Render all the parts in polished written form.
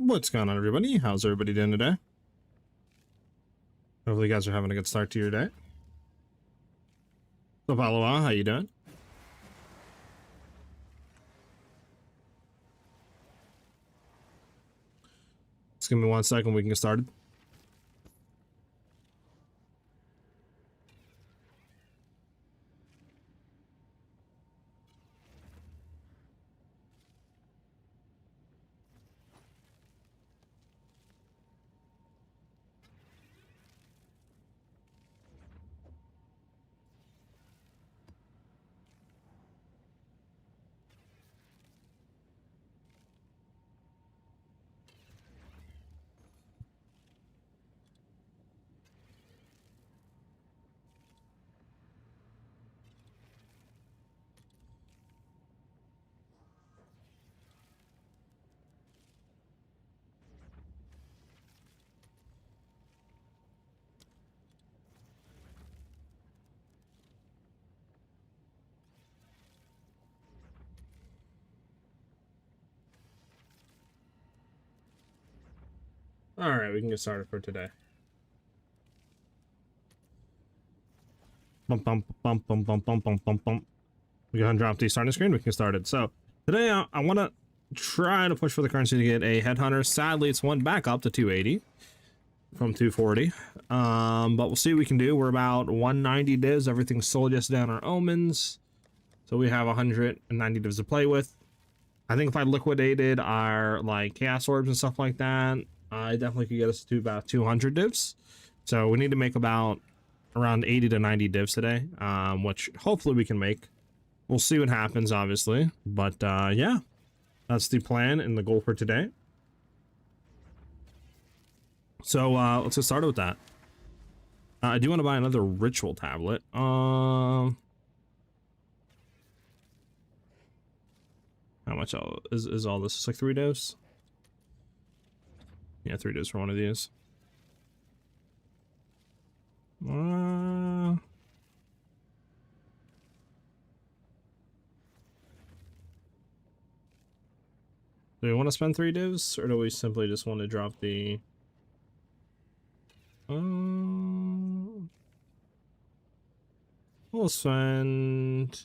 What's going on, everybody? How's everybody doing today? Hopefully you guys are having a good start to your day. So Palawa, how you doing? Just give me 1 second, we can get started. Alright, we can get started for today. Bump, bump, bump, bump, bump, bump, bump, bump, bump. We go ahead and drop the starting screen, we can get started. So, today I want to try to push for the currency to get a headhunter. Sadly, it's one back up to 280 from 240. But we'll see what we can do. We're about 190 divs. Everything's sold yesterday on our omens. So we have 190 divs to play with. I think if I liquidated our like chaos orbs and stuff like that, I definitely could get us to about 200 divs. So we need to make about around 80 to 90 divs today, which hopefully we can make. We'll see what happens, obviously. But yeah, that's the plan and the goal for today. So let's get started with that. I do want to buy another ritual tablet. How much is all this? It's like 3 divs? Yeah, 3 divs for one of these. Do we want to spend 3 divs, or do we simply just want to drop the... we'll spend...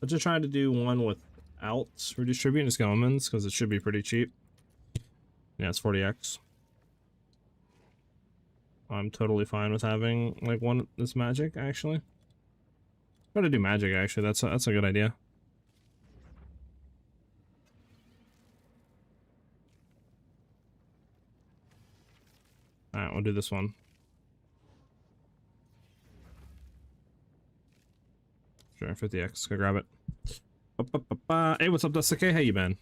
Let's just try to do one without redistributing its omens, because it should be pretty cheap. Yeah, it's 40x. I'm totally fine with having like one that's magic, actually. Try to do magic, actually. That's a good idea. Alright, we'll do this one. Sure, 50x. Go grab it. Hey, what's up, Dusty? How you been?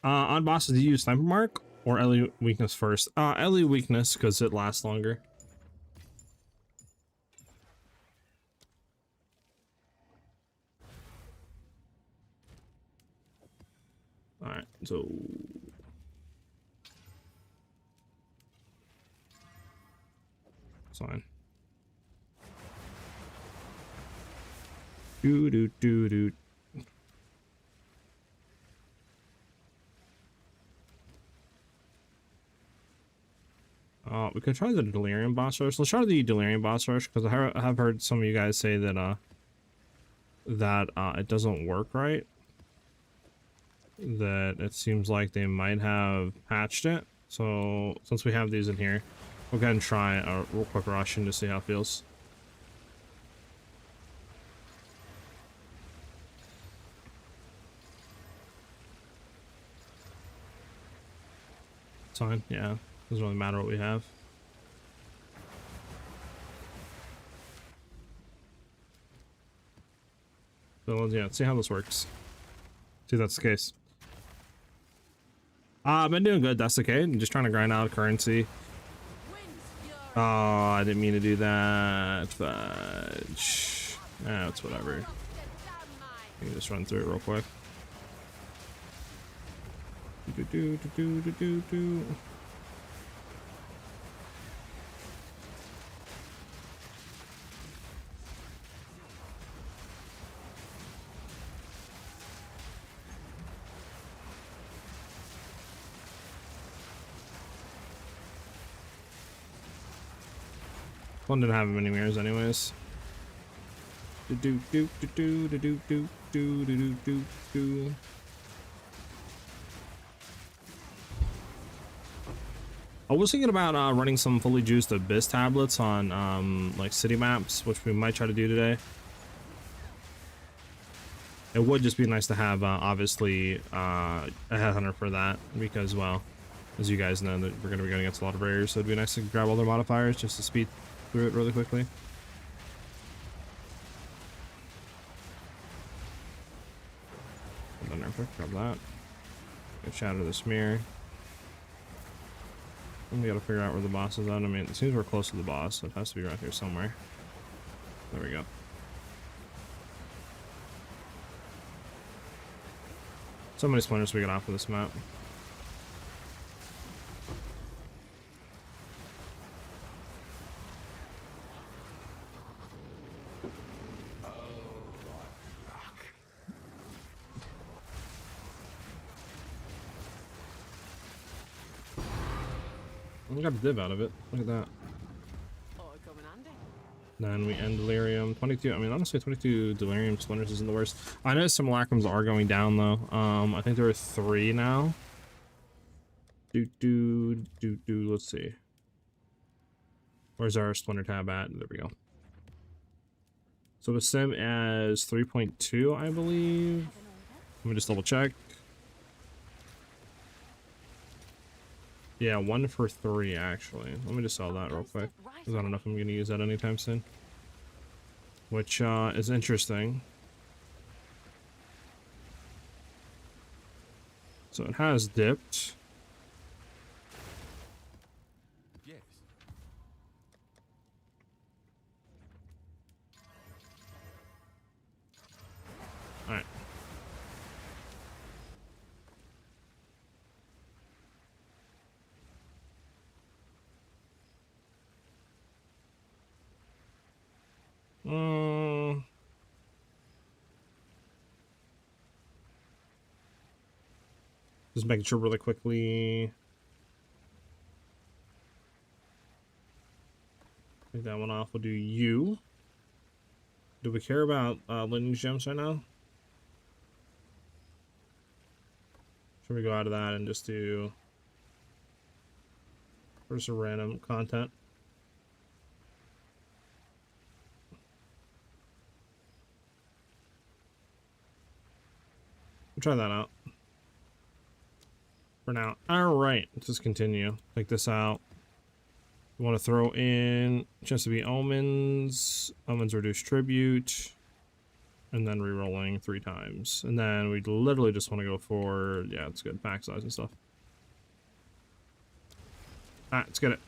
On bosses, do you use Sniper Mark or Ellie weakness first? Ellie weakness, because it lasts longer. Alright, so... it's fine. Do. We could try the Delirium boss rush. Let's try the Delirium boss rush, because I have heard some of you guys say that it doesn't work right. That it seems like they might have patched it. So since we have these in here, we'll go ahead and try a real quick rush and just see how it feels. It's fine, yeah. Doesn't really matter what we have. So yeah, let's see how this works. See if that's the case. I've been doing good, that's okay. I'm just trying to grind out currency. Oh, I didn't mean to do that. Fudge. It's whatever. Let me just run through it real quick. Do. One didn't have many mirrors anyways. Do do do do do do do do do do do. I was thinking about running some fully juiced Abyss tablets on like city maps, which we might try to do today. It would just be nice to have obviously a headhunter for that, because, well, as you guys know, that we're going to be going against a lot of barriers, so it'd be nice to grab all their modifiers just to speed through it really quickly. Put that there, grab that. Get shatter of this mirror. And we gotta figure out where the boss is at. I mean, it seems we're close to the boss, so it has to be right here somewhere. There we go. So many splinters we get off of this map. We got a div out of it. Look at that. Then we end Delirium. 22. I mean, honestly, 22 Delirium Splinters isn't the worst. I know Simulacrums are going down though. I think there are 3 now. Let's see. Where's our Splinter tab at? There we go. So the sim as 3.2, I believe. Let me just double check. Yeah, 1 for 3 actually. Let me just sell that real quick, because I don't know if I'm going to use that anytime soon. Which is interesting. So it has dipped. Yes. All right. Just making sure really quickly. Take that one off. We'll do you. Do we care about lineage gems right now? Should we go out of that and just do first a random content? We'll try that out for now. All right, let's just continue. Take this out. We want to throw in chance to be omens. Omens reduce tribute, and then re-rolling 3 times. And then we literally just want to go for, yeah, it's good, pack size and stuff. Alright, let's get it.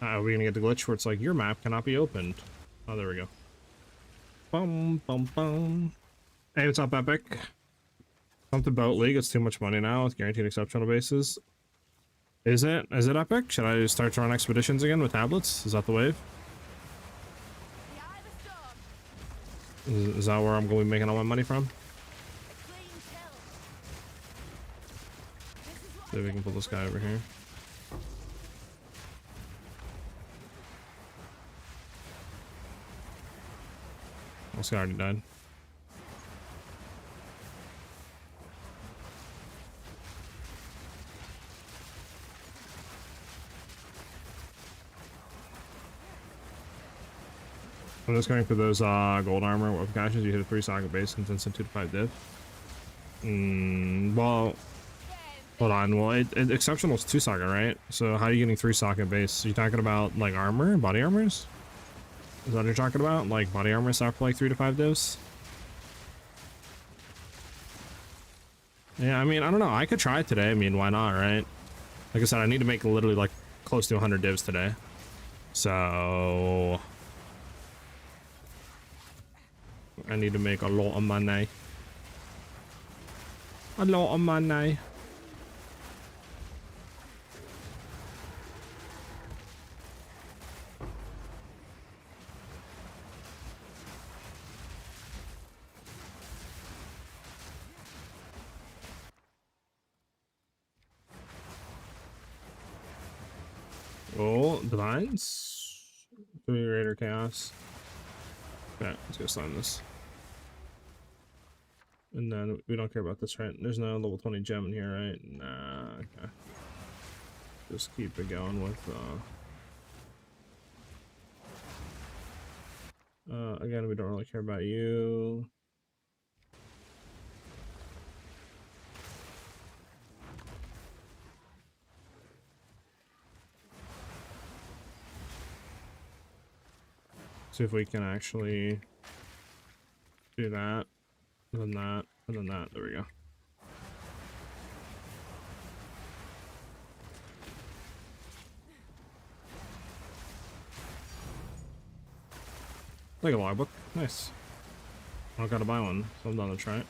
Are we gonna get the glitch where it's like your map cannot be opened? Oh, there we go. Bum bum bum. Hey, what's up, Epic? Come to Boat League. It's too much money now with guaranteed exceptional bases. Is it? Is it Epic? Should I start to run expeditions again with tablets? Is that the wave? Is that where I'm going to be making all my money from? See if we can pull this guy over here. This guy already died. I'm just going for those gold armor with gashes. You hit a 3 socket base and instant 2 to 5 div. Well, hold on. Well, exceptional is 2 socket, right? So how are you getting 3 socket base? Are you talking about like armor, body armors? Is that what you're talking about? Like body armor stuff for like 3 to 5 divs? Yeah, I mean, I don't know. I could try it today. I mean, why not, right? Like I said, I need to make literally like close to 100 divs today. So I need to make a lot of money. A lot of money. Oh, divines. 3 Raider Chaos. Okay, let's go sign this. And then we don't care about this, right? There's no level 20 gem in here, right? Nah, okay. Just keep it going with, again, we don't really care about you. See if we can actually do that, and then that, and then that. There we go. Like a logbook. Nice. I don't gotta buy one, so I'm done to try it.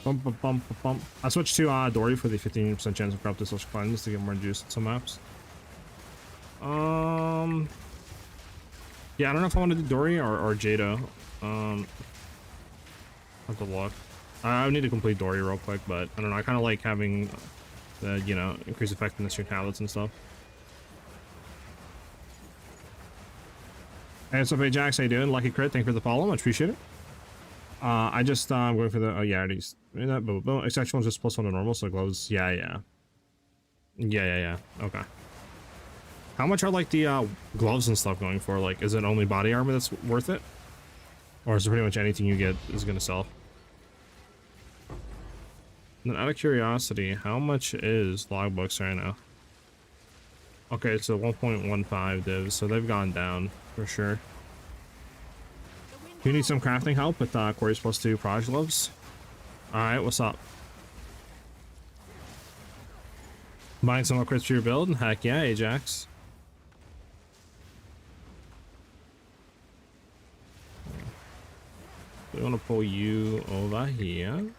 Bump, bump, bump, bump. I switched to Dory for the 15% chance of corrupted social cleanse to get more juice in some maps. Yeah, I don't know if I want to do Dory or Jada. Have to look. I need to complete Dory real quick, but I don't know. I kind of like having the, you know, increased effectiveness of your tablets and stuff. Hey, what's up, Ajax? How you doing? Lucky Crit, thank you for the follow. Much appreciate it. I just going for the oh yeah, already that but exceptional just +1 to normal, so gloves. Yeah. Okay. How much are like the gloves and stuff going for? Like, is it only body armor that's worth it, or is it pretty much anything you get is gonna sell? And then out of curiosity, how much is logbooks right now? Okay, so 1.15 divs, so they've gone down for sure. Do you need some crafting help with Quarries +2 Proj gloves? Alright, what's up? Buying some upgrades for your build? Heck yeah, Ajax. We want to pull you over here.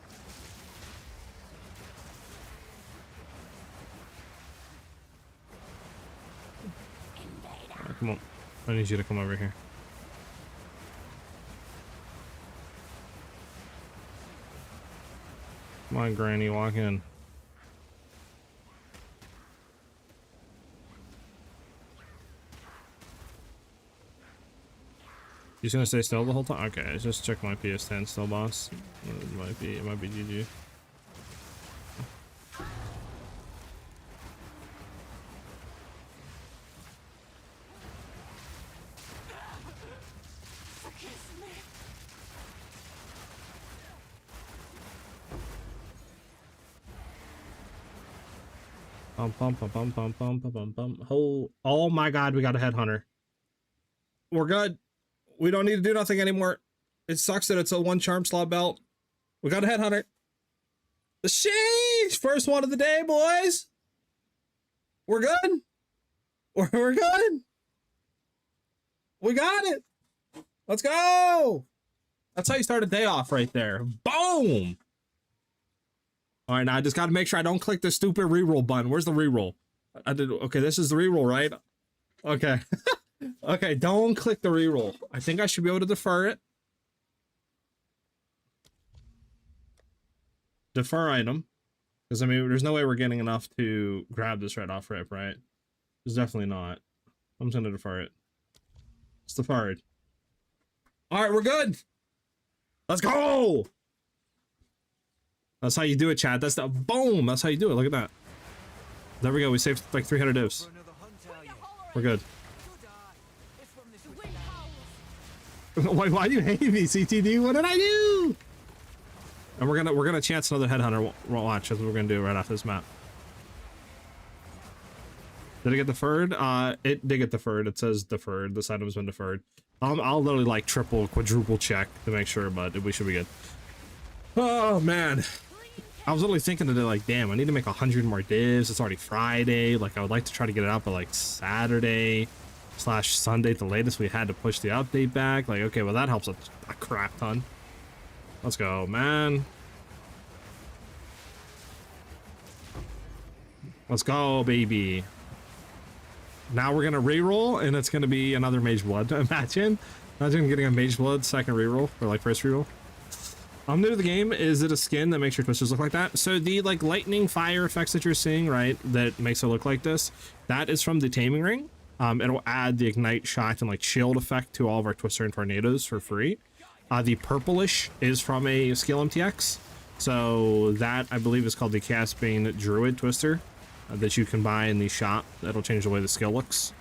Right, come on. I need you to come over here. Come on, Granny, walk in. You just gonna stay still the whole time? Okay, just check my PS10 still, boss. It might be GG. Oh my god, we got a headhunter. We're good. We don't need to do nothing anymore. It sucks that it's a 1 charm slot belt. We got a headhunter. Sheesh! First one of the day, boys. We're good. We're good. We got it. Let's go. That's how you start a day off right there. Boom. All right, now I just got to make sure I don't click the stupid reroll button. Where's the reroll? I did. Okay, this is the reroll, right? Okay. Okay, don't click the reroll. I think I should be able to defer it. Defer item. Because, I mean, there's no way we're getting enough to grab this right off rip, right? There's definitely not. I'm just going to defer it. It's deferred. All right, we're good. Let's go. That's how you do it, chat. That's the boom. That's how you do it. Look at that. There we go. We saved like 300 divs. We're good. Why do you hate me, CTD? What did I do? And we're gonna chance another headhunter. Watch. That's what we're gonna do right off this map. Did it get deferred? It did get deferred. It says deferred. This item's been deferred. I'll literally like triple, quadruple check to make sure, but we should be good. Oh man. I was literally thinking today, like, damn, I need to make 100 more divs. It's already Friday. Like, I would like to try to get it out by like Saturday/Sunday at the latest. We had to push the update back. Like, okay, well that helps a crap ton. Let's go, man. Let's go, baby. Now we're gonna reroll, and it's gonna be another Mage Blood. Imagine getting a Mage Blood second reroll, or like first reroll. I'm new to the game. Is it a skin that makes your twisters look like that? So the like lightning fire effects that you're seeing, right, that makes it look like this, that is from the taming ring. It'll add the ignite, shock, and like shield effect to all of our twister and tornadoes for free. The purplish is from a skill MTX. So that I believe is called the Caspian Druid Twister that you can buy in the shop. That'll change the way the skill looks.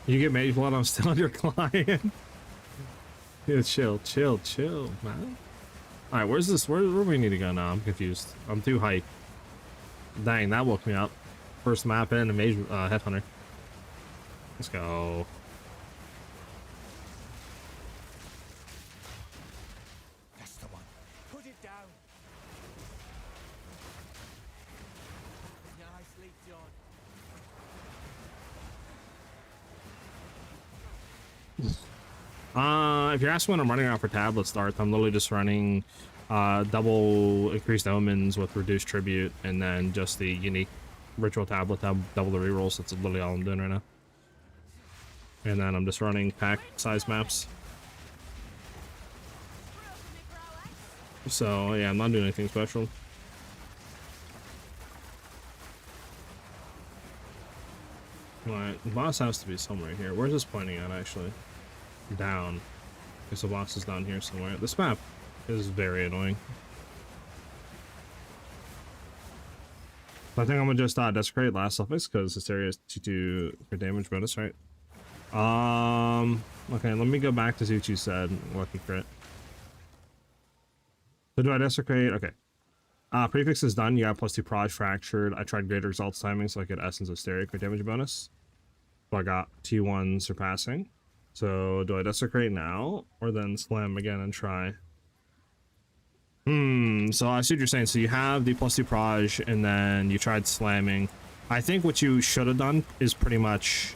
You get Mage Blood, I'm still on your client. Yeah, chill, man. All right, where's this? Where do we need to go now? I'm confused. I'm too hyped. Dang, that woke me up. First map in a Mage Headhunter. Let's go. That's the one. Put it down. Nicely done. If you're asking when I'm running out for tablet starts, I'm literally just running double increased omens with reduced tribute, and then just the unique ritual tablet to double the rerolls. That's literally all I'm doing right now. And then I'm just running pack size maps. So yeah, I'm not doing anything special. Alright, the boss has to be somewhere here. Where's this pointing at actually? Down. Because the boss is down here somewhere. This map is very annoying. I think I'm gonna just desecrate last suffix because this area is 2 for damage bonus, right? Okay, let me go back to see what you said. Lucky crit. So do I desecrate? Okay. Prefix is done. You got +2 proj fractured. I tried greater results timing so I get essence of stereo crit damage bonus. So I got T1 surpassing. So do I desecrate now or then slam again and try? So I see what you're saying. So you have the +2 proj and then you tried slamming. I think what you should have done is pretty much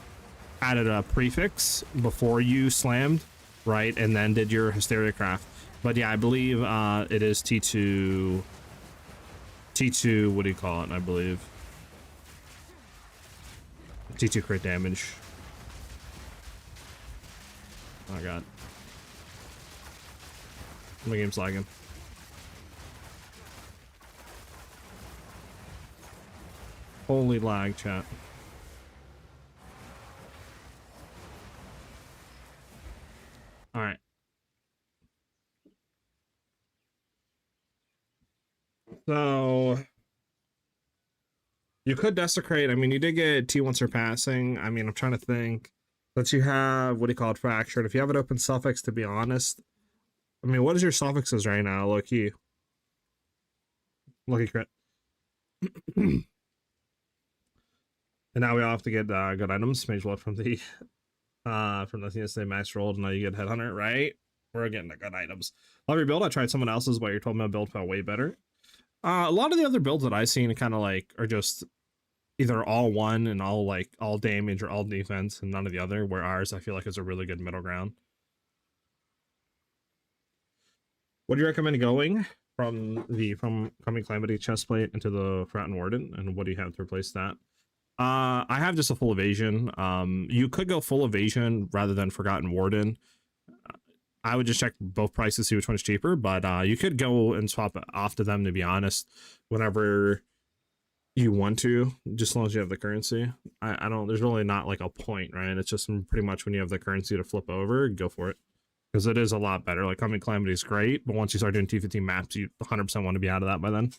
added a prefix before you slammed, right? And then did your Hysteria Craft. But yeah, I believe it is T2, what do you call it? I believe T2 crit damage. Oh my god. My game's lagging. Holy lag, chat. All right. So you could desecrate. I mean, you did get T1 surpassing. I mean, I'm trying to think. That you have, what do you call it, fractured. If you have an open suffix, to be honest, I mean, what is your suffixes right now? Lucky crit. And now we all have to get good items. Mage Blood from the CSA max rolled. Now you get Headhunter, right? We're getting the good items. Love your build. I tried someone else's, but you told me my build felt way better. A lot of the other builds that I've seen kind of like are just either all one and all damage or all defense and none of the other, where ours I feel like is a really good middle ground. What do you recommend going from Coming Calamity chestplate into the Forgotten Warden, and what do you have to replace that? I have just a full evasion. You could go full evasion rather than Forgotten Warden. I would just check both prices, see which one's cheaper, but you could go and swap off to them, to be honest, whenever you want to, just as long as you have the currency. I don't, there's really not like a point, right? It's just pretty much when you have the currency to flip over, go for it. Because it is a lot better. Like, Coming Calamity is great, but once you start doing T15 maps, you 100% want to be out of that by then.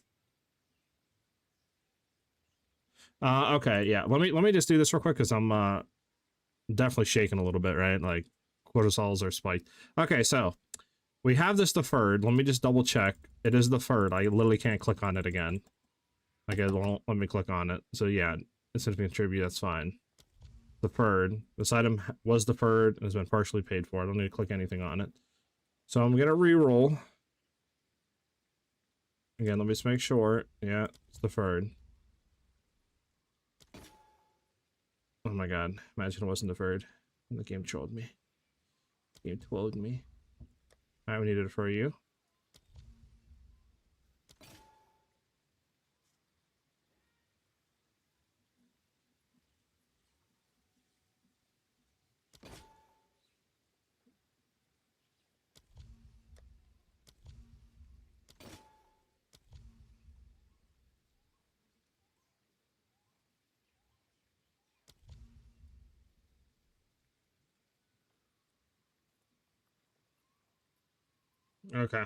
Okay, yeah. Let me just do this real quick because I'm definitely shaking a little bit, right? Like, cortisols are spiked. Okay, so we have this deferred. Let me just double check. It is deferred. I literally can't click on it again. Like, it won't let me click on it. So yeah, it's going to contribute. That's fine. Deferred. This item was deferred and has been partially paid for. I don't need to click anything on it. So I'm going to re-roll. Again, let me just make sure. Yeah, it's deferred. Oh my god. Imagine it wasn't deferred. And the game trolled me. The game trolled me. Alright, we need to defer you. Okay.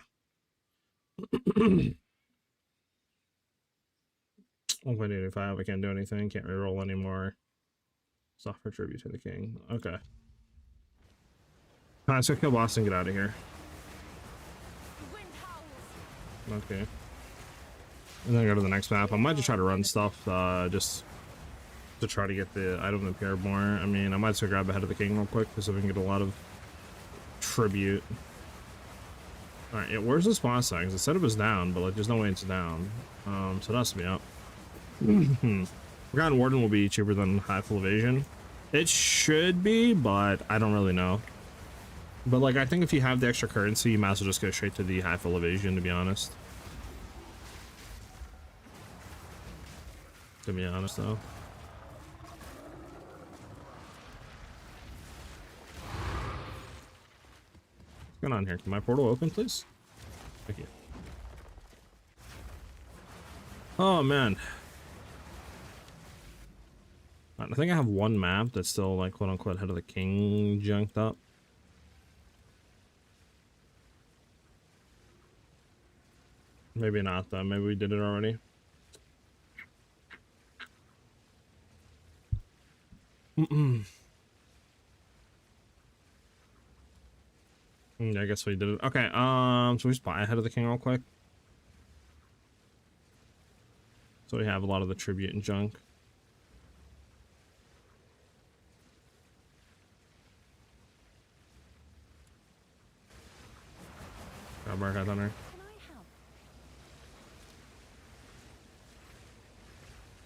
1.85. I can't do anything. Can't reroll anymore. Software tribute to the king. Okay. Alright, so kill boss and get out of here. Okay. And then go to the next map. I might just try to run stuff, just to try to get the item appear more. I mean, I might just grab ahead of the king real quick, just so we can get a lot of tribute. Alright, yeah, where's this boss at? Because it said it was down, but like, there's no way it's down. So it has to be up. Forgotten Warden will be cheaper than High Full Evasion. It should be, but I don't really know. But like, I think if you have the extra currency, you might as well just go straight to the High Full Evasion, to be honest. To be honest, though. What's going on here? Can my portal open, please? Thank you. Oh, man. I think I have one map that's still, like, quote-unquote, Head of the King junked up. Maybe not, though. Maybe we did it already. I guess we did it. Okay, so we just buy Head of the King real quick. So we have a lot of the tribute and junk. Grab our Head Hunter.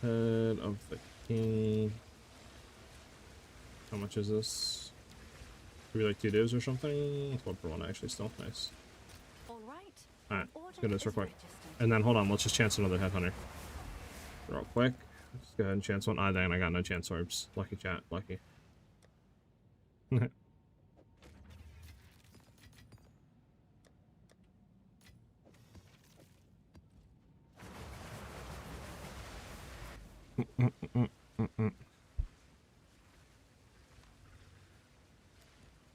Head of the King. How much is this? Maybe like 2 divs or something? It's 1 for 1 actually, still nice. Alright, let's get this real quick. And then hold on, let's just chance another Headhunter. Real quick. Let's go ahead and chance one. Ah, dang, I got no chance orbs. Lucky chat, lucky.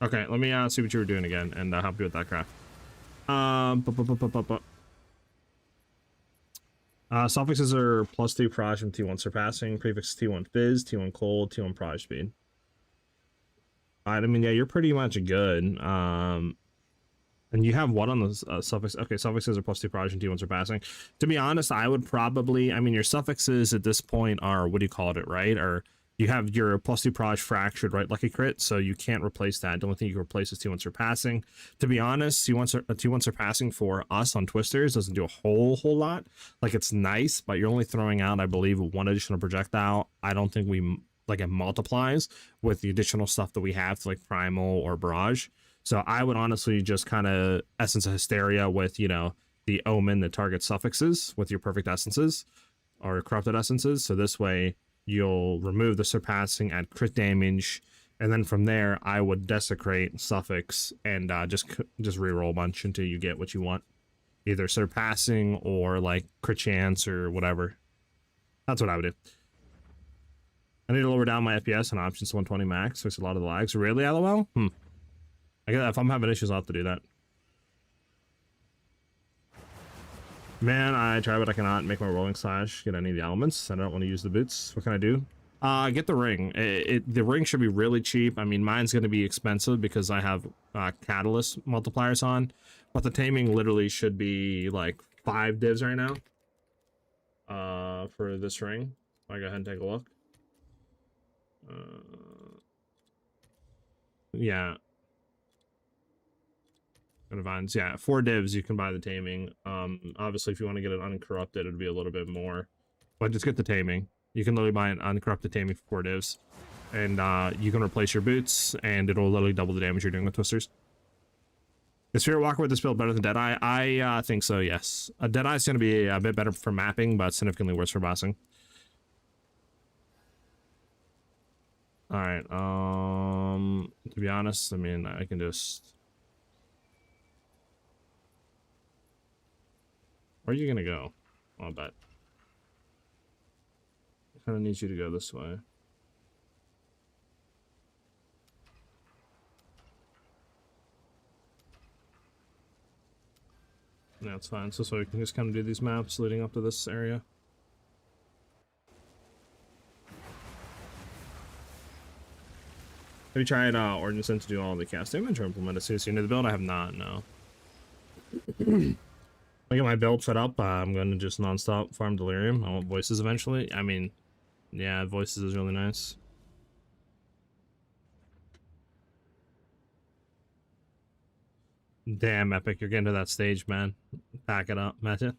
Okay, let me see what you were doing again and help you with that craft. Suffixes are +2 proj from T1 surpassing, prefix T1 fizz, T1 cold, T1 proj speed. I mean, yeah, you're pretty much good. And you have what on the suffix? Okay, suffixes are +2 proj and T1 surpassing. To be honest, I would probably, I mean, your suffixes at this point are, what do you call it, right? Or you have your +2 proj fractured, right? Lucky crit, so you can't replace that. The only thing you can replace is T1 surpassing. To be honest, T1 surpassing for us on Twisters doesn't do a whole lot. Like, it's nice, but you're only throwing out, I believe, 1 additional projectile. I don't think we, like, it multiplies with the additional stuff that we have to, like, Primal or Barrage. So I would honestly just kind of Essence of Hysteria with, you know, the Omen that targets suffixes with your Perfect Essences or Corrupted Essences. So this way you'll remove the surpassing, add crit damage, and then from there I would Desecrate Suffix and just reroll a bunch until you get what you want. Either surpassing or like crit chance or whatever. That's what I would do. I need to lower down my FPS and options to 120 max. Fix a lot of the lags. Really, LOL? I guess if I'm having issues, I'll have to do that. Man, I try, but I cannot make my rolling slash get any of the elements. I don't want to use the boots. What can I do? Get the ring. The ring should be really cheap. I mean, mine's going to be expensive because I have catalyst multipliers on, but the taming literally should be like 5 divs right now. For this ring. I'll go ahead and take a look. Yeah. Vines, yeah, 4 divs you can buy the taming. Obviously if you want to get it uncorrupted, it'd be a little bit more, but just get the taming. You can literally buy an uncorrupted taming for 4 divs, and you can replace your boots, and it'll literally double the damage you're doing with Twisters. Is Spirit Walker with this build better than Deadeye? I think so, yes. Deadeye is going to be a bit better for mapping, but significantly worse for bossing. All right. To be honest, I mean, I can just. Where are you gonna go? I'll bet. I kind of need you to go this way. Yeah, it's fine. So we can just kind of do these maps leading up to this area. Have you tried Ordnance to do all the cast damage or implement a CC into the build? I have not, no. I get my build set up, I'm going to just non-stop farm Delirium. I want voices eventually. I mean, yeah, voices is really nice. Damn, Epic, you're getting to that stage, man. Pack it up, Matthew.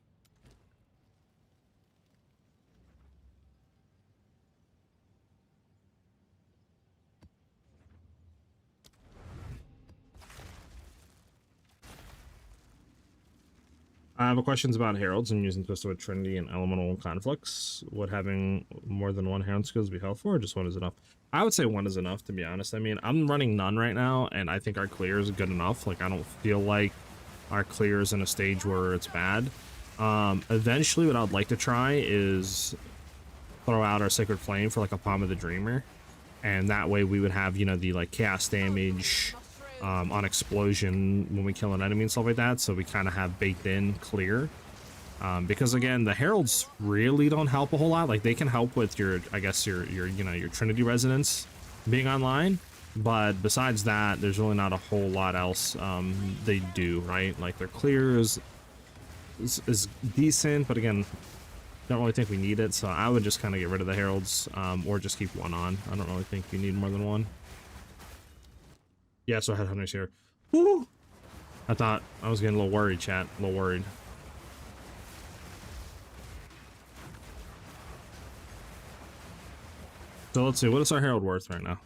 I have questions about heralds and using Twisted Trinity and elemental conflicts. Would having more than one herald skills be helpful, or just one is enough? I would say one is enough, to be honest. I mean, I'm running none right now, and I think our clear is good enough. Like, I don't feel like our clear is in a stage where it's bad. Eventually, what I'd like to try is throw out our Sacred Flame for like a Palm of the Dreamer, and that way we would have, you know, the like chaos damage on explosion when we kill an enemy and stuff like that, so we kind of have baked in clear. Because again, the heralds really don't help a whole lot. Like, they can help with your, I guess your you know, your Trinity resonance being online, but besides that, there's really not a whole lot else they do, right? Like, their clear is decent, but again, don't really think we need it, so I would just kind of get rid of the heralds, or just keep one on. I don't really think you need more than one. Yeah, so Headhunter's here. Woo! I thought I was getting a little worried, chat. A little worried. So let's see, what is our herald worth right now?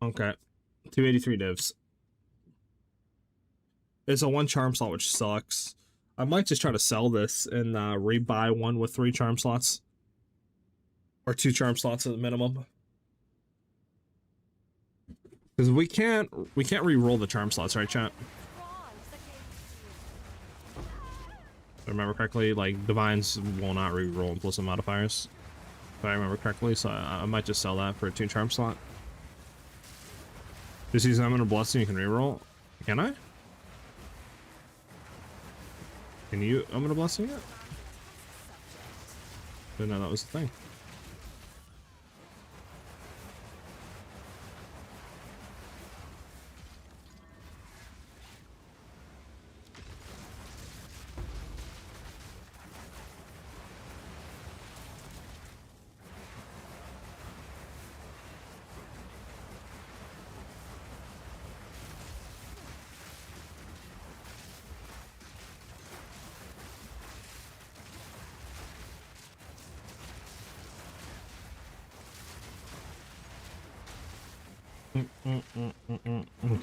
Okay, 283 divs. It's a 1 charm slot, which sucks. I might just try to sell this and rebuy one with 3 charm slots, or 2 charm slots at the minimum. Because we can't re-roll the charm slots, right, chat? If I remember correctly, like, divines will not re-roll implicit modifiers, if I remember correctly, so I might just sell that for a 2 charm slot. Just use Summon or Blessing, you can re-roll. Can I? Can you Summon a Blessing yet? Didn't know that was the thing.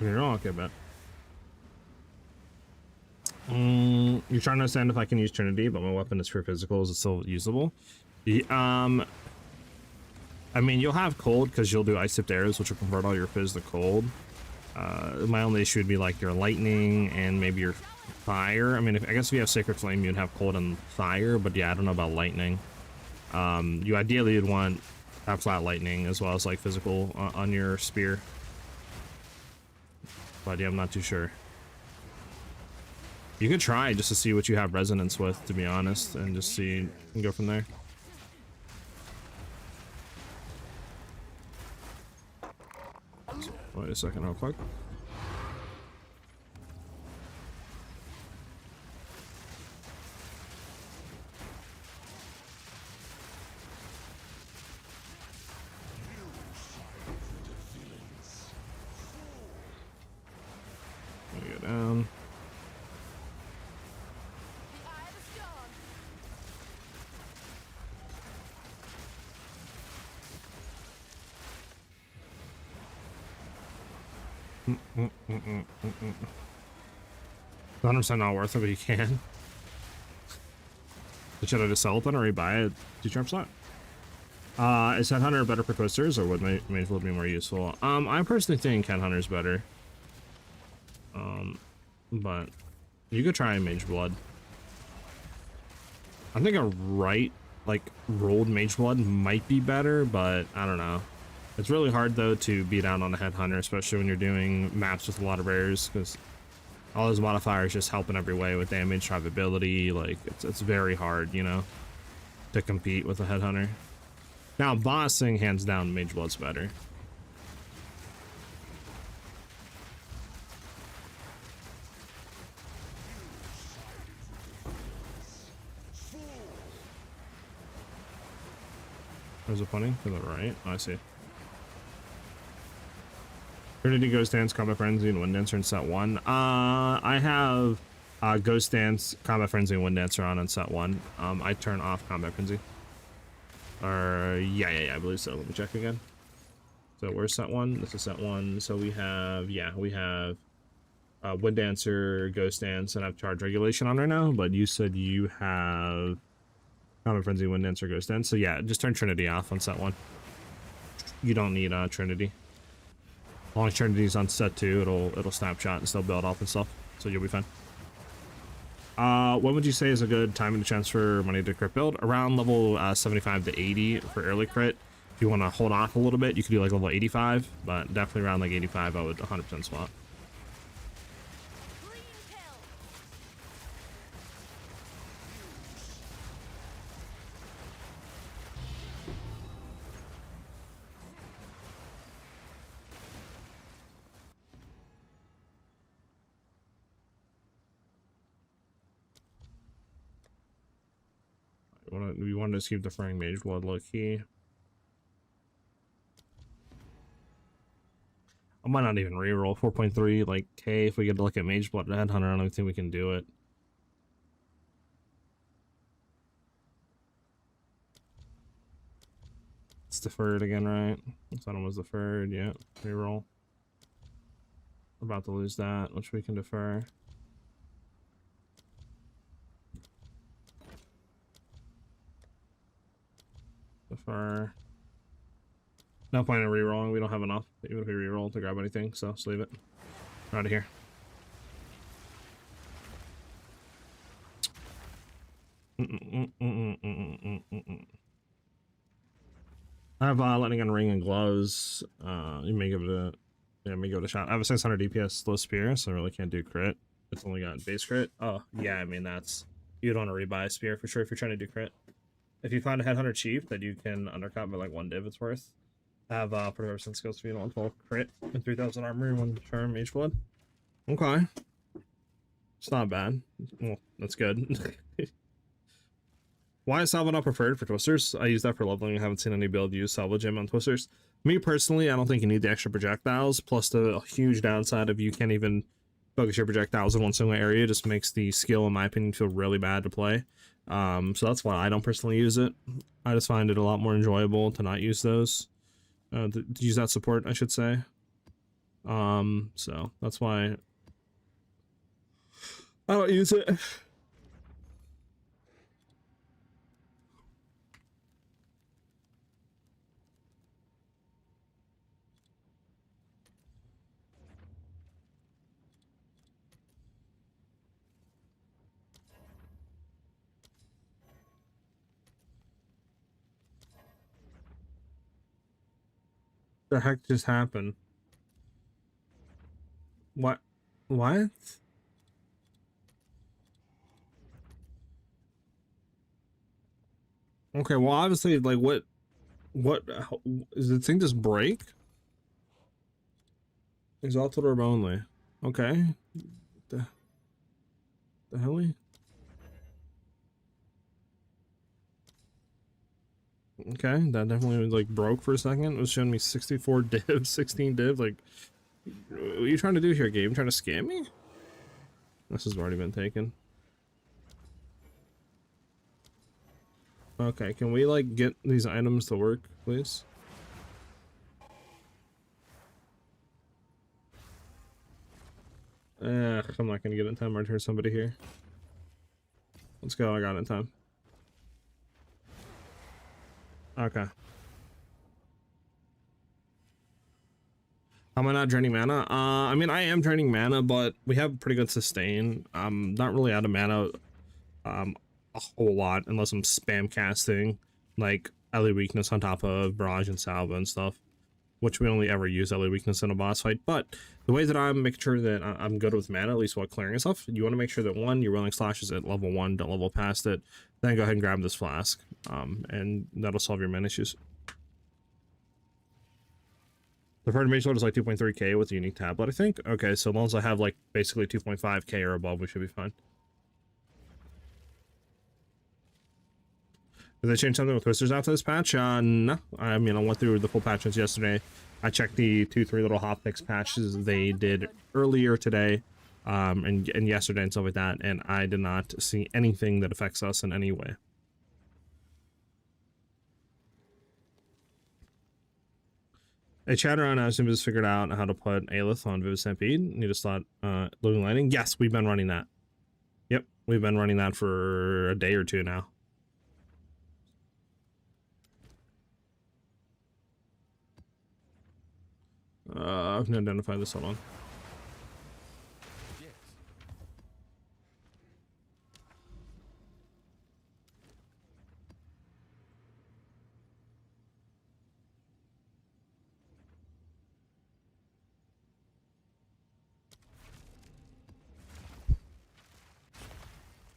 Okay, bet. You're trying to understand if I can use Trinity, but my weapon is pure physical. Is it still usable? I mean, you'll have cold because you'll do ice tipped arrows, which will convert all your fizz to cold. My only issue would be like your lightning and maybe your fire. I mean, I guess if you have Sacred Flame, you'd have cold and fire, but yeah, I don't know about lightning. You ideally would want have flat lightning as well as like physical on your spear. But yeah, I'm not too sure. You could try just to see what you have resonance with, to be honest, and just see and go from there. Wait a second, real quick. Let me go down. It's 100% not worth it, but you can. Should I just sell it then or rebuy it? 2 charm slot? Is Headhunter better for coasters, or would Mage Blood be more useful? I personally think Headhunter's better. But you could try Mage Blood. I think a rolled Mage Blood might be better, but I don't know. It's really hard though to beat out on a headhunter, especially when you're doing maps with a lot of rares, because all those modifiers just help in every way with damage, survivability. Like it's very hard, you know, to compete with a headhunter. Now bossing, hands down, Mage Blood's better. Where's it pointing? To the right? Oh, I see. Trinity, Ghost Dance, Combat Frenzy, and Wind Dancer in set 1. I have Ghost Dance, Combat Frenzy, and Wind Dancer on in set 1. I turn off Combat Frenzy. Or, yeah, I believe so. Let me check again. So where's set 1? This is set 1. So we have, yeah, we have Wind Dancer, Ghost Dance, and I have Charge Regulation on right now. But you said you have Combat Frenzy, Wind Dancer, Ghost Dance. So yeah, just turn Trinity off on set 1. You don't need Trinity. As long as Trinity's on set 2, it'll snapshot and still build up and stuff, so you'll be fine. What would you say is a good timing to transfer money to crit build? Around level 75 to 80 for early crit. If you want to hold off a little bit, you could do like level 85, but definitely around like 85 I would 100% swap. We want to keep deferring Mage Blood low key. I might not even reroll 4.3 like K if we get to look at Mage Blood Headhunter. I don't even think we can do it. It's deferred again, right? This one was deferred. Yeah, reroll. About to lose that, which we can defer. Defer. No point in rerolling. We don't have enough, even if we reroll, to grab anything, so just leave it. Out of here. I have Lightning Gun Ring and Gloves. You may give it a, yeah, may give it a shot. I have a 600 DPS slow spear, so I really can't do crit. It's only got base crit. Oh yeah, I mean that's, you'd want to rebuy a spear for sure if you're trying to do crit. If you find a Headhunter Chief that you can undercut by like 1 div, it's worth. I have Preserve Skill Speed on 12 crit and 3000 armor and 1 charm Mage Blood. Okay. It's not bad. Well, that's good. Why is Salvo not preferred for Twisters? I use that for leveling. I haven't seen any build use Salvo Gem on Twisters. Me personally, I don't think you need the extra projectiles, plus the huge downside of you can't even focus your projectiles in one single area. It just makes the skill, in my opinion, feel really bad to play. So that's why I don't personally use it. I just find it a lot more enjoyable to not use those. To use that support, I should say. So that's why I don't use it. The heck just happened? What? What? Okay, well, obviously, like, what, is the thing just break? Exalted Orb only. Okay. The hell? Okay, that definitely like broke for a second. It was showing me 64 div, 16 div. Like, what are you trying to do here, game? Trying to scam me? This has already been taken. Okay, can we like get these items to work, please? I'm not gonna get it in time. I'd hear somebody here. Let's go. I got it in time. Okay. Am I not draining mana? I mean, I am draining mana, but we have pretty good sustain. I'm not really out of mana a whole lot unless I'm spam casting like Ellie Weakness on top of Barrage and Salva and stuff. which we only ever use LA weakness in a boss fight. But the way that I'm making sure that I'm good with mana, at least while clearing stuff, you want to make sure that one, your Willing Slash is at level 1, don't level past it, then go ahead and grab this flask, and that'll solve your mana issues. The preferred mage load is like 2.3k with a unique tablet, I think. Okay, so as long as I have like basically 2.5k or above, we should be fine. Did they change something with Twisters after this patch? No. I mean, I went through the full patches yesterday. I checked the 2-3 little hotfix patches they did earlier today, and yesterday and stuff like that, and I did not see anything that affects us in any way. A chatter on Aston has figured out how to put Aelith on Vivid Stampede. Need to slot Living Lightning. Yes, we've been running that. Yep, we've been running that for a day or two now. I can identify this. Hold on. Yes.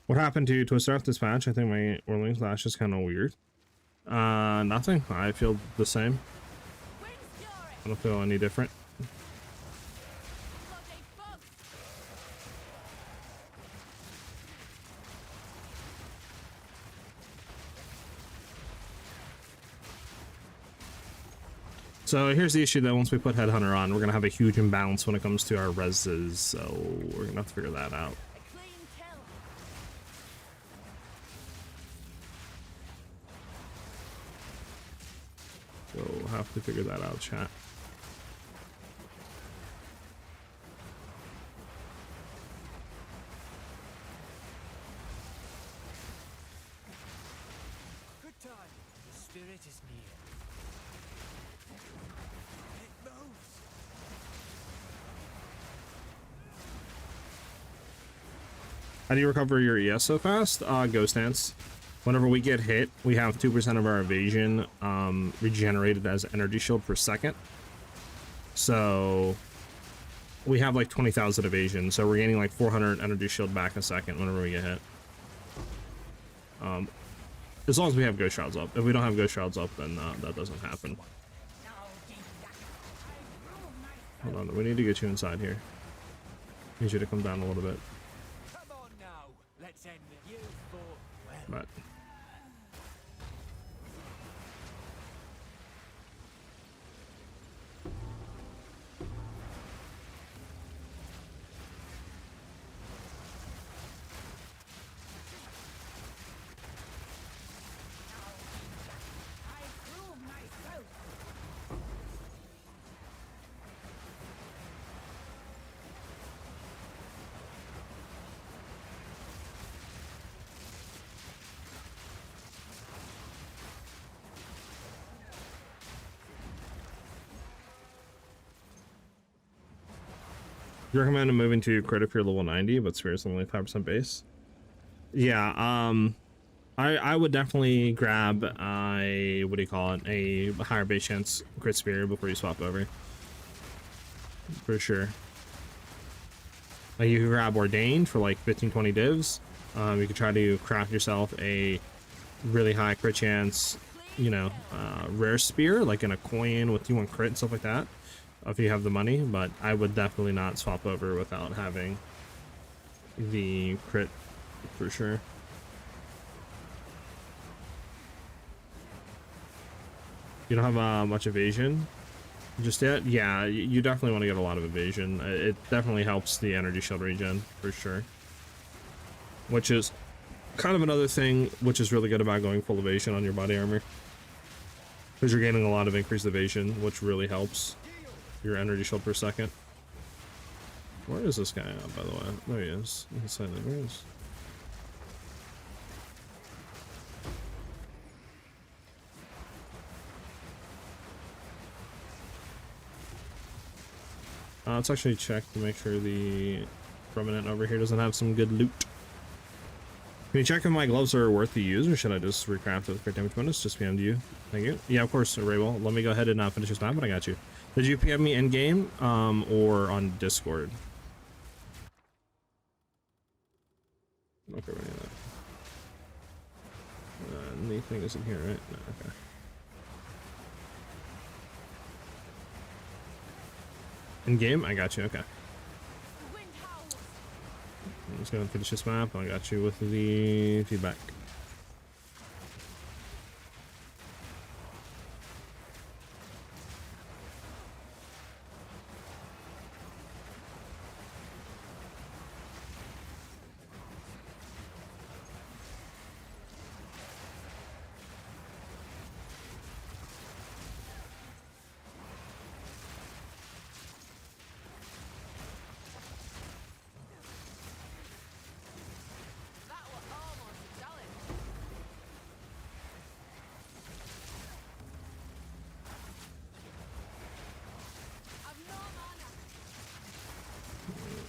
What happened to Twister after this patch? I think my Whirling Slash is kind of weird. Nothing. I feel the same. I don't feel any different. So here's the issue that once we put Headhunter on, we're gonna have a huge imbalance when it comes to our reses, so we're gonna have to figure that out. So we'll have to figure that out, chat. Good time. The spirit is near. It moves. How do you recover your ES so fast? Ghost Dance. Whenever we get hit, we have 2% of our evasion regenerated as energy shield per second. So we have like 20,000 evasion, so we're gaining like 400 energy shield back a second whenever we get hit. As long as we have Ghost Shrouds up. If we don't have Ghost Shrouds up, then that doesn't happen. Hold on, we need to get you inside here. Need you to come down a little bit. Come on now. Let's end the youthful. But you recommend moving to crit if you're level 90, but Spear's only 5% base? Yeah, I would definitely grab a, what do you call it, a higher base chance crit Spear before you swap over. For sure. Like you can grab Ordained for like 15-20 divs. You could try to craft yourself a really high crit chance, you know, rare Spear, like in a coin with T1 crit and stuff like that, if you have the money, but I would definitely not swap over without having the crit for sure. You don't have much evasion just yet? Yeah, you definitely want to get a lot of evasion. It definitely helps the energy shield regen for sure, which is kind of another thing which is really good about going full evasion on your body armor, because you're gaining a lot of increased evasion, which really helps your energy shield per second. Where is this guy at, by the way? There he is. Inside the rooms. Let's actually check to make sure the Prominent over here doesn't have some good loot. Can you check if my gloves are worth the use, or should I just recraft with crit damage bonus? Just PM'd you. Thank you. Yeah, of course, Raywell. Let me go ahead and finish this map, but I got you. Did you PM me in game or on Discord? Okay, any of that. Anything isn't here, right? No, okay. In game? I got you, okay. I'm just gonna finish this map. I got you with the feedback.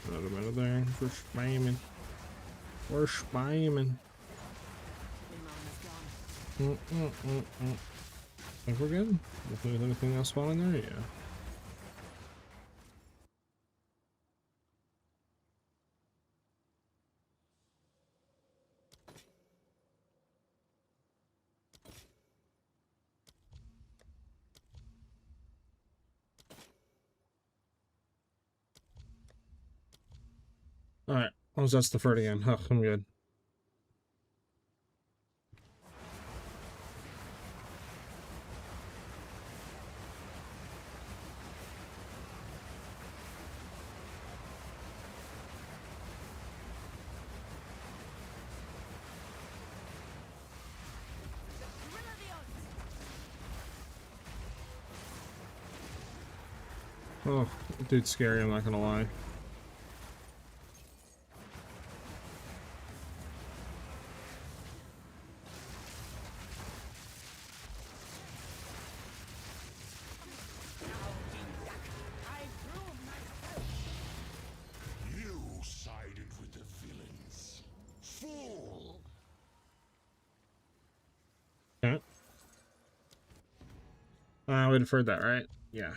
Another minute there for spamming. We're spamming. Think we're good? If there's anything else spawning there, yeah. Alright, as long as that's the third again. Oh, I'm good. Oh, dude's scary, I'm not gonna lie. You sided with the villains. Fool! Okay. We deferred that, right? Yeah.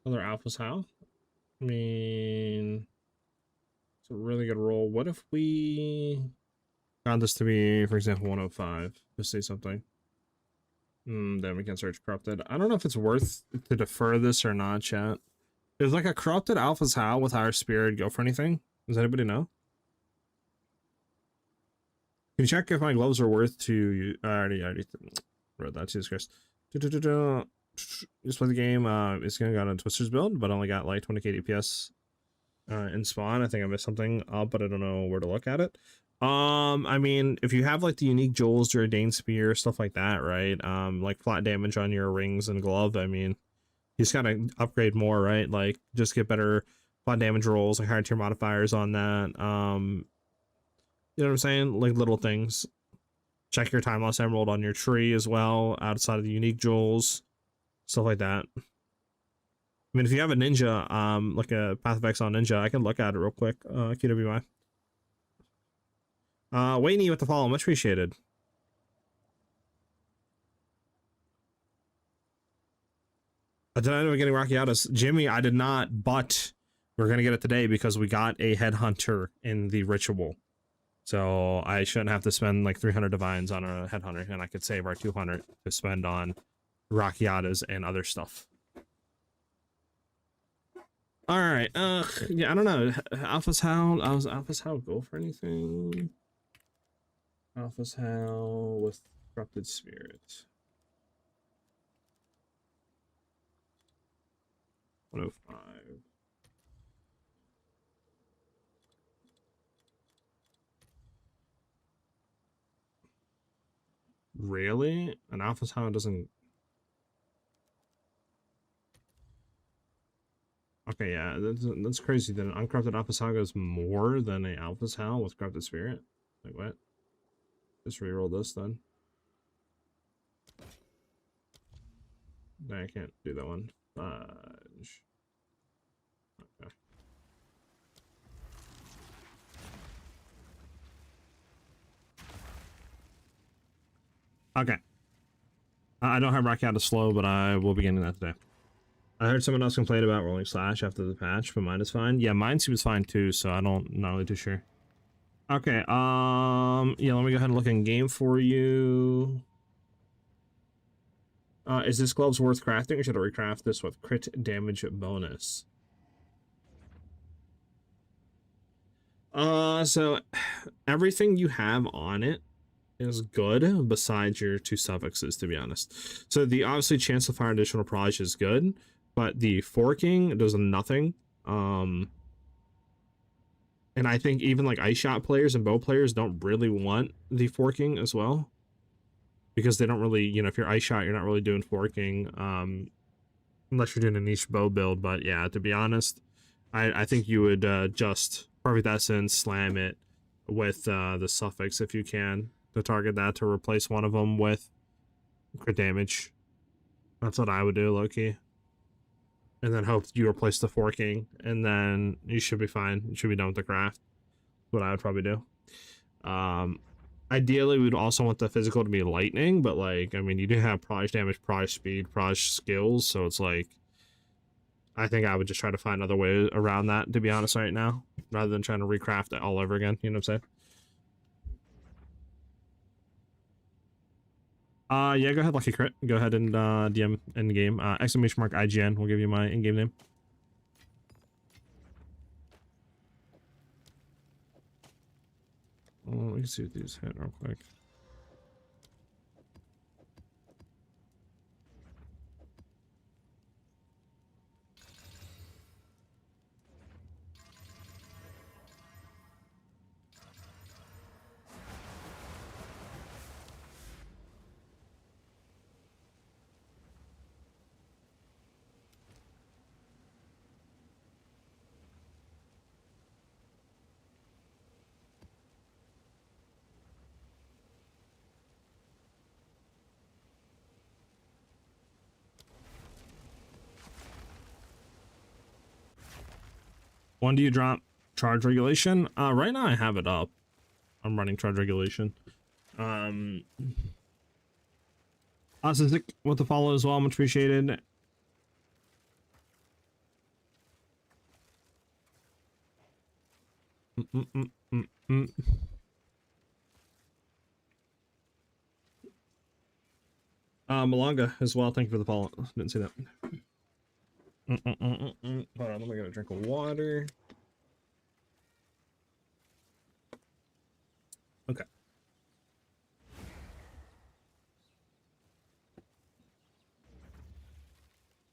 Other alphas, how? I mean, it's a really good roll. What if we got this to be, for example, 105? Just say something. Then we can search corrupted. I don't know if it's worth to defer this or not, chat. There's like a corrupted alphas how with our spirit go for anything? Does anybody know? Can you check if my gloves are worth to I already wrote that, Jesus Christ. Just play the game. It's gonna go on a Twister's build, but only got like 20k DPS in spawn. I think I missed something up, but I don't know where to look at it. I mean, if you have like the unique Joel's Jourdain Spear, stuff like that, right? Like flat damage on your rings and glove, I mean, you just gotta upgrade more, right? Like just get better flat damage rolls, like higher tier modifiers on that. You know what I'm saying? Like little things. Check your time loss emerald on your tree as well, outside of the unique jewels, stuff like that. I mean, if you have a ninja, like a Path of Exile ninja, I can look at it real quick. QWI. Wayne with the follow, much appreciated. Did I end up getting Rocky Autos? Jimmy, I did not, but we're gonna get it today because we got a headhunter in the ritual. So I shouldn't have to spend like 300 divines on a headhunter, and I could save our 200 to spend on Rockiatas and other stuff. All right. Yeah, I don't know. Alpha's how go for anything? Alpha's how with corrupted spirit. 105. Really? An Alpha's how doesn't. Okay, yeah, that's crazy that an uncorrupted Alpha Saga is more than a Alpha Sal with corrupted spirit. Like what? Just reroll this then. No, I can't do that one. Fudge. Okay. Okay. I don't have Rack out of slow, but I will be getting that today. I heard someone else complain about rolling slash after the patch, but mine is fine. Yeah, mine seems fine too, so not really too sure. Okay, yeah, let me go ahead and look in game for you. Is this gloves worth crafting, or should I recraft this with crit damage bonus? So everything you have on it is good besides your two suffixes, to be honest. So the obviously chance to fire additional proj is good, but the forking does nothing. And I think even like ice shot players and bow players don't really want the forking as well, because they don't really, you know, if you're ice shot, you're not really doing forking, unless you're doing a niche bow build. But yeah, to be honest, I think you would just perfect essence, slam it with the suffix if you can, to target that, to replace one of them with crit damage. That's what I would do, low-key. And then hope you replace the forking, and then you should be fine. You should be done with the craft. That's what I would probably do. Ideally, we'd also want the physical to be lightning, but like, I mean, you do have proj damage, proj speed, proj skills, so it's like, I think I would just try to find other ways around that, to be honest, right now, rather than trying to recraft it all over again. You know what I'm saying? Yeah, go ahead, Lucky Crit. Go ahead and DM in game. Exclamation mark IGN will give you my in-game name. Oh, let me see what these hit real quick. When do you drop charge regulation? Right now I have it up. I'm running charge regulation. Sick with the follow as well, much appreciated. Malanga as well, thank you for the follow. Didn't see that. Hold on, let me get a drink of water. Okay.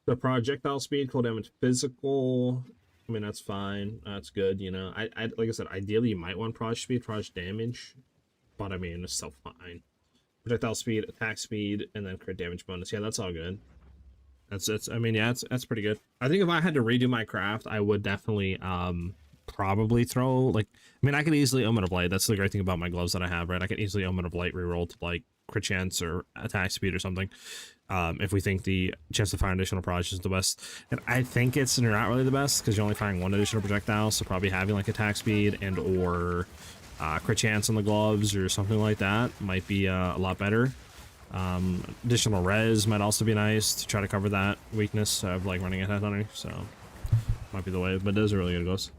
The projectile speed, cool damage, physical. I mean, that's fine. That's good. You know, I like I said, ideally you might want proj speed, proj damage, but I mean, it's still fine. Projectile speed, attack speed, and then crit damage bonus. Yeah, that's all good. That's I mean, yeah, that's pretty good. I think if I had to redo my craft, I would definitely probably throw, like, I mean, I could easily Omen of Light. That's the great thing about my gloves that I have, right? I could easily Omen of Light reroll to like crit chance or attack speed or something. If we think the chance to fire additional proj is the best. And I think it's not really the best because you're only firing one additional projectile, so probably having like attack speed and or crit chance on the gloves or something like that might be a lot better. Additional res might also be nice to try to cover that weakness of like running a headhunter, so might be the way, but it is a really good gloves.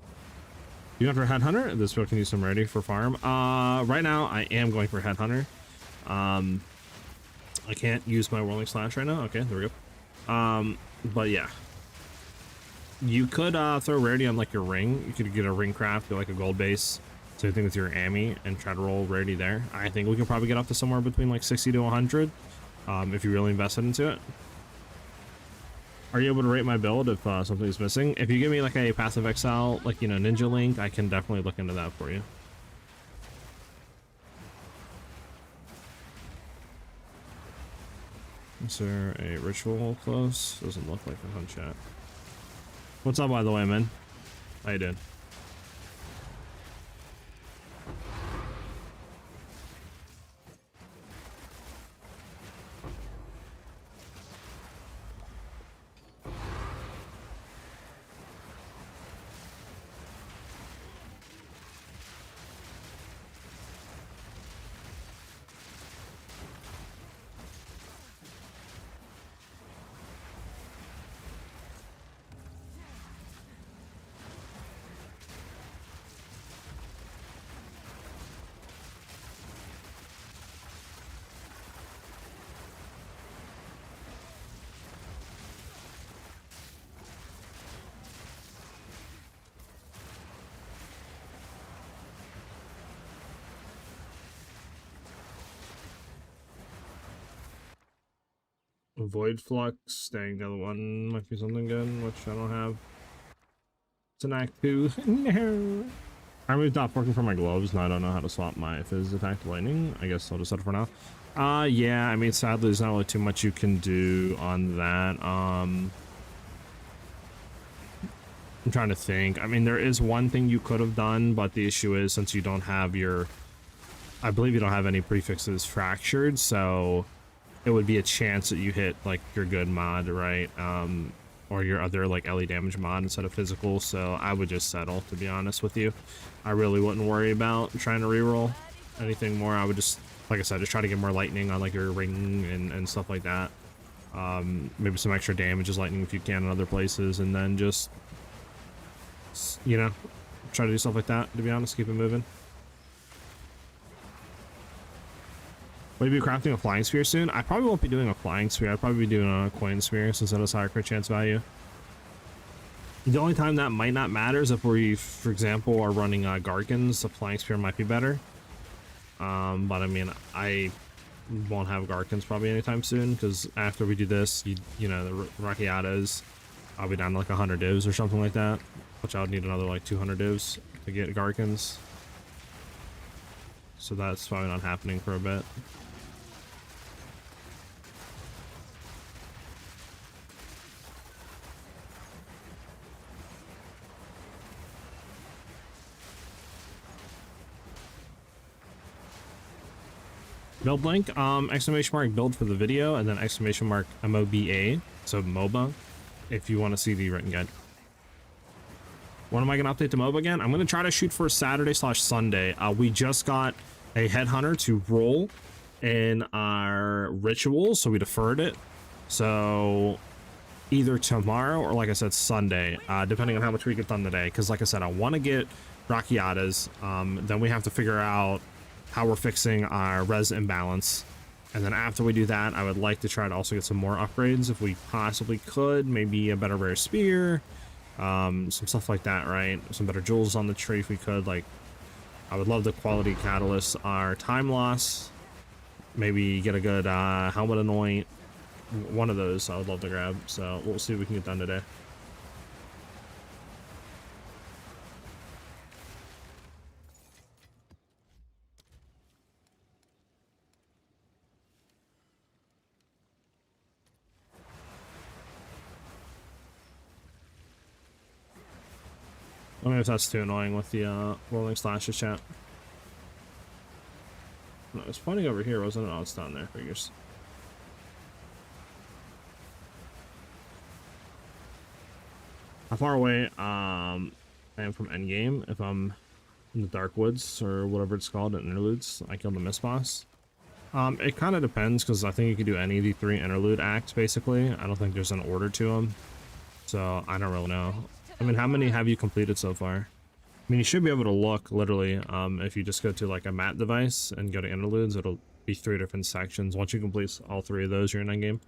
You going for headhunter? This build can use some ready for farm. Right now I am going for headhunter. I can't use my whirling slash right now. Okay, there we go. But yeah, you could throw rarity on like your ring. You could get a ring craft, get like a gold base, same thing with your Ami, and try to roll rarity there. I think we can probably get up to somewhere between like 60 to 100 if you really invested into it. Are you able to rate my build if something's missing? If you give me like a passive exile, like, you know, Ninja Link, I can definitely look into that for you. Is there a ritual close? Doesn't look like it on chat. What's up, by the way, man? How you doing? Void Flux, dang, the other one might be something good, which I don't have. It's an Act 2. No. I moved off working for my gloves, and I don't know how to swap my Fizz attack to lightning. I guess I'll just set it for now. Yeah, I mean, sadly, there's not really too much you can do on that. I'm trying to think. I mean, there is one thing you could have done, but the issue is, since you don't have your... I believe you don't have any prefixes fractured, so... it would be a chance that you hit like your good mod, right? Or your other like LE damage mod instead of physical. So I would just settle, to be honest with you. I really wouldn't worry about trying to reroll anything more. I would just, like I said, just try to get more lightning on like your ring and stuff like that. Maybe some extra damage as lightning if you can in other places, and then just, you know, try to do stuff like that, to be honest. Keep it moving. Will you be crafting a flying spear soon? I probably won't be doing a flying spear. I'd probably be doing a coin spear since it has higher crit chance value. The only time that might not matter is if we, for example, are running Garkins. The flying spear might be better. But I mean, I won't have Garkins probably anytime soon, because after we do this, you know, the Rakiatas, I'll be down to like 100 divs or something like that, which I would need another like 200 divs to get Garkins. So that's probably not happening for a bit. Build link, exclamation mark build for the video, and then exclamation mark MOBA, so MOBA, if you want to see the written guide. When am I going to update the MOBA again? I'm going to try to shoot for Saturday/Sunday. We just got a headhunter to roll in our ritual, so we deferred it. So either tomorrow or, like I said, Sunday, depending on how much we get done today. Because like I said, I want to get Rakiatas. Then we have to figure out how we're fixing our res imbalance, and then after we do that, I would like to try to also get some more upgrades if we possibly could. Maybe a better rare spear, some stuff like that, right? Some better jewels on the tree if we could. Like, I would love the quality catalyst, our time loss, maybe get a good helmet anoint, one of those I would love to grab. So we'll see what we can get done today. I don't know if that's too annoying with the rolling slashes chat. No, it's pointing over here, wasn't it? Oh, it's down there. Figures. How far away I am from endgame? If I'm in the Dark Woods or whatever it's called in interludes, I killed the Mist Boss. It kind of depends, because I think you could do any of the 3 interlude acts basically. I don't think there's an order to them, so I don't really know. I mean, how many have you completed so far? I mean, you should be able to look, literally, if you just go to like a mat device and go to interludes, it'll be 3 different sections. Once you complete all 3 of those, you're in endgame.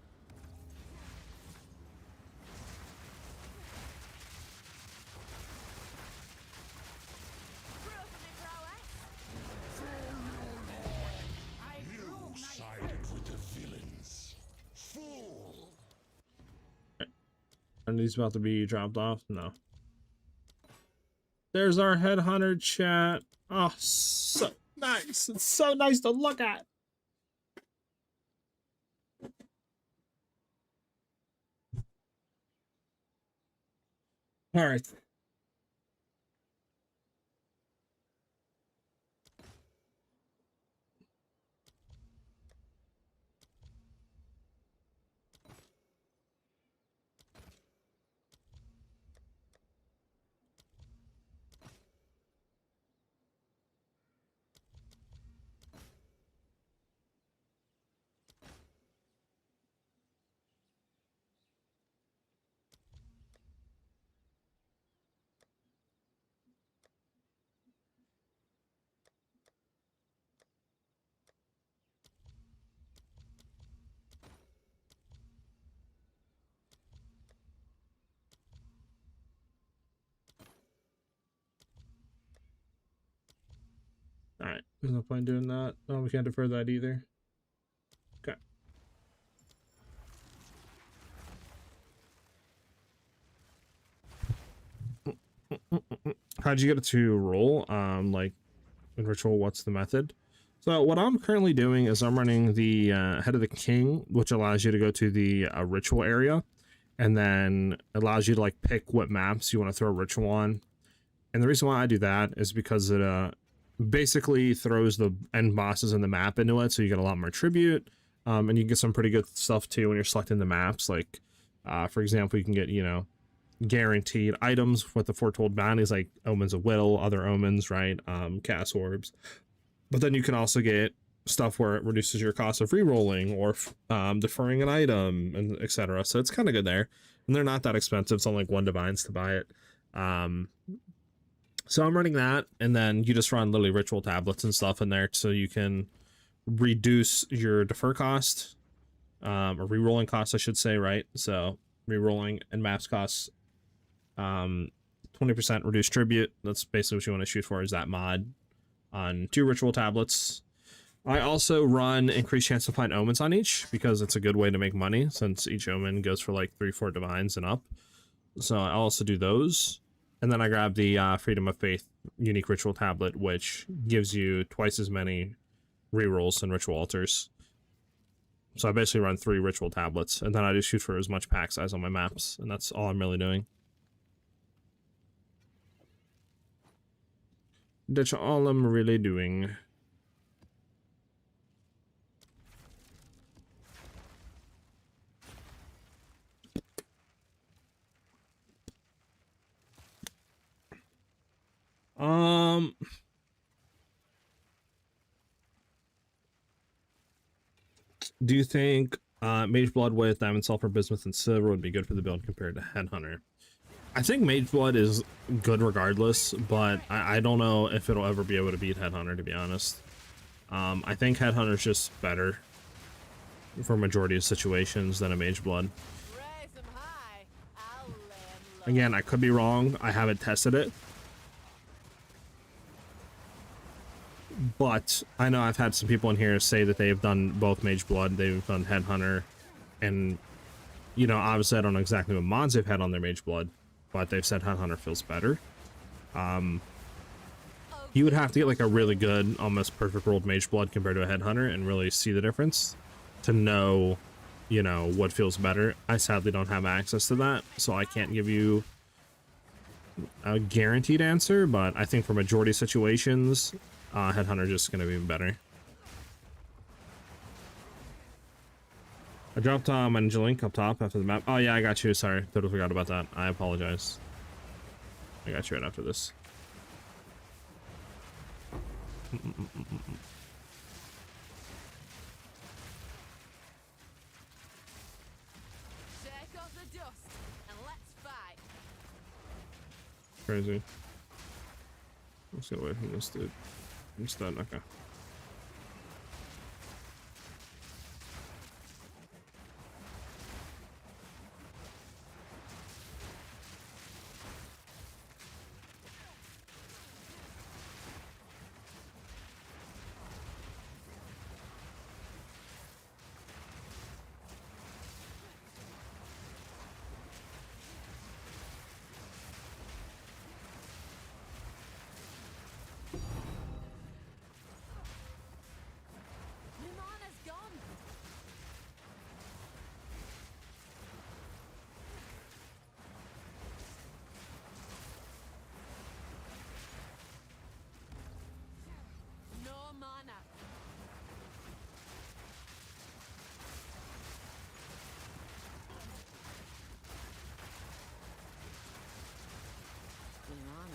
You sided with the villains. Fool! And he's about to be dropped off? No. There's our headhunter chat. Oh, so nice. It's so nice to look at. All right. All right. There's no point doing that. Oh, we can't defer that either. Okay. How'd you get it to roll? Like in ritual, what's the method? So what I'm currently doing is I'm running the Head of the King, which allows you to go to the ritual area, and then allows you to like pick what maps you want to throw a ritual on. And the reason why I do that is because it basically throws the end bosses in the map into it, so you get a lot more tribute, and you get some pretty good stuff too when you're selecting the maps. Like, for example, you can get, you know, guaranteed items with the foretold bounties like Omens of Will, other omens, right? Cast orbs. But then you can also get stuff where it reduces your cost of re-rolling or deferring an item, and etc. So it's kind of good there, and they're not that expensive. It's only like 1 divines to buy it. So I'm running that, and then you just run literally ritual tablets and stuff in there, so you can reduce your defer cost, or re-rolling cost, I should say, right? So re-rolling and maps costs, 20% reduced tribute. That's basically what you want to shoot for, is that mod on 2 ritual tablets. I also run increased chance to find omens on each, because it's a good way to make money, since each omen goes for like 3-4 divines and up. So I also do those. And then I grab the Freedom of Faith unique ritual tablet, which gives you twice as many rerolls and ritual altars. So I basically run 3 ritual tablets, and then I just shoot for as much pack size on my maps, and that's all I'm really doing. That's all I'm really doing. Do you think Mage Blood with Diamond, Sulfur, Bismuth, and Silver would be good for the build compared to Headhunter? I think Mage Blood is good regardless, but I don't know if it'll ever be able to beat Headhunter, to be honest. I think Headhunter's just better for a majority of situations than a Mage Blood. Again, I could be wrong. I haven't tested it. But I know I've had some people in here say that they've done both Mage Blood, they've done Headhunter, and, you know, obviously I don't know exactly what mods they've had on their Mage Blood, but they've said Headhunter feels better. You would have to get like a really good, almost perfect rolled Mage Blood compared to a Headhunter and really see the difference to know, you know, what feels better. I sadly don't have access to that, so I can't give you a guaranteed answer, but I think for majority situations, Headhunter just gonna be better. I dropped my ninja link up top after the map. Oh yeah, I got you. Sorry, totally forgot about that. I apologize. I got you right after this. Shake off the dust and let's fight. Crazy. Let's get away from this dude. I'm stunned. Okay.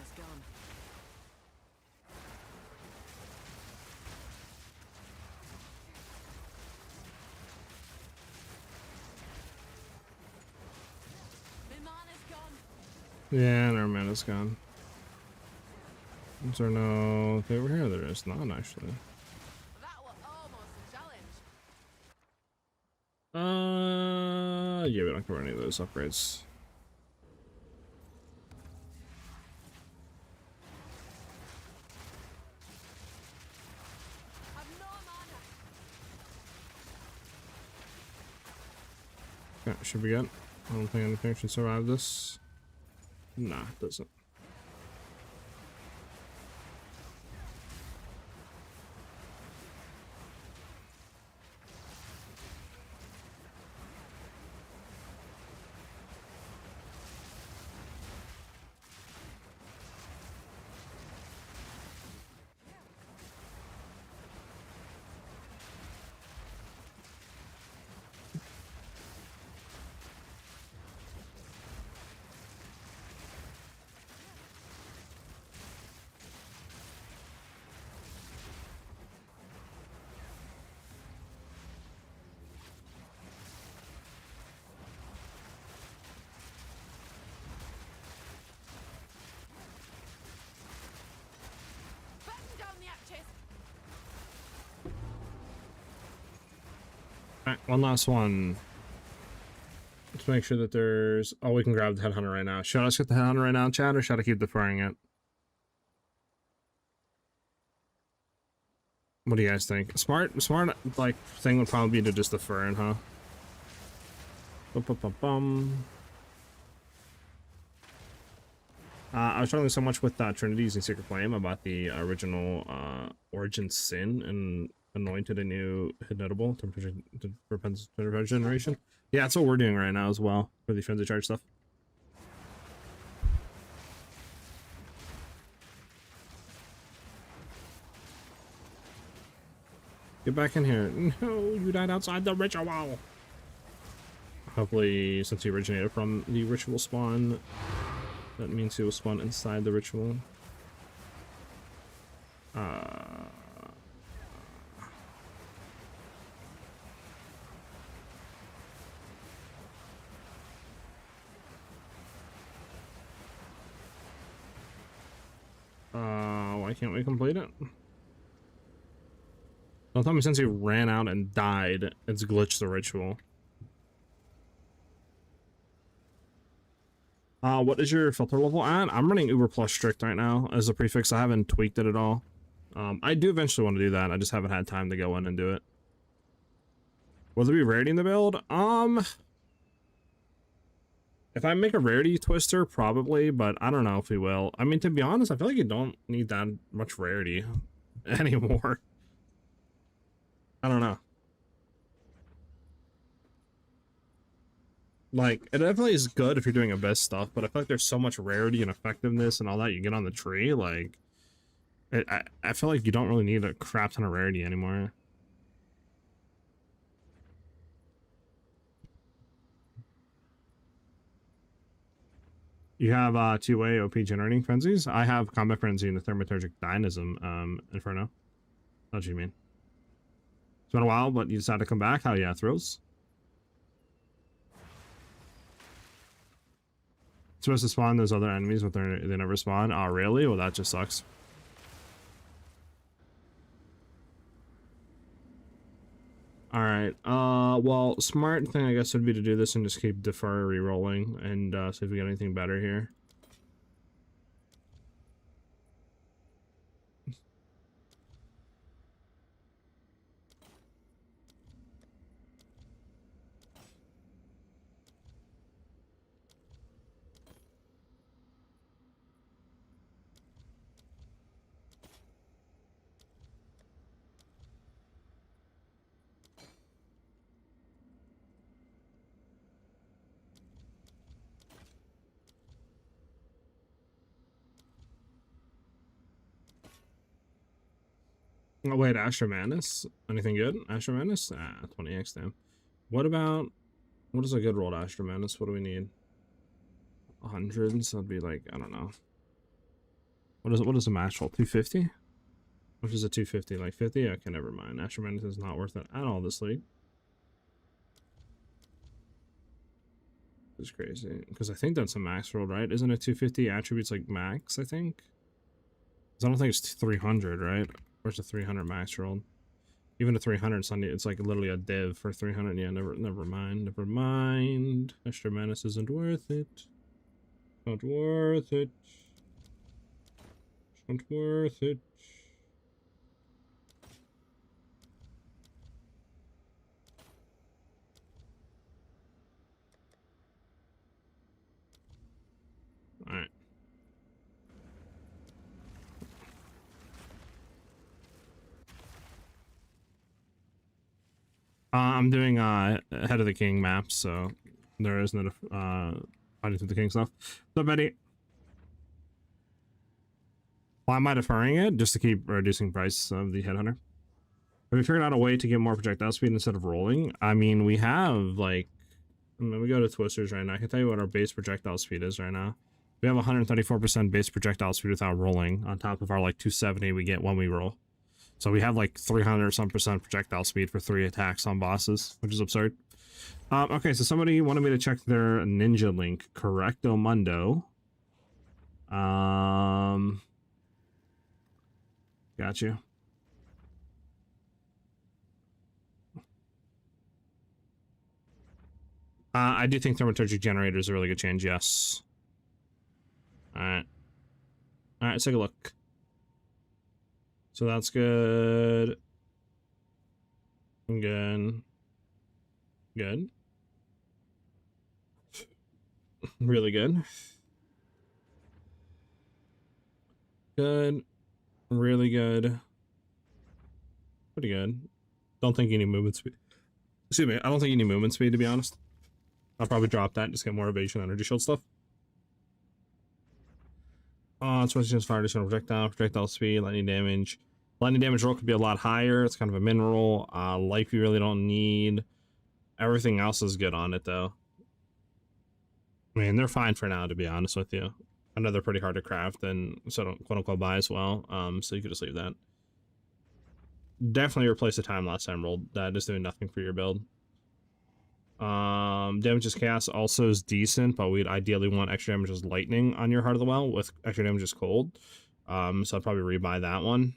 mana's gone. My mana's gone. Yeah, and our mana's gone. Is there no... Okay, over here there is none, actually. That was almost a challenge. Yeah, we don't cover any of those upgrades. I've no mana. Okay, should be good. I don't think anything should survive this. Nah, it doesn't. Batten down the hatches. Alright, one last one. Let's make sure that there's... Oh, we can grab the headhunter right now. Should I just get the headhunter right now, Chad, or should I keep deferring it? What do you guys think? Smart, like, thing would probably be to just defer it, huh? Bum. I was struggling so much with Trinity's and Secret Flame about the original Origin Sin and Anointed a new hit notable to repentance generation. Yeah, that's what we're doing right now as well for the frenzy charge stuff. Get back in here. No, you died outside the ritual. Hopefully, since he originated from the ritual spawn, that means he will spawn inside the ritual. Why can't we complete it? Don't tell me since he ran out and died, it's glitched the ritual. What is your filter level at? I'm running Uber Plus Strict right now as a prefix. I haven't tweaked it at all. I do eventually want to do that. I just haven't had time to go in and do it. Will there be rarity in the build? If I make a rarity twister, probably, but I don't know if we will. I mean, to be honest, I feel like you don't need that much rarity anymore. I don't know. Like, it definitely is good if you're doing abyss stuff, but I feel like there's so much rarity and effectiveness and all that you get on the tree, like... I feel like you don't really need a crap ton of rarity anymore. You have two-way OP generating frenzies? I have Combat Frenzy and the Thaumaturgic Dynamism, Inferno. What do you mean? It's been a while, but you decided to come back? Hell yeah, thrills. Supposed to spawn those other enemies, but they never spawn. Oh, really? Well, that just sucks. Alright, well, smart thing I guess would be to do this and just keep defer re-rolling and see if we get anything better here. Oh, wait, Astra Manus? Anything good? Astra Manus? Ah, 20x damn. What is a good roll to Astra Manus? What do we need? 100s? That'd be like, I don't know. What is the max roll? 250? Which is a 250? Like 50? Okay, never mind. Astral Menace is not worth it at all this league. It's crazy. Because I think that's a max roll, right? Isn't it 250 attributes like max, I think? Because I don't think it's 300, right? Where's the 300 max roll? Even a 300 Sunday, it's like literally a div for 300. Yeah, never mind. Never mind. Extra Menace isn't worth it. Not worth it. Not worth it. Alright. I'm doing Head of the King maps, so there isn't fighting through the king stuff. So Betty, why am I deferring it? Just to keep reducing price of the Headhunter. Have we figured out a way to get more projectile speed instead of rolling? I mean, we have like, I mean, we go to Twisters right now. I can tell you what our base projectile speed is right now. We have 134% base projectile speed without rolling, on top of our like 270 we get when we roll. So we have like 300 some percent projectile speed for 3 attacks on bosses, which is absurd. Okay, so somebody wanted me to check their ninja link, Correcto Mundo. Got you. I do think Thaumaturgic Generator is a really good change, yes. Alright. Alright, let's take a look. So that's good. Good. Good. Really good. Good. Really good. Pretty good. Don't think you need movement speed. Excuse me, I don't think you need movement speed, to be honest. I'll probably drop that and just get more evasion energy shield stuff. It's just fire additional projectile speed, lightning damage. Lightning damage roll could be a lot higher. It's kind of a min roll. Life you really don't need. Everything else is good on it though. I mean, they're fine for now, to be honest with you. I know they're pretty hard to craft and so don't quote unquote buy as well. So you could just leave that. Definitely replace the time last time rolled. That is doing nothing for your build. Damage as chaos also is decent, but we'd ideally want extra damage as lightning on your Heart of the Well with extra damage as cold. So I'd probably rebuy that one.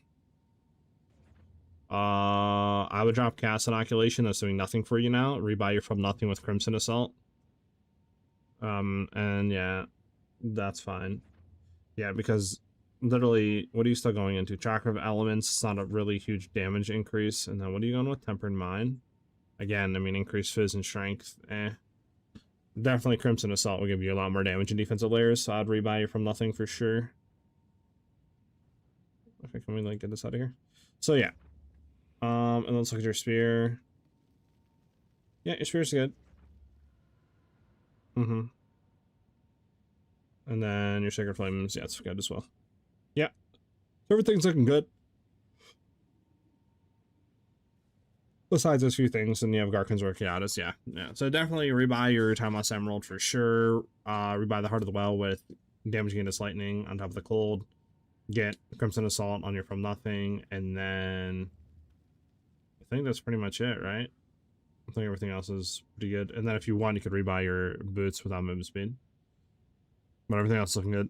I would drop Chaos Inoculation. That's doing nothing for you now. Rebuy your From Nothing with Crimson Assault. And yeah, that's fine. Yeah, because literally, what are you still going into? Chakra of Elements. It's not a really huge damage increase. And then what are you going with? Tempered Mind. Again, I mean, increased Fizz and Strength. Definitely Crimson Assault will give you a lot more damage in defensive layers, so I'd rebuy you From Nothing for sure. Okay, can we like get this out of here? So yeah. And let's look at your spear. Yeah, your spear's good. And then your Sacred Flames, yeah, it's good as well. Yeah. Everything's looking good. Besides those few things, and you have Garkin's Orchiatus, yeah. So definitely rebuy your Timeless Emerald for sure. Rebuy the Heart of the Well with damage against lightning on top of the cold. Get Crimson Assault on your From Nothing, and then I think that's pretty much it, right? I think everything else is pretty good. And then if you want, you could rebuy your boots without movement speed. But everything else is looking good.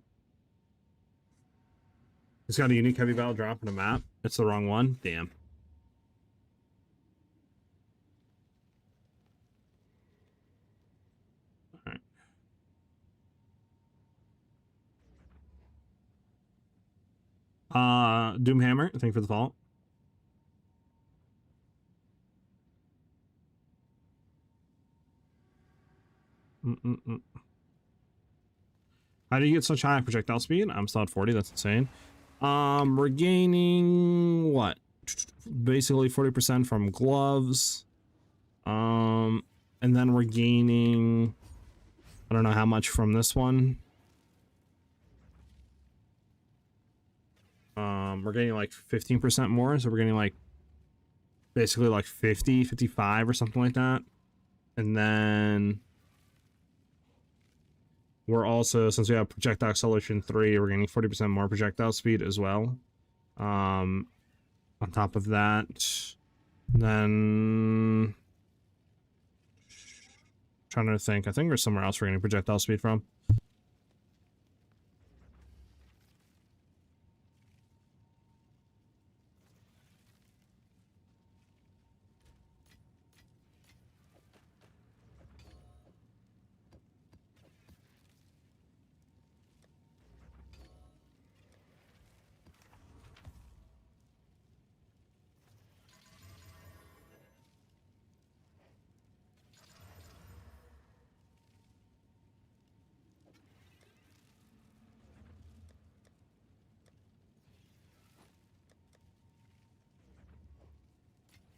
It's got a unique heavy battle drop in a map. It's the wrong one. Damn. Doomhammer, thank you for the follow. How do you get such high projectile speed? I'm still at 40, that's insane. We're gaining what? Basically 40% from gloves. And then we're gaining, I don't know how much from this one. We're getting like 15% more, so we're getting like basically like 50, 55 or something like that. And then We're also, since we have projectile acceleration 3, we're getting 40% more projectile speed as well. On top of that, then trying to think, I think there's somewhere else we're getting projectile speed from.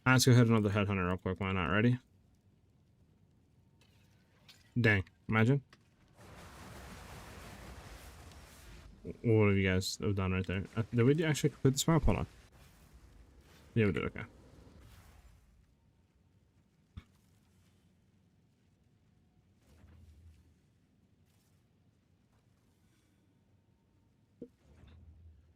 Let's go hit another headhunter real quick. Why not? Ready? Dang. Imagine. What have you guys have done right there? Did we actually complete this map? Hold on. Yeah, we did. Okay.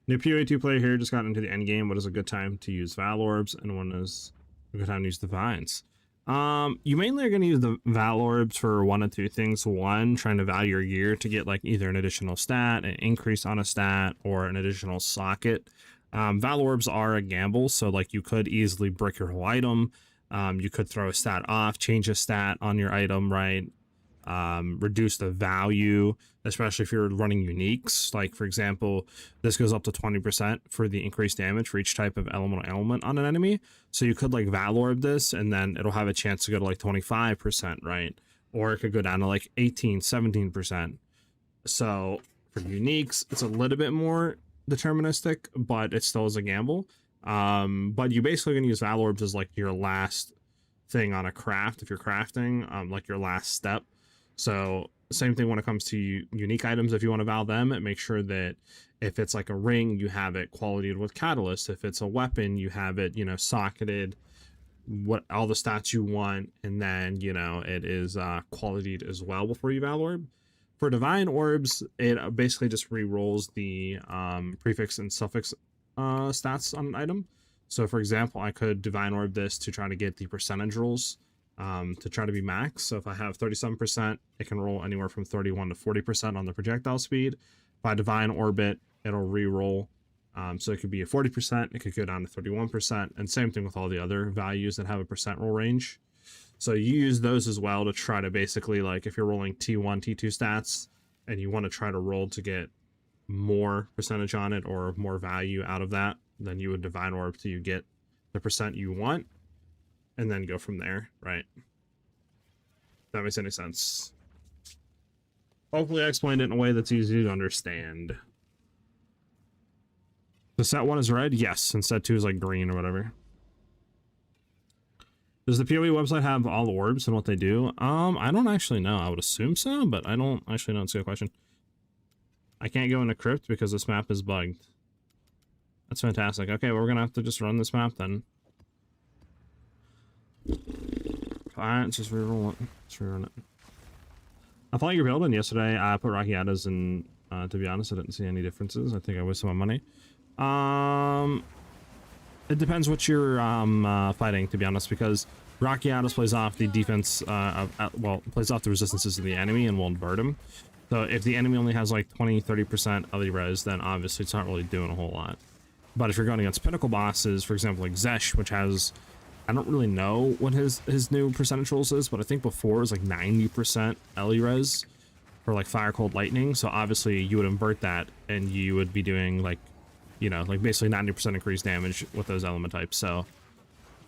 New PoE 2 player here just got into the end game. What is a good time to use Val Orbs, and when is a good time to use Divines? You mainly are going to use the Val Orbs for one of two things. One, trying to value your gear to get like either an additional stat, an increase on a stat, or an additional socket. Val Orbs are a gamble, so like you could easily brick your whole item. You could throw a stat off, change a stat on your item, right? Reduce the value, especially if you're running uniques. Like for example, this goes up to 20% for the increased damage for each type of elemental element on an enemy. So you could like Val Orb this, and then it'll have a chance to go to like 25%, right? Or it could go down to like 18, 17%. So for uniques, it's a little bit more deterministic, but it still is a gamble. But you basically gonna use Val Orbs as like your last thing on a craft if you're crafting, like your last step. So same thing when it comes to unique items. If you want to Val them, make sure that if it's like a ring, you have it qualityed with catalyst. If it's a weapon, you have it, you know, socketed, what all the stats you want, and then, you know, it is qualityed as well before you Val Orb. For Divine Orbs, it basically just re-rolls the prefix and suffix stats on an item. So for example, I could Divine Orb this to try to get the percentage rolls to try to be max. So if I have 37%, it can roll anywhere from 31 to 40% on the projectile speed. If I Divine Orbit, it'll re-roll. So it could be a 40%, it could go down to 31%, and same thing with all the other values that have a percent roll range. So you use those as well to try to basically, like if you're rolling T1, T2 stats, and you want to try to roll to get more percentage on it or more value out of that, then you would Divine Orb till you get the percent you want, and then go from there, right? If that makes any sense. Hopefully I explained it in a way that's easy to understand. The set 1 is red? Yes, and set 2 is like green or whatever. Does the PoE website have all the orbs and what they do? I don't actually know. I would assume so, but I don't actually know. It's a good question. I can't go into Crypt because this map is bugged. That's fantastic. Okay, well, we're gonna have to just run this map then. Alright, let's just reroll it. Let's rerun it. I thought you were building yesterday. I put Rakiatas in, to be honest, I didn't see any differences. I think I wasted my money. It depends what you're fighting, to be honest, because Rakiatas plays off the defense, well, plays off the resistances of the enemy and will invert them. So if the enemy only has like 20-30% of the res, then obviously it's not really doing a whole lot. But if you're going against pinnacle bosses, for example, like Zesh, which has, I don't really know what his new percentage rolls is, but I think before it was like 90% Ellie res for like Fire, Cold, Lightning. So obviously you would invert that and you would be doing like, you know, like basically 90% increased damage with those element types. So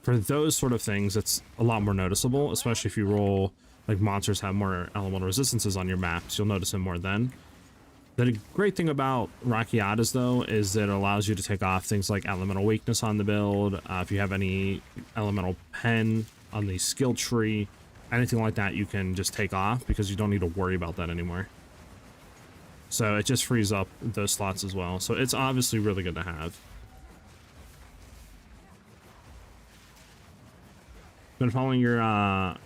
for those sort of things, it's a lot more noticeable, especially if you roll, like monsters have more elemental resistances on your maps. You'll notice it more then. The great thing about Rakiatas, though, is that it allows you to take off things like elemental weakness on the build. If you have any elemental pen on the skill tree, anything like that, you can just take off because you don't need to worry about that anymore. So it just frees up those slots as well. So it's obviously really good to have. Been following your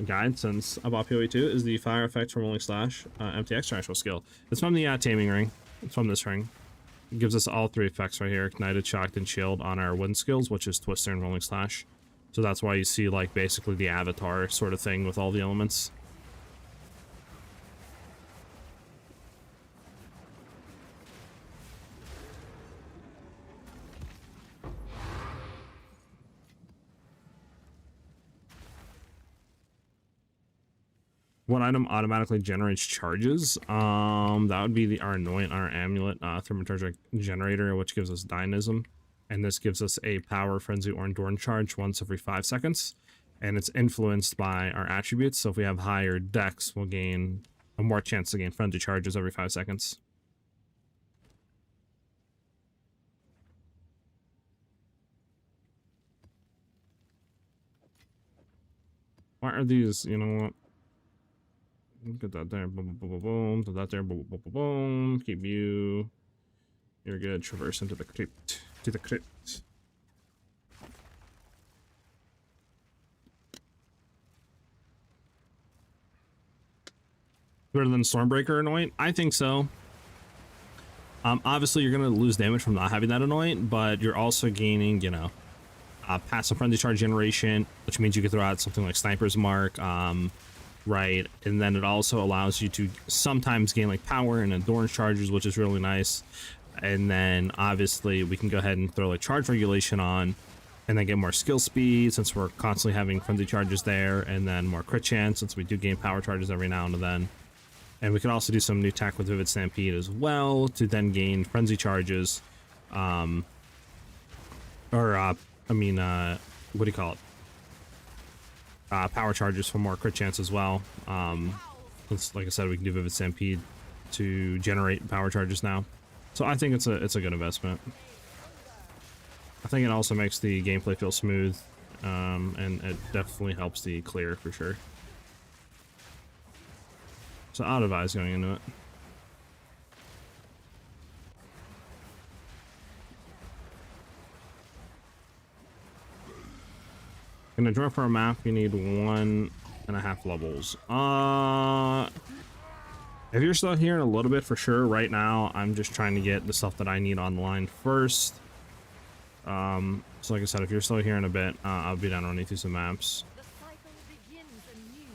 guide since about PoE 2 is the fire effect from Rolling Slash MTX actual skill. It's from the taming ring. It's from this ring. It gives us all 3 effects right here: ignited, shocked, and shield on our wind skills, which is Twister and Rolling Slash. So that's why you see like basically the avatar sort of thing with all the elements. What item automatically generates charges? That would be our Anoint, our Amulet, Thermaturgic Generator, which gives us Dynamism. And this gives us a Power, Frenzy, or Endurance charge once every 5 seconds. And it's influenced by our attributes. So if we have higher dex, we'll gain a more chance to gain Frenzy charges every 5 seconds. Why are these, you know what? Get that there, boom, boom, boom, boom. Put that there, boom, boom, boom, boom. Keep you. You're good. Traverse into the crypt. To the crypt. Better than Stormbreaker Anoint? I think so. Obviously, you're going to lose damage from not having that Anoint, but you're also gaining, you know, passive frenzy charge generation, which means you can throw out something like Sniper's Mark. Right, and then it also allows you to sometimes gain like power and endurance charges, which is really nice. And then obviously we can go ahead and throw like charge regulation on and then get more skill speed since we're constantly having frenzy charges there, and then more crit chance since we do gain power charges every now and then. And we can also do some new tech with Vivid Stampede as well to then gain frenzy charges, what do you call it? Power charges for more crit chance as well. Since, like I said, we can do Vivid Stampede to generate power charges now. So I think it's a good investment. I think it also makes the gameplay feel smooth, and it definitely helps the clear for sure. So I'd advise going into it. In a draw for a map, you need 1.5 levels. If you're still here in a little bit, for sure. Right now, I'm just trying to get the stuff that I need online first. So like I said, if you're still here in a bit, I'll be down running through some maps. The cycle begins anew.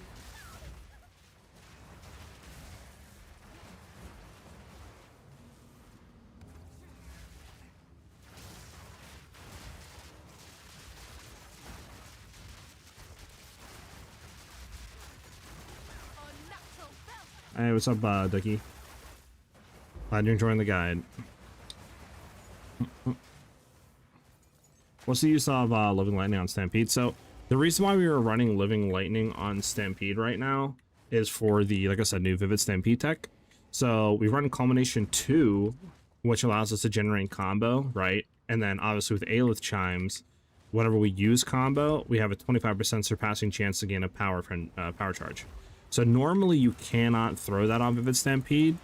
Unnatural belt. Hey, what's up, Ducky? Glad you're enjoying the guide. What's the use of Living Lightning on Stampede? So the reason why we were running Living Lightning on Stampede right now is for the, like I said, new Vivid Stampede tech. So we run Culmination 2, which allows us to generate combo, right? And then obviously with Aelith Chimes, whenever we use combo, we have a 25% surpassing chance to gain a power charge. So normally you cannot throw that on Vivid Stampede,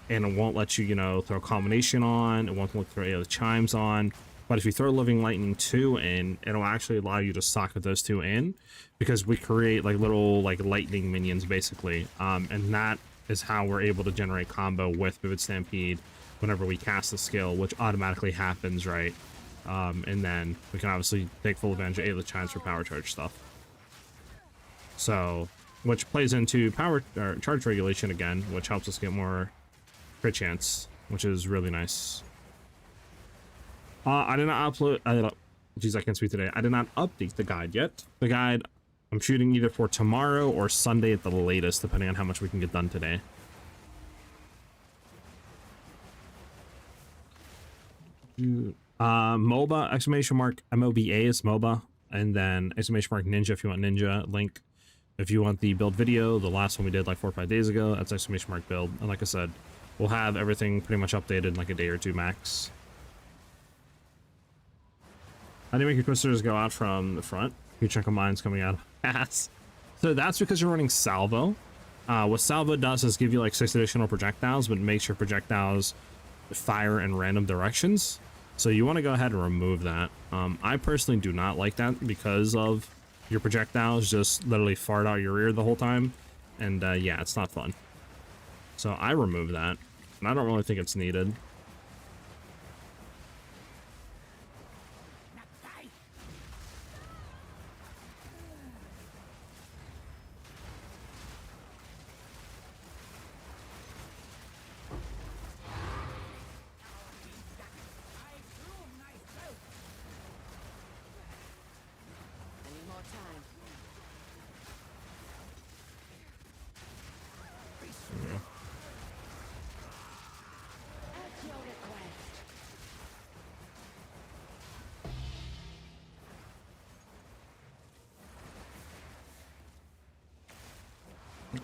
and it won't let you, you know, throw Culmination on, it won't let you throw Aelith Chimes on. But if you throw Living Lightning 2 in, it'll actually allow you to socket those 2 in, because we create like little like lightning minions basically, and that is how we're able to generate combo with Vivid Stampede whenever we cast the skill, which automatically happens, right? And then we can obviously take full advantage of Aelith Chimes for power charge stuff. So, which plays into power or charge regulation again, which helps us get more crit chance, which is really nice. I did not upload. Geez, I can't speak today. I did not update the guide yet. The guide I'm shooting either for tomorrow or Sunday at the latest, depending on how much we can get done today. MOBA, exclamation mark, MOBA is MOBA, and then exclamation mark ninja if you want ninja, link if you want the build video. The last one we did like 4 or 5 days ago, that's exclamation mark build. And like I said, we'll have everything pretty much updated in like a day or 2 max. How do you make your twisters go out from the front? Your chunk of mines coming out of ass. So that's because you're running salvo. What salvo does is give you like 6 additional projectiles, but makes your projectiles fire in random directions. So you want to go ahead and remove that. I personally do not like that because of your projectiles just literally fart out your ear the whole time. And yeah, it's not fun. So I remove that. And I don't really think it's needed.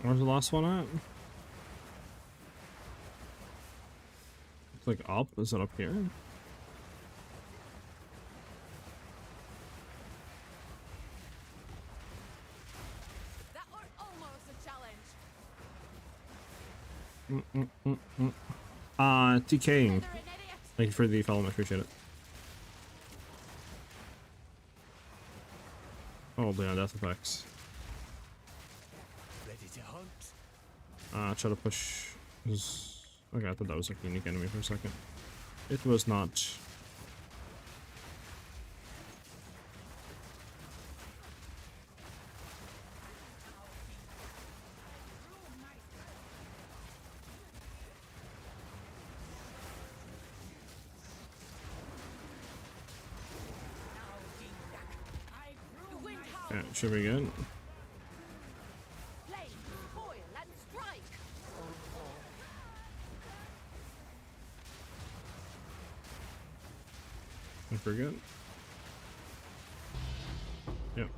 Where's the last one at? It's like up. Is it up here? That was almost a challenge. TKing. They're an idiot. Thank you for the follow. I appreciate it. Oh, yeah, death effects. Ready to hunt? Try to push. Okay, I thought that was like a unique enemy for a second. It was not. The wind howls. Yeah, should be good. Flame, boil, and strike. I forget. Yep.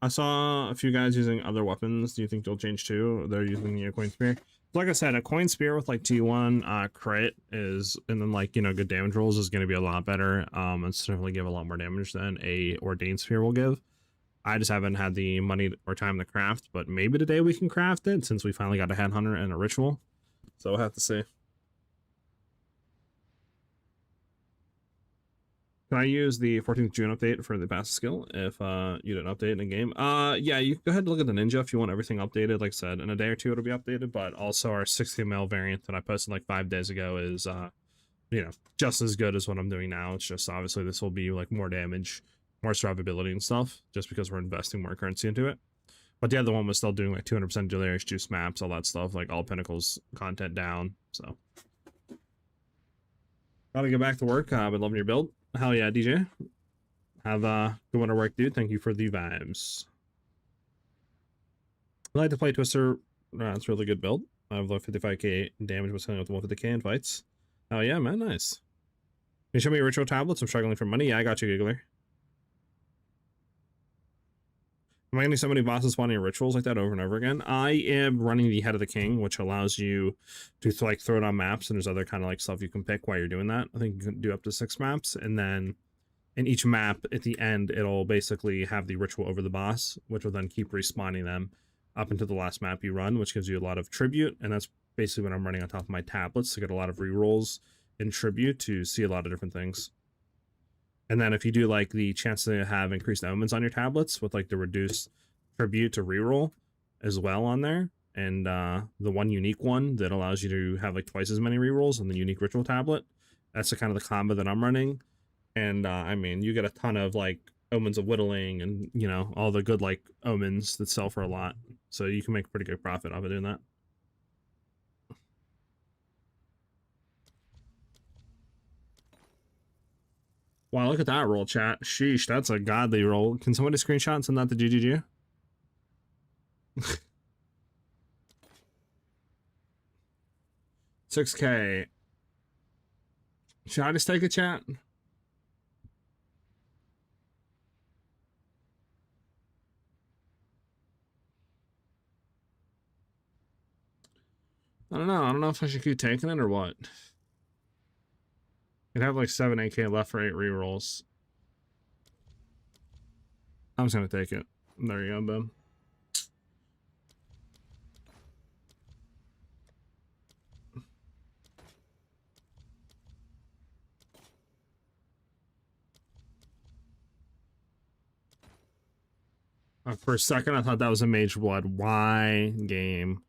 I saw a few guys using other weapons. Do you think they'll change too? They're using the coin spear. Like I said, a coin spear with like T1 crit is, and then like, you know, good damage rolls is going to be a lot better. And certainly give a lot more damage than a ordained spear will give. I just haven't had the money or time to craft, but maybe today we can craft it since we finally got a headhunter and a ritual. So we'll have to see. Can I use the 14th June update for the passive skill if you didn't update in a game? Yeah, you go ahead and look at the ninja if you want everything updated. Like I said, in a day or two it'll be updated, but also our 60 ml variant that I posted like 5 days ago is you know, just as good as what I'm doing now. It's just obviously this will be like more damage, more survivability and stuff, just because we're investing more currency into it. But the other one was still doing like 200% delirious juice maps, all that stuff, like all pinnacles content down. So gotta get back to work. Been loving your build. Hell yeah, DJ. Have a good one to work, dude. Thank you for the vibes. I like to play Twister. It's a really good build. I have like 55k damage with selling with 150k in fights. Oh yeah, man, nice. Can you show me your ritual tablets? I'm struggling for money. Yeah, I got you, Giggler. Am I getting so many bosses spawning rituals like that over and over again? I am running the Head of the King, which allows you to like throw it on maps, and there's other kind of like stuff you can pick while you're doing that. I think you can do up to 6 maps, and then in each map at the end, it'll basically have the ritual over the boss, which will then keep respawning them up into the last map you run, which gives you a lot of tribute, and that's basically what I'm running on top of my tablets to get a lot of rerolls in tribute to see a lot of different things. And then if you do like the chance to have increased omens on your tablets with like the reduced tribute to reroll as well on there, and the one unique one that allows you to have like twice as many rerolls on the unique ritual tablet, that's the kind of the combo that I'm running. And I mean, you get a ton of like omens of whittling and, you know, all the good like omens that sell for a lot, so you can make a pretty good profit off of doing that. Wow, look at that roll, chat. Sheesh, that's a godly roll. Can somebody screenshot and send that to GGG? 6k. Should I just take a chat? I don't know. I don't know if I should keep taking it or what. I'd have like 7 AK left for 8 rerolls. I'm just gonna take it. There you go, Ben. For a second, I thought that was a Mage Blood. Why game?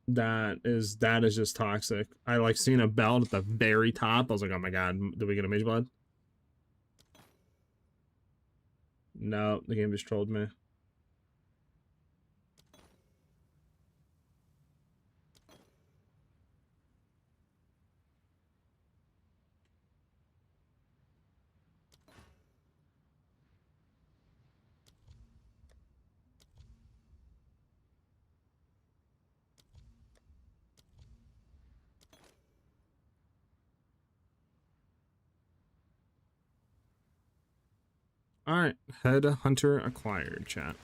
That is just toxic. I like seen a belt at the very top. I was like, oh my god, did we get a Mage Blood? No, the game just trolled me. All right, head hunter acquired, chat.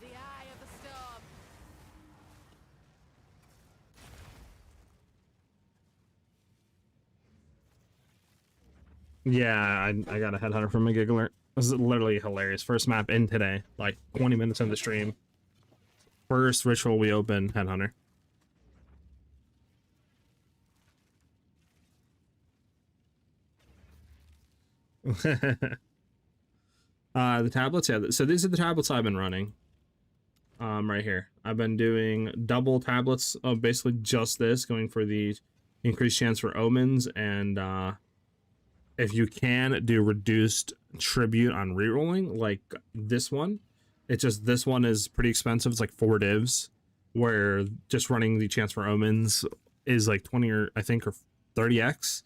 The eye of the storm. Yeah, I got a headhunter from a giggler. This is literally hilarious. First map in today, like 20 minutes into the stream. First ritual we open, headhunter. The tablets, yeah. So these are the tablets I've been running. Right here. I've been doing double tablets of basically just this, going for the increased chance for omens, and if you can do reduced tribute on rerolling, like this one. It's just this one is pretty expensive. It's like 4 divs, where just running the chance for omens is like 20 or I think or 30x.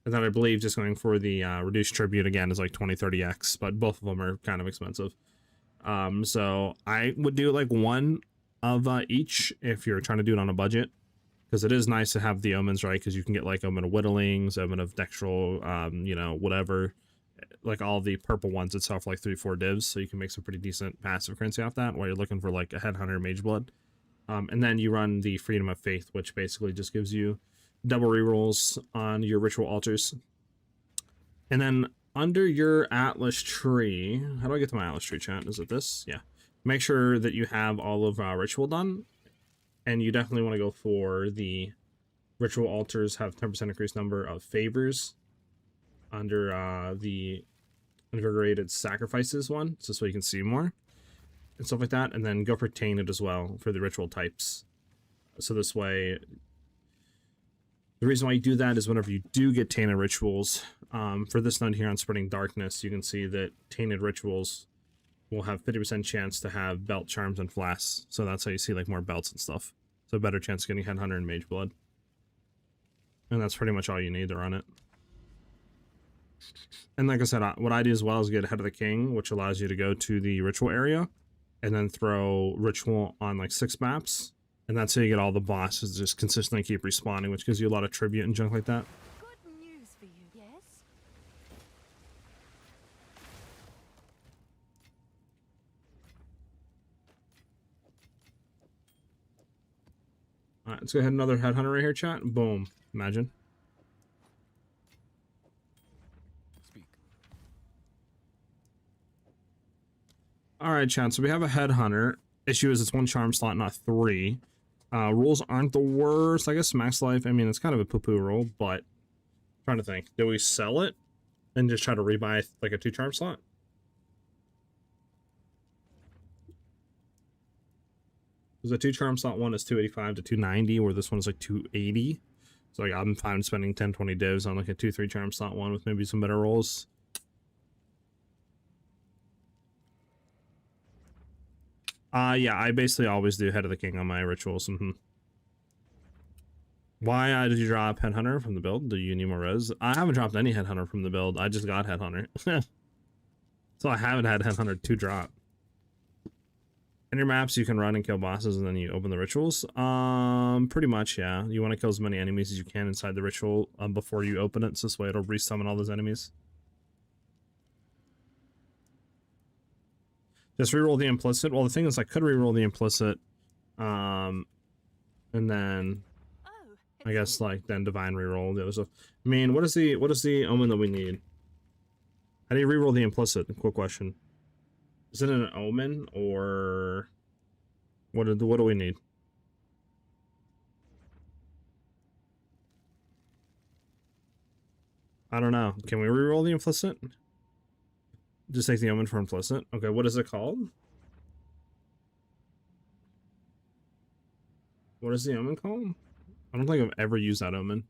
And then I believe just going for the reduced tribute again is like 20-30x, but both of them are kind of expensive. So I would do like one of each if you're trying to do it on a budget, because it is nice to have the omens, right? Because you can get like omen of whittlings, omen of dextral, you know, whatever, like all the purple ones itself, like 3-4 divs, so you can make some pretty decent passive currency off that while you're looking for like a headhunter mage blood. And then you run the freedom of faith, which basically just gives you double rerolls on your ritual altars. And then under your Atlas tree, how do I get to my Atlas tree, chat? Is it this? Yeah. Make sure that you have all of ritual done, and you definitely want to go for the ritual altars have 10% increased number of favors under the invigorated sacrifices one, so you can see more and stuff like that. And then go for tainted as well for the ritual types, so this way, the reason why you do that is whenever you do get tainted rituals, for this node here on Spreading Darkness, you can see that tainted rituals will have 50% chance to have belt, charms, and flasks. So that's how you see like more belts and stuff. So a better chance of getting headhunter and mage blood. And that's pretty much all you need to run it. And like I said, what I do as well is get Head of the King, which allows you to go to the ritual area and then throw ritual on like 6 maps. And that's how you get all the bosses just consistently keep respawning, which gives you a lot of tribute and junk like that. Good news for you, yes? Alright, let's go ahead, another headhunter right here, chat. Boom. Imagine. Speak. Alright, chat, so we have a headhunter. Issue is it's 1 charm slot, not 3. Rules aren't the worst. I guess max life, I mean, it's kind of a poo-poo rule, but I'm trying to think. Do we sell it and just try to rebuy like a 2 charm slot? Because the 2 charm slot one is 285 to 290, where this one is like 280. So like I'm fine spending 10-20 divs on like a 2-3 charm slot one with maybe some better rolls. Yeah, I basically always do Head of the King on my rituals. Why did you drop Headhunter from the build? Do you need more res? I haven't dropped any Headhunter from the build. I just got Headhunter. So I haven't had Headhunter 2 drop. In your maps, you can run and kill bosses, and then you open the rituals. Pretty much, yeah. You want to kill as many enemies as you can inside the ritual before you open it, so this way it'll resummon all those enemies. Just reroll the implicit. Well, the thing is, I could reroll the implicit, and then I guess like then divine reroll the other stuff. I mean, what is the omen that we need? How do you reroll the implicit? Quick question. Is it an omen or what do we need? I don't know. Can we reroll the implicit? Just take the omen for implicit. Okay, what is it called? What is the omen called? I don't think I've ever used that omen.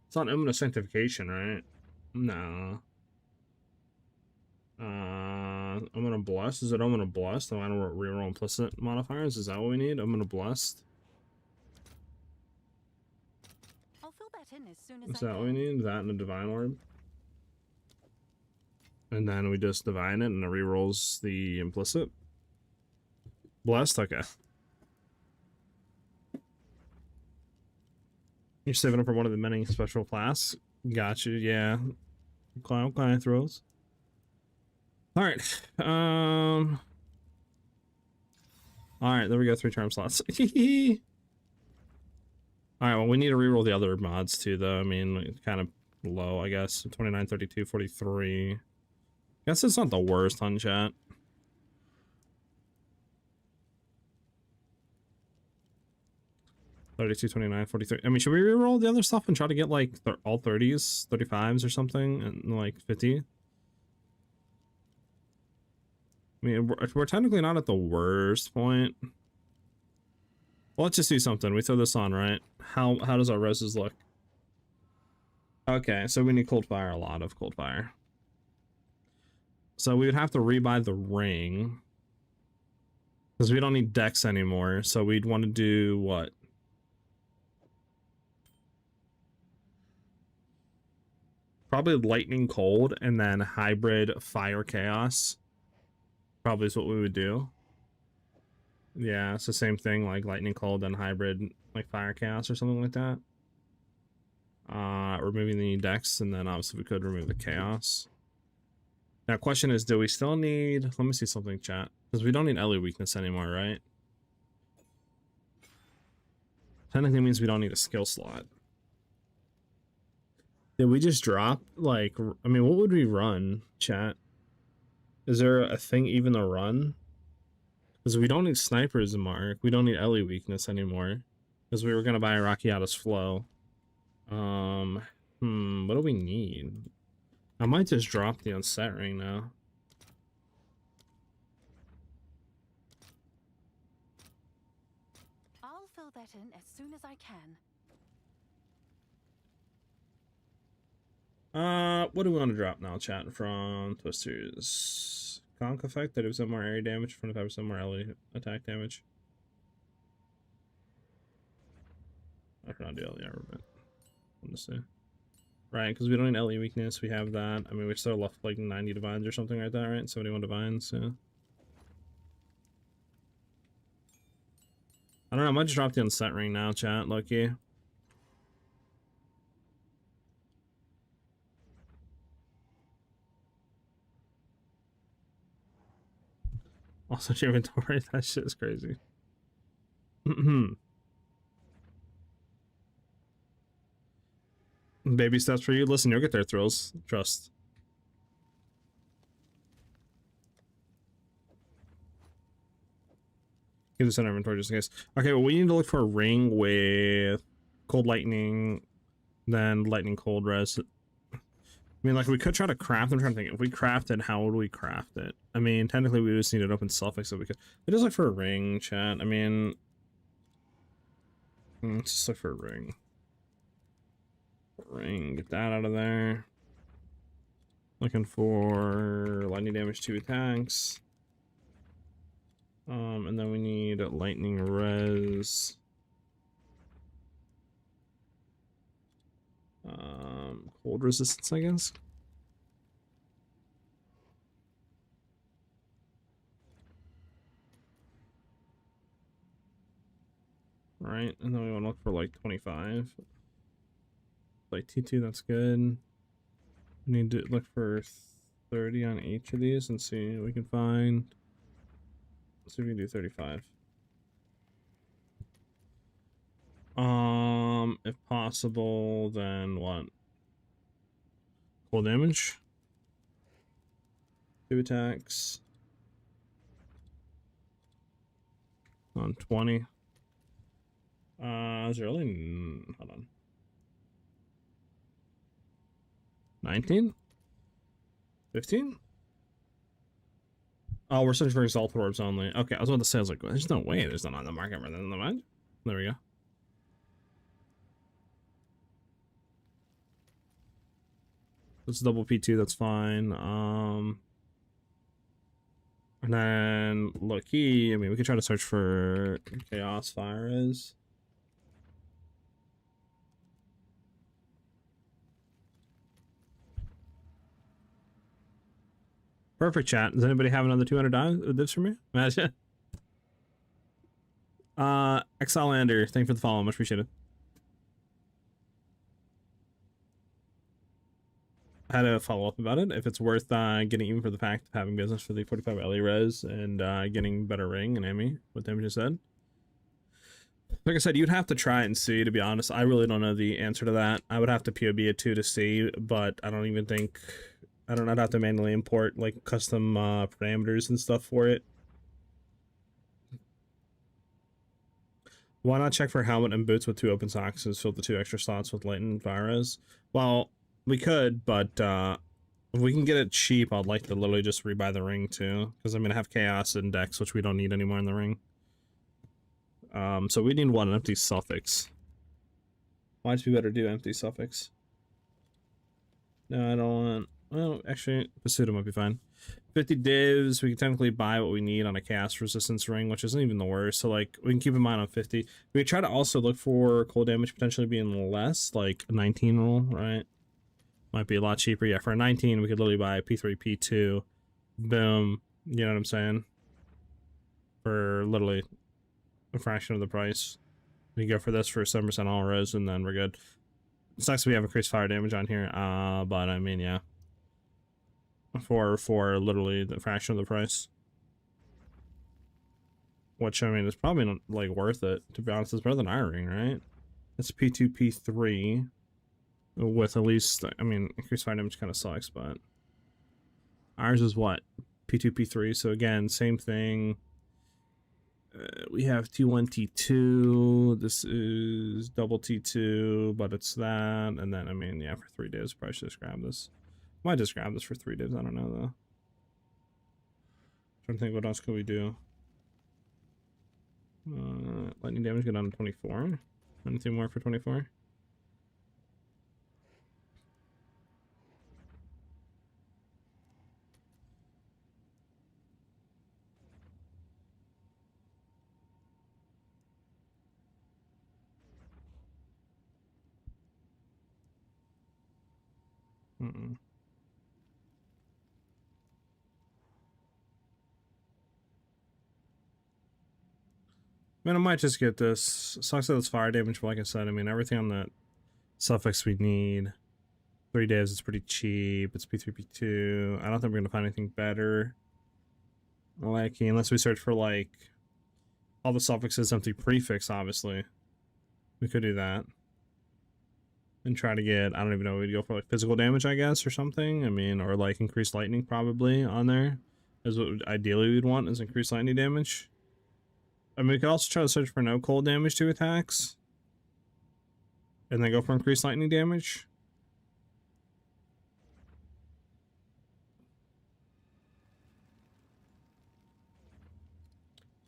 It's not omen of sanctification, right? No. Omen of blessed. Is it omen of blessed? I don't want to reroll implicit modifiers. Is that what we need? Omen of blessed. I'll fill that in as soon as Is I that can. what we need? That and a divine orb. And then we just divine it and it rerolls the implicit. Blessed? Okay. You're saving up for one of the many special class. Got you, yeah. Okay, throws. Alright. Alright, there we go, 3 charm slots. Alright, well, we need to reroll the other mods too, though. I mean, it's kind of low, I guess. 29, 32, 43. Guess it's not the worst on chat. $32, $29, $43. I mean, should we reroll the other stuff and try to get like all 30s, 35s or something, and like 50? I mean, we're technically not at the worst point. Well, let's just do something. We throw this on, right? How does our roses look? Okay, so we need cold fire, a lot of cold fire. So we would have to rebuy the ring. Because we don't need dex anymore, so we'd want to do what? Probably lightning cold and then hybrid fire chaos. Probably is what we would do. Yeah, it's the same thing, like lightning cold and hybrid like fire chaos or something like that. Removing the dex, and then obviously we could remove the chaos. Now question is, do we still need, let me see something, chat, because we don't need Ellie weakness anymore, right? Technically means we don't need a skill slot. Did we just drop, like, I mean, what would we run, chat? Is there a thing even to run? Because we don't need snipers, Mark. We don't need Ellie weakness anymore. Because we were going to buy Rakiata's flow. What do we need? I might just drop the unset ring now. I'll fill that in as soon as I can. What do we want to drop now, chat, from Twisters? Conk effect, 30% more area damage, 25% more Ellie attack damage. I cannot do Ellie armament. Honestly. Right, because we don't need Ellie weakness, we have that. I mean, we still left like 90 divines or something like that, right? 71 divines, yeah. I don't know, I might just drop the unset ring now, chat, Loki. Also, your inventory, that shit is crazy. Baby steps for you. Listen, you'll get there, Thrills. Trust. Give this in inventory just in case. Okay, well, we need to look for a ring with cold lightning, then lightning cold res. I mean, like, we could try to craft. I'm trying to think. If we craft it, how would we craft it? I mean, technically, we just need an open suffix so we could. We just look for a ring, chat. I mean, let's just look for a ring. Ring, get that out of there. Looking for lightning damage 2 attacks. And then we need lightning res. Cold resistance, I guess. Right, and then we want to look for like 25. Like T2, that's good. We need to look for 30 on each of these and see what we can find. Let's see if we can do 35. If possible, then what? Cold damage. 2 attacks. On 20. Is there really? Hold on. 19? 15? Oh, we're searching for Exalted Orbs only. Okay, I was about to say, I was like, there's no way there's none on the market rather than the mud. There we go. Let's double P2, that's fine. And then Loki, I mean, we could try to search for Chaos SiahZ. Perfect chat. Does anybody have another 200 divs for me? Imagine. Exile, thank you for the follow, much appreciated. I had to follow up about it. If it's worth getting, even for the fact of having business for the 45 LE res and getting better ring and Amy, what Damage just said. Like I said, you'd have to try it and see, to be honest. I really don't know the answer to that. I would have to POB it too to see, but I don't even think... I don't know, I'd have to manually import, like, custom parameters and stuff for it. Why not check for helmet and boots with 2 open socks and fill the 2 extra slots with light and virus? Well, we could, but if we can get it cheap, I'd like to literally just rebuy the ring too. Because I'm going to have Chaos and Dex, which we don't need anymore in the ring. So we need one empty suffix. Might be better do empty suffix. No, I don't want... Well, actually, Pseudo might be fine. 50 divs, we can technically buy what we need on a cast resistance ring, which isn't even the worst. So, like, we can keep in mind on 50. We could try to also look for cold damage potentially being less, like a 19 roll, right? Might be a lot cheaper. Yeah, for a 19, we could literally buy a P3, P2. Boom. You know what I'm saying? For literally a fraction of the price. We can go for this for 7% all res, and then we're good. It sucks we have increased fire damage on here, but I mean, yeah. For literally the fraction of the price. Which, I mean, is probably not, like, worth it, to be honest. It's better than Iron Ring, right? It's P2, P3. With at least, I mean, increased fire damage kind of sucks, but... Ours is what? P2, P3, so again, same thing. We have T1, T2. This is double T2, but it's that. And then, I mean, yeah, for 3 days, probably should just grab this. Might just grab this for 3 days, I don't know, though. Trying to think, what else could we do? Lightning damage go down to 24. Anything more for 24? Mm-mm. Man, I might just get this. Sucks that it's fire damage, but like I said, I mean, everything on that suffix we need. 3 days, it's pretty cheap. It's P3, P2. I don't think we're going to find anything better. Like, unless we search for, like, all the suffixes empty prefix, obviously. We could do that. And try to get, I don't even know, we'd go for, like, physical damage, I guess, or something. I mean, or, like, increased lightning, probably, on there. Is what ideally we'd want, is increased lightning damage. I mean, we could also try to search for no cold damage to attacks. And then go for increased lightning damage.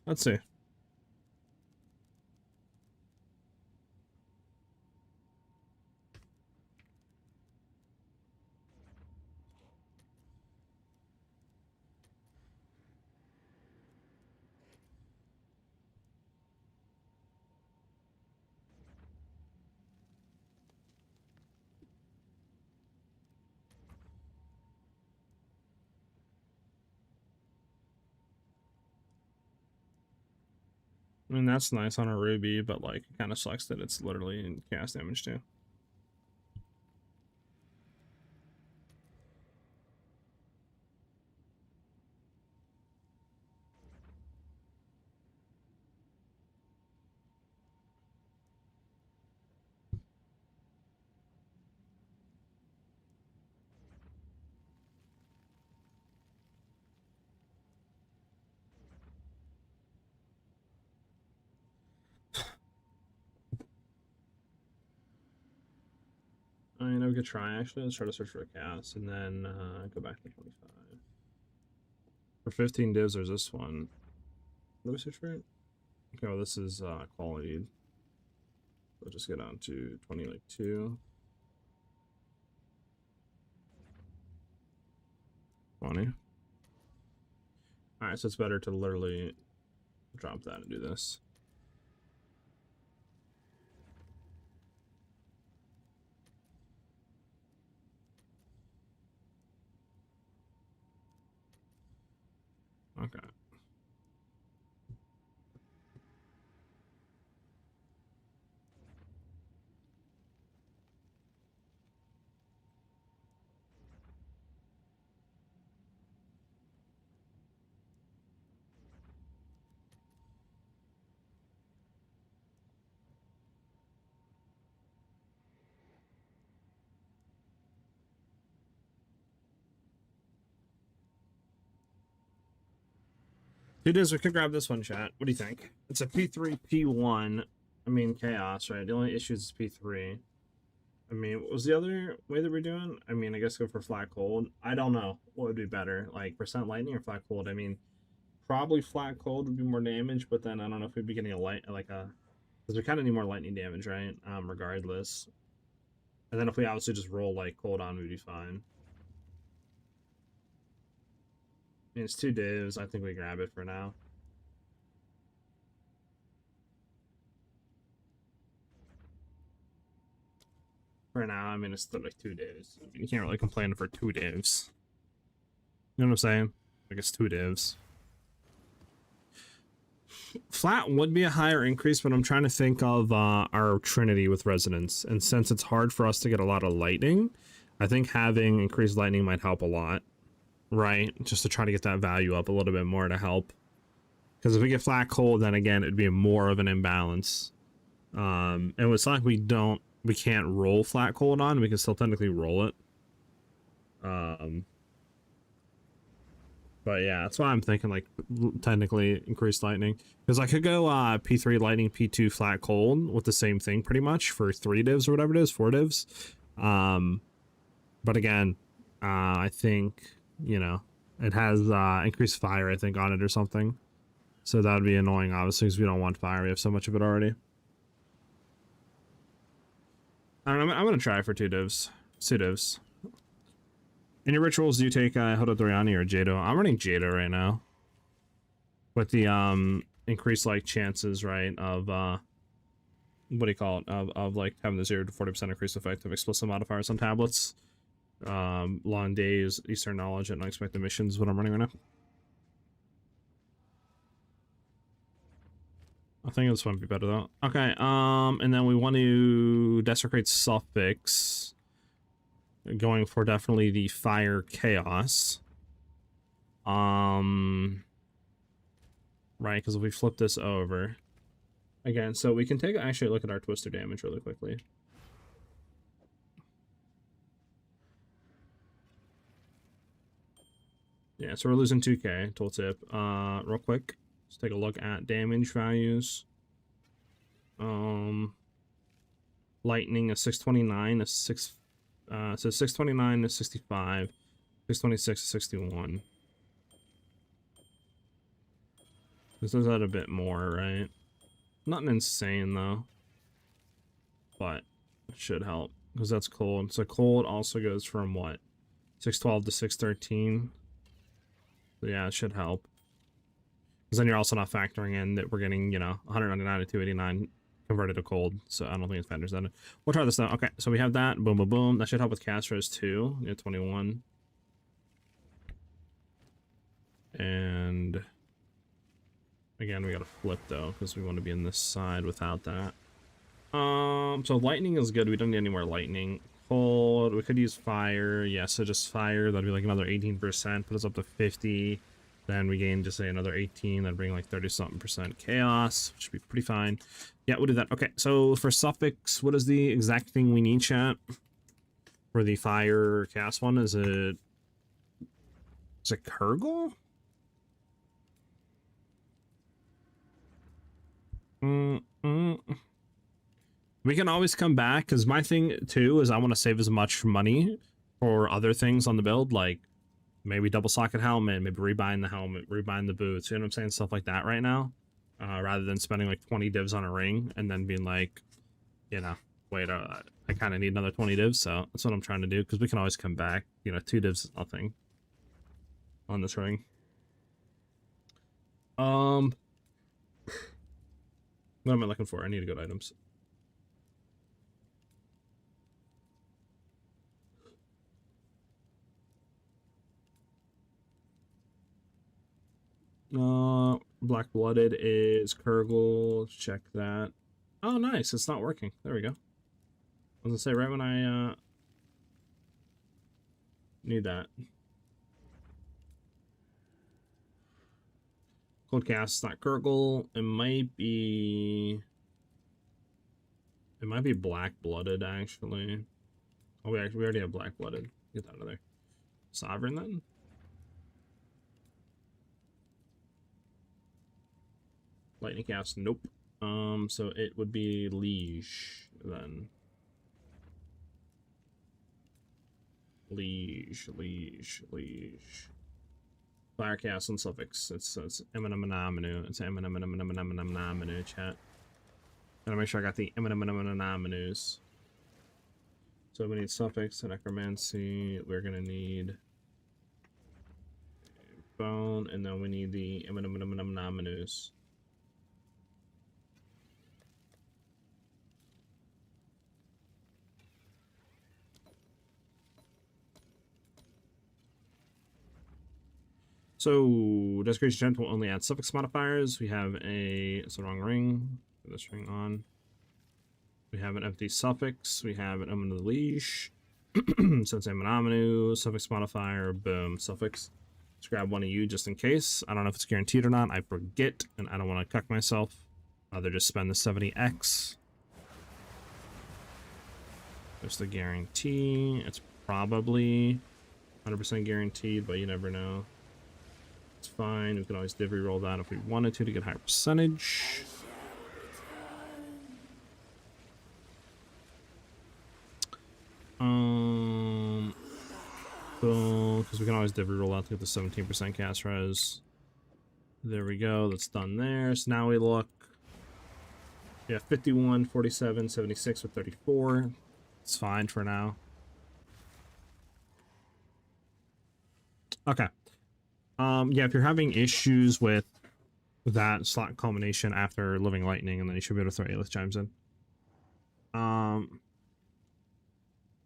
Let's see. I mean, that's nice on a Ruby, but, like, it kind of sucks that it's literally in cast damage, too. I mean, I could try, actually. Let's try to search for a cast, and then go back to 25. For 15 divs, there's this one. Let me search for it. Okay, well, this is quality. We'll just get on to 20 like 2. 20. Alright, so it's better to literally drop that and do this. Okay. It is. We could grab this one, chat. What do you think? It's a P3, P1. I mean, chaos, right? The only issue is P3. I mean, what was the other way that we're doing? I mean, I guess go for flat cold. I don't know what would be better, like percent lightning or flat cold. I mean, probably flat cold would be more damage, but then I don't know if we'd be getting a light, like a, because we kind of need more lightning damage, right? Regardless. And then if we obviously just roll like cold on, we'd be fine. I mean, it's 2 divs. I think we grab it for now. For now, I mean, it's still like 2 divs. I mean, you can't really complain for 2 divs. You know what I'm saying? Like, it's 2 divs. Flat would be a higher increase, but I'm trying to think of our Trinity with Resonance. And since it's hard for us to get a lot of lightning, I think having increased lightning might help a lot. Right? Just to try to get that value up a little bit more to help. Because if we get flat cold, then again, it'd be more of an imbalance. And it's like we can't roll flat cold on, we can still technically roll it. But yeah, that's why I'm thinking like technically increased lightning. Because I could go P3 lightning, P2 flat cold with the same thing pretty much for 3 divs or whatever it is, 4 divs. But again, I think, you know, it has increased fire, I think, on it or something. So that would be annoying, obviously, because we don't want fire. We have so much of it already. I don't know, I'm going to try for 2 divs. 2 divs. Any rituals do you take Hododoriani or Jado? I'm running Jado right now. With the increased, like, chances, right, of, what do you call it? Of like, having the 0 to 40% increased effect of explicit modifiers on tablets. Long days, Eastern knowledge, and unexpected missions is what I'm running right now. I think this one would be better though. Okay, and then we want to desecrate suffix. Going for definitely the fire chaos. Right, because if we flip this over again, so we can take actually look at our twister damage really quickly. Yeah, so we're losing 2k, tooltip. Real quick, let's take a look at damage values. Lightning is 629 is 6 so 629 is 65, 626 is 61. This is at a bit more, right? Not an insane though, but it should help because that's cold. So cold also goes from what, 612 to 613. So yeah, it should help. Because then you're also not factoring in that we're getting, you know, 199 to 289 converted to cold. So I don't think it factors that in. We'll try this though. Okay, so we have that. Boom, boom, boom. That should help with Castros too. Yeah, 21. And again, we gotta flip though, because we want to be in this side without that. So lightning is good. We don't need any more lightning. Cold, we could use fire. Yeah, so just fire, that'd be like another 18%, put us up to 50. Then we gain just say another 18, that'd bring like 30-something% chaos, which should be pretty fine. Yeah, we'll do that. Okay, so for suffix, what is the exact thing we need, chat? For the fire cast one, is it Kurgle? We can always come back, because my thing too is I want to save as much money for other things on the build, like maybe double socket helmet, maybe rebind the helmet, rebind the boots, you know what I'm saying? Stuff like that right now. Rather than spending like 20 divs on a ring and then being like, you know, wait, I kind of need another 20 divs, so that's what I'm trying to do, because we can always come back. You know, 2 divs is nothing on this ring. What am I looking for? I need to go to items. Black Blooded is Kurgle. Check that. Oh, nice. It's not working. There we go. I was gonna say, right when I need that. Cold Cast, it's not Kurgle. It might be Black Blooded, actually. Oh, we already have Black Blooded. Get that out of there. Sovereign, then? Lightning Cast, nope. So it would be Liege, then. Liege. Firecast and suffix. It's Eminaminu. It's Eminaminu, chat. Gotta make sure I got the Eminaminu. So we need suffix and necromancy. We're gonna need bone, and then we need the Eminaminu. So, Desecration Gent will only add suffix modifiers. We have it's the wrong ring. Put this ring on. We have an empty suffix. We have an Omen of the Leash. So it's Aminu, suffix modifier, boom, suffix. Let's grab one of you just in case. I don't know if it's guaranteed or not. I forget, and I don't want to cuck myself. Rather just spend the 70x. There's the guarantee. It's probably 100% guaranteed, but you never know. It's fine. We can always div reroll that if we wanted to get higher percentage. Boom, because we can always div reroll out to get the 17% cast res. There we go. That's done there. So now we look. Yeah, 51, 47, 76 with 34. It's fine for now. Okay. Yeah, if you're having issues with that slot culmination after Living Lightning, and then you should be able to throw Aelith Chimes in.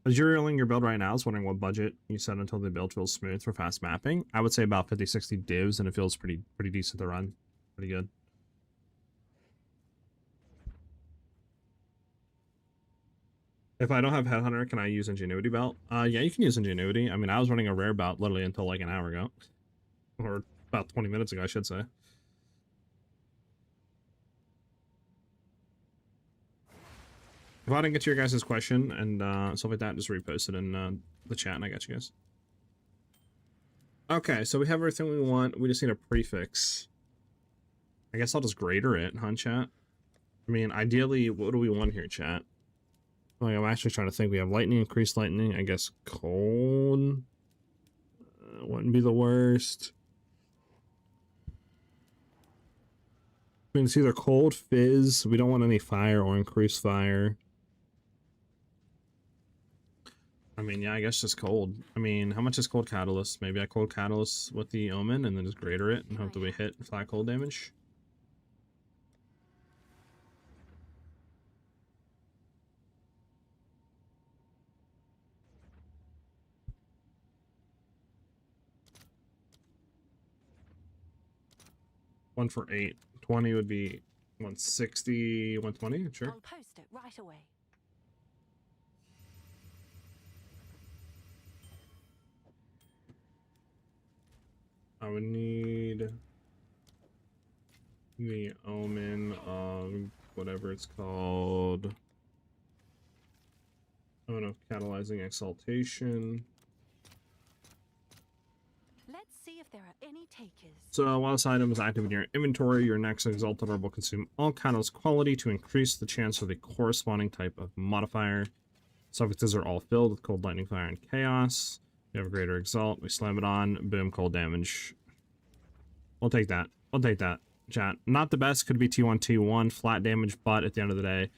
As you're rolling your build right now, I was wondering what budget you set until the build feels smooth for fast mapping. I would say about 50-60 divs, and it feels pretty decent to run. Pretty good. If I don't have Headhunter, can I use Ingenuity Belt? Yeah, you can use Ingenuity. I mean, I was running a rare belt literally until like an hour ago. Or about 20 minutes ago, I should say. If I didn't get to your guys' question and stuff like that, just repost it in the chat and I got you guys. Okay, so we have everything we want. We just need a prefix. I guess I'll just grader it, huh, chat? I mean, ideally, what do we want here, chat? Like, I'm actually trying to think. We have lightning, increased lightning. I guess cold wouldn't be the worst. I mean, it's either cold, fizz. We don't want any fire or increased fire. I mean, yeah, I guess just cold. I mean, how much is cold catalyst? Maybe I cold catalyst with the omen and then just grader it and hope that we hit flat cold damage. One for 8. 20 would be 160, 120, sure. I'll post it right away. I would need the omen of whatever it's called. Omen of catalyzing exaltation. Let's see if there are any takers. So while this item is active in your inventory, your next exalted orb will consume all catalyst quality to increase the chance of the corresponding type of modifier. Suffixes are all filled with cold, lightning, fire, and chaos. We have a greater exalt. We slam it on. Boom, cold damage. We'll take that. We'll take that, chat. Not the best. Could be T1, T1, flat damage, but at the end of the day,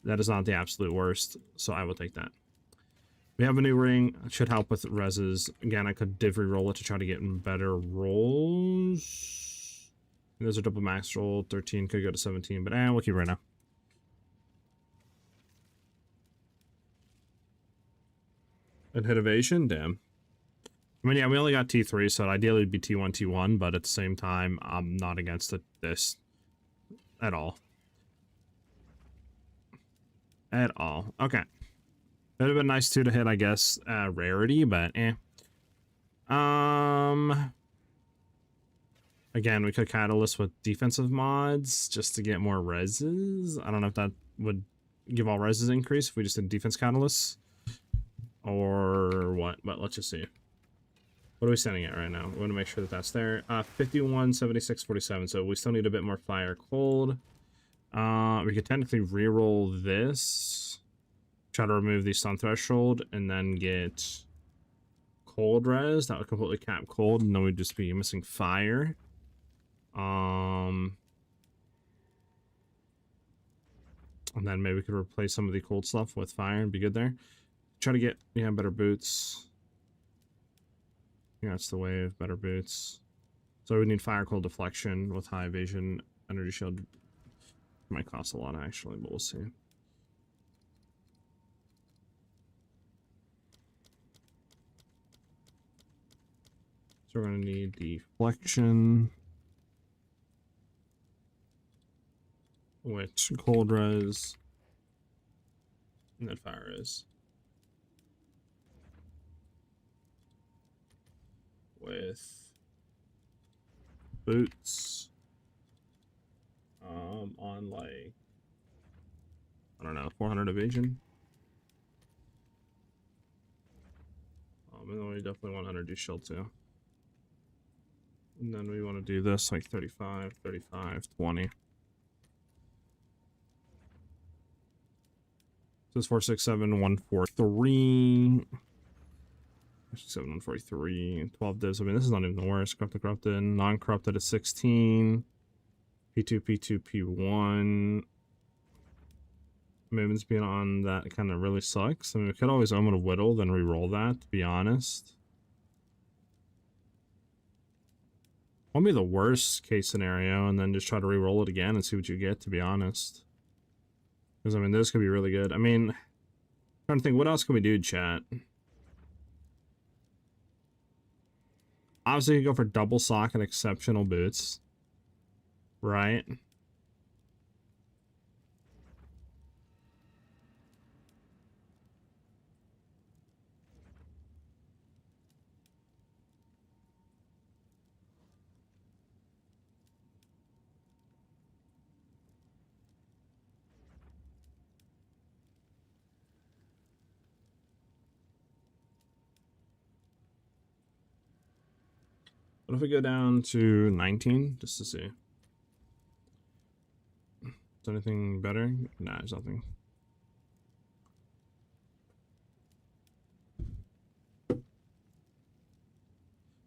that is not the absolute worst. So I will take that. We have a new ring. It should help with reses. Again, I could div re-roll it to try to get better rolls. There's a double max roll. 13 could go to 17, but we'll keep it right now. And hit evasion, damn. I mean, yeah, we only got T3, so ideally it'd be T1, T1, but at the same time, I'm not against this at all. At all. Okay. It would have been nice too to hit, I guess, rarity, but again, we could catalyst with defensive mods just to get more reses. I don't know if that would give all reses increase if we just did defense catalysts or what, but let's just see. What are we standing at right now? We want to make sure that that's there. 51, 76, 47. So we still need a bit more fire cold. We could technically reroll this. Try to remove the stun threshold and then get cold res. That would completely cap cold, and then we'd just be missing fire. And then maybe we could replace some of the cold stuff with fire and be good there. Try to get, yeah, better boots. Yeah, that's the wave, better boots. So we need fire cold deflection with high evasion. Energy shield might cost a lot actually, but we'll see. So we're gonna need deflection, which cold res, and then fire res. With boots on like, I don't know, 400 evasion. And then we definitely want 100 do shield too. And then we want to do this like 35, 35, 20. So it's 467, 143. 7, 143, 12 divs. I mean, this is not even the worst. Corrupted, non-corrupted at 16. P2, P2, P1. Movement's being on that kind of really sucks. I mean, we could always omen a whittle, then re-roll that, to be honest. Won't be the worst case scenario, and then just try to re-roll it again and see what you get, to be honest. Because, I mean, this could be really good. I mean, I'm trying to think, what else can we do, chat? Obviously, you can go for double sock and exceptional boots. Right? What if we go down to 19, just to see? Is there anything better? Nah, there's nothing.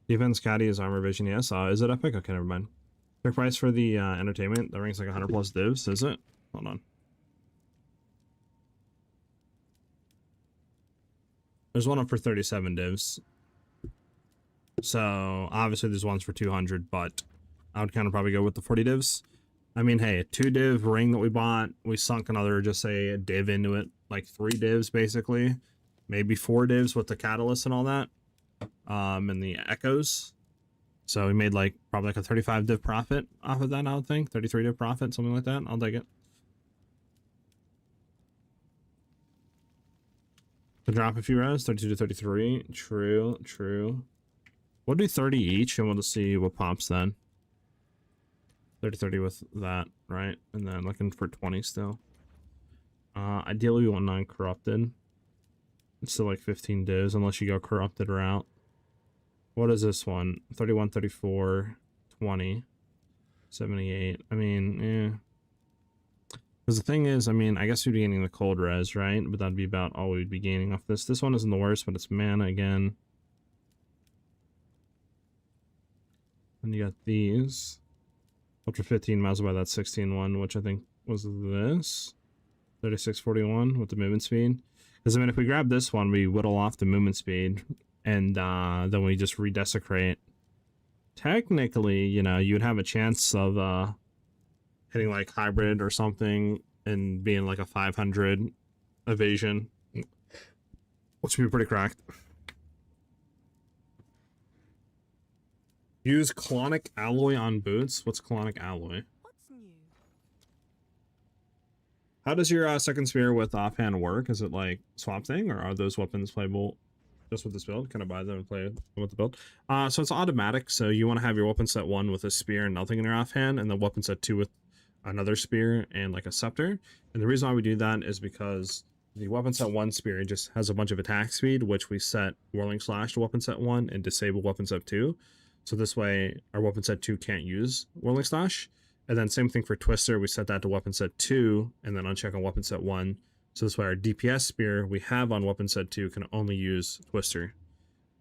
Defense caddy is armor vision, yes. Is it epic? Okay, never mind. Pick price for the entertainment. The ring's like 100 plus divs, is it? Hold on. There's one up for 37 divs. So, obviously there's ones for 200, but I would kind of probably go with the 40 divs. I mean, hey, a 2 div ring that we bought, we sunk another, just say, a div into it. Like 3 divs, basically. Maybe 4 divs with the catalyst and all that. And the echoes. So we made like, probably like a 35 div profit off of that, I would think. 33 div profit, something like that. I'll take it. To drop a few rounds, 32 to 33. True, true. We'll do 30 each, and we'll just see what pops then. 30 with that, right? And then looking for 20 still. Ideally, we want 9 corrupted. It's still like 15 divs, unless you go corrupted route. What is this one? 31, 34, 20, 78. I mean, yeah. Because the thing is, I mean, I guess we'd be gaining the cold res, right? But that'd be about all we'd be gaining off this. This one isn't the worst, but it's mana again. And you got these. Up to 15 miles by that 16 one, which I think was this. 3641 with the movement speed. Because I mean, if we grab this one, we whittle off the movement speed, and then we just redesecrate. Technically, you know, you would have a chance of hitting like hybrid or something and being like a 500 evasion, which would be pretty cracked. Use clonic alloy on boots. What's clonic alloy? What's new? How does your second spear with offhand work? Is it like swap thing, or are those weapons playable just with this build? Can I buy them and play with the build? So it's automatic. So you want to have your weapon set 1 with a spear and nothing in your offhand, and then weapon set 2 with another spear and like a scepter. And the reason why we do that is because the weapon set 1 spear just has a bunch of attack speed, which we set whirling slash to weapon set 1 and disable weapon set 2. So this way our weapon set 2 can't use whirling slash. And then same thing for twister, we set that to weapon set 2 and then uncheck on weapon set 1. So this way our DPS spear we have on weapon set 2 can only use twister.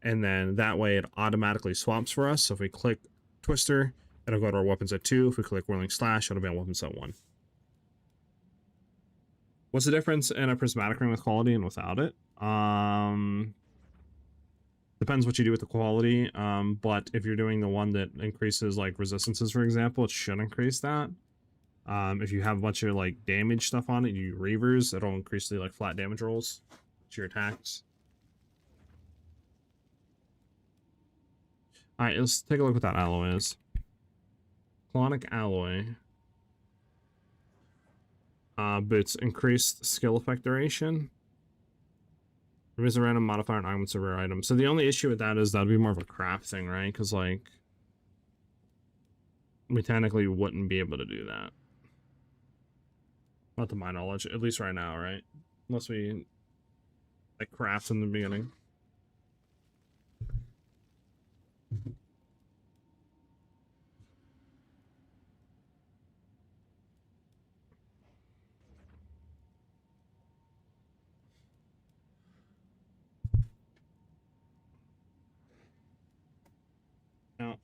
And then that way it automatically swaps for us. So if we click twister, it'll go to our weapon set 2. If we click whirling slash, it'll be on weapon set 1. What's the difference in a prismatic ring with quality and without it? Depends what you do with the quality, but if you're doing the one that increases like resistances, for example, it should increase that. If you have a bunch of like damage stuff on it, you reavers, it'll increase the like flat damage rolls to your attacks. Alright, let's take a look what that alloy is. Clonic alloy. Boots increased skill effect duration. Removes a random modifier and augments a rare item. So the only issue with that is that'd be more of a craft thing, right? Because like we technically wouldn't be able to do that. Not to my knowledge, at least right now, right? Unless we like craft in the beginning. Now,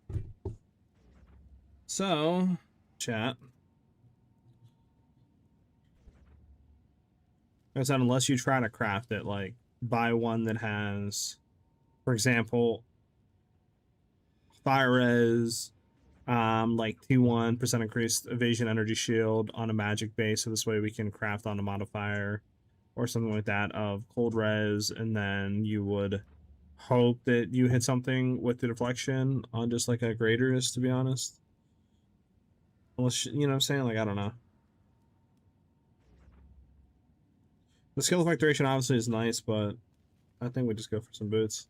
so chat. Like I said, unless you try to craft it, like buy one that has, for example, fire res, like T1% increased evasion energy shield on a magic base, so this way we can craft on a modifier or something like that of cold res, and then you would hope that you hit something with the deflection on just like a graders, to be honest. Unless, you know what I'm saying? Like, I don't know. The skill effect duration obviously is nice, but I think we just go for some boots.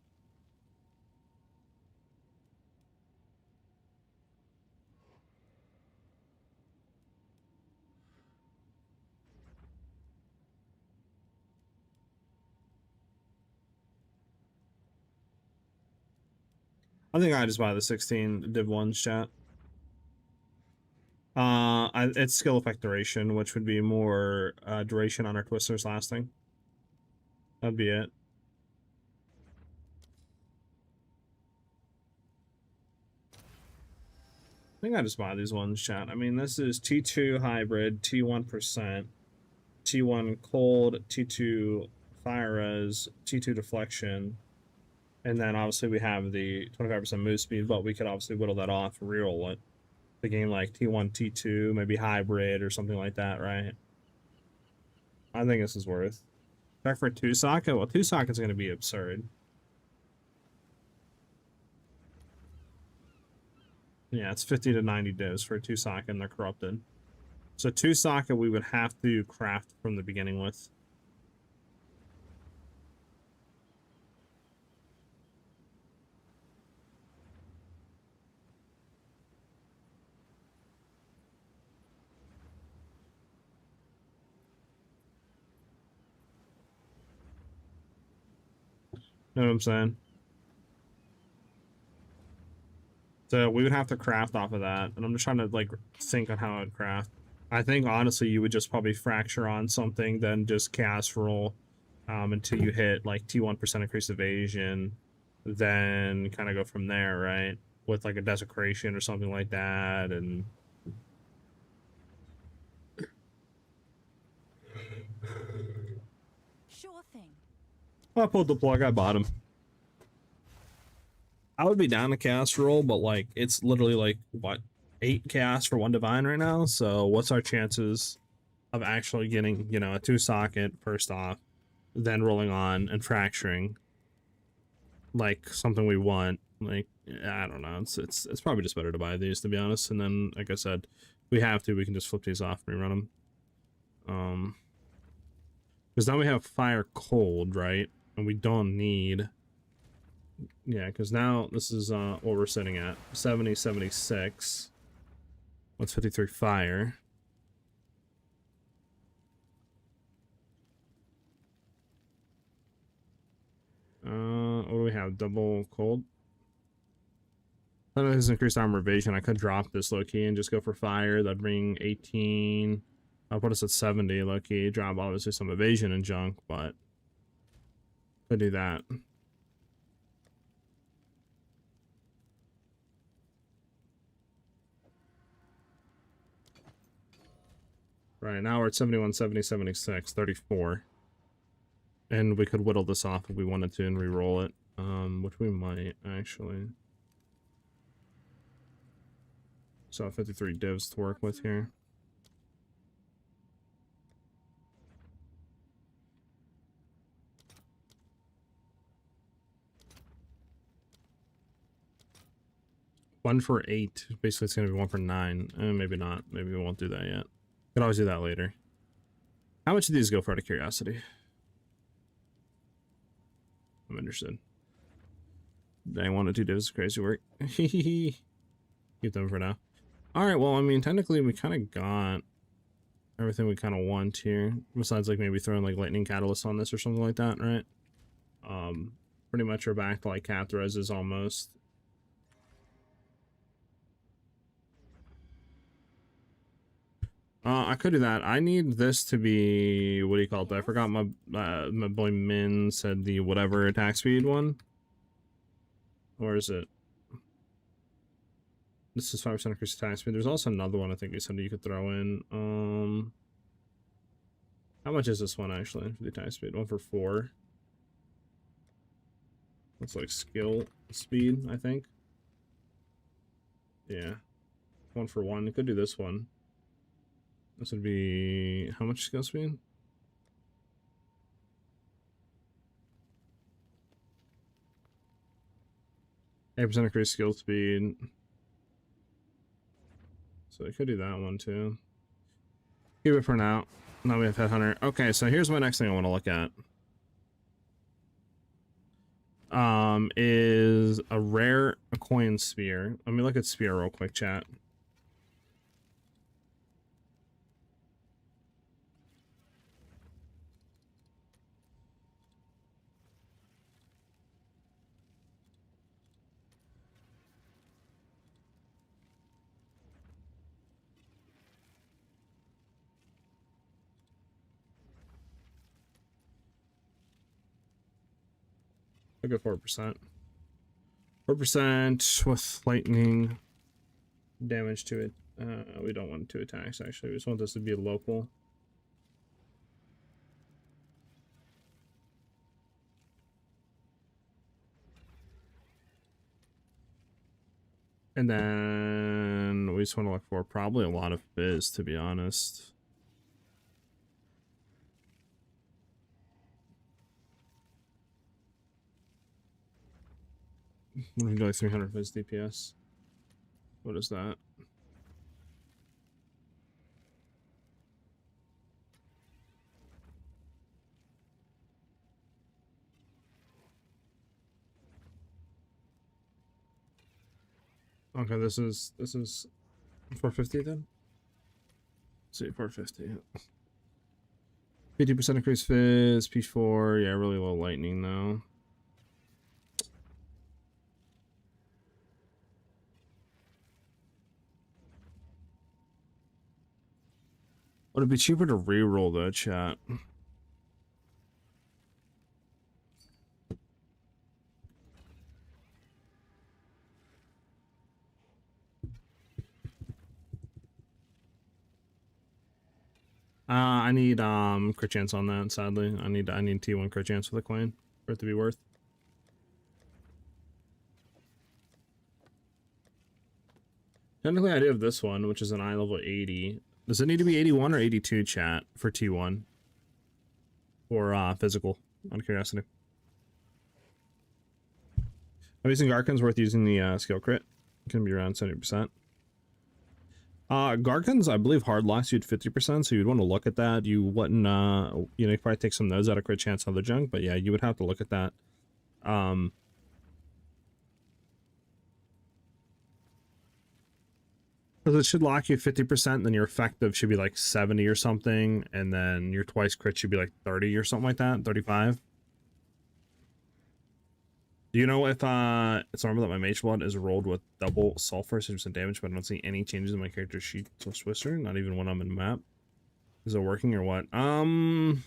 I think I just buy the 16 div 1s, chat. It's skill effect duration, which would be more duration on our twisters lasting. That'd be it. I think I just buy these ones, chat. I mean, this is T2 hybrid, T1%, T1 cold, T2 fire res, T2 deflection. And then obviously we have the 25% move speed, but we could obviously whittle that off and reroll it. The game like T1, T2, maybe hybrid or something like that, right? I think this is worth. Check for 2 socket? Well, 2 socket's going to be absurd. Yeah, it's 50 to 90 divs for a 2 socket and they're corrupted. So 2 socket we would have to craft from the beginning with. Know what I'm saying? So we would have to craft off of that, and I'm just trying to like think on how I'd craft. I think honestly you would just probably fracture on something, then just cast roll until you hit like T1% increased evasion, then kind of go from there, right? with like a desecration or something like that, and Sure thing. I pulled the plug. I bought him. I would be down to cast roll, but like it's literally like what 8 casts for 1 divine right now. So what's our chances of actually getting, you know, a 2 socket first off, then rolling on and fracturing like something we want? Like I don't know. It's probably just better to buy these, to be honest. And then like I said, we have to. We can just flip these off and rerun them. Because now we have fire cold, right? And we don't need. Yeah, because now this is what we're sitting at 70, 76. What's 53 fire? What do we have? Double cold. That has increased armor evasion. I could drop this low key and just go for fire. That'd bring 18. I'll put us at 70 low key. Drop obviously some evasion and junk, but could do that. Right now we're at 71, 70, 76, 34. And we could whittle this off if we wanted to and re-roll it. Which we might actually. So 53 divs to work with here. One for 8. Basically, it's going to be 1 for 9. Maybe not. Maybe we won't do that yet. Could always do that later. How much do these go for out of curiosity? I'm interested. Dang, 1 to 2 divs is crazy work. Keep them for now. Alright, well, I mean, technically we kind of got everything we kind of want here. Besides, like, maybe throwing, like, lightning catalyst on this or something like that, right? Pretty much we're back to, like, cap reses almost. I could do that. I need this to be, what do you call it? I forgot my boy Min said the whatever attack speed one. Or is it? This is 5% increased attack speed. There's also another one I think you said you could throw in. How much is this one actually for the attack speed? 1 for 4. That's like skill speed, I think. Yeah. 1 for 1. You could do this one. This would be how much skill speed? %, increased skill speed. So I could do that one too. Keep it for now. Now we have Headhunter. Okay, so here's my next thing I want to look at. Is a rare coin sphere. Let me look at sphere real quick, chat. I go 4%. 4% with lightning damage to it. We don't want 2 attacks actually. We just want this to be local. And then we just want to look for probably a lot of fizz, to be honest. We can do like 300 fizz DPS. What is that? Okay, this is 450 then. Let's see, 450. 50% increased fizz, P4. Yeah, really low lightning though. Would it be cheaper to re-roll though, chat? I need crit chance on that, sadly. I need T1 crit chance for the coin for it to be worth. Technically I do have this one, which is an eye level 80. Does it need to be 81 or 82 chat for T1? Or physical, out of curiosity. I'm using Garkin's worth using the skill crit. It can be around 70%. Garkin's, I believe, hard locks you at 50%, so you'd want to look at that. You wouldn't, you know, you probably take some of those out of crit chance and other junk, but yeah, you would have to look at that. Because it should lock you 50%, then your effective should be like 70 or something, and then your twice crit should be like 30 or something like that, 35. Do you know if it's normal that my mage blood is rolled with double sulfur, 60% damage, but I don't see any changes in my character sheet or Swisser, not even when I'm in map? Is it working or what? I'm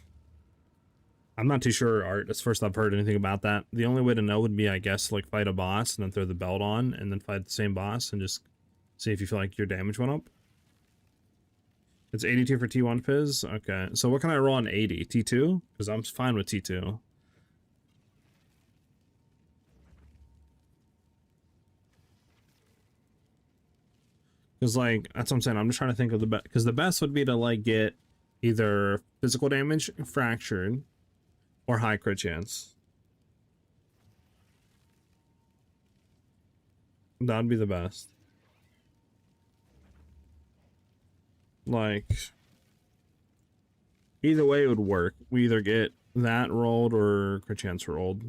not too sure, Art. That's the first I've heard anything about that. The only way to know would be, I guess, like fight a boss and then throw the belt on and then fight the same boss and just see if you feel like your damage went up. It's 82 for T1 Fizz. Okay, so what can I roll on 80? T2? Because I'm fine with T2. Because, like, that's what I'm saying. I'm just trying to think of the best. Because the best would be to, like, get either physical damage, fractured, or high crit chance. That would be the best. Like, either way it would work. We either get that rolled or crit chance rolled.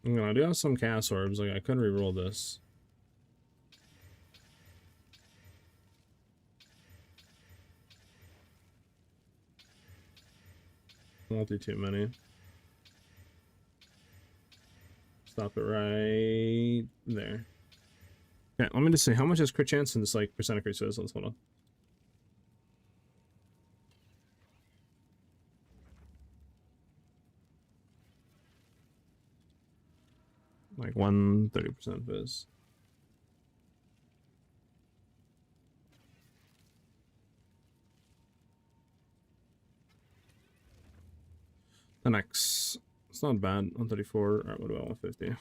You know, I do have some cast orbs. Like, I could reroll this. Won't do too many. Stop it right there. Okay, let me just see how much is crit chance and just like percent of crit chance. Let's hold on. Like 130% Fizz. The next, it's not bad. 134. All right, what about 150?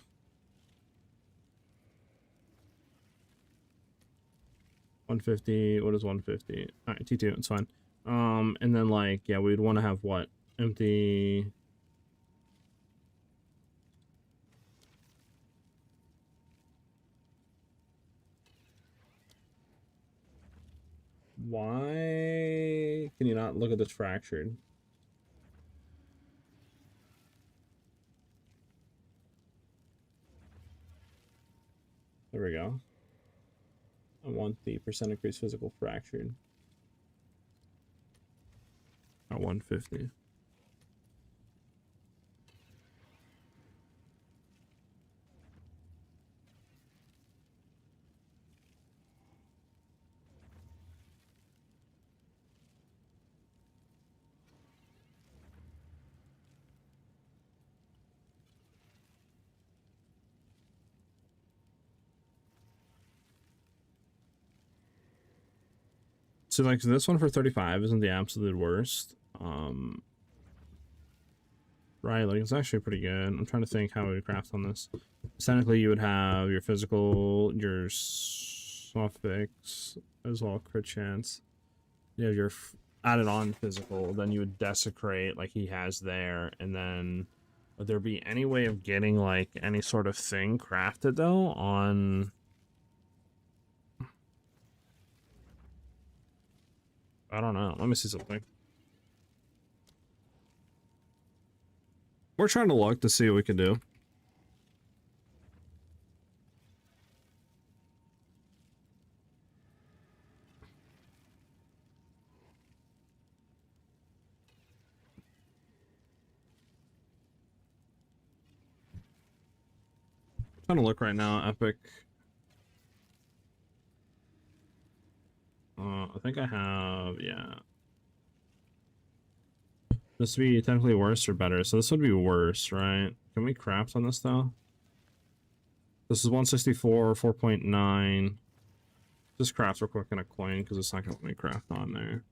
What is 150? All right, T2, it's fine. And then like, yeah, we'd want to have what? Empty. Why can you not look at this fractured? There we go. I want the percent increase physical fractured at 150. So like this one for 35 isn't the absolute worst. Right, like it's actually pretty good. I'm trying to think how we would craft on this. Technically you would have your physical, your suffix, as well crit chance. You have your added on physical, then you would desecrate like he has there, and then would there be any way of getting like any sort of thing crafted though on I don't know. Let me see something. We're trying to look to see what we can do. Trying to look right now, Epic. I think I have, yeah. This would be technically worse or better, so this would be worse, right? Can we craft on this though? This is 164, 4.9. Just craft real quick in a coin because it's not going to let me craft on there.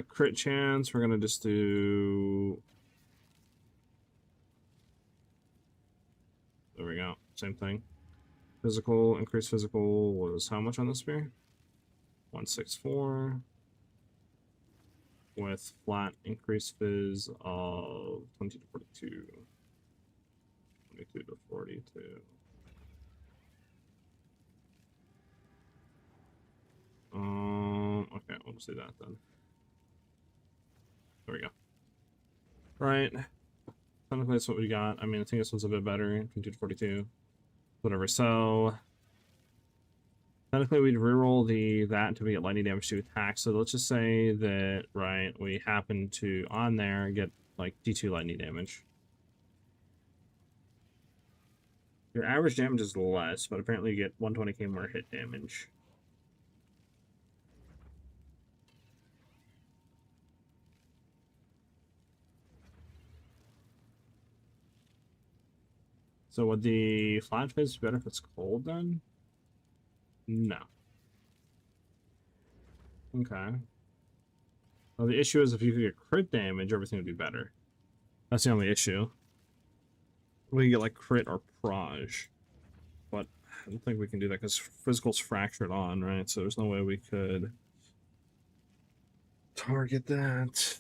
Crit chance, we're going to just do... There we go. Same thing. Physical, increased physical was how much on the spear? 164. With flat increased fizz of 20 to 42. 22 to 42. Okay, we'll just do that then. There we go. Right. Technically that's what we got. I mean, I think this one's a bit better. 22 to 42. Whatever. So technically we'd reroll that to get lightning damage to attack. So let's just say that, right, we happen to on there get like D2 lightning damage. Your average damage is less, but apparently you get 120k more hit damage. So would the flat phase be better if it's cold then? No. Okay. Well, the issue is if you could get crit damage, everything would be better. That's the only issue. We can get like crit or proj. But I don't think we can do that because physical's fractured on, right? So there's no way we could target that.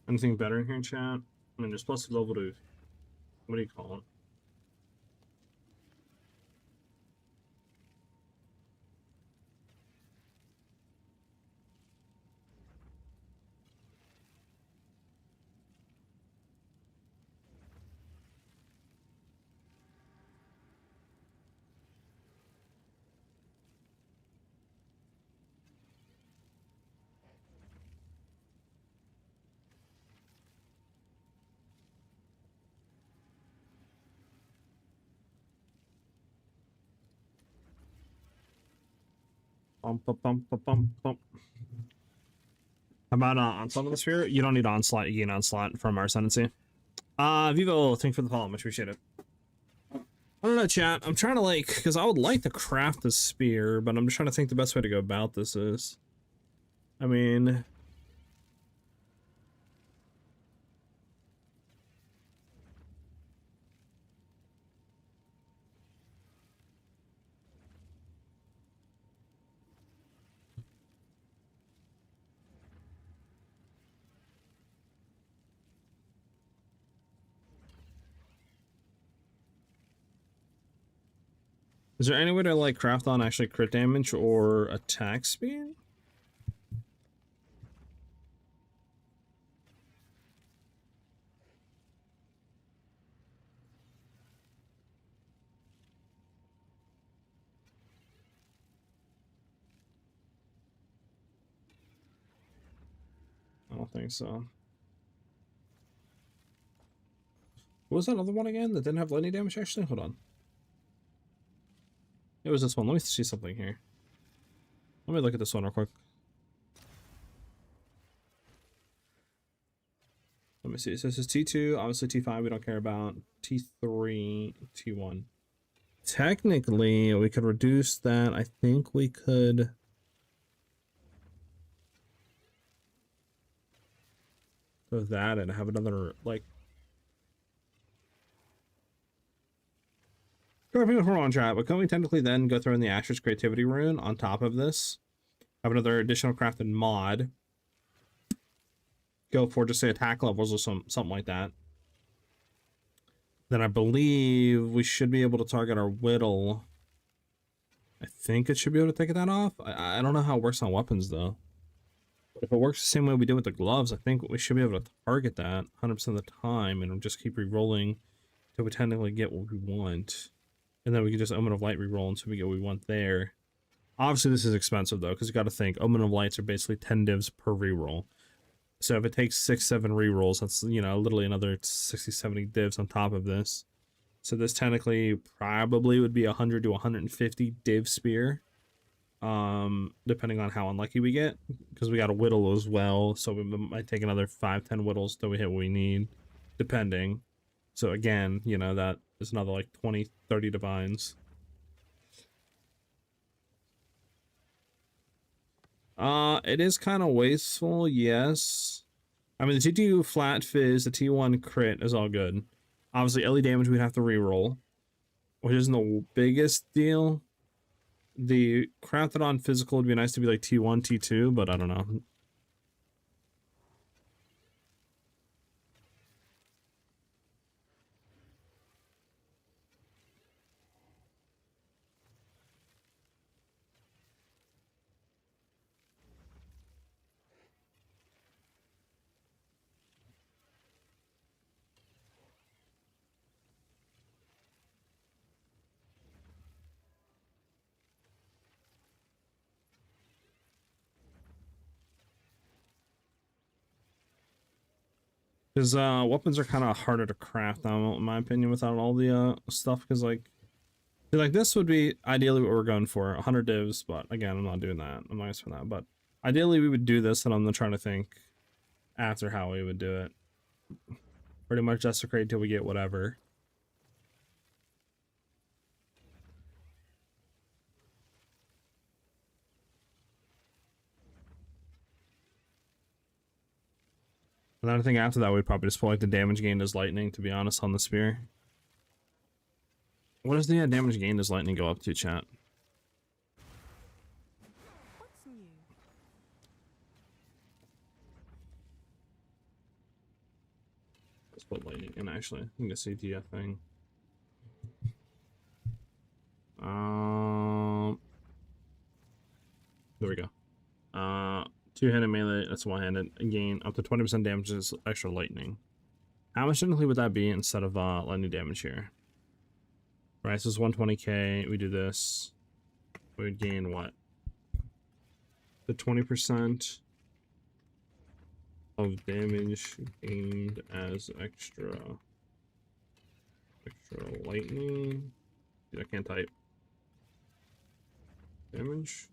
Anything better in here, chat? I mean, there's plus level to... What do you call it? Bump, bump, bump, bump, bump, bump. How about Onslaught of the Sphere? You don't need Onslaught, you gain Onslaught from our Ascendancy. Vivo, thank you for the follow, much appreciated. I don't know, chat. I'm trying to like, because I would like to craft the spear, but I'm just trying to think the best way to go about this is. I mean... Is there any way to like craft on actually crit damage or attack speed? I don't think so. What was that other one again that didn't have lightning damage actually? Hold on. It was this one. Let me see something here. Let me look at this one real quick. Let me see. So this is T2, obviously T5 we don't care about. T3, T1. Technically, we could reduce that. I think we could... go that and have another, like... Correct me if I'm wrong, chat, but can we technically then go throw in the Asher's Creativity Rune on top of this? Have another additional crafted mod. Go for, just say, attack levels or something like that. Then I believe we should be able to target our Whittle. I think it should be able to take that off. I don't know how it works on weapons, though. But if it works the same way we did with the gloves, I think we should be able to target that 100% of the time and just keep re-rolling till we technically get what we want. And then we can just Omen of Light reroll until we get what we want there. Obviously, this is expensive, though, because you got to think, Omen of Lights are basically 10 divs per reroll. So if it takes 6-7 rerolls, that's, you know, literally another 60-70 divs on top of this. So this technically probably would be 100 to 150 div spear. Depending on how unlucky we get, because we got a whittle as well, so we might take another 5-10 whittles till we hit what we need, depending. So again, you know, that is another like 20-30 divines. It is kind of wasteful, yes. I mean, the T2 flat fizz, the T1 crit is all good. Obviously, LE damage we'd have to reroll, which isn't the biggest deal. The crafted on physical would be nice to be like T1, T2, but I don't know. Because weapons are kind of harder to craft now, in my opinion, without all the stuff. Because like this would be ideally what we're going for, 100 divs. But again, I'm not doing that. I'm nice for that. But ideally, we would do this, and I'm trying to think after how we would do it. Pretty much desecrate till we get whatever. And then I think after that, we'd probably just put like the damage gained as lightning, to be honest, on the spear. What does the damage gained as lightning go up to, chat? What's new? Let's put lightning in, actually. I think the CTF thing. There we go. Two-handed melee, that's one-handed. Again, up to 20% damage is extra lightning. How much technically would that be instead of lightning damage here? Right, so it's 120k. We do this. We would gain what? The 20% of damage gained as extra lightning. Dude, I can't type. Damage.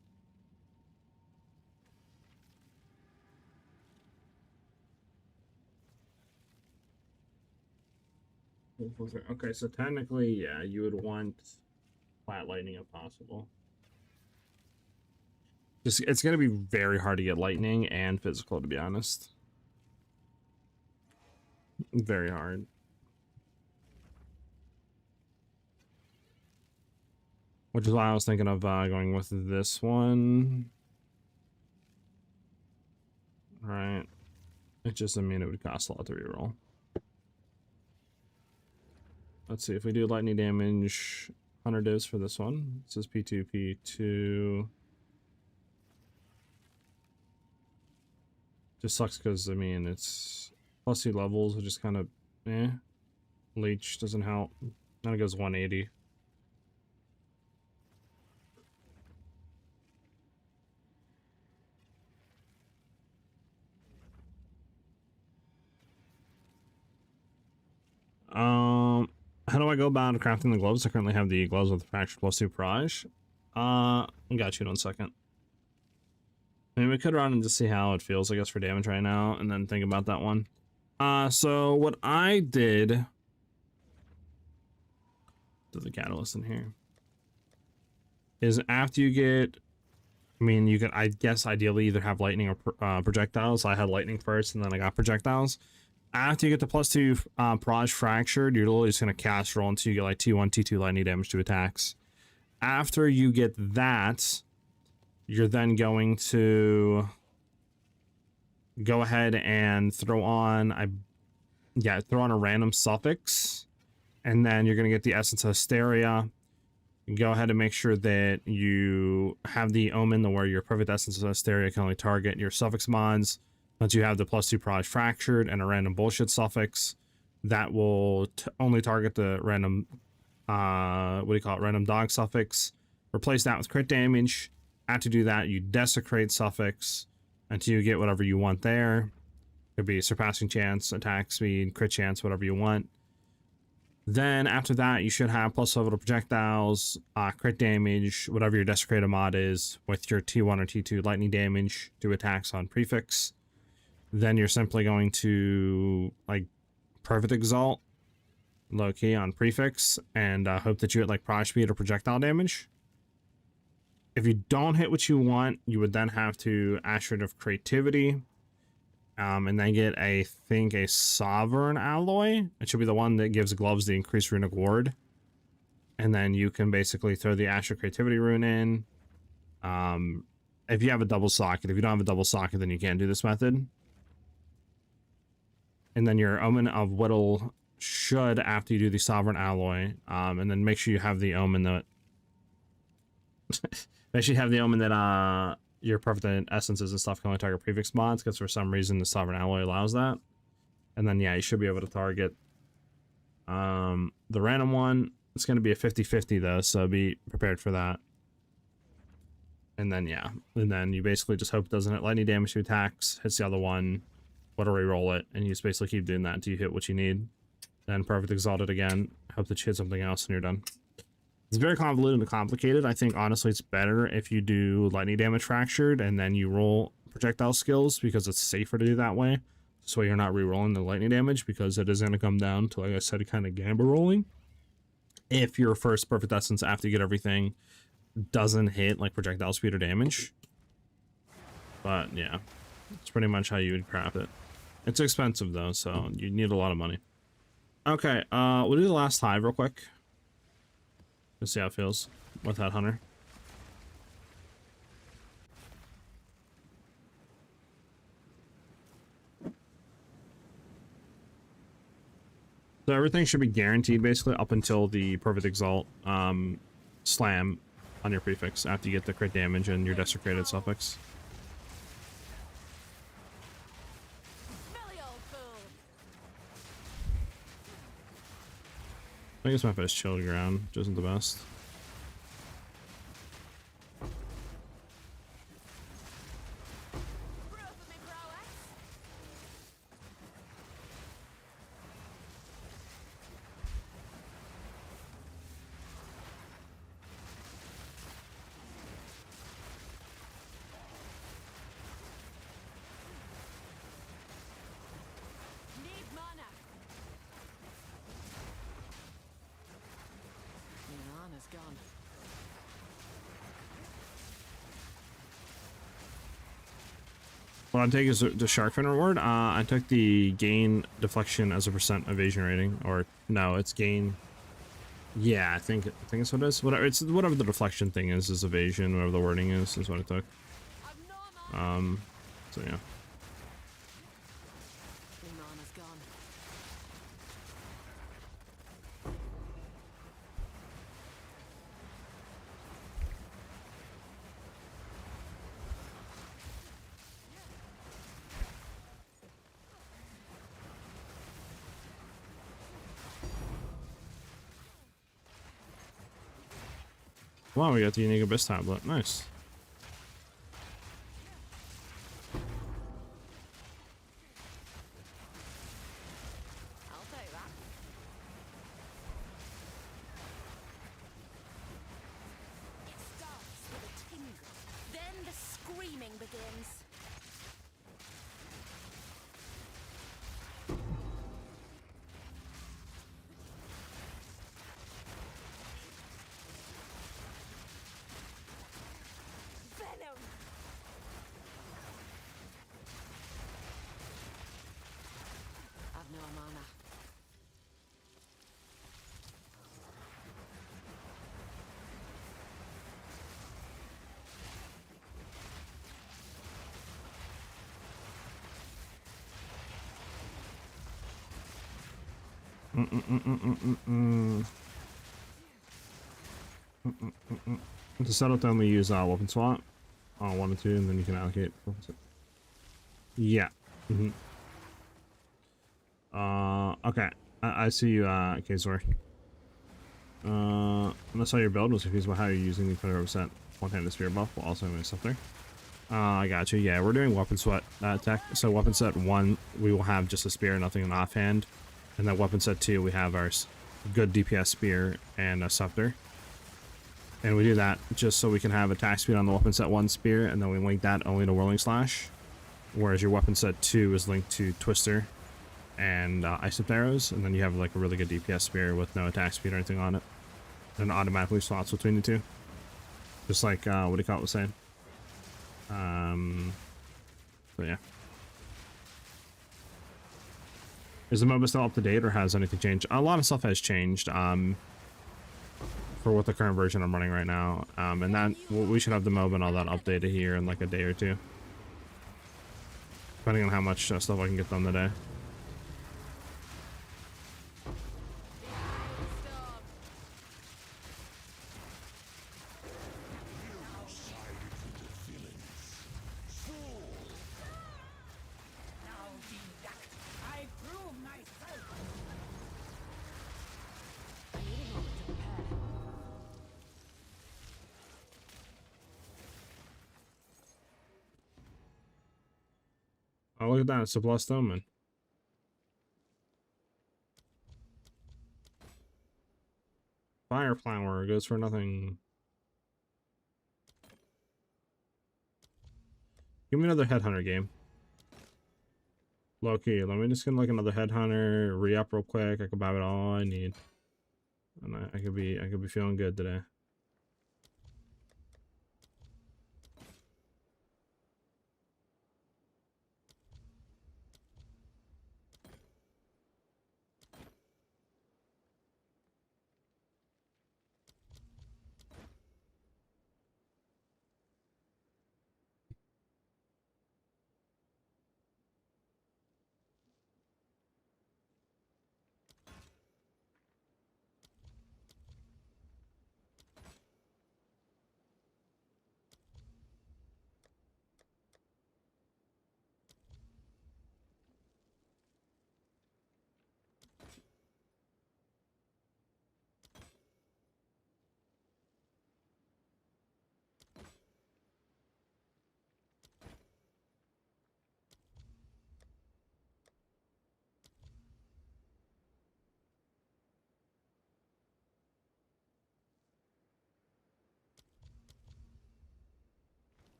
Okay, so technically, yeah, you would want flat lightning if possible. Just, it's going to be very hard to get lightning and physical, to be honest. Very hard. Which is why I was thinking of going with this one. Right. It just, I mean, it would cost a lot to reroll. Let's see, if we do lightning damage, 100 divs for this one. This is P2, P2. Just sucks because, I mean, it's plus 2 levels, which is kind of, eh. Leech doesn't help. Then it goes 180. How do I go about crafting the gloves? I currently have the gloves with fracture plus 2 proj. I got you in 1 second. I mean, we could run and just see how it feels, I guess, for damage right now, and then think about that one. So what I did... There's a catalyst in here. Is after you get... I mean, you could, I guess, ideally either have lightning or projectiles. I had lightning first, and then I got projectiles. After you get the plus 2 proj fractured, you're literally just going to cast roll until you get like T1, T2 lightning damage to attacks. After you get that, you're then going to go ahead and throw on a random suffix, and then you're going to get the essence of hysteria. Go ahead and make sure that you have the omen where your perfect essence of hysteria can only target your suffix mods. Once you have the plus 2 proj fractured and a random bullshit suffix, that will only target the random, random dog suffix. Replace that with crit damage. After you do that, you desecrate suffix until you get whatever you want there. Could be surpassing chance, attack speed, crit chance, whatever you want. Then after that, you should have plus level to projectiles, crit damage, whatever your desecrated mod is, with your T1 or T2 lightning damage, do attacks on prefix. Then you're simply going to like perfect exalt, low key on prefix, and hope that you hit like prog speed or projectile damage. If you don't hit what you want, you would then have to Asteroid of Creativity, and then get I think a Sovereign Alloy. It should be the one that gives gloves the increased runic ward. And then you can basically throw the Asteroid Creativity rune in. If you have a double socket. If you don't have a double socket, then you can't do this method. And then your Omen of Whittle should, after you do the Sovereign Alloy, and then make sure you have the Omen that... make sure you have the Omen that, your perfect essences and stuff can only target prefix mods, because for some reason the Sovereign Alloy allows that. And then, yeah, you should be able to target the random one. It's going to be a 50-50 though, so be prepared for that. And then, yeah, and then you basically just hope it doesn't hit lightning damage to attacks, hits the other one, whatever, re-roll it, and you just basically keep doing that until you hit what you need. Then perfect exalt it again, hope that you hit something else, and you're done. It's very convoluted and complicated. I think, honestly, it's better if you do lightning damage fractured and then you roll projectile skills, because it's safer to do that way. So you're not re-rolling the lightning damage, because it is going to come down to, like I said, kind of gamble rolling. If your first perfect essence after you get everything doesn't hit like projectile speed or damage. But yeah, it's pretty much how you would craft it. It's expensive though, so you need a lot of money. Okay, we'll do the last hive real quick. Let's see how it feels with that hunter. So everything should be guaranteed basically up until the perfect exalt slam on your prefix after you get the crit damage and your desecrated suffix. Smelly old fool. I guess my first chilled ground, which isn't the best. Proof of me prowess. Need mana. Mana's gone. What I take is the shark fin reward. I took the gain deflection as a % evasion rating, or no, it's gain. Yeah, I think it's what it is. Whatever, it's whatever the deflection thing is evasion. Whatever the wording is what I took. I've no mana. So yeah. Mana's gone. Wow, we got the unique abyss tablet. Nice. I'll take that. It starts with a tingle, then the screaming begins. Venom. I've no mana. To settle down, we use weapon swap on 1 and 2, and then you can allocate. Yeah. Okay. I see you, Kazor. That's how your build was confused about how you're using the 20% one-handed spear buff while also having stuff there. I got you. Yeah, we're doing weapon sweat tech. So weapon set 1, we will have just a spear, nothing in offhand. And then weapon set 2, we have our good DPS spear and a scepter. And we do that just so we can have attack speed on the weapon set 1 spear, and then we link that only to Whirling Slash. Whereas your weapon set 2 is linked to Twister and Ice Whip arrows, and then you have like a really good DPS spear with no attack speed or anything on it. And it automatically swaps between the two. Just like, what do you call it was saying? So yeah. Is the MOBA still up to date, or has anything changed? A lot of stuff has changed. For what the current version I'm running right now, and that we should have the MOBA and all that updated here in like a day or two, depending on how much stuff I can get done today. I prove myself. I need a moment to prepare. Oh, look at that, it's a Blessed Omen. Fire Flower goes for nothing. Give me another Headhunter game. Low-key, let me just get like another Headhunter, re-up real quick. I can buy it all I need. And I could be feeling good today.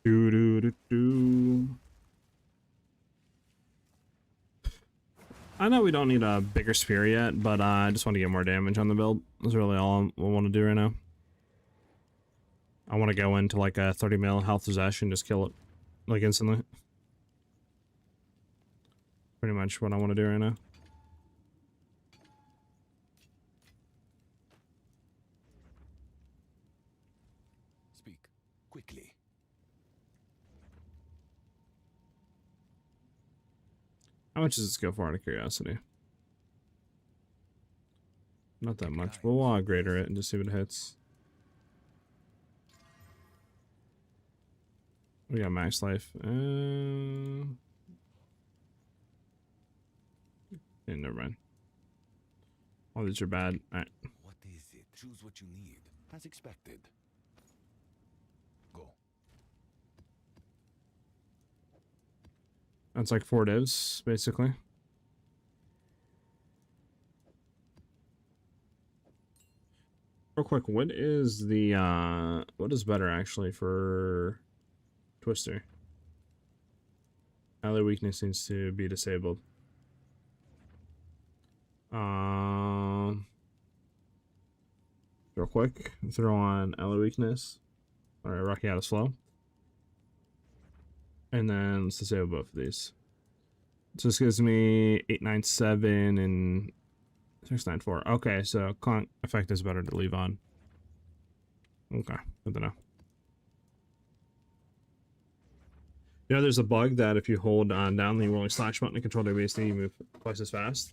Do do do do. I know we don't need a bigger spear yet, but I just want to get more damage on the build. That's really all I want to do right now. I want to go into like a 30 mil health possession, just kill it like instantly. Pretty much what I want to do right now. Speak quickly. How much does this go for out of curiosity? Not that much, but we'll greater it and just see what it hits. We got max life. Yeah, never mind. All these are bad. Alright. What is it? Choose what you need. As expected. Go. That's like 4 divs, basically. Real quick, what is the what is better actually for Twister? Ally weakness needs to be disabled. Real quick, throw on ally weakness. Alright, Rocky out of slow. And then let's disable both of these. So this gives me 897 and 694. Okay, so clunk effect is better to leave on. Okay, good to know. You know, there's a bug that if you hold down the rolling slash button to control the WSD, you move twice as fast.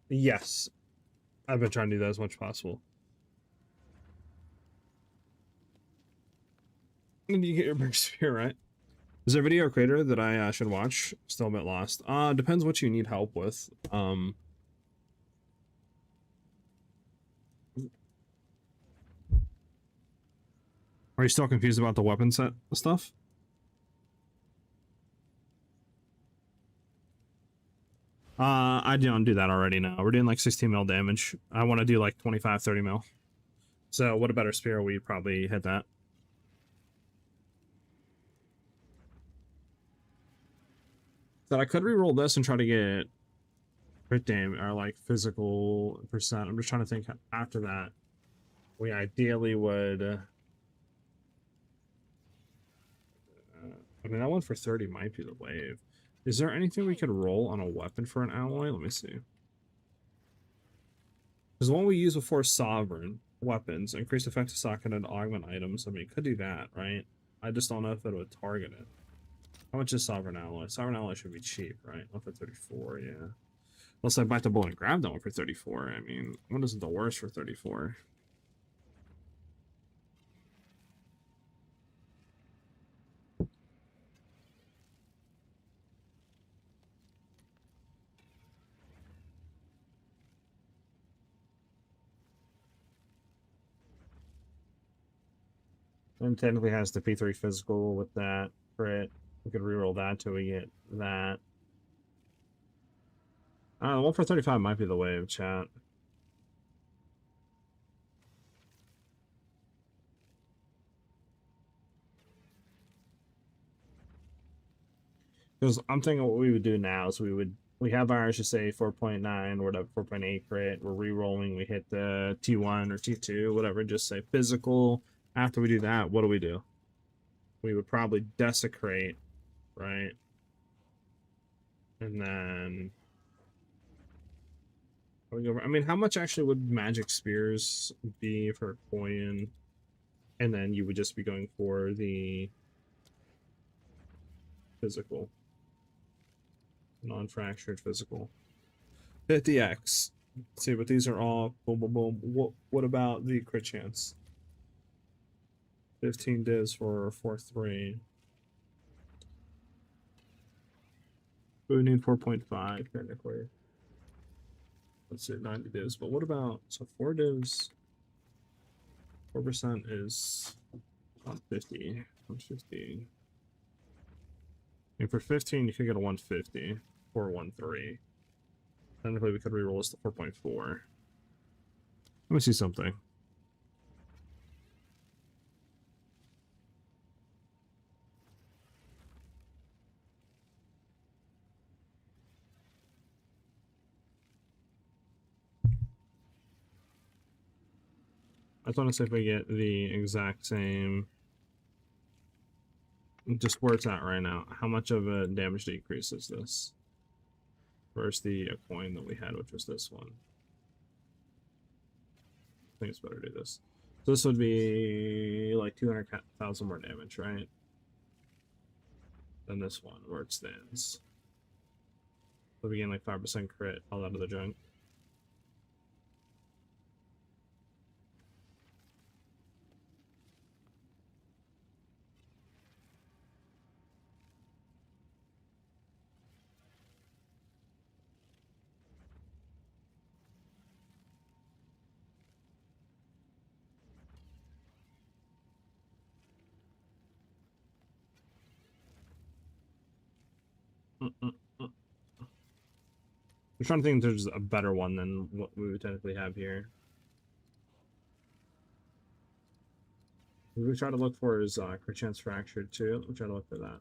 Yes, I've been trying to do that as much as possible. And you get your big spear, right? Is there a video creator that I should watch? Still a bit lost. Depends what you need help with. Are you still confused about the weapon set stuff? I don't do that already now. We're doing like 16 mil damage. I want to do like 25, 30 mil. So what a better spear, we probably hit that. So I could reroll this and try to get crit damage or like physical percent. I'm just trying to think after that. We ideally would. I mean, that one for 30 might be the wave. Is there anything we could roll on a weapon for an alloy? Let me see. Because the one we used before, Sovereign weapons, increase effective socket and augment items. I mean, it could do that, right? I just don't know if it would target it. How much is Sovereign Alloy? Sovereign Alloy should be cheap, right? One for 34, yeah. Unless I bite the bullet and grab that one for 34. I mean, what isn't the worst for 34? And technically has the P3 physical with that crit. We could reroll that till we get that. I don't know, 1 for 35 might be the wave, chat. Because I'm thinking what we would do now is we have ours to say 4.9 or whatever, 4.8 crit. We're re-rolling, we hit the T1 or T2, whatever, just say physical. After we do that, what do? We would probably desecrate, right? And then I mean, how much actually would magic spears be for a coin? And then you would just be going for the physical. Non-fractured physical. 50x. Let's see, but these are all boom, boom, boom. What about the crit chance? 15 divs for 4-3. We would need 4.5 technically. Let's say 90 divs. But what about, so 4 divs, 4% is 150. 150. And for 15, you could get a 150 or 1.3. Technically, we could reroll this to 4.4. Let me see something. I just want to see if we get the exact same, just where it's at right now. How much of a damage decrease is this? Versus the coin that we had, which was this one. I think it's better to do this. So this would be like 200,000 more damage, right? Than this one, where it stands. So we gain like 5% crit all out of the junk. I'm trying to think if there's a better one than what we would technically have here. We try to look for is crit chance fractured too. We try to look for that.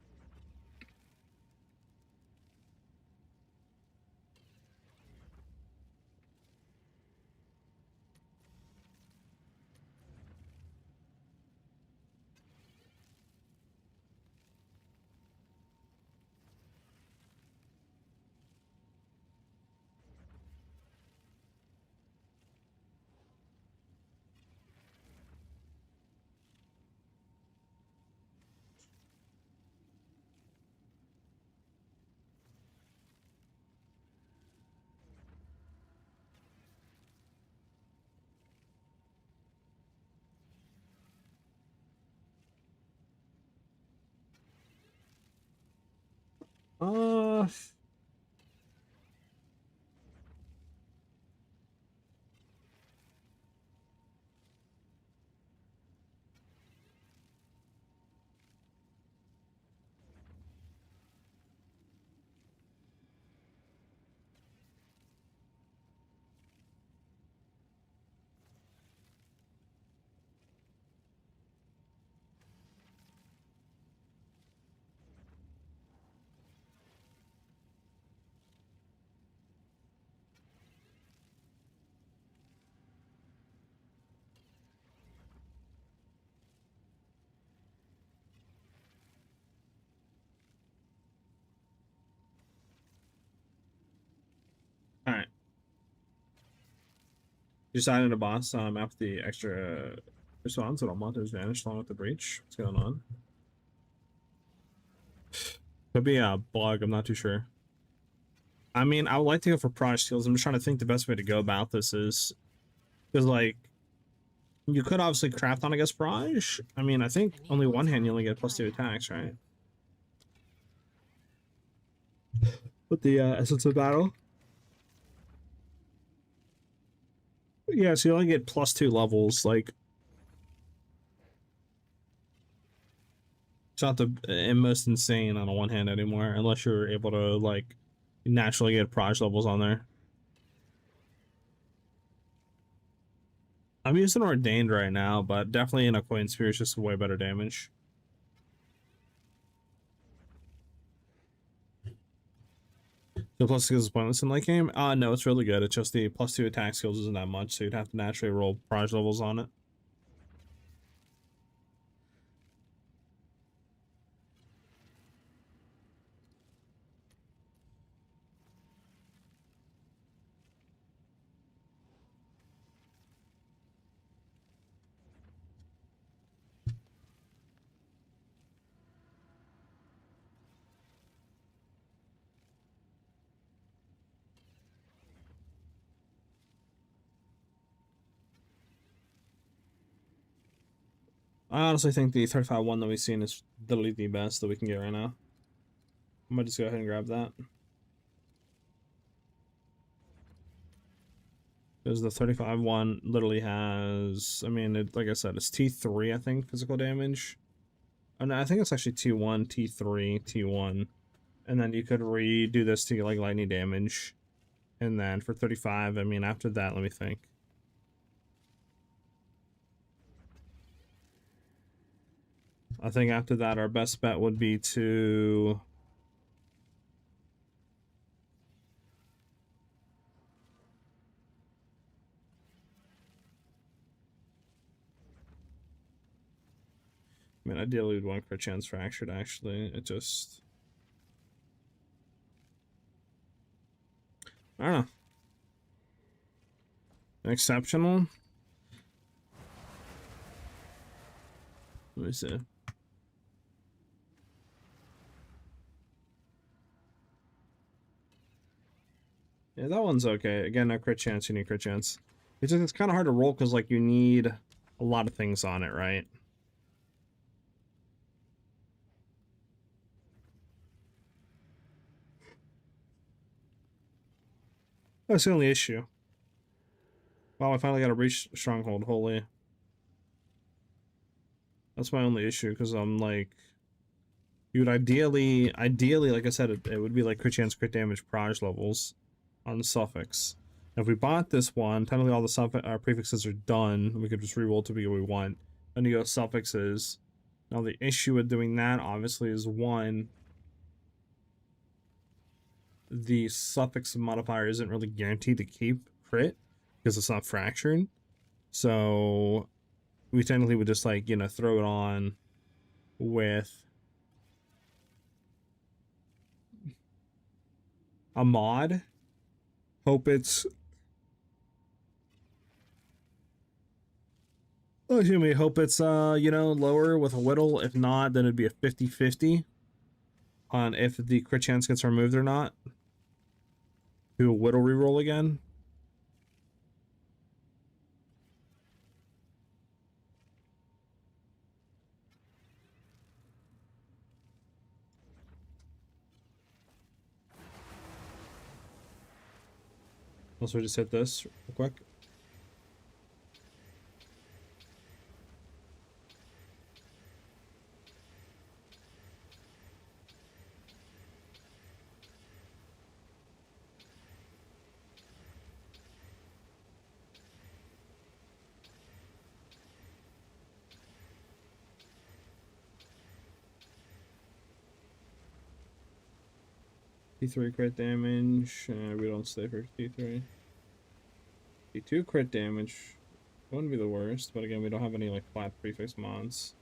Uh, Decided a boss after the extra response that all monsters vanished along with the breach. What's going on? Could be a bug, I'm not too sure. I mean, I would like to go for proj skills. I'm just trying to think the best way to go about this is because like you could obviously craft on, I guess, proj. I mean, I think only one hand you only get +2 attacks, right? With the essence of battle. Yeah, so you only get +2 levels. Like, it's not the most insane on a one hand anymore, unless you're able to like naturally get proj levels on there. I'm using ordained right now, but definitely in a coin sphere is just way better damage. The plus skills is pointless in late game? No, it's really good. It's just the +2 attack skills isn't that much, so you'd have to naturally roll proj levels on it. I honestly think the 35 one that we've seen is literally the best that we can get right now. I might just go ahead and grab that. Because the 35 one literally has, I mean, it, like I said, it's T3, I think, physical damage. And I think it's actually T1, T3, T1. And then you could redo this to get like lightning damage. And then for 35, I mean, after that, let me think. I think after that, our best bet would be to... I mean, ideally we'd want crit chance fractured, actually. It just... I don't know. Exceptional? Let me see. Yeah, that one's okay. Again, no crit chance, you need crit chance. It's just, it's kind of hard to roll because, like, you need a lot of things on it, right? That's the only issue. Wow, I finally got a breach stronghold, holy. That's my only issue, because I'm like... You would ideally, like I said, it would be like crit chance, crit damage, proj levels on the suffix. Now, if we bought this one, technically all the prefixes are done. We could just reroll to be what we want. Then you go suffixes. Now, the issue with doing that, obviously, is one, the suffix modifier isn't really guaranteed to keep crit because it's not fractured. So we technically would just, like, you know, throw it on with a mod. Hope it's... Oh, excuse me. Hope it's, you know, lower with a whittle. If not, then it'd be a 50-50 on if the crit chance gets removed or not. Do a whittle reroll again. Also, just hit this real quick. T3 crit damage. We don't stay for T3. T2 crit damage. Wouldn't be the worst, but again, we don't have any like flat prefix mods.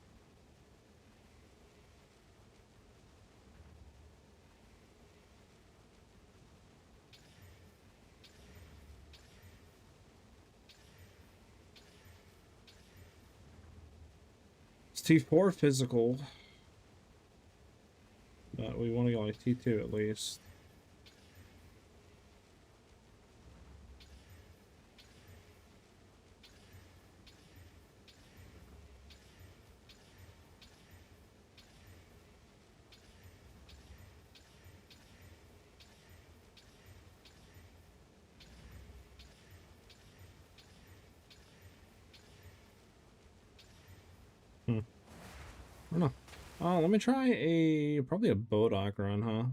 T4 physical. But we want to go like T2 at least. I don't know. Oh, let me try probably a Bodoc run, huh?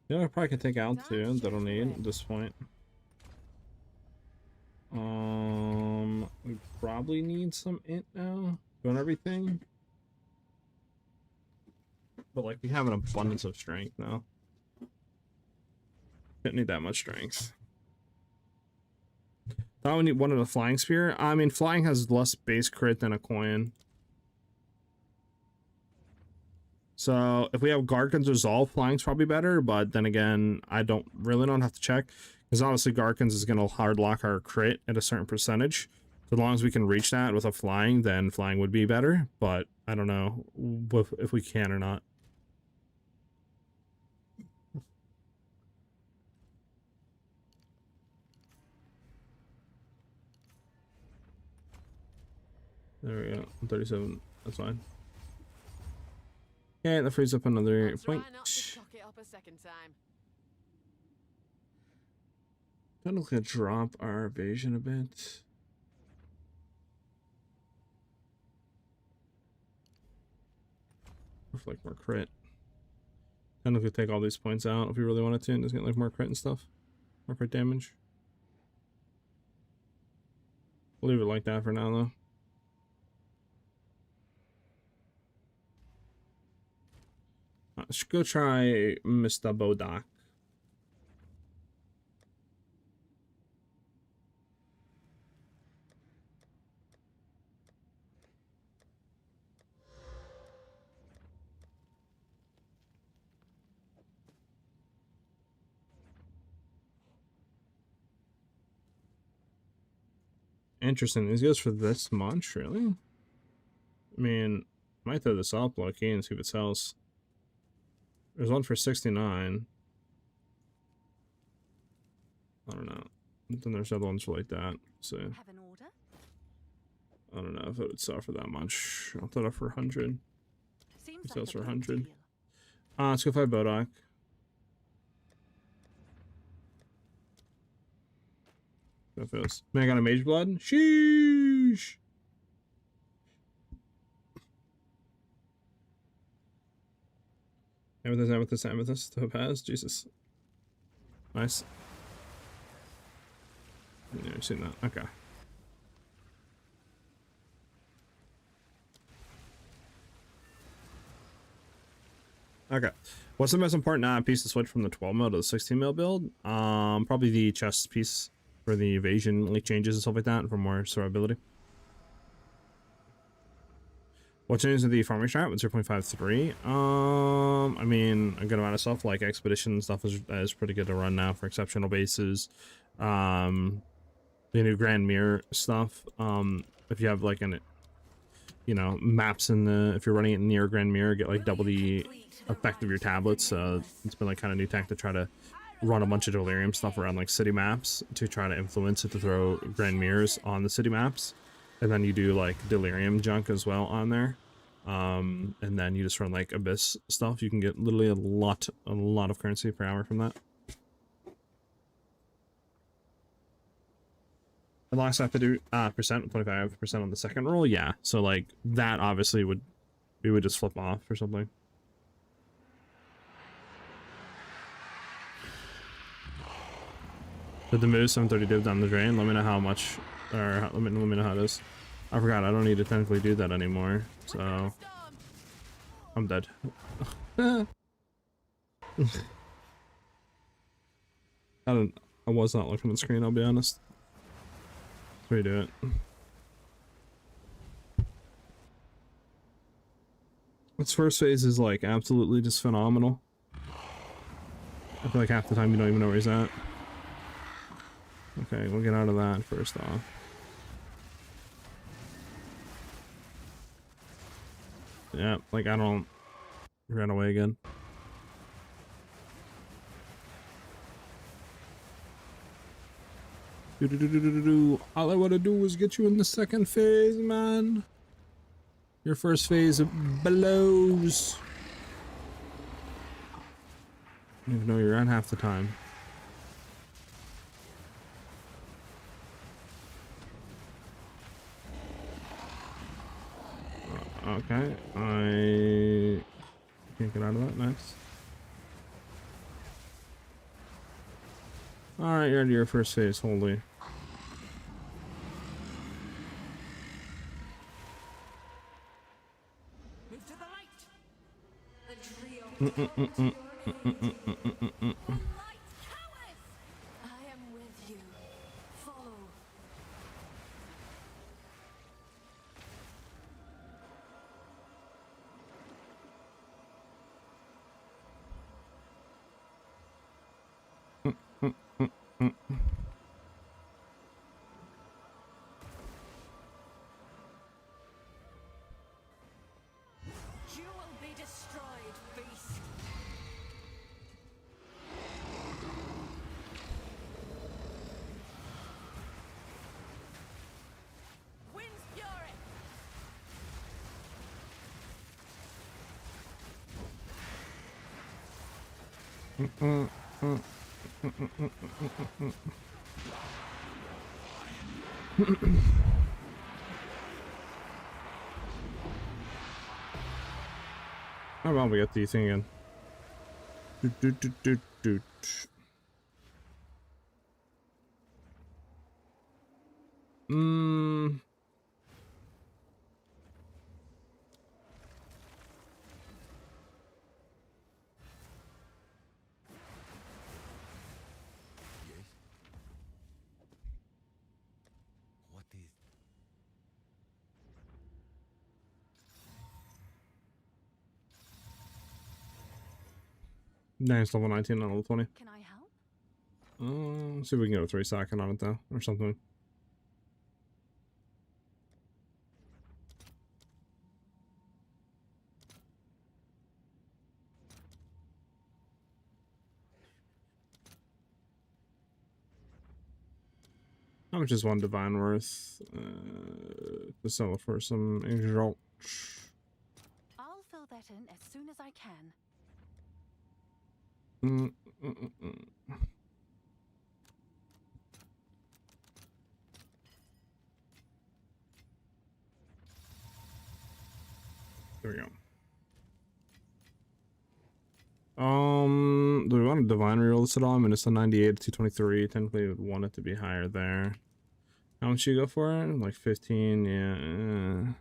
Yeah, I probably could take out two that I'll need at this point. We probably need some int now. Doing everything. But like we have an abundance of strength now. Didn't need that much strength. Thought we need one of the flying spear. I mean, flying has less base crit than a coin. So if we have Garkin's Resolve, flying's probably better. But then again, I don't have to check, because honestly, Garkin's is gonna hard lock our crit at a certain percentage. So as long as we can reach that with a flying, then flying would be better. But I don't know if we can or not. There we go. 37. That's fine. Okay, that frees up another point. Kind of gonna drop our evasion a bit. Reflect more crit. Kind of could take all these points out if we really wanted to, and just get like more crit and stuff. More crit damage. We'll leave it like that for now, though. Let's go try Mr. Bodoc. Interesting. These goes for this much, really? I mean, might throw this up low-key and see if it sells. There's one for 69. I don't know. Then there's other ones for like that. So Have an order? I don't know if it would sell for that much. I'll throw it up for 100. Seems It like sells a for good 100. deal. Let's go find Bodoc. Go first. Man, I got a Mage Blood? Sheesh! Amethyst, Topaz, Jesus. Nice. Yeah, I've seen that. Okay. Okay. What's the most important piece to switch from the 12 mil to the 16 mil build? Probably the chest piece for the evasion leak changes and stuff like that, and for more survivability. What changes to the farming strat with 0.53? I mean, a good amount of stuff like expedition stuff is pretty good to run now for exceptional bases. The new Grand Mirror stuff. If you have like maps in the, if you're running it near Grand Mirror, get like double the effect of your tablets. It's been like kind of new tech to try to run a bunch of delirium stuff around like city maps to try to influence it to throw Grand Mirrors on the city maps. And then you do like delirium junk as well on there. And then you just run like abyss stuff. You can get literally a lot of currency per hour from that. And last I have to do percent, 25% on the second roll. Yeah, so like that obviously we would just flip off or something. Did the move 730 div down the drain? Let me know how much, or let me know how it is. I forgot, I don't need to technically do that anymore, so I'm dead. I was not looking at the screen, I'll be honest. Let's redo it. Its first phase is like absolutely just phenomenal. I feel like half the time you don't even know where he's at. Okay, we'll get out of that first off. Yeah, like I don't... He ran away again. All I want to do is get you in the second phase, man. Your first phase blows. I don't even know you're at half the time. Okay, I can't get out of that. Nice. Alright, you're into your first phase, holy. Move to the light. The trio. Light cowards! I am with you. Follow. You will be destroyed, beast. Wind's fury. How about we get the thing in? Mm. Yes. What is? Nice, level 19, not level 20. Can I help? See if we can get a 3-second on it though, or something. How much is one divine worth? To sell it for some Exile. I'll fill that in as soon as I can. There we go. Do we want a divine reroll this at all? I mean, it's a 98 to 223. Technically, we would want it to be higher there. How much you go for it? Like 15, yeah.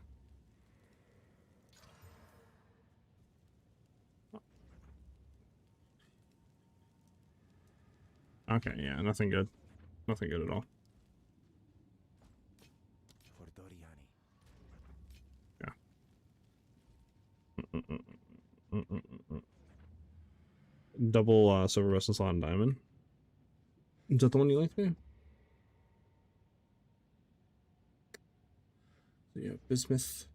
Okay, yeah, nothing good. Nothing good at all. For Doriani. Yeah. Double silver vessel slot and diamond. Is that the one you like there? So yeah, bismuth.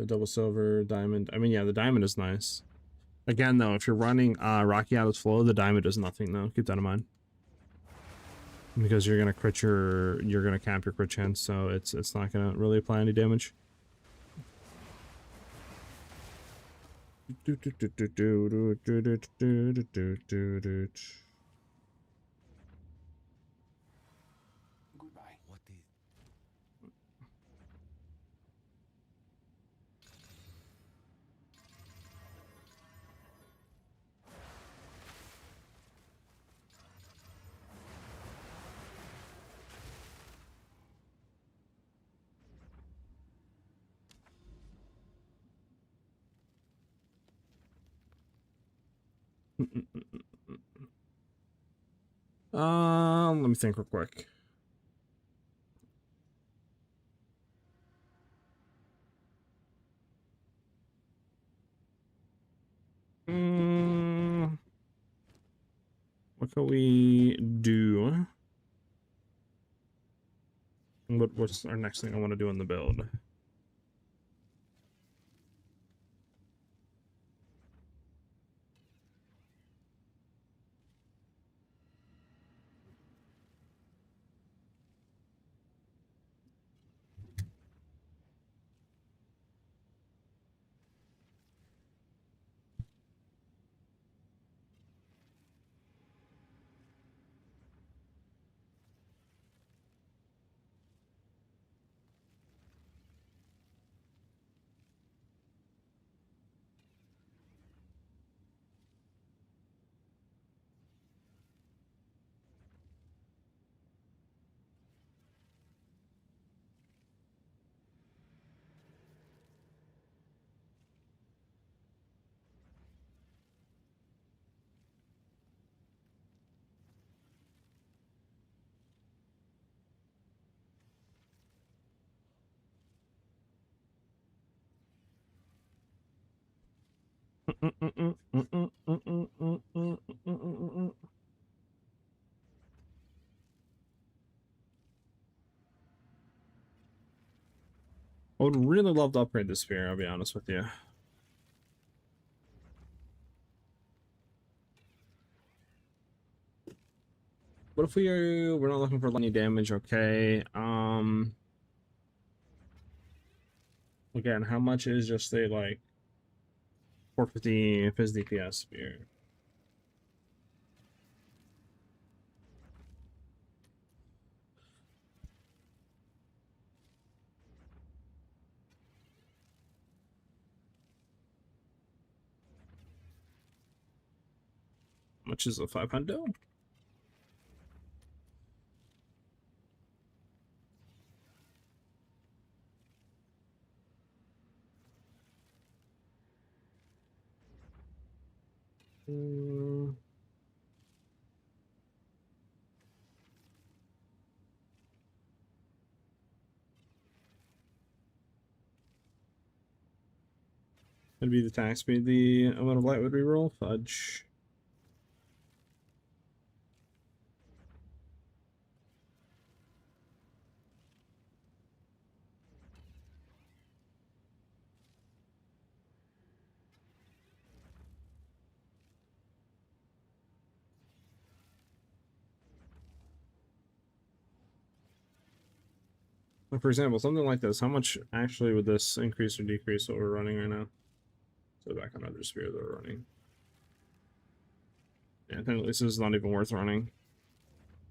Double silver, diamond. I mean, yeah, the diamond is nice. Again, though, if you're running Rocky out of flow, the diamond is nothing, though. Keep that in mind. Because you're gonna crit you're gonna cap your crit chance, so it's not gonna really apply any damage. Goodbye. What is? Let me think real quick. What can we do? What's our next thing I want to do in the build? I would really love to upgrade this spear, I'll be honest with you. What if we're not looking for any damage? Okay. Again, how much is just a like 450 if his DPS spear? How much is a 500? It'd be the attack speed, the amount of light would reroll. Fudge. Like for example, something like this, how much actually would this increase or decrease what we're running right now? So back on other spear that we're running. Yeah, I think this is not even worth running.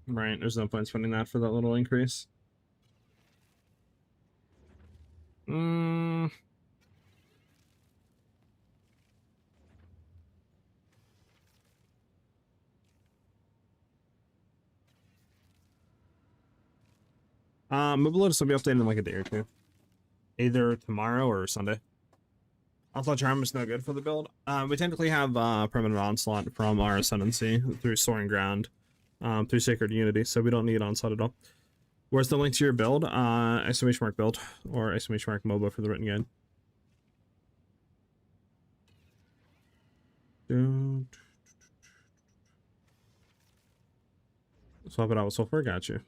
Right, there's no point spending that for that little increase. Move Lotus will be updated in like a day or two. Either tomorrow or Sunday. Also, Charm is no good for the build. We technically have permanent onslaught from our Ascendancy through Soaring Ground, through Sacred Unity, so we don't need onslaught at all. Where's the link to your build? Exclamation mark build or exclamation mark MOBA for the written guide. Swap it out with sulfur. Got you.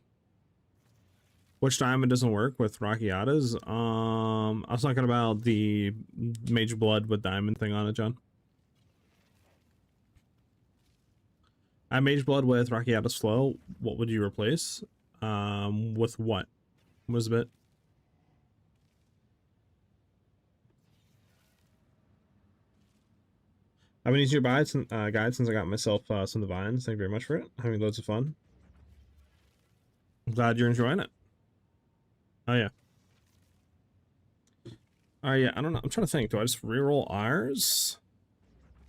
Which diamond doesn't work with Rockiatas? I was talking about the Mage Blood with diamond thing on it, John. I Mage Blood with Rockiatas Flow. What would you replace? With what? Was a bit. I've been using your guide since I got myself some divines. Thank you very much for it. Having loads of fun. I'm glad you're enjoying it. Oh yeah. Oh yeah, I don't know. I'm trying to think. Do I just reroll ours?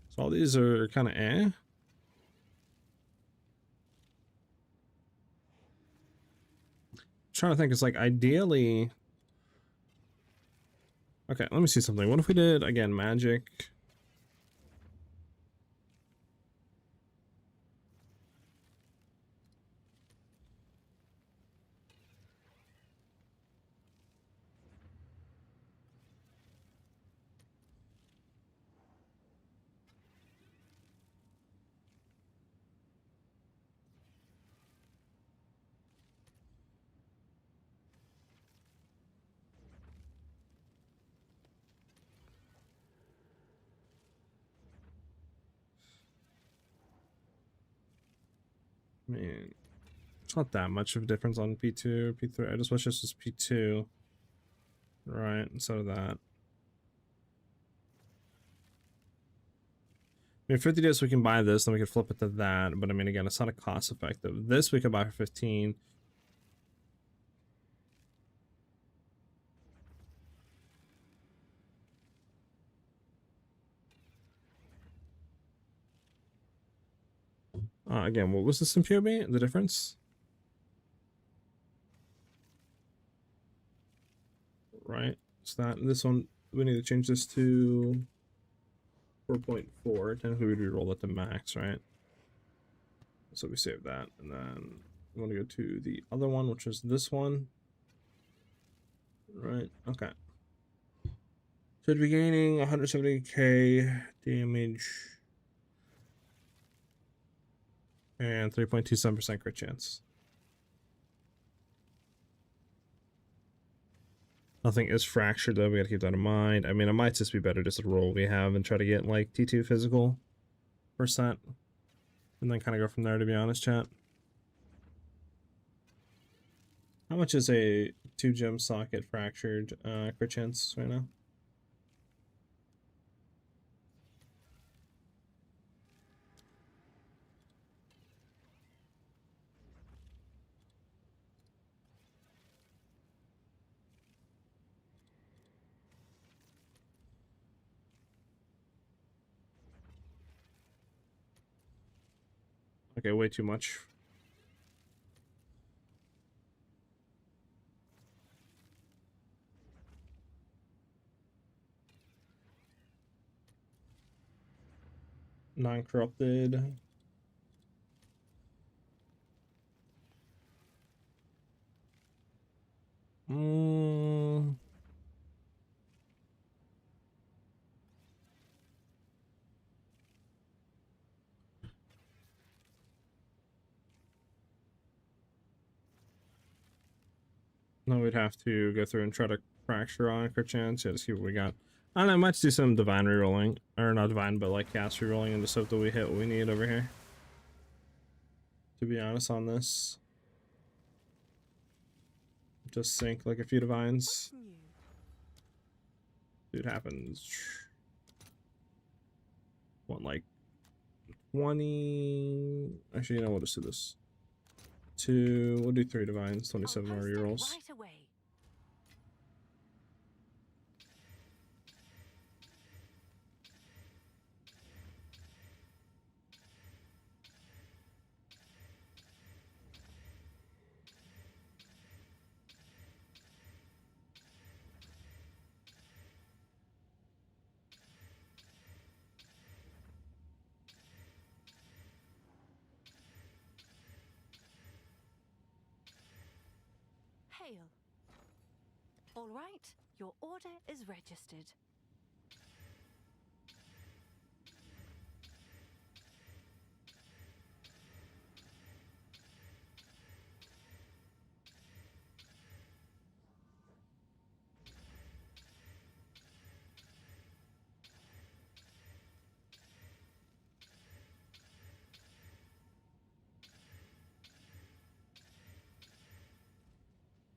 So all these are kind of eh. Trying to think. It's like ideally. Okay, let me see something. What if we did again magic? I mean, it's not that much of a difference on P2, P3. I just wish this was P2. Right, instead of that. I mean, 50 days we can buy this, then we can flip it to that. But I mean, again, it's not a cost effective. This we could buy for 15. Again, what was this in PoE? The difference? Right, so that this one we need to change this to 4.4. Technically we'd roll it to max, right? So we save that, and then we want to go to the other one, which is this one. Right, okay. Should be gaining 170k damage and 3.27% crit chance. Nothing is fractured though, we gotta keep that in mind. I mean, it might just be better just to roll what we have and try to get like T2 physical percent. And then kind of go from there, to be honest, chat. How much is a 2 gem socket fractured crit chance right now? Okay, way too much. Non-corrupted. No, we'd have to go through and try to fracture on crit chance. Yeah, to see what we got. I don't know, I might do some divine rerolling. Or not divine, but like cast rerolling and just hope that we hit what we need over here. To be honest on this. Just sink like a few divines. Dude happens. What, like 20? Actually, you know what? Let's do this. We'll do 3 divines, 27 more rerolls. Right away. Hail. All right, your order is registered.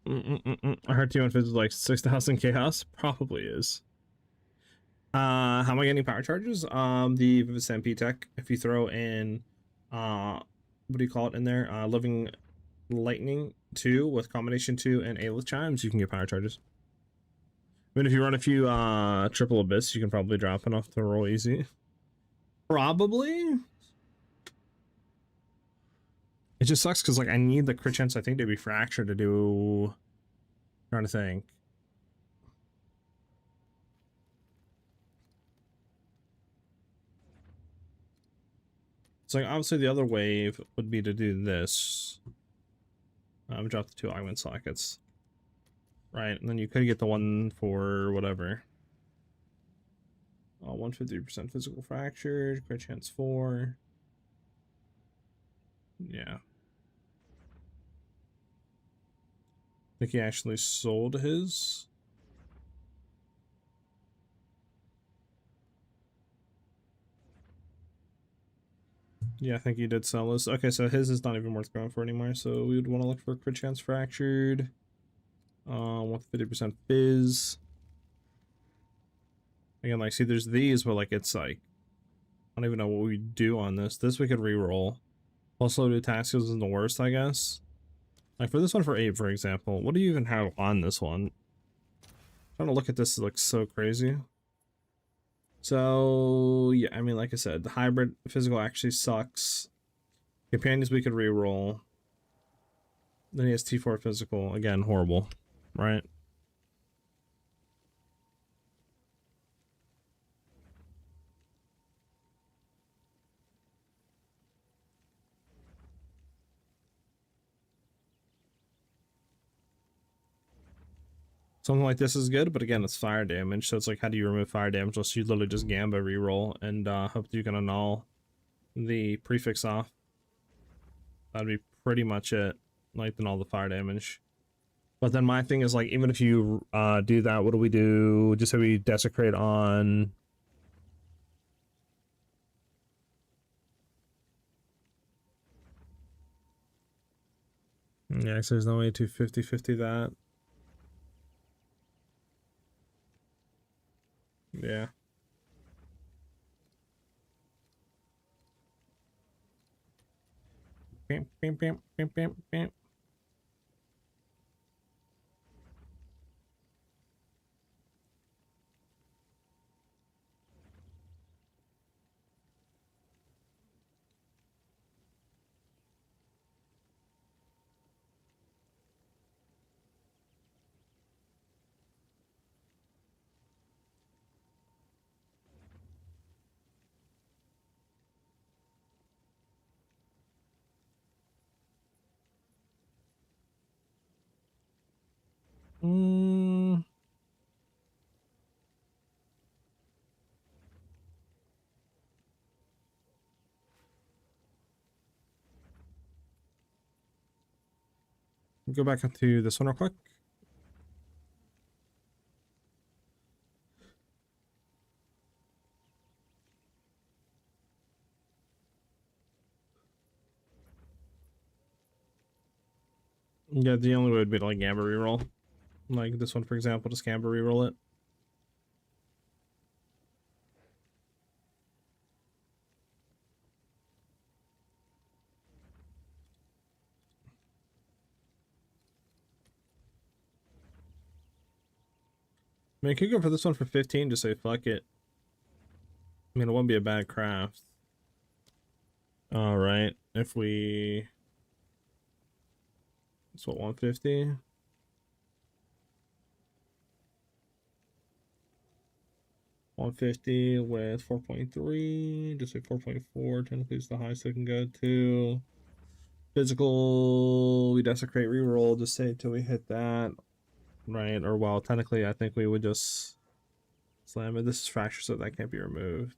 I heard T1 Fizz is like 6,000 chaos. Probably is. How am I getting power charges? The Vivid Stampede tech. If you throw in, what do you call it in there? Living Lightning 2 with combination 2 and Aelith Chimes, you can get power charges. I mean, if you run a few Triple Abyss, you can probably drop enough to roll easy. Probably. It just sucks because like I need the crit chance I think to be fractured to do. I'm trying to think. So like obviously the other wave would be to do this. Drop the 2 augment sockets. Right, and then you could get the one for whatever. 150% physical fractured, crit chance 4. Yeah. I think he actually sold his. Yeah, I think he did sell this. Okay, so his is not even worth going for anymore. So we would want to look for crit chance fractured. With 50% fizz. Again, like, see, there's these, but like, it's like, I don't even know what we do on this. This we could re-roll. Plus loaded taxes isn't the worst, I guess. Like for this one for 8, for example, what do you even have on this one? Trying to look at this, it looks so crazy. So yeah, I mean, like I said, the hybrid physical actually sucks. Companions we could re-roll. Then he has T4 physical, again, horrible, right? Something like this is good, but again, it's fire damage, so it's like, how do you remove fire damage? Unless you literally just Gamba reroll and hope that you can annul the prefix off. That'd be pretty much it. Like, then all the fire damage. But then my thing is, like, even if you do that, what do we do? Just say we desecrate on... Yeah, so there's no way to 50-50 that. Yeah. Bam, bam, bam, bam, bam, bam. Mm. Go back into this one real quick. Yeah, the only way would be to like Gamba reroll. Like this one, for example, just Gamba reroll it. I mean, I could go for this one for 15, just say fuck it. I mean, it wouldn't be a bad craft. Alright, if we... It's what, 150? $150 with 4.3, just say 4.4, technically it's the highest I can go to. Physical, we desecrate reroll, just say till we hit that. Right, or well, technically I think we would just slam it. This is fracture, so that can't be removed.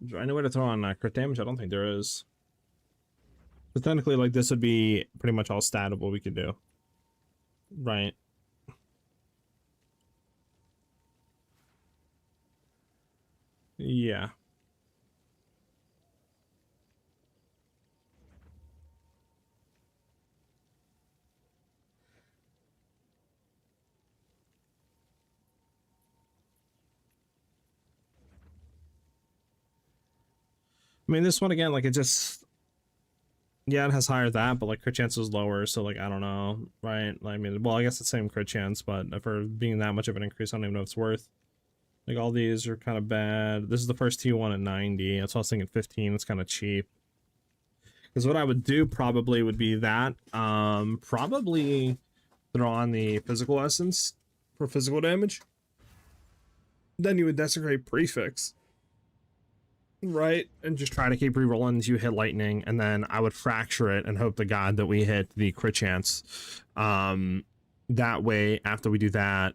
Is there any way to throw on crit damage? I don't think there is. But technically, like, this would be pretty much all statable we could do. Right. Yeah. I mean, this one again, like, it just... Yeah, it has higher that, but, like, crit chance is lower, so, like, I don't know, right? I mean, well, I guess it's the same crit chance, but for being that much of an increase, I don't even know if it's worth. Like, all these are kind of bad. This is the first T1 at 90. That's why I was thinking 15. It's kind of cheap. Because what I would do probably would be that. Probably throw on the physical essence for physical damage. Then you would desecrate prefix. Right? And just try to keep rerolling until you hit lightning. And then I would fracture it and hope to God that we hit the crit chance. That way, after we do that,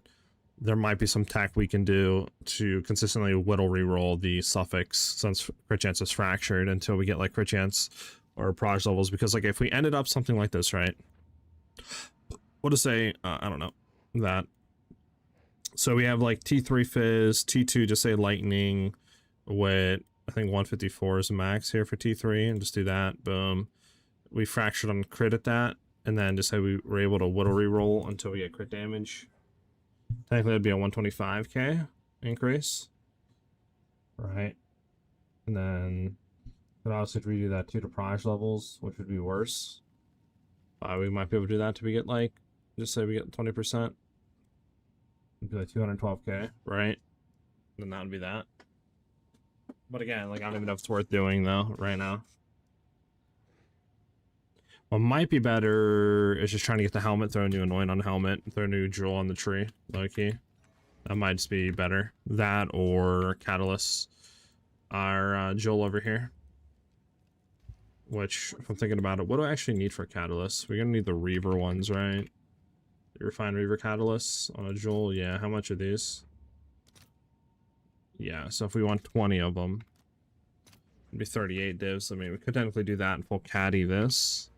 there might be some tech we can do to consistently whittle reroll the suffix since crit chance is fractured until we get like crit chance or proj levels. Because like if we ended up something like this, right? We'll just say, I don't know, that. So we have like T3 Fizz, T2 just say lightning with, I think 154 is the max here for T3, and just do that, boom. We fractured on crit at that, and then just say we were able to whittle reroll until we get crit damage. Technically it'd be a 125k increase. Right. And then could also redo that too to proj levels, which would be worse. We might be able to do that till we get like, just say we get 20%. It'd be like 212k, right? Then that would be that. But again, like I don't even know if it's worth doing though right now. What might be better is just trying to get the helmet, throw a new anoint on the helmet, throw a new jewel on the tree, low key. That might just be better. That or Catalyst, our jewel over here. Which, if I'm thinking about it, what do I actually need for Catalyst? We're gonna need the Reaver ones, right? The refined Reaver Catalysts on a jewel. Yeah, how much are these? Yeah, so if we want 20 of them, it'd be 38 divs. I mean, we could technically do that and full caddy this.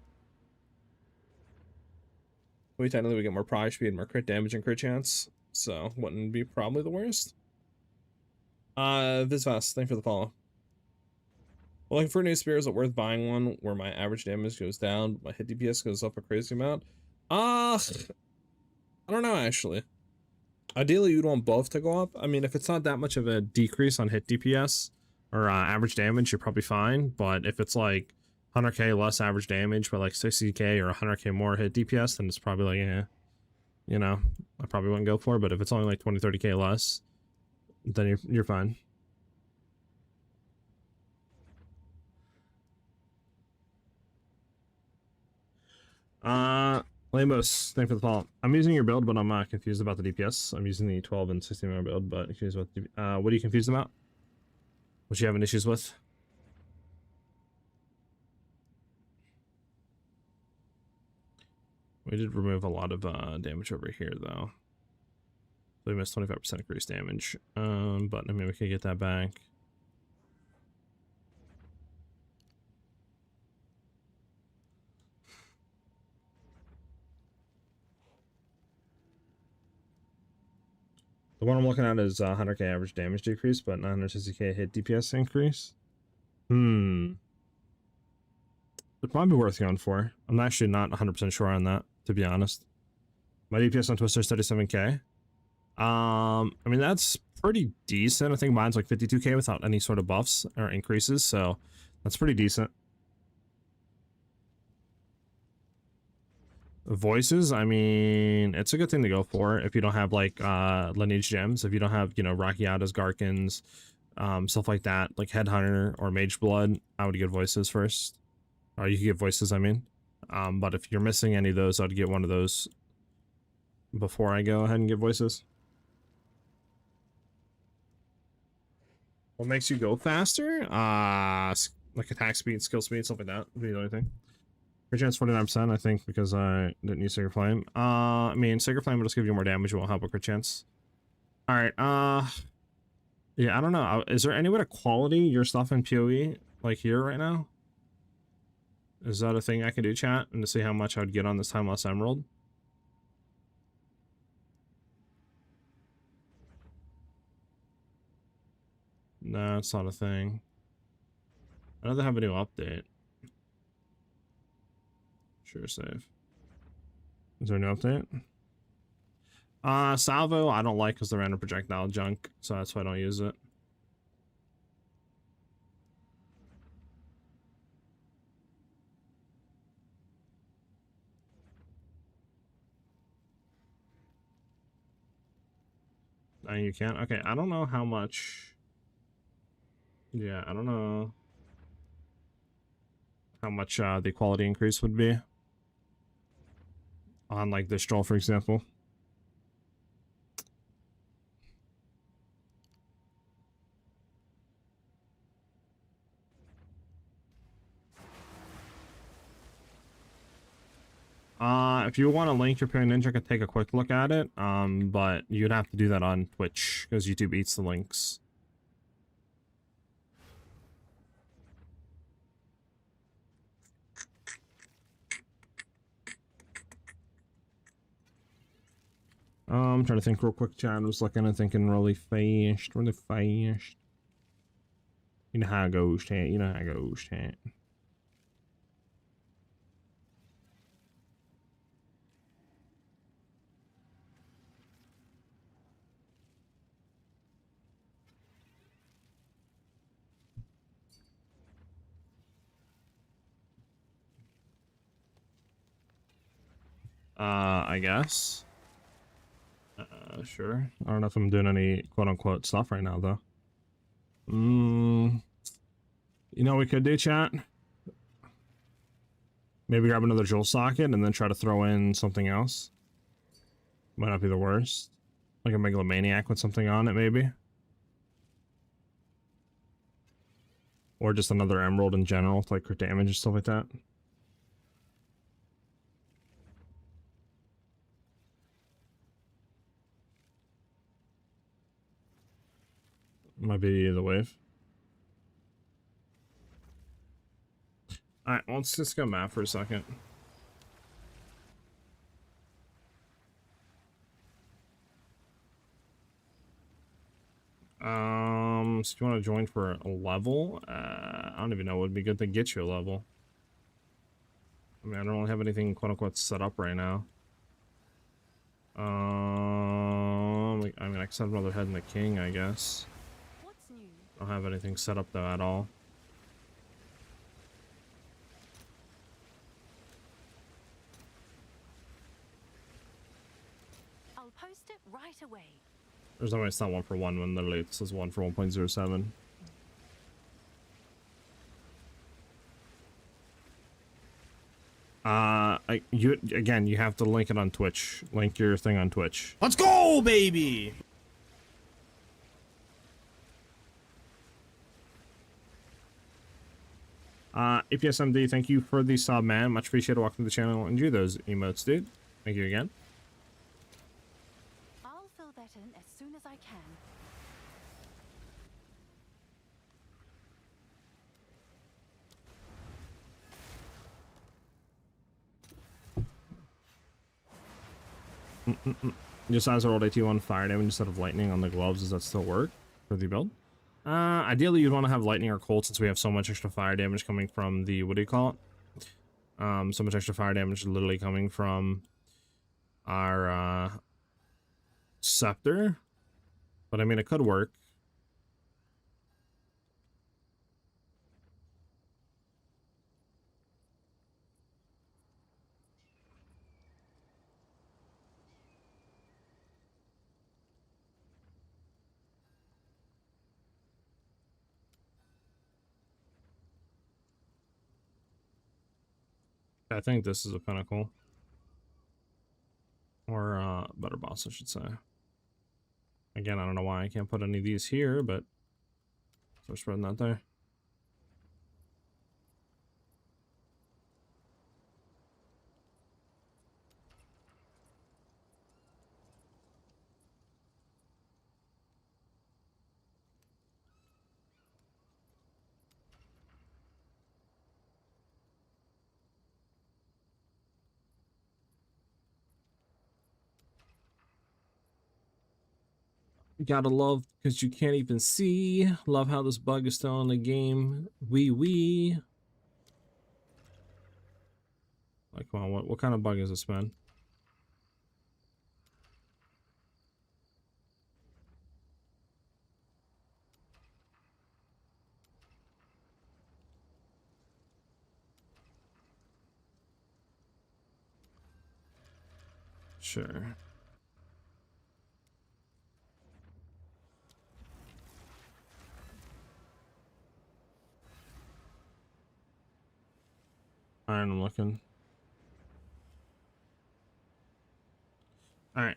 We technically get more proj speed, more crit damage, and crit chance. So, wouldn't be probably the worst. Visvas, thank you for the follow. Well, looking for a new spear, is it worth buying one where my average damage goes down, my hit DPS goes up a crazy amount? I don't know, actually. Ideally, you'd want both to go up. I mean, if it's not that much of a decrease on hit DPS or average damage, you're probably fine. But if it's like 100k less average damage, but like 60k or 100k more hit DPS, then it's probably like, yeah, you know, I probably wouldn't go for it. But if it's only like 20, 30k less, then you're fine. Lambos, thank you for the follow. I'm using your build, but I'm confused about the DPS. I'm using the 12 and 16 hour build, but confused about the, what are you confused about? What you having issues with? We did remove a lot of damage over here, though. So we missed 25% increased damage. But I mean, we could get that back. The one I'm looking at is 100k average damage decrease, but 960k hit DPS increase. It might be worth going for. I'm actually not 100% sure on that, to be honest. My DPS on Twister is 37k. I mean, that's pretty decent. I think mine's like 52k without any sort of buffs or increases, so that's pretty decent. Voices, I mean, it's a good thing to go for if you don't have like lineage gems, if you don't have, you know, Rakiatas, Garkins, stuff like that, like Headhunter or Mage Blood, I would get voices first. Or you could get voices, I mean. But if you're missing any of those, I'd get one of those before I go ahead and get voices. What makes you go faster? Like attack speed, skill speed, stuff like that would be the only thing. Crit chance 49%, I think, because I didn't use Sacred Flame. I mean, Sacred Flame will just give you more damage, it won't help with crit chance. Alright, yeah, I don't know. Is there any way to quality your stuff in PoE, like here right now? Is that a thing I can do, chat? And to see how much I would get on this Timeless Emerald? No, it's not a thing. I know they have a new update. Sure, save. Is there a new update? Salvo, I don't like because they're random projectile junk, so that's why I don't use it. No, you can't? Okay, I don't know how much... Yeah, I don't know how much the quality increase would be on like this troll, for example. If you want to link your PoE Ninja, I could take a quick look at it. But you'd have to do that on Twitch because YouTube eats the links. I'm trying to think real quick, chat. I was looking and thinking really fast, really fast. You know how it goes, chat. You know how it goes, chat. I guess. Sure. I don't know if I'm doing any quote-unquote stuff right now, though. You know what we could do, chat? Maybe grab another Joel socket and then try to throw in something else. Might not be the worst. Like a Megalomaniac with something on it, maybe. Or just another Emerald in general, like crit damage and stuff like that. Might be the wave. Alright, let's just go map for a second. So if you want to join for a level, I don't even know what would be good to get you a level. I mean, I don't really have anything quote-unquote set up right now. I mean, I can set up another head in the king, I guess. What's new? I don't have anything set up though at all. I'll post it right away. There's no way it's not 1 for 1 when literally this is 1 for 1.07. You have to link it on Twitch. Link your thing on Twitch. Let's go, baby! APSMD, thank you for the sub, man. Much appreciated. Welcome to the channel. Enjoy those emotes, dude. Thank you again. I'll fill that in as soon as I can. Just as rolled AT1 fire damage instead of lightning on the gloves. Does that still work for the build? Ideally, you'd want to have lightning or cold since we have so much extra fire damage coming from the, what do you call it? So much extra fire damage literally coming from our scepter. But I mean, it could work. I think this is a pinnacle. Or better boss, I should say. Again, I don't know why I can't put any of these here, but so we're spreading that there. Gotta love because you can't even see. Love how this bug is still in the game. Wee. Like, come on, what kind of bug is this, man? Sure. Alright, I'm looking. Alright.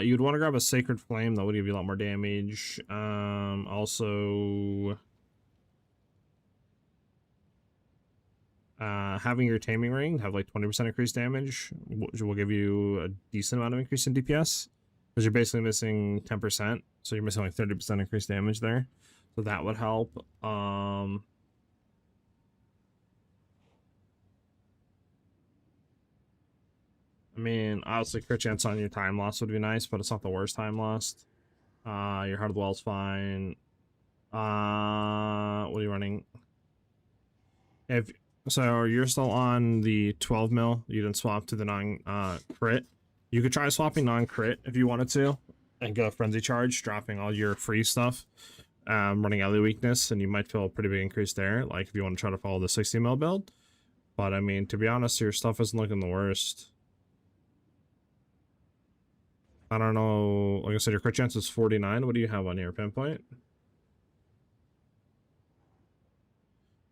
You'd want to grab a Sacred Flame. That would give you a lot more damage. Also, having your Taming Ring have like 20% increased damage, which will give you a decent amount of increase in DPS. Because you're basically missing 10%, so you're missing like 30% increased damage there. So that would help. I mean, obviously crit chance on your time loss would be nice, but it's not the worst time lost. Your Heart of the Well's fine. What are you running? If so, you're still on the 12 mil. You didn't swap to the non crit. You could try swapping non crit if you wanted to, and go Frenzy Charge, dropping all your free stuff, running Ellie Weakness, and you might feel a pretty big increase there. Like if you want to try to follow the 60 mil build. But I mean, to be honest, your stuff isn't looking the worst. I don't know. Like I said, your crit chance is 49. What do you have on your pinpoint?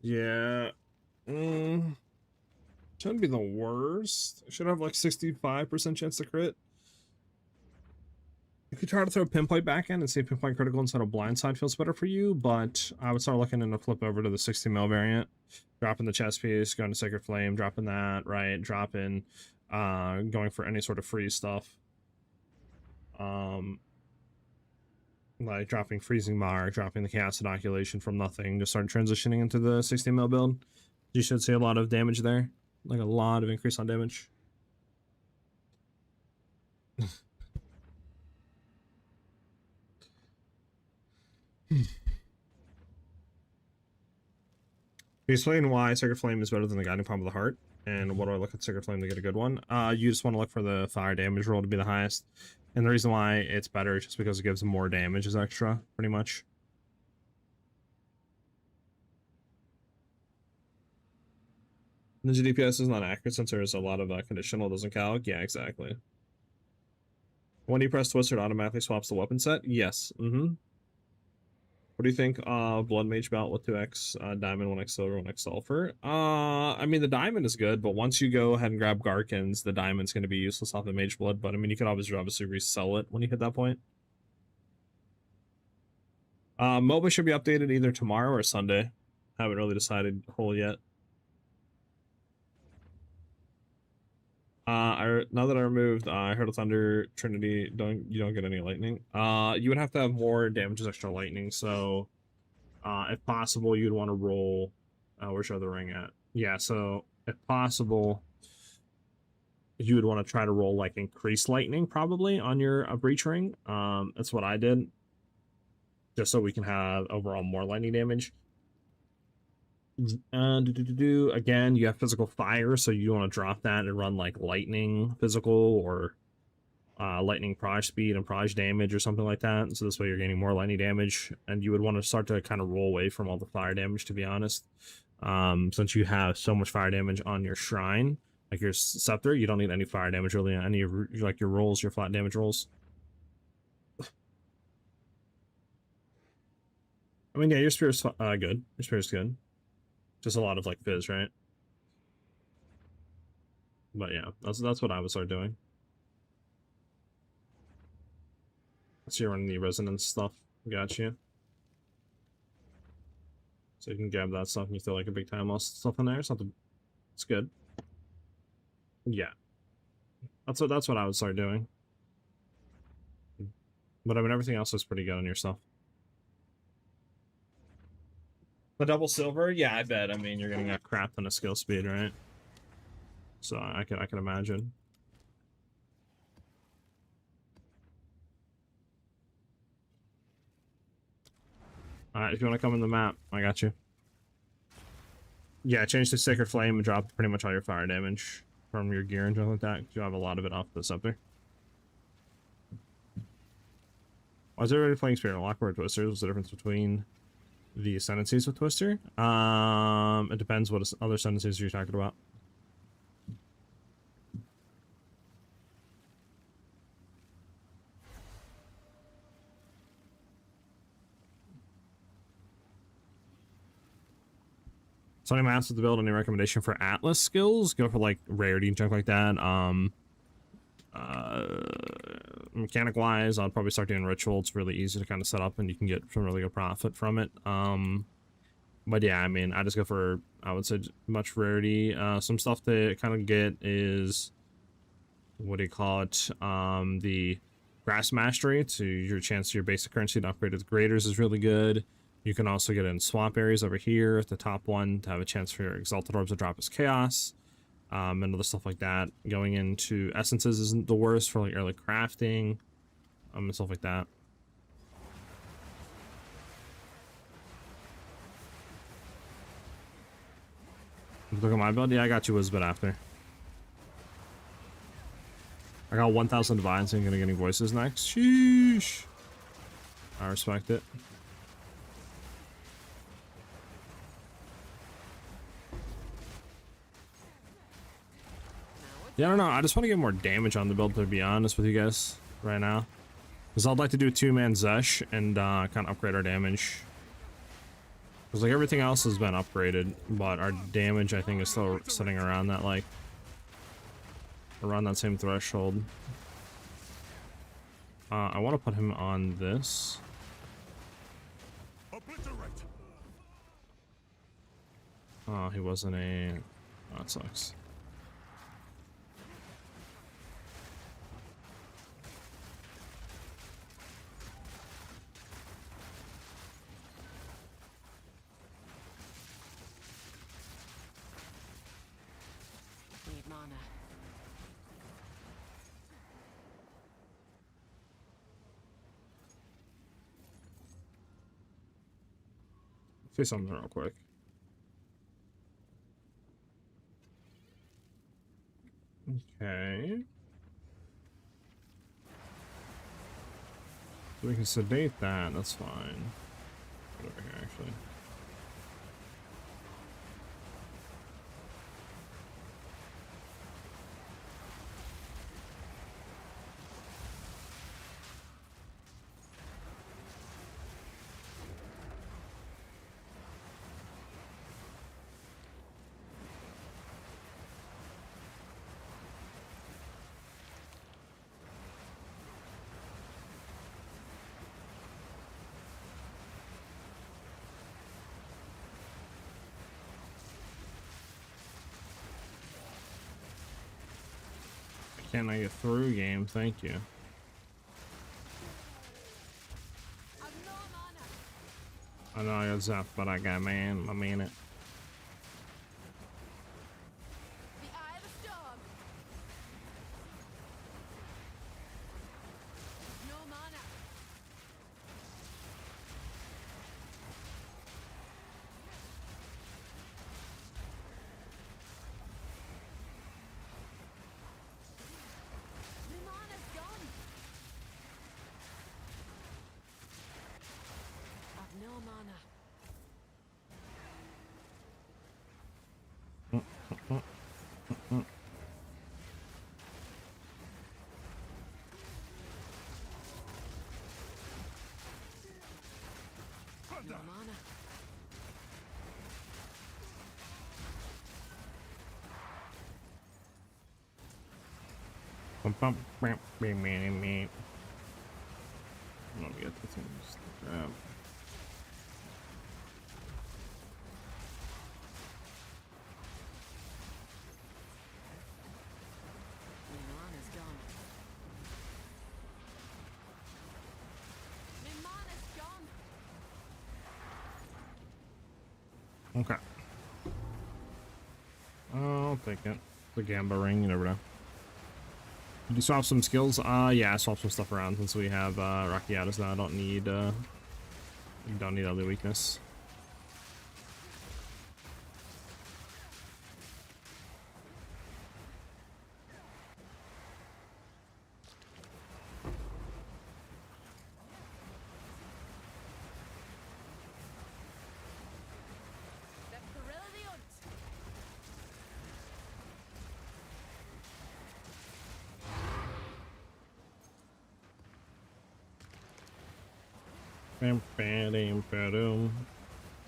Yeah. Shouldn't be the worst. I should have like 65% chance to crit. You could try to throw Pinpoint back in and see if Pinpoint critical instead of Blindside feels better for you, but I would start looking into flip over to the 60 mil variant. Dropping the chest piece, going to Sacred Flame, dropping that, right? Dropping, going for any sort of free stuff. Like dropping Freezing Mark, dropping the Chaos Inoculation from nothing, just start transitioning into the 60 mil build. You should see a lot of damage there, like a lot of increase on damage. Explain why Sacred Flame is better than the Guiding Palm of the Heart, and what do I look at Sacred Flame to get a good one? You just want to look for the fire damage roll to be the highest, and the reason why it's better is just because it gives more damage as extra, pretty much. Ninja DPS is not accurate since there's a lot of conditional doesn't calc. Yeah, exactly. When you press Twister, it automatically swaps the weapon set? Yes. What do you think? Blood Mage Belt with 2x diamond, 1x silver, 1x sulfur. I mean, the diamond is good, but once you go ahead and grab Garkins, the diamond's going to be useless off the Mage Blood. But I mean, you could obviously resell it when you hit that point. MOBA should be updated either tomorrow or Sunday. Haven't really decided whole yet. Now that I removed Heard of Thunder, Trinity, you don't get any lightning. You would have to have more damage as extra lightning, so if possible you'd want to roll where's your other ring at? Yeah, so if possible you would want to try to roll like increased lightning probably on your breach ring. That's what I did, just so we can have overall more lightning damage. Again, you have physical fire, so you want to drop that and run like lightning physical or lightning proj speed and proj damage or something like that. So this way you're gaining more lightning damage, and you would want to start to kind of roll away from all the fire damage, to be honest. Since you have so much fire damage on your shrine, like your scepter, you don't need any fire damage really on any of like your rolls, your flat damage rolls. I mean, yeah, your spear's good. Your spear's good. Just a lot of like fizz, right? But yeah, that's what I would start doing. So you're running the resonance stuff. Got you. So you can grab that stuff and you feel like a big time loss stuff in there. Something. It's good. Yeah. That's what I would start doing. But I mean, everything else is pretty good on your stuff. The double silver, yeah, I bet. I mean, you're getting a crap ton of skill speed, right? So I can imagine. Alright, if you want to come in the map, I got you. Yeah, change to Sacred Flame and drop pretty much all your fire damage from your gear and stuff like that. You have a lot of it off the scepter. Why is everybody playing Spirit Lockboard Twisters? What's the difference between the ascendancies with Twister? It depends what other ascendancies you're talking about. So any master to build, any recommendation for Atlas skills? Go for like rarity and junk like that. Mechanic wise, I'll probably start doing ritual. It's really easy to kind of set up and you can get some really good profit from it. But yeah, I mean, I just go for, I would say, much rarity. Some stuff to kind of get is, what do you call it? The grass mastery. To your chance your basic currency to upgrade with graders is really good. You can also get in swamp areas over here at the top one to have a chance for your exalted orbs to drop as chaos. And other stuff like that. Going into essences isn't the worst for like early crafting, and stuff like that. Look at my build. Yeah, I got you Wizbit after. I got 1,000 divines and I'm gonna get any voices next. Sheesh. I respect it. Yeah, I don't know. I just want to get more damage on the build, to be honest with you guys, right now. Because I'd like to do a 2-man Zesh and kind of upgrade our damage. Because like everything else has been upgraded, but our damage I think is still sitting around that like around that same threshold. I want to put him on this. Oh, he wasn't a. Oh, that sucks. Need mana. Say something real quick. Okay. So we can sedate that, that's fine. Put it over here, actually. Can I get through game? Thank you. I've no mana. I know I got zapped, but I got man. I mean it. The eye of the storm. No mana. The mana's gone. I've no mana. No mana. Me. Let me get the things. Grab. The mana's gone. The mana's gone. Okay. I'll take it. The Gamba ring, you never know. Did you swap some skills? Yeah, I swapped some stuff around since we have Rakiatas now. I don't need other weakness. The thrill of the hunt.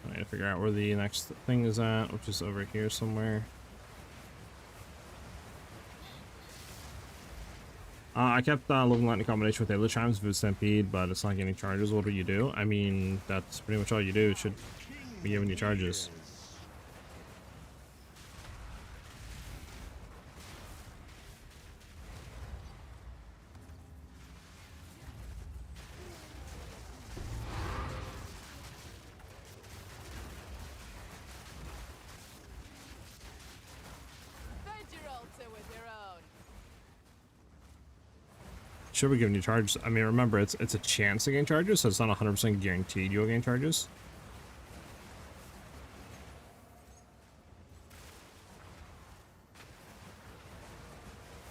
I need to figure out where the next thing is at, which is over here somewhere. I kept Living Light in combination with Ayla Chimes with Stampede, but it's not getting charges. What do you do? I mean, that's pretty much all you do. It should be giving you charges. Should be giving you charges. I mean, remember, it's a chance to gain charges, so it's not 100% guaranteed you'll gain charges.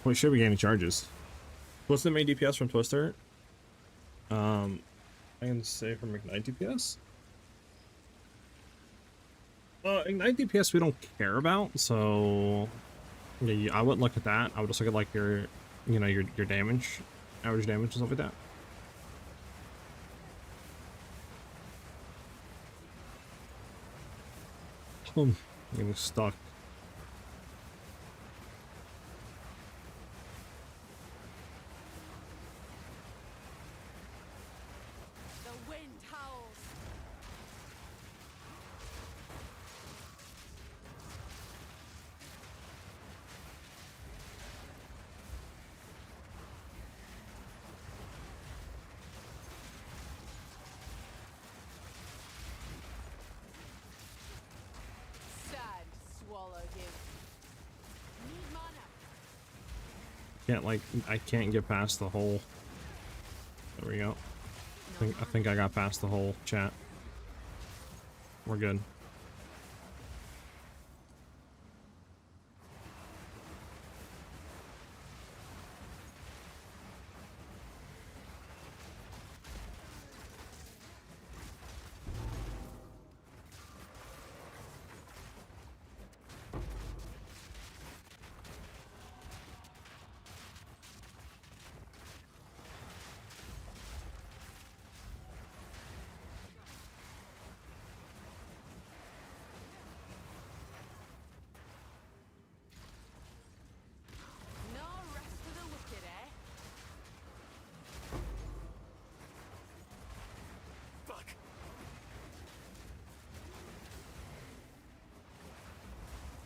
We should be gaining charges. What's the main DPS from Twister? I can say from Ignite DPS. Ignite DPS we don't care about, so yeah, I wouldn't look at that. I would just look at like your, you know, your damage. Average damage and stuff like that. Getting stuck. The wind howls. Can't like I can't get past the whole. There we go. I think I got past the whole chat. We're good.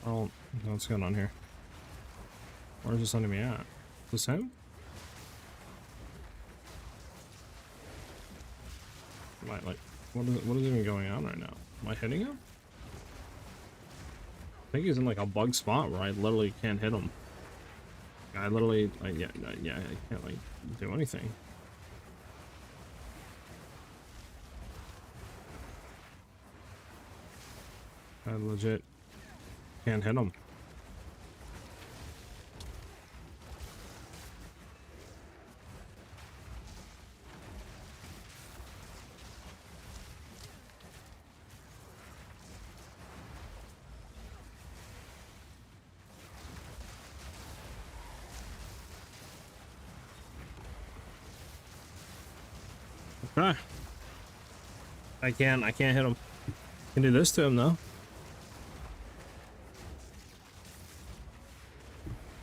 Oh, what's going on here? Where's this enemy at? Is this him? Like, what is even going on right now? Am I hitting him? I think he's in like a bug spot where I literally can't hit him. I literally, like, yeah, I can't like do anything. I legit can't hit him. Okay. I can't hit him. Can do this to him though.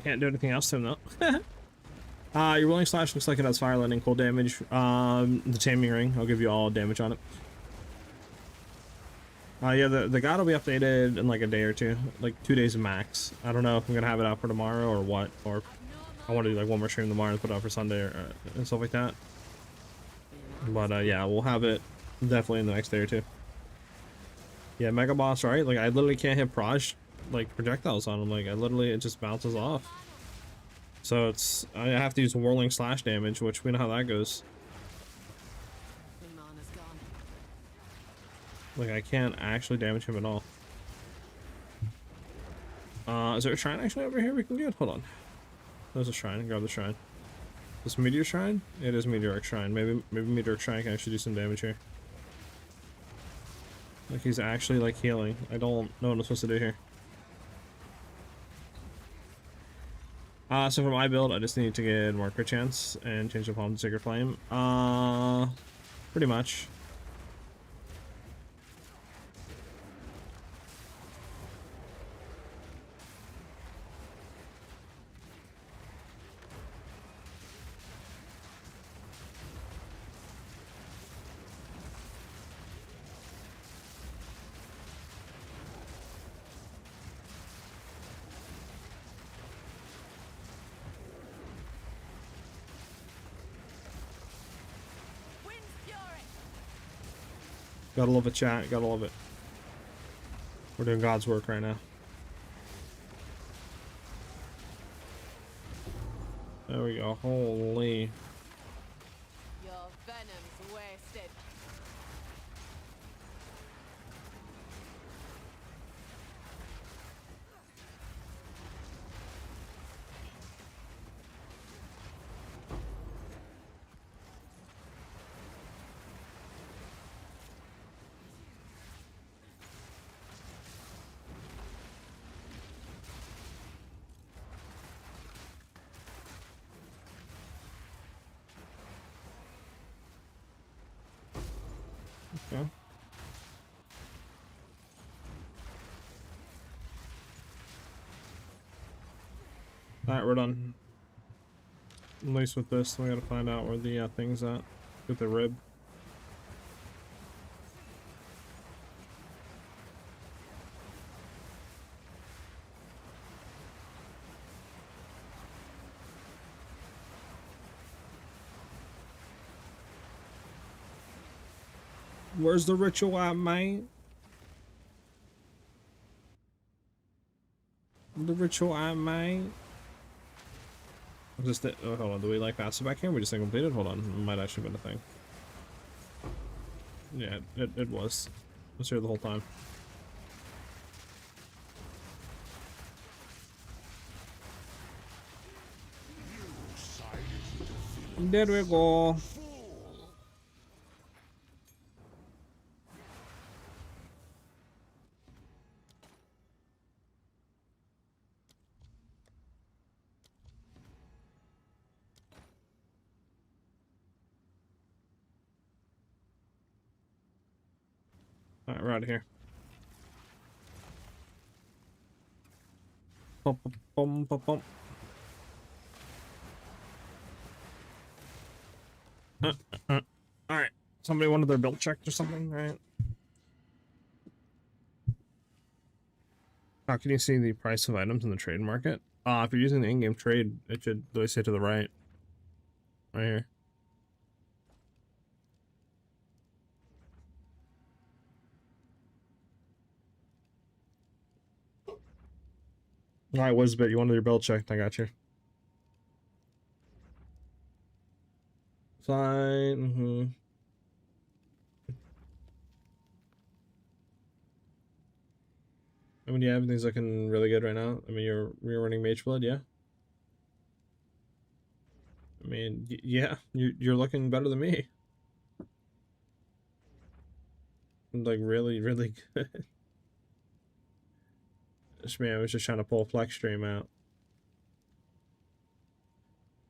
Can't do anything else to him though. Your Willing Slash looks like it has Fire Lightning, cold damage. The Taming Ring, I'll give you all damage on it. Yeah, the god will be updated in like a day or two, like 2 days max. I don't know if I'm gonna have it out for tomorrow or what, or I want to do like one more stream tomorrow and put it out for Sunday or and stuff like that. But yeah, we'll have it definitely in the next day or two. Yeah, Mega Boss, right? Like I literally can't hit like projectiles on him. Like I literally, it just bounces off. So it's, I have to use Whirling Slash damage, which we know how that goes. Like I can't actually damage him at all. Is there a shrine actually over here we can get? Hold on. There's a shrine. Grab the shrine. This Meteor Shrine? It is Meteoric Shrine. Maybe Meteoric Shrine can actually do some damage here. Like he's actually like healing. I don't know what I'm supposed to do here. So for my build, I just need to get more crit chance and change the palm to Sacred Flame. Pretty much. Gotta love it, chat. Gotta love it. We're doing God's work right now. There we go. Holy. Your venom's wasted. Okay. Alright, we're done. At least with this, we gotta find out where the thing's at. With the rib. Where's the ritual at, mate? The ritual at, mate? Just oh, hold on. Do we like passive back here? We just completed. Hold on, it might actually been a thing. Yeah, it was. It was here the whole time. There we go. Alright, we're out of here. Bum, bum, bum, bum, bum. Alright. Somebody wanted their build checked or something, right? How can you see the price of items in the trade market? If you're using the in-game trade, it should always say to the right. Right here. Alright, Wizbit, you wanted your build checked. I got you. Fine. I mean, yeah, everything's looking really good right now. I mean, you're running Mage Blood, yeah? I mean, yeah, you're looking better than me. Like, really, really good. This man was just trying to pull a flex stream out.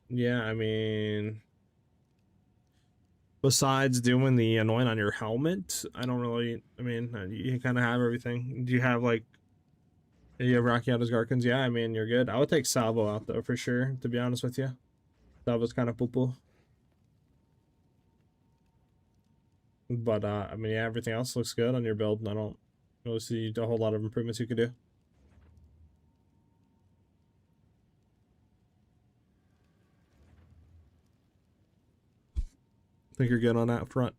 Yeah, I mean, besides doing the annoying on your helmet, I don't really, I mean, you kind of have everything. Do you have, like, you have Rocky out as Garkins? Yeah, I mean, you're good. I would take Salvo out, though, for sure, to be honest with you. Salvo's kind of poo-poo. But, I mean, yeah, everything else looks good on your build, and I don't really see a whole lot of improvements you could do. I think you're good on that front.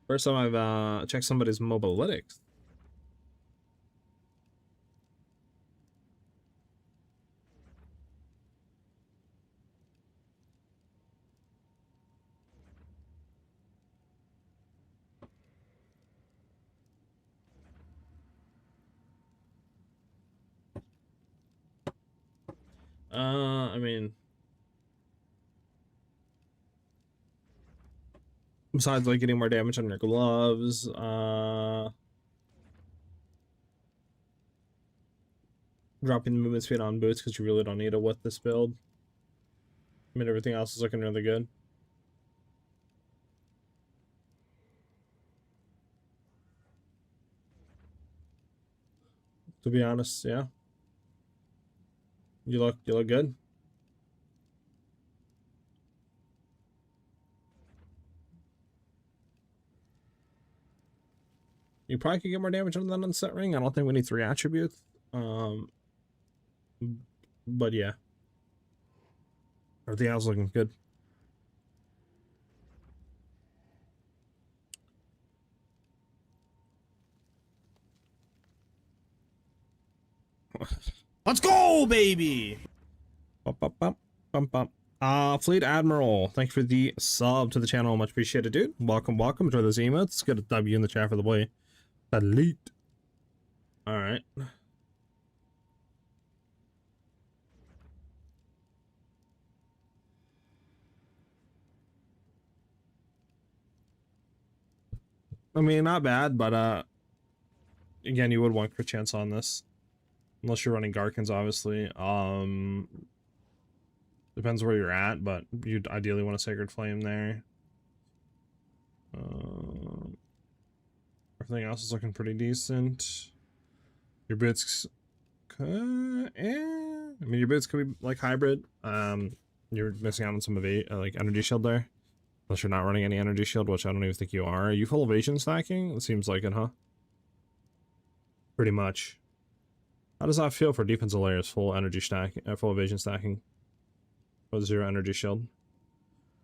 First time I've checked somebody's mobilytics. I mean, besides like getting more damage on your gloves, dropping the movement speed on boots because you really don't need it with this build. I mean, everything else is looking really good. To be honest, yeah. You look good. You probably could get more damage on that unset ring. I don't think we need 3 attributes. But yeah. Everything else looking good. Let's go, baby! Bump, bump, bump, bump, bump. Fleet Admiral, thank you for the sub to the channel. Much appreciated, dude. Welcome, welcome. Enjoy those emotes. Get a W in the chat for the boy. Elite. Alright. I mean, not bad, but again, you would want crit chance on this. Unless you're running Garkins, obviously. Depends where you're at, but you'd ideally want a Sacred Flame there. Everything else is looking pretty decent. Your boots, I mean, your boots could be like hybrid. You're missing out on some of like energy shield there, unless you're not running any energy shield, which I don't even think you are. Are you full evasion stacking? It seems like it, huh? Pretty much. How does that feel for defensive layers? Full energy stack, full evasion stacking with 0 energy shield.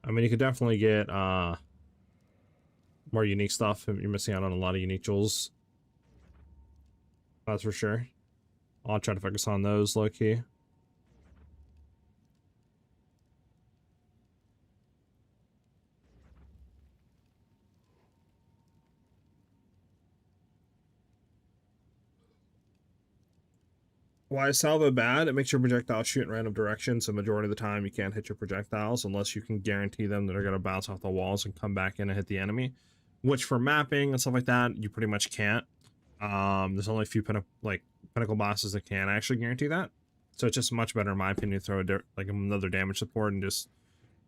I mean, you could definitely get more unique stuff. You're missing out on a lot of unique jewels. That's for sure. I'll try to focus on those low key. Why is salvo bad? It makes your projectiles shoot in random directions, so majority of the time you can't hit your projectiles unless you can guarantee them that they're going to bounce off the walls and come back in and hit the enemy. Which for mapping and stuff like that, you pretty much can't. There's only a few pinnacle bosses that can actually guarantee that. So it's just much better in my opinion to throw like another damage support and just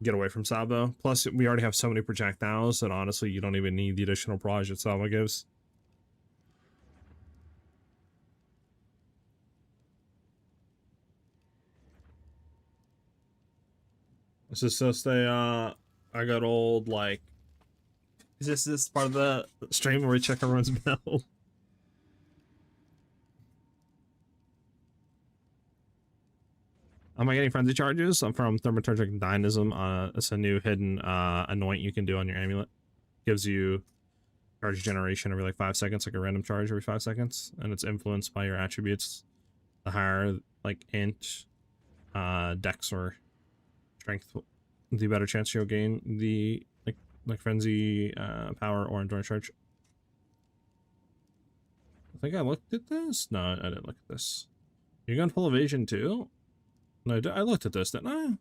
get away from salvo. Plus we already have so many projectiles that honestly you don't even need the additional proj that salvo gives. This is just a I got old like, is this part of the stream where we check everyone's build? Am I getting frenzy charges? I'm from Thaumaturgic Dynamism. It's a new hidden anoint you can do on your amulet. Gives you charge generation every like 5 seconds, like a random charge every 5 seconds, and it's influenced by your attributes. The higher like int, dex or strength, the better chance you'll gain the like frenzy power or endurance charge. I think I looked at this. No, I didn't look at this. You're going full evasion too? No, I looked at this, didn't I?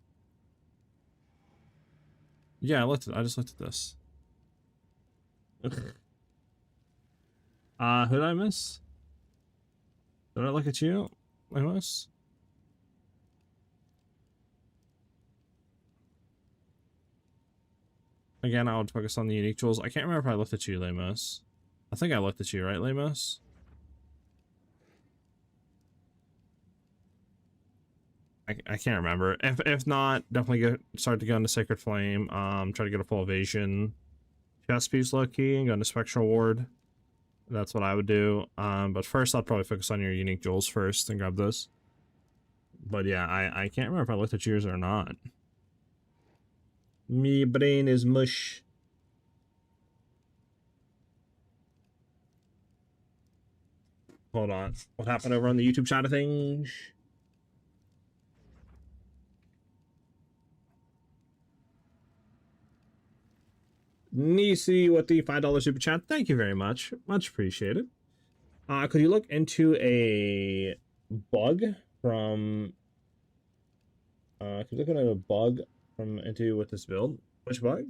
Yeah, I just looked at this. Who did I miss? Did I look at you? I miss? Again, I would focus on the unique jewels. I can't remember if I looked at you, Lamos. I think I looked at you, right, Lamos? I can't remember. If not, definitely start to go into Sacred Flame. Try to get a full evasion chest piece low key and go into Spectral Ward. That's what I would do. But first I'll probably focus on your unique jewels first and grab those. But yeah, I can't remember if I looked at yours or not. Me brain is mush. Hold on. What happened over on the YouTube side of things? Nisi with the $5 super chat. Thank you very much. Much appreciated. Could you look into a bug from could you look into a bug into with this build? Which bug?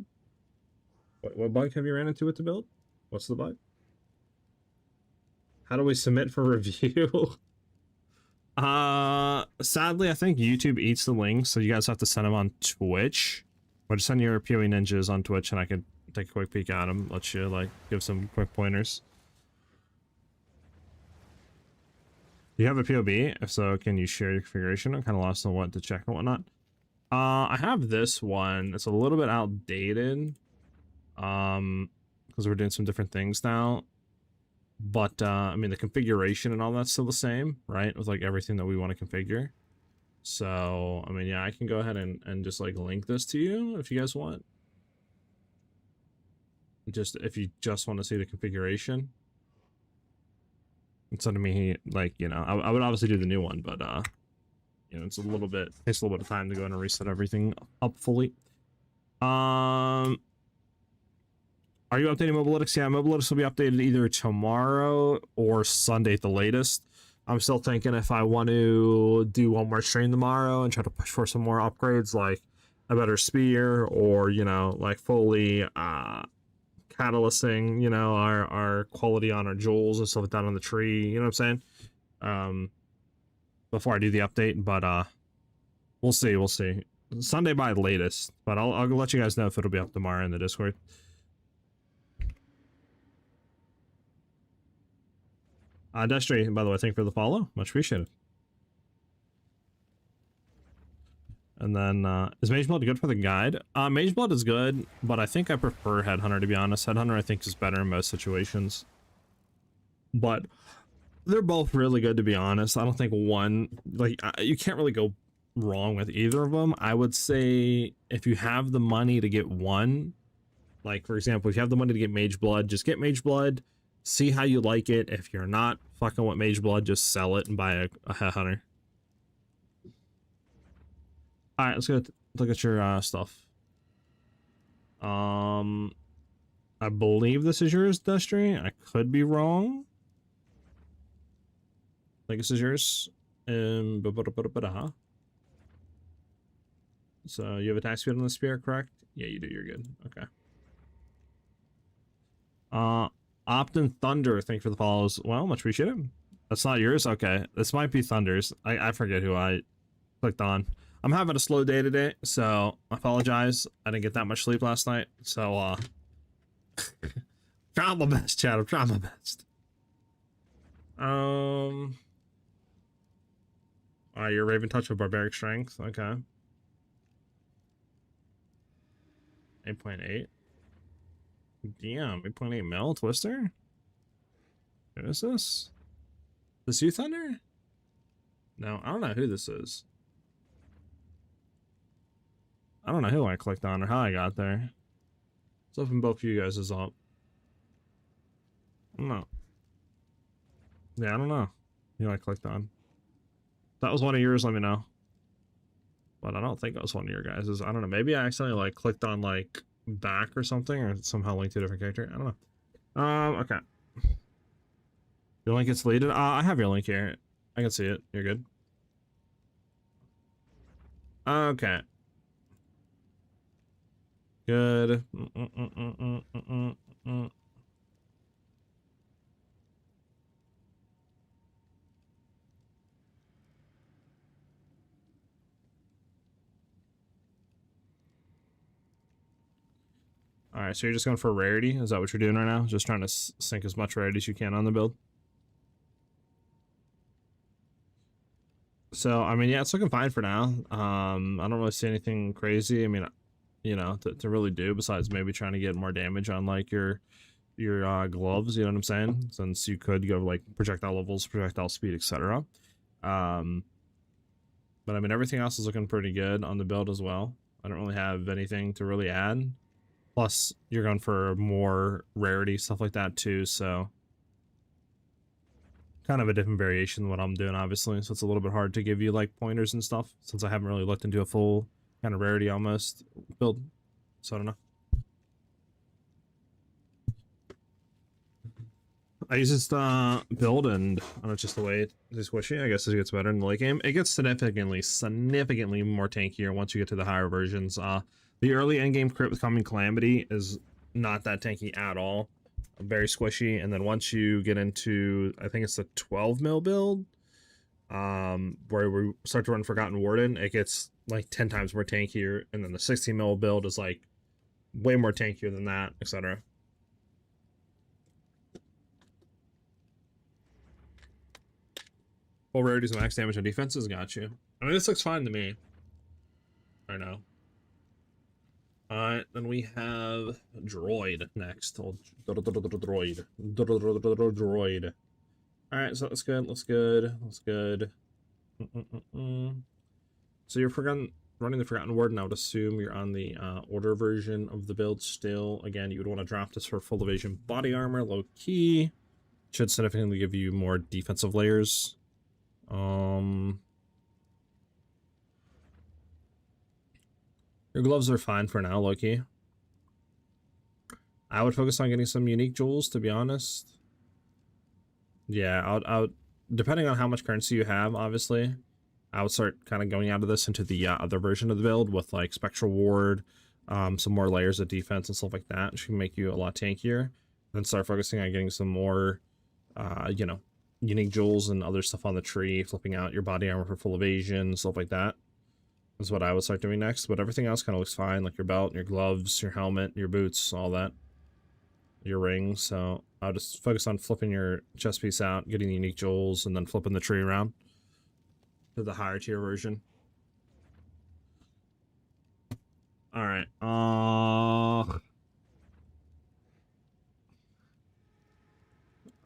What bug have you ran into with the build? What's the bug? How do we submit for review? Sadly, I think YouTube eats the links, so you guys have to send them on Twitch. Or just send your PoE ninjas on Twitch and I could take a quick peek at them, let you like give some quick pointers. Do you have a POB? If so, can you share your configuration? I'm kind of lost on what to check and whatnot. I have this one. It's a little bit outdated. Because we're doing some different things now. But I mean, the configuration and all that's still the same, right? With like everything that we want to configure. So I mean, yeah, I can go ahead and just like link this to you if you guys want. Just if you just want to see the configuration. Instead of me, like, you know, I would obviously do the new one, but you know, it's a little bit, takes a little bit of time to go in and reset everything up fully. Are you updating Mobalytics? Yeah, Mobalytics will be updated either tomorrow or Sunday at the latest. I'm still thinking if I want to do one more stream tomorrow and try to push for some more upgrades, like a better spear, or, you know, like fully catalysting, you know, our quality on our jewels and stuff like that on the tree, you know what I'm saying? Before I do the update, but we'll see. Sunday by the latest, but I'll let you guys know if it'll be up tomorrow in the Discord. Destry, by the way, thank you for the follow. Much appreciated. And then, is Mage Blood good for the guide? Mage Blood is good, but I think I prefer Headhunter, to be honest. Headhunter, I think, is better in most situations. But they're both really good, to be honest. I don't think one, like, you can't really go wrong with either of them. I would say if you have the money to get one, like, for example, if you have the money to get Mage Blood, just get Mage Blood. See how you like it. If you're not fucking with Mage Blood, just sell it and buy a Headhunter. Alright, let's go look at your stuff. I believe this is yours, Destry. I could be wrong. I think this is yours. So you have attack speed on the spear, correct? Yeah, you do. You're good. Okay. Optin Thunder, thank you for the follows. Well, much appreciated. That's not yours? Okay. This might be Thunder's. I forget who I clicked on. I'm having a slow day today, so I apologize. I didn't get that much sleep last night, so trying my best, chat. I'm trying my best. Alright, you're Raven Touch with Barbaric Strength. Okay. 8.8. Damn, 8.8 mil Twister? Who is this? This you, Thunder? No, I don't know who this is. I don't know who I clicked on or how I got there. Let's open both of you guys up. I don't know. Yeah, I don't know who I clicked on. If that was one of yours, let me know. But I don't think it was one of your guys's. I don't know. Maybe I accidentally like clicked on like back or something, or somehow linked to a different character. I don't know. Okay. Your link gets deleted. I have your link here. I can see it. You're good. Okay. Good. All right, so you're just going for rarity? Is that what you're doing right now? Just trying to sink as much rarity as you can on the build? So, I mean, yeah, it's looking fine for now. I don't really see anything crazy. I mean, you know, to really do besides maybe trying to get more damage on like your gloves, you know what I'm saying? Since you could go like projectile levels, projectile speed, etc. But I mean, everything else is looking pretty good on the build as well. I don't really have anything to really add. Plus, you're going for more rarity, stuff like that too, so kind of a different variation than what I'm doing, obviously, so it's a little bit hard to give you like pointers and stuff since I haven't really looked into a full kind of rarity almost build, so I don't know. I use this build, and I don't know, just the way it's squishy. I guess it gets better in the late game. It gets significantly more tankier once you get to the higher versions. The early end-game crit with Coming Calamity is not that tanky at all. Very squishy, and then once you get into, I think it's the 12 mil build, where we start to run Forgotten Warden, it gets like 10 times more tankier, and then the 16 mil build is like way more tankier than that, etc. Full rarities, max damage and defenses, got you. I mean, this looks fine to me right now. Alright, then we have Droid next. Droid. Droid. Alright, so that's good, that's good, that's good. So you're running the Forgotten Word, and I would assume you're on the order version of the build still. Again, you would want to drop this for full evasion body armor, low key. Should significantly give you more defensive layers. Your gloves are fine for now, low key. I would focus on getting some unique jewels, to be honest. Yeah, I would, depending on how much currency you have, obviously, I would start kind of going out of this into the other version of the build with like Spectral Ward, some more layers of defense and stuff like that, which can make you a lot tankier. Then start focusing on getting some more, you know, unique jewels and other stuff on the tree, flipping out your body armor for full evasion, stuff like that. Is what I would start doing next. But everything else kind of looks fine, like your belt, your gloves, your helmet, your boots, all that. Your ring. So I'll just focus on flipping your chest piece out, getting the unique jewels, and then flipping the tree around to the higher tier version. Alright.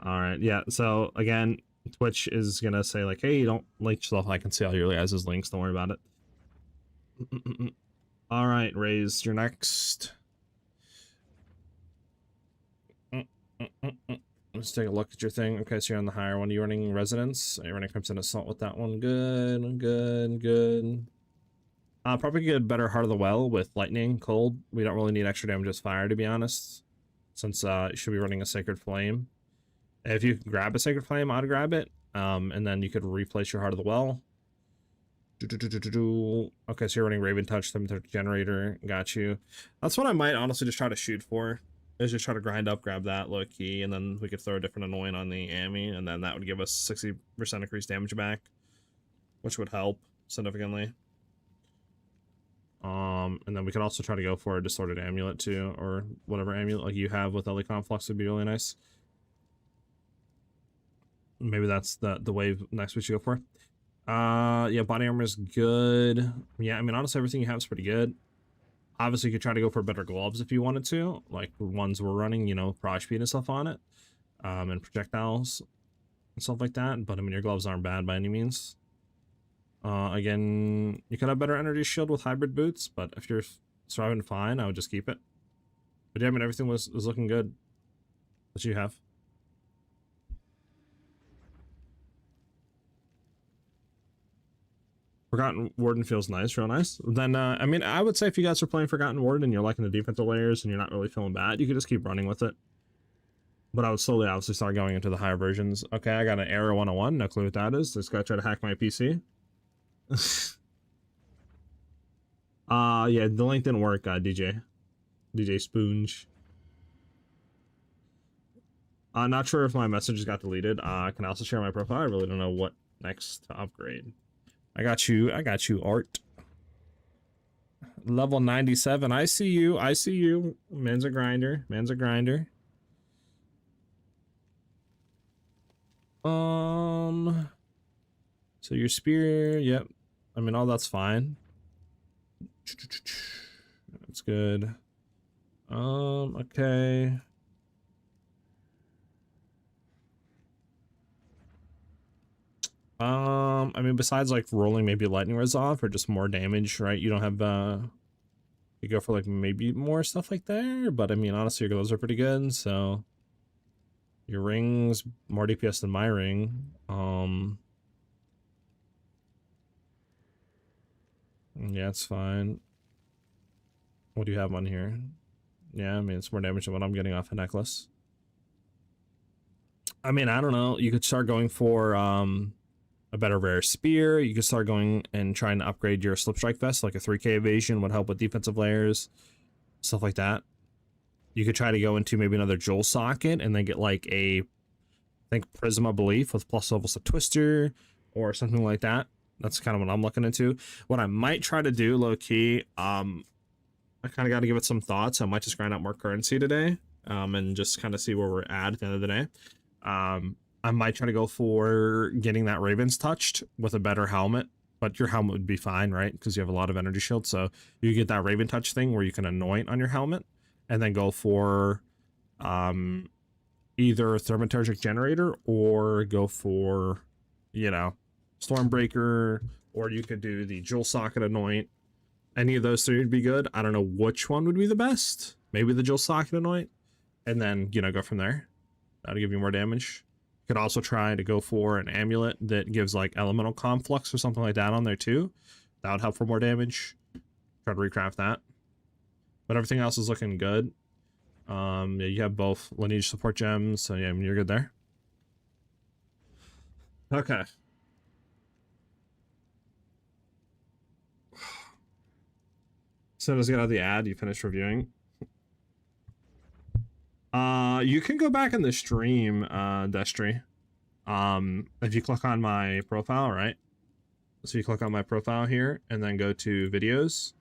Alright, yeah, so again, Twitch is gonna say like, hey, don't link yourself. I can see all your guys' links, don't worry about it. Alright, Raze, you're next. Let's take a look at your thing. Okay, so you're on the higher one. Are you running Resonance? Are you running Crimson Assault with that one? Good, good, good. Probably get better Heart of the Well with Lightning, Cold. We don't really need extra damage with Fire, to be honest, since you should be running a Sacred Flame. If you can grab a Sacred Flame, I'd grab it, and then you could replace your Heart of the Well. Okay, so you're running Raven Touch, Generator. Got you. That's what I might honestly just try to shoot for. Is just try to grind up, grab that low key, and then we could throw a different annoying on the Ami, and then that would give us 60% increased damage back, which would help significantly. And then we could also try to go for a Distorted Amulet too, or whatever amulet like you have with Ellie Conflux would be really nice. Maybe that's the wave next we should go for. Yeah, body armor is good. Yeah, I mean, honestly, everything you have is pretty good. Obviously, you could try to go for better gloves if you wanted to, like the ones we're running, you know, Proj Speed and stuff on it, and projectiles and stuff like that. But I mean, your gloves aren't bad by any means. Again, you could have better energy shield with hybrid boots, but if you're surviving fine, I would just keep it. But yeah, I mean, everything was looking good that you have. Forgotten Warden feels nice, real nice. Then, I mean, I would say if you guys are playing Forgotten Warden and you're liking the defensive layers and you're not really feeling bad, you could just keep running with it. But I would slowly, obviously, start going into the higher versions. Okay, I got an Error 101. No clue what that is. This guy tried to hack my PC. Yeah, the link didn't work, DJ Spoonge. I'm not sure if my messages got deleted. I can also share my profile. I really don't know what next to upgrade. I got you, Art. Level 97. I see you. Man's a grinder. So your spear, yep. I mean, all that's fine. That's good. Okay. I mean, besides like rolling maybe lightning res off or just more damage, right? You don't have you go for like maybe more stuff like there, but I mean, honestly, your gloves are pretty good, so your ring's more DPS than my ring. Yeah, it's fine. What do you have on here? Yeah, I mean, it's more damage than what I'm getting off a necklace. I mean, I don't know. You could start going for a better rare spear. You could start going and trying to upgrade your slip strike vest, like a 3k evasion would help with defensive layers, stuff like that. You could try to go into maybe another Joel socket and then get like a, I think, Prisma Belief with plus levels of Twister or something like that. That's kind of what I'm looking into. What I might try to do, low key, I kind of got to give it some thoughts. I might just grind out more currency today, and just kind of see where we're at the end of the day. I might try to go for getting that Raven's Touched with a better helmet, but your helmet would be fine, right? Because you have a lot of energy shield. So you get that Raven Touch thing where you can anoint on your helmet and then go for either Thaumaturgic Generator or go for, you know, Stormbreaker, or you could do the Jewel Socket Anoint. Any of those three would be good. I don't know which one would be the best. Maybe the Jewel Socket Anoint, and then, you know, go from there. That'll give you more damage. You could also try to go for an amulet that gives like elemental conflux or something like that on there too. That would help for more damage. Try to recraft that. But everything else is looking good. Yeah, you have both lineage support gems, so yeah, I mean, you're good there. Okay. As soon as I get out of the ad, you finish reviewing. You can go back in the stream, Destry. If you click on my profile, right? So you click on my profile here and then go to videos.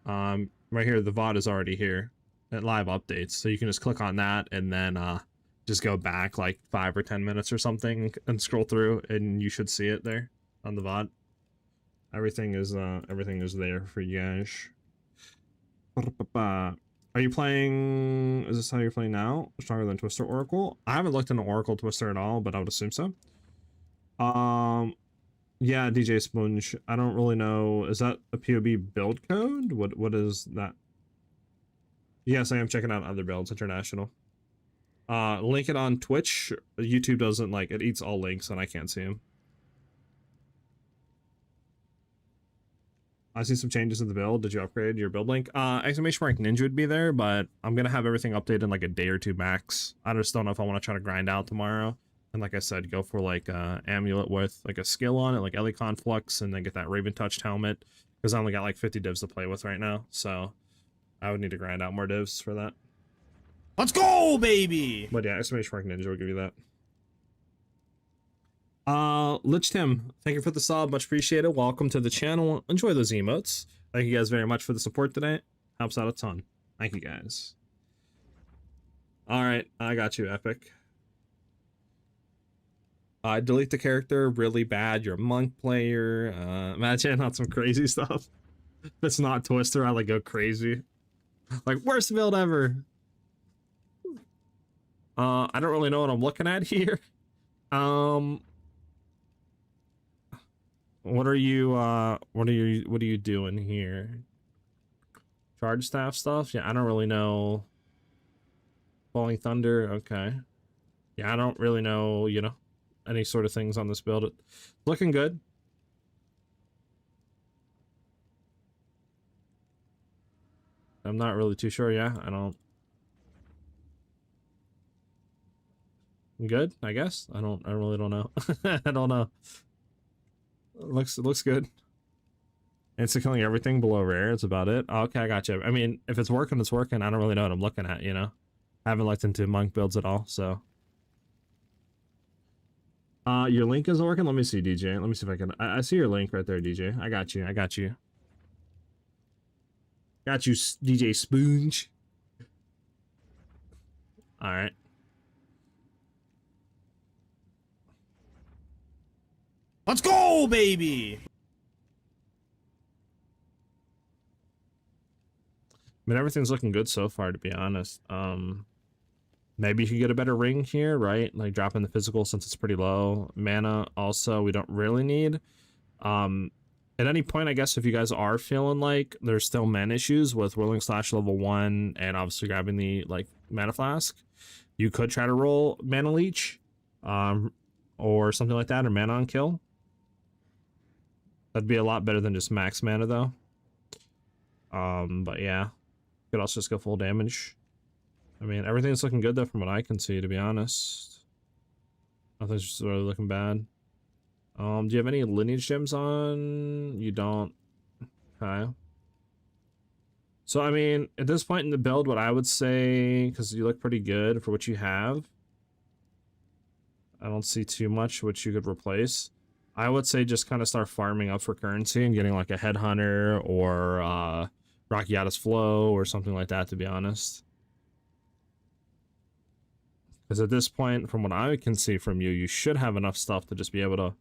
Right here, the VOD is already here at live updates. So you can just click on that and then just go back like 5 or 10 minutes or something and scroll through, and you should see it there on the VOD. Everything is there for you guys. Are you playing, is this how you're playing now? Stronger than Twister Oracle? I haven't looked into Oracle Twister at all, but I would assume so. Yeah, DJ Sponge. I don't really know. Is that a PoB build code? What is that? Yes, I am checking out other builds, international. Link it on Twitch. YouTube doesn't like, it eats all links and I can't see them. I see some changes in the build. Did you upgrade your build link? Exclamation mark ninja would be there, but I'm gonna have everything updated in like a day or two max. I just don't know if I want to try to grind out tomorrow. And like I said, go for like amulet with like a skill on it, like Ellie Conflux, and then get that Raven Touched helmet. Because I only got like 50 divs to play with right now, so I would need to grind out more divs for that. Let's go, baby! But yeah, exclamation mark ninja will give you that. Lich Tim, thank you for the sub, much appreciated. Welcome to the channel. Enjoy those emotes. Thank you guys very much for the support today. Helps out a ton. Thank you guys. All right, I got you, Epic. Delete the character, really bad. You're a monk player. Imagine on some crazy stuff. If it's not Twister, I like go crazy. Like worst build ever. I don't really know what I'm looking at here. What are you doing here? Charge staff stuff? Yeah, I don't really know. Falling Thunder, okay. Yeah, I don't really know, you know, any sort of things on this build. It's looking good. I'm not really too sure, yeah. I don't. Good, I guess. I really don't know. I don't know. It looks good. Insta killing everything below rare, it's about it. Okay, I gotcha. I mean, if it's working, it's working. I don't really know what I'm looking at, you know? I haven't looked into monk builds at all, so. Your link isn't working? Let me see, DJ. Let me see if I can. I see your link right there, DJ. I got you. Got you, DJ Spoonge. Alright. Let's go, baby! I mean, everything's looking good so far, to be honest. Maybe you could get a better ring here, right? Like dropping the physical since it's pretty low. Mana also we don't really need. At any point, I guess if you guys are feeling like there's still mana issues with Whirling Slash level 1 and obviously grabbing the like mana flask, you could try to roll Mana Leech, or something like that, or Mana on Kill. That'd be a lot better than just max mana though. But yeah, you could also just go full damage. I mean, everything's looking good though from what I can see, to be honest. Nothing's just really looking bad. Do you have any lineage gems on? You don't. Okay. So I mean, at this point in the build, what I would say, because you look pretty good for what you have, I don't see too much which you could replace. I would say just kind of start farming up for currency and getting like a Headhunter or Rakiata's Flow or something like that, to be honest. Because at this point, from what I can see from you, you should have enough stuff to just be able to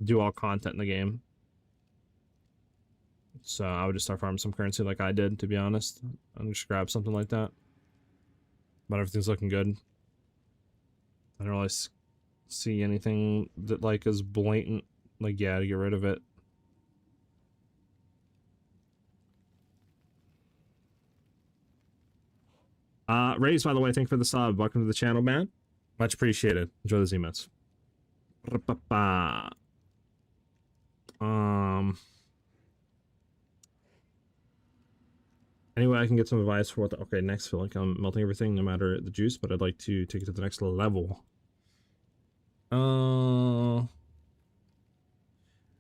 do all content in the game. So I would just start farming some currency like I did, to be honest. And just grab something like that. But everything's looking good. I don't really see anything that like is blatant. Like, yeah, to get rid of it. Raise, by the way, thank you for the sub. Welcome to the channel, man. Much appreciated. Enjoy the emotes. Anyway, I can get some advice for what the, okay, next, feel like I'm melting everything no matter the juice, but I'd like to take it to the next level.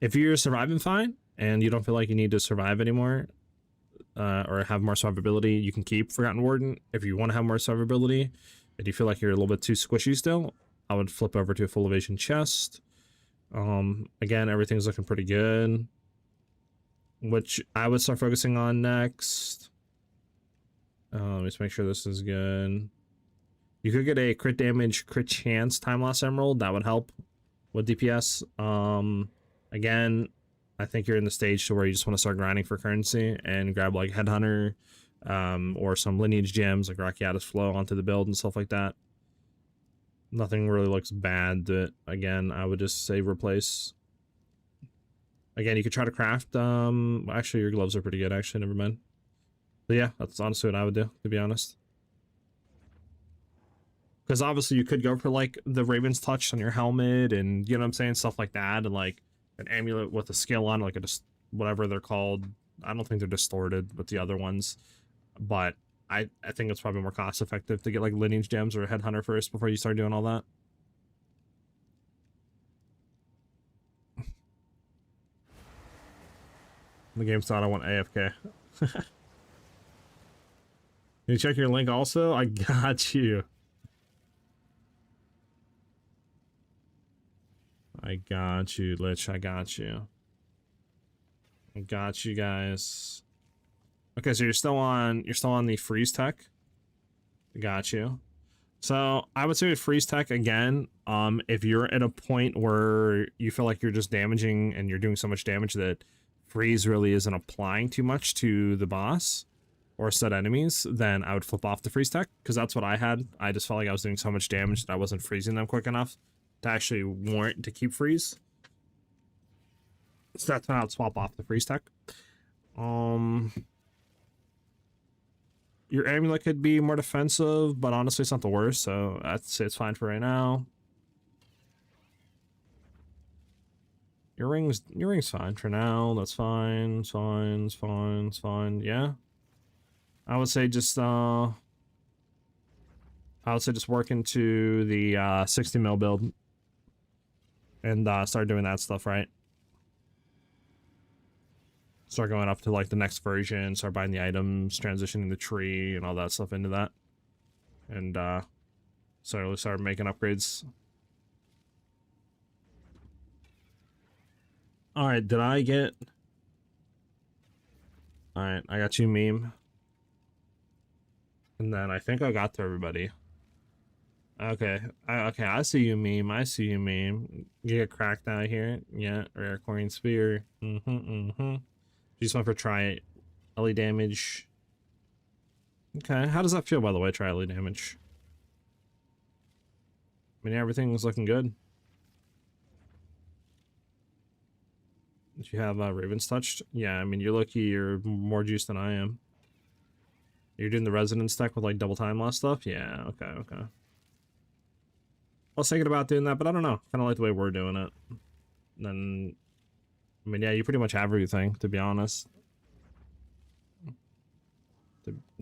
If you're surviving fine and you don't feel like you need to survive anymore, or have more survivability, you can keep Forgotten Warden. If you want to have more survivability and you feel like you're a little bit too squishy still, I would flip over to a full evasion chest. Again, everything's looking pretty good, which I would start focusing on next. Let me just make sure this is good. You could get a crit damage, crit chance time loss emerald. That would help with DPS. Again, I think you're in the stage to where you just want to start grinding for currency and grab like Headhunter, or some lineage gems like Rakiatis Flow onto the build and stuff like that. Nothing really looks bad. That, again, I would just say replace. Again, you could try to craft. Actually, your gloves are pretty good. Actually, never mind. But yeah, that's honestly what I would do, to be honest. Because obviously you could go for like the Raven's Touch on your helmet and, you know what I'm saying, stuff like that, and like an amulet with a skill on, like a whatever they're called. I don't think they're distorted with the other ones, but I think it's probably more cost effective to get like lineage gems or a Headhunter first before you start doing all that. The game's thought I want AFK. You check your link also? I got you. I got you, Lich. I got you. I got you guys. Okay, so you're still on the freeze tech. Got you. So I would say with freeze tech again, if you're at a point where you feel like you're just damaging and you're doing so much damage that freeze really isn't applying too much to the boss or set enemies, then I would flip off the freeze tech, because that's what I had. I just felt like I was doing so much damage that I wasn't freezing them quick enough to actually warrant to keep freeze. So that's when I would swap off the freeze tech. Your amulet could be more defensive, but honestly it's not the worst, so I'd say it's fine for right now. Your ring's fine for now. That's fine. It's fine. It's fine. It's fine. Yeah. I would say just work into the 60 mil build and start doing that stuff, right? Start going up to like the next version, start buying the items, transitioning the tree and all that stuff into that, and start making upgrades. All right, did I get? All right, I got you, meme. And then I think I got to everybody. Okay, okay, I see you, meme. I see you, meme. You get cracked out here. Yeah, rare coin spear. Just went for try LE damage. Okay, how does that feel, by the way, try LE damage? I mean, everything was looking good. Did you have Ravens touched? Yeah, I mean, you're lucky you're more juiced than I am. You're doing the resonance deck with like double time loss stuff? Yeah, okay, okay. I was thinking about doing that, but I don't know. Kind of like the way we're doing it. And then, I mean, yeah, you pretty much have everything, to be honest.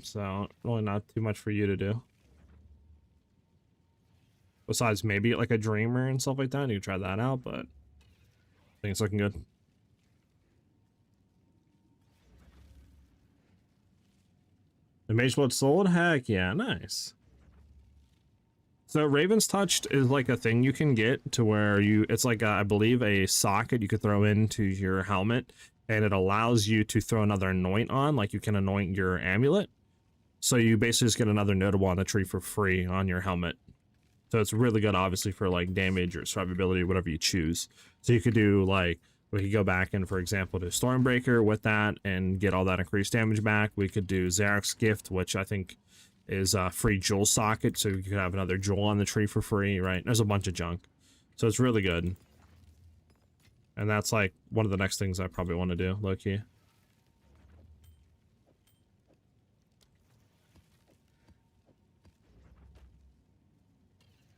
So, really not too much for you to do. Besides maybe like a Dreamer and stuff like that. You can try that out, but I think it's looking good. The Mage Blood Sold? Heck yeah, nice. So Raven's Touched is like a thing you can get to where it's like I believe a socket you could throw into your helmet, and it allows you to throw another anoint on, like you can anoint your amulet. So you basically just get another notable on the tree for free on your helmet. So it's really good, obviously, for like damage or survivability, whatever you choose. So you could do like We could go back and, for example, do Stormbreaker with that and get all that increased damage back. We could do Zarek's Gift, which I think is a free jewel socket, so you could have another jewel on the tree for free, right? There's a bunch of junk. So it's really good. And that's like one of the next things I probably want to do, low-key.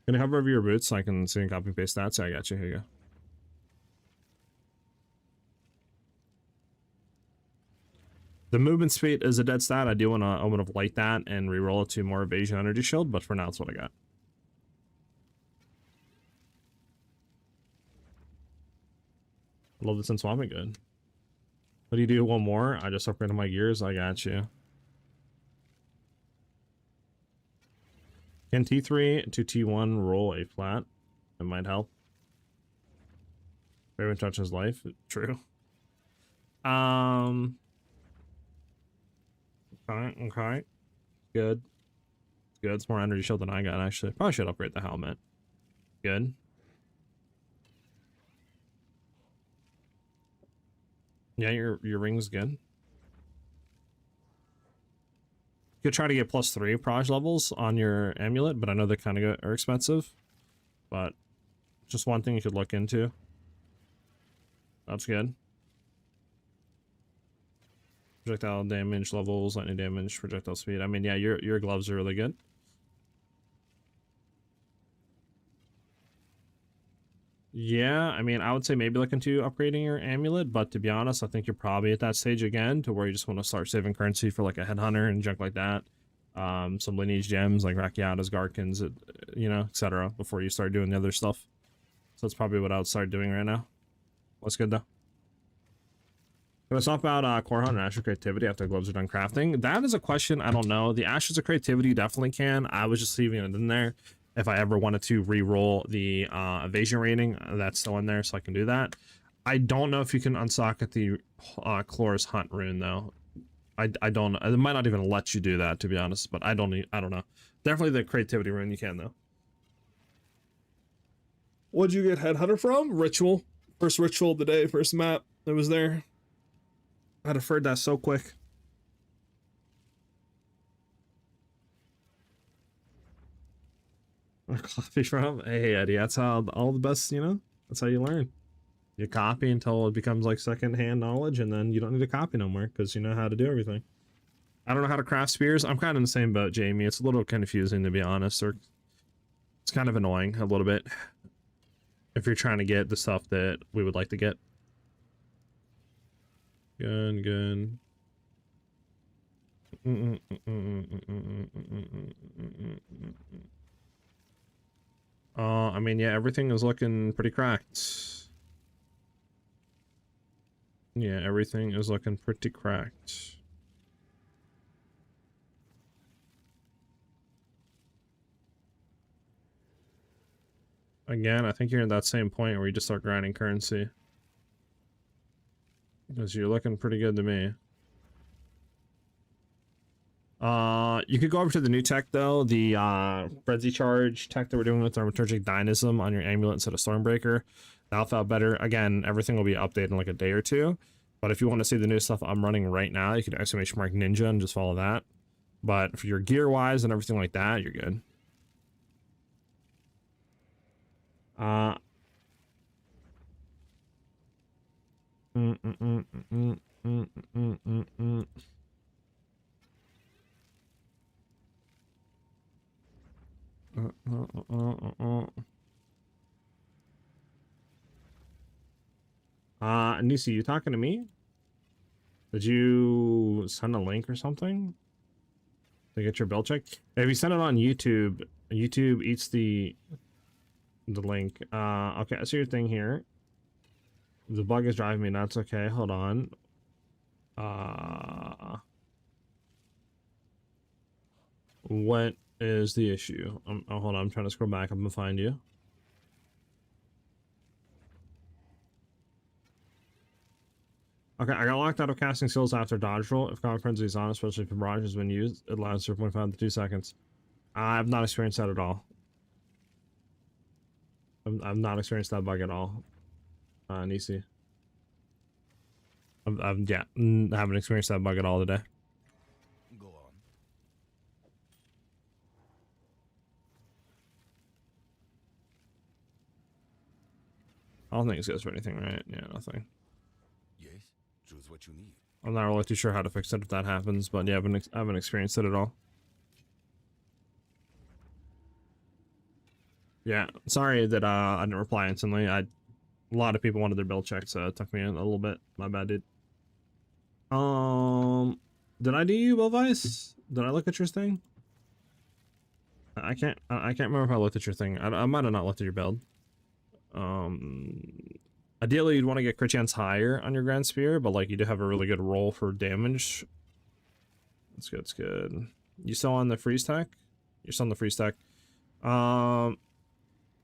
Can you hover over your boots so I can see and copy and paste that? So I got you. Here you go. The movement speed is a dead stat. I do want to Omen of Light that and reroll it to more evasion energy shield, but for now, it's what I got. Love this and swapping good. What do you do? One more? I just upgraded my gears. I got you. Can T3 to T1 roll a flat? It might help. Raven touches life. True. Okay. Good. Good. It's more energy shield than I got, actually. Probably should upgrade the helmet. Good. Yeah, your ring's good. You could try to get +3 proj levels on your amulet, but I know they kind of are expensive. But just one thing you could look into. That's good. Projectile damage levels, lightning damage, projectile speed. I mean, yeah, your gloves are really good. Yeah, I mean, I would say maybe look into upgrading your amulet, but to be honest, I think you're probably at that stage again to where you just want to start saving currency for like a headhunter and junk like that. Some lineage gems like Rakiatas, Garkins, you know, etc. before you start doing the other stuff. So that's probably what I would start doing right now. What's good though? Can I talk about Core Hunt and Ashes Creativity after gloves are done crafting? That is a question I don't know. The Ashes of Creativity definitely can. I was just leaving it in there. If I ever wanted to re-roll the evasion rating, that's still in there, so I can do that. I don't know if you can unsocket the Chloris Hunt rune though. I don't know. It might not even let you do that, to be honest. But I don't know. Definitely the creativity rune you can though. What'd you get Headhunter from? Ritual. First ritual of the day. First map that was there. I deferred that so quick. Coffee from? Hey, Eddie, that's how all the best, you know? That's how you learn. You copy until it becomes like second-hand knowledge, and then you don't need to copy no more because you know how to do everything. I don't know how to craft spears. I'm kind of in the same boat, Jamie. It's a little confusing, to be honest. Or it's kind of annoying a little bit if you're trying to get the stuff that we would like to get. Good. I mean, yeah, everything is looking pretty cracked. Yeah, everything is looking pretty cracked. Again, I think you're at that same point where you just start grinding currency. Because you're looking pretty good to me. You could go over to the new tech though, the frenzy charge tech that we're doing with Thaumaturgic Dynamism on your amulet instead of Stormbreaker. That'll felt better. Again, everything will be updated in like a day or two. But if you want to see the new stuff I'm running right now, you can !mark ninja and just follow that. But for your gear wise and everything like that, you're good. Nisi, you talking to me? Did you send a link or something to get your bill checked? If you send it on YouTube, YouTube eats the link. Okay, I see your thing here. The bug is driving me nuts. Okay, hold on. What is the issue? Oh, hold on, I'm trying to scroll back up and find you. Okay, I got locked out of casting skills after dodge roll. If Comic Frenzy is on, especially if Barrage has been used, it allows 0.5 to 2 seconds. I've not experienced that at all. I've not experienced that bug at all. Nisi. Yeah, I haven't experienced that bug at all today. Go on. I don't think it's good for anything, right? Yeah, nothing. Yes, choose what you need. I'm not really too sure how to fix it if that happens, but yeah, I haven't experienced it at all. Yeah, sorry that I didn't reply instantly. A lot of people wanted their build checked, so it took me a little bit. My bad, dude. Did I do you, Wilvice? Did I look at your thing? I can't remember if I looked at your thing. I might have not looked at your build. Ideally you'd want to get crit chance higher on your Grand Spear, but like you do have a really good roll for damage. That's good, it's good. You still on the freeze tech? You're still on the freeze tech.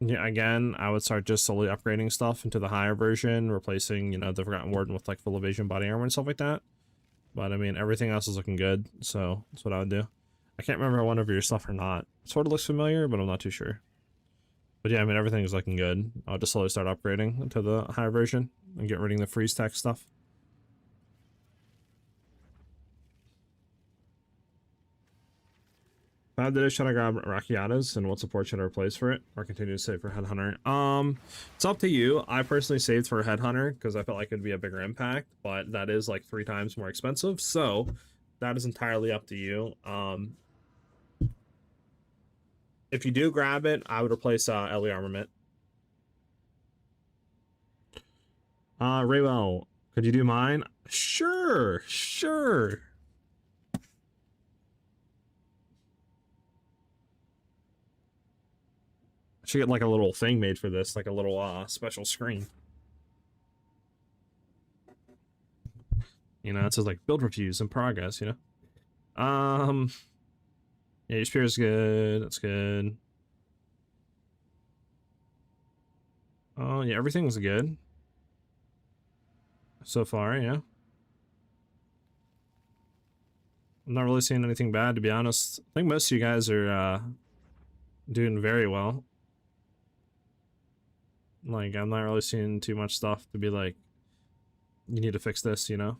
Yeah, again, I would start just slowly upgrading stuff into the higher version, replacing, you know, the Forgotten Warden with like full evasion body armor and stuff like that. But I mean, everything else is looking good, so that's what I would do. I can't remember one of your stuff or not. Sort of looks familiar, but I'm not too sure. But yeah, I mean, everything is looking good. I'll just slowly start upgrading to the higher version and get rid of the freeze tech stuff. Should I grab Rakiatas, and what support should I replace for it, or continue to save for Headhunter? It's up to you. I personally saved for Headhunter because I felt like it'd be a bigger impact, but that is like 3 times more expensive, so that is entirely up to you. If you do grab it, I would replace Ellie Armament. Raywell, could you do mine? Sure. I should get like a little thing made for this, like a little special screen. You know, it says like build reviews in progress, you know? Yeah, your spear is good, that's good. Oh, yeah, everything's good. So far, yeah. I'm not really seeing anything bad, to be honest. I think most of you guys are doing very well. Like, I'm not really seeing too much stuff to be like, you need to fix this, you know?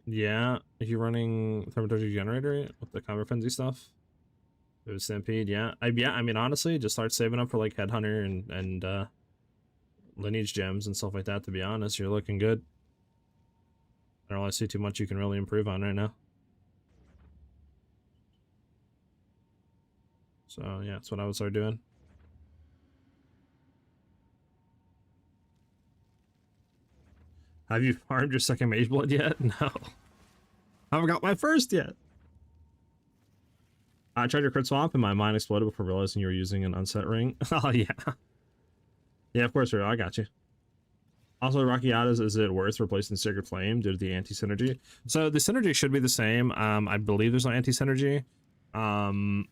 Yeah, if you're running Thermaturgy Generator with the Combat Frenzy stuff, it was Stampede, yeah. I mean, honestly, just start saving up for like Headhunter and Lineage Gems and stuff like that, to be honest. You're looking good. I don't really see too much you can really improve on right now. So, yeah, that's what I would start doing. Have you farmed your second Mage Blood yet? No. I haven't got my first yet. I tried your crit swap and my mind exploded before realizing you were using an unset ring. Oh, yeah. Yeah, of course, I got you. Also, Rakiatas, is it worth replacing Sacred Flame due to the anti-synergy? So the synergy should be the same. I believe there's no anti-synergy. I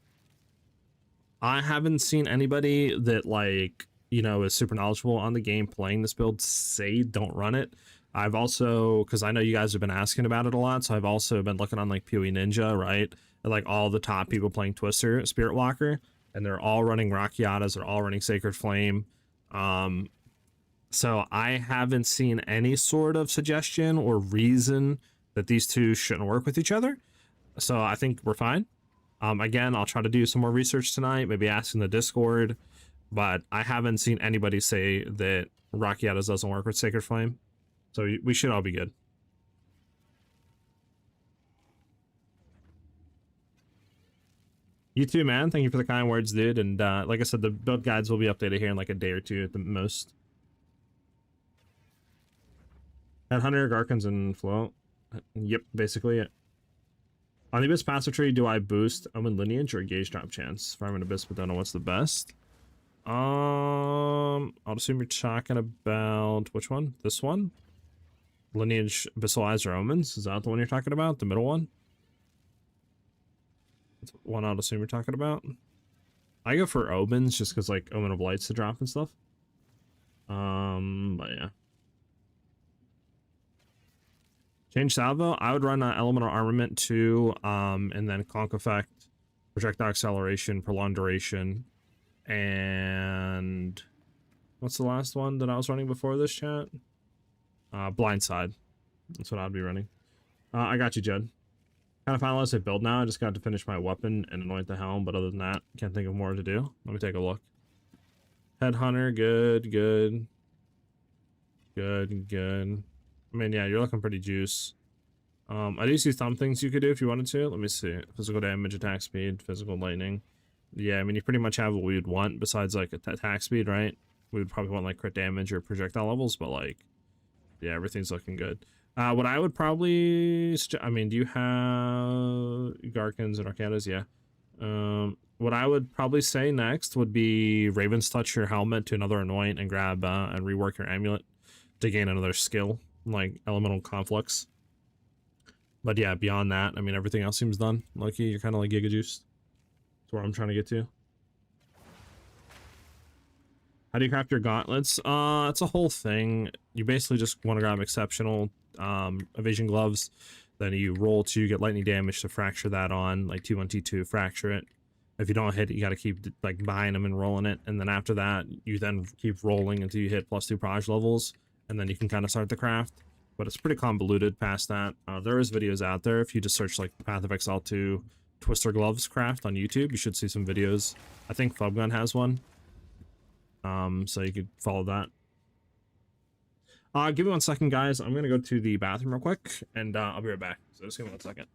haven't seen anybody that, like, you know, is super knowledgeable on the game playing this build say don't run it. I've also, because I know you guys have been asking about it a lot, so I've also been looking on like PoE Ninja, right? And like all the top people playing Twister, Spirit Walker, and they're all running Rakiatas, they're all running Sacred Flame. So I haven't seen any sort of suggestion or reason that these two shouldn't work with each other. So I think we're fine. Again, I'll try to do some more research tonight, maybe ask in the Discord, but I haven't seen anybody say that Rakiatas doesn't work with Sacred Flame. So we should all be good. You too, man. Thank you for the kind words, dude. And like I said, the build guides will be updated here in like a day or two at the most. Headhunter, Garkins, and Float. Yep, basically it. On the Abyss passive tree, do I boost Omen Lineage or Gauge Drop Chance? If I'm an Abyss, but don't know what's the best. I'll assume you're talking about which one? This one? Lineage, Abyssal Eyes, or Omens? Is that the one you're talking about? The middle one? That's one I'll assume you're talking about. I go for Omens just because like Omen of Lights to drop and stuff. But yeah. Change Salvo, I would run Elemental Armament 2, and then Conk Effect, Projectile Acceleration, Prolonged Duration, and What's the last one that I was running before this, chat? Blindside. That's what I'd be running. I got you, Jed. Kind of finalized a build now. I just got to finish my weapon and anoint the helm, but other than that, can't think of more to do. Let me take a look. Headhunter, good, good. Good, good. I mean, yeah, you're looking pretty juice. I do see some things you could do if you wanted to. Let me see. Physical damage, attack speed, physical lightning. Yeah, I mean, you pretty much have what we would want besides, like, attack speed, right? We would probably want, like, crit damage or projectile levels, but, like, yeah, everything's looking good. What I would probably... I mean, do you have Garkins and Arcadas? Yeah. What I would probably say next would be Raven's Touch your helmet to another anoint and grab, and rework your amulet to gain another skill, like Elemental Conflux. But yeah, beyond that, I mean, everything else seems done. Lucky, you're kind of like Giga Juiced. That's where I'm trying to get to. How do you craft your gauntlets? It's a whole thing. You basically just want to grab exceptional evasion gloves. Then you roll 2, get lightning damage to fracture that on, like T1, T2, fracture it. If you don't hit it, you got to keep like buying them and rolling it. And then after that, you then keep rolling until you hit +2 proj levels. And then you can kind of start the craft. But it's pretty convoluted past that. There is videos out there. If you just search like Path of Exile 2 Twister Gloves craft on YouTube, you should see some videos. I think Fubgun has one. So you could follow that. Give me 1 second, guys. I'm gonna go to the bathroom real quick, and I'll be right back. So just give me 1 second.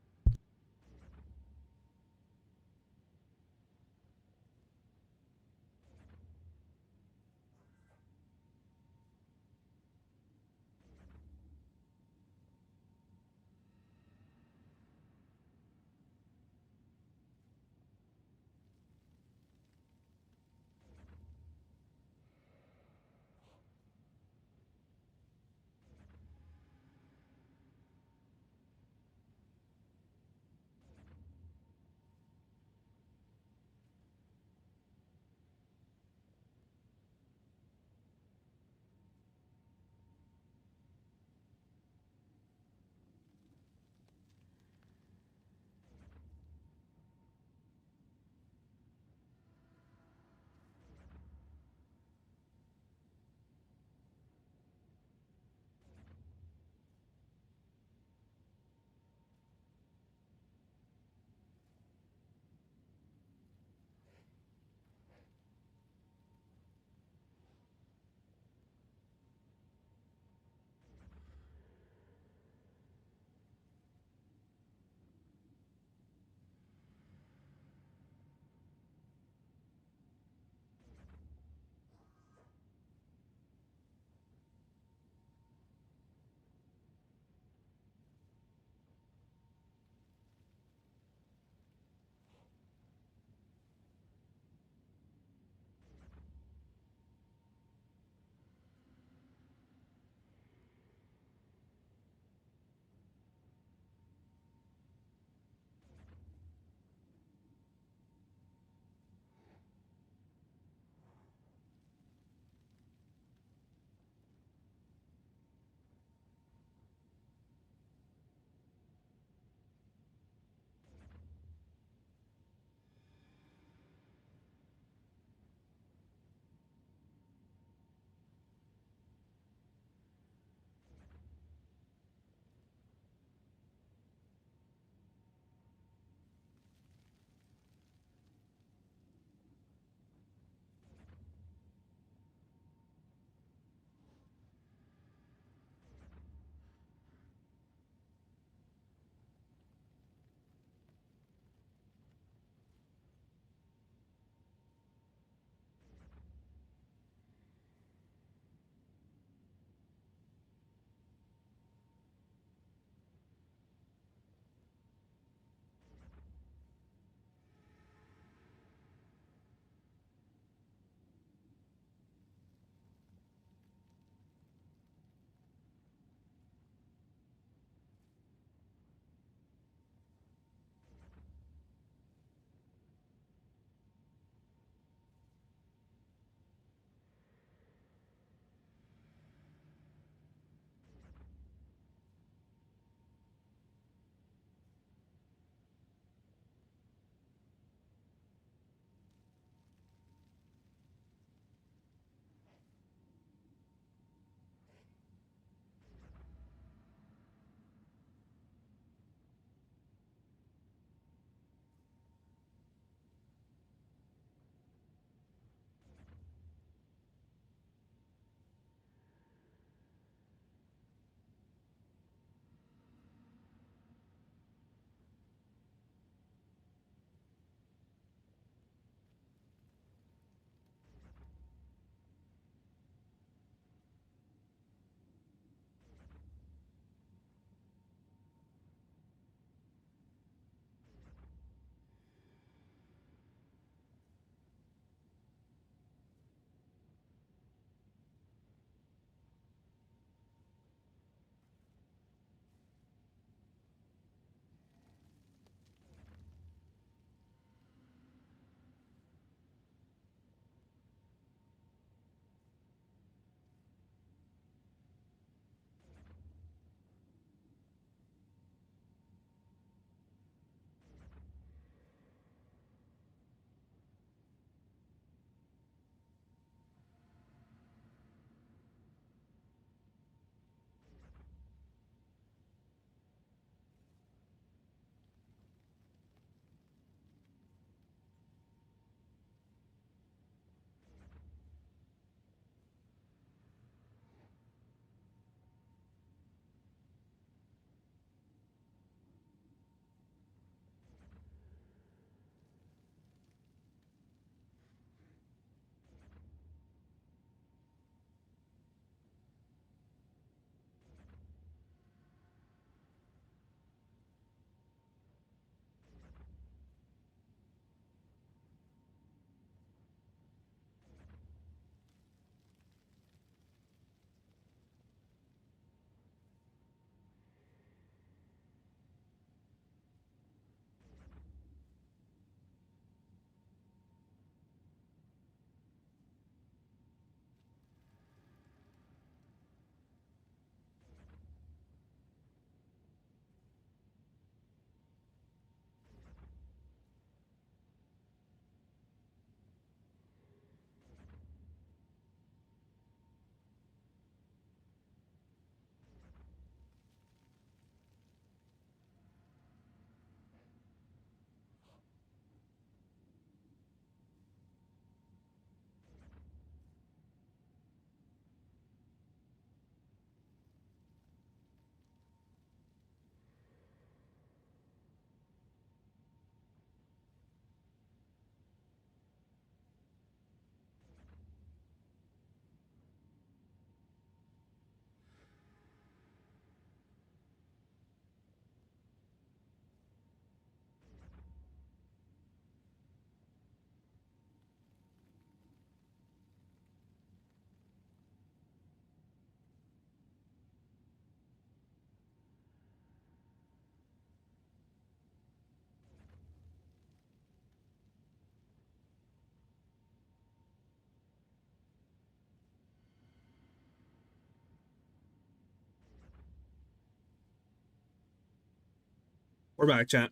We're back, chat.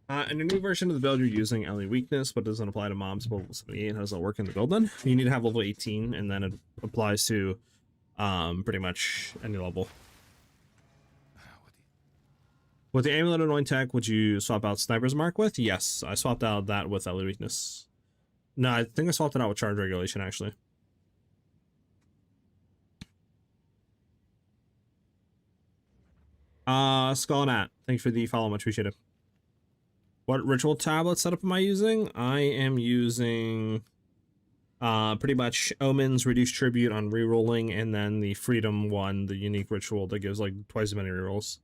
In a new version of the build, you're using LE weakness, but doesn't apply to mobs level 78. How does that work in the build then? You need to have level 18, and then it applies to pretty much any level. With the Amulet Anoint tech, would you swap out Sniper's Mark with? Yes, I swapped out that with LE weakness. No, I think I swapped it out with Charge Regulation, actually. Skull and At, thanks for the follow, much appreciated. What ritual tablet setup am I using? I am using pretty much Omens, Reduced Tribute on rerolling, and then the Freedom one, the unique ritual that gives like twice as many rerolls.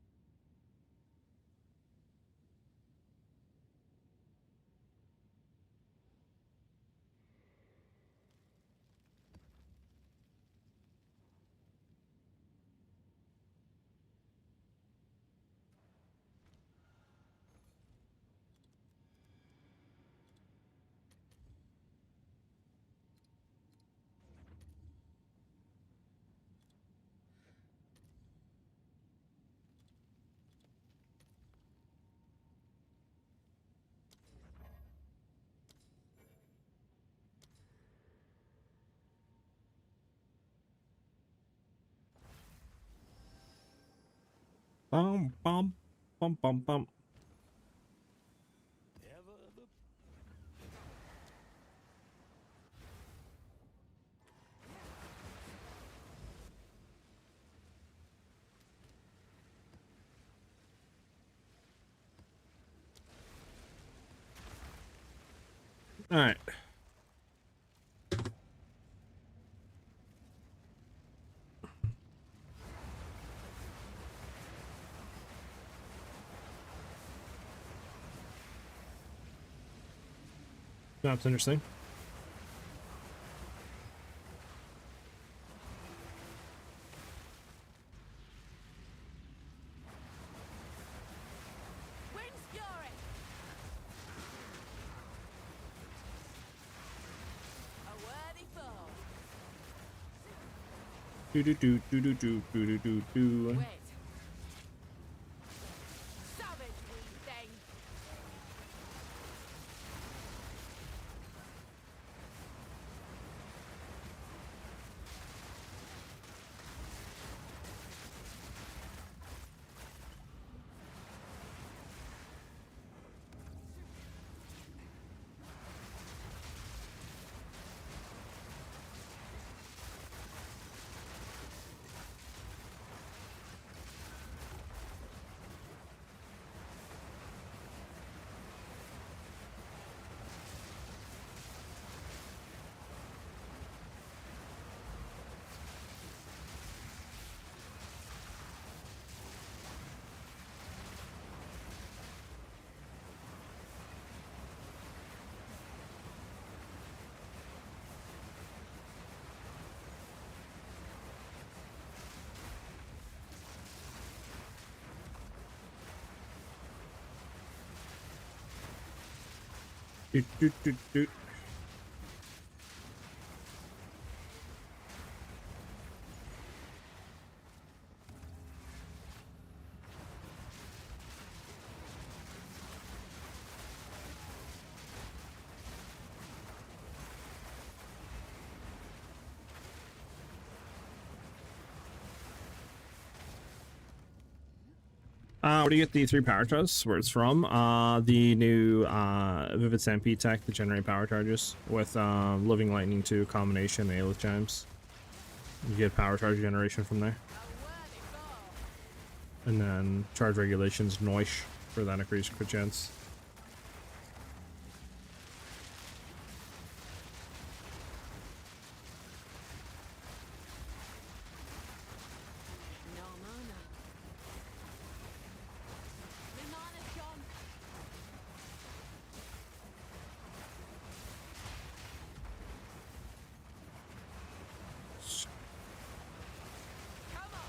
Bum bum bum bum bum. All right. That's interesting. Wind's fury. A worthy foe. Do do do do do do do do do. Wait. Savage wing thing. Do do do do. Where do you get the 3 power charges? Where it's from? The new Vivid Stampede tech to generate power charges with Living Lightning 2 combination and Aelith Chimes. You get power charge generation from there. And then charge regulations Noish for that increased crit chance. No mana. My mana's gone. Come on.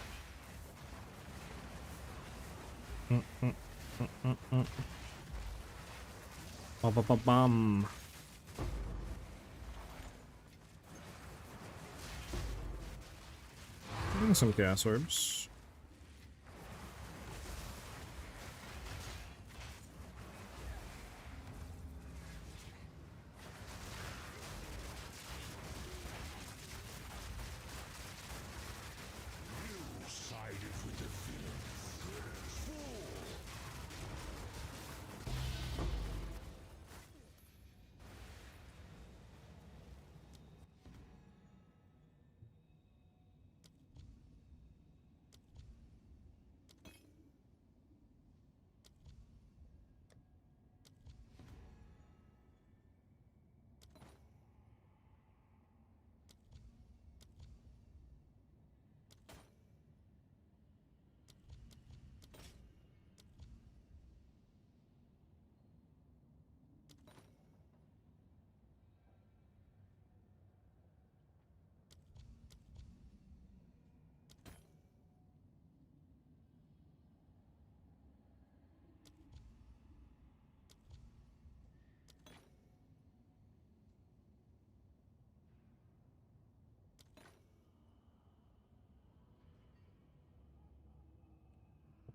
Bum, bum, bum, bum. Some gas orbs. You sided with the villains. Fool!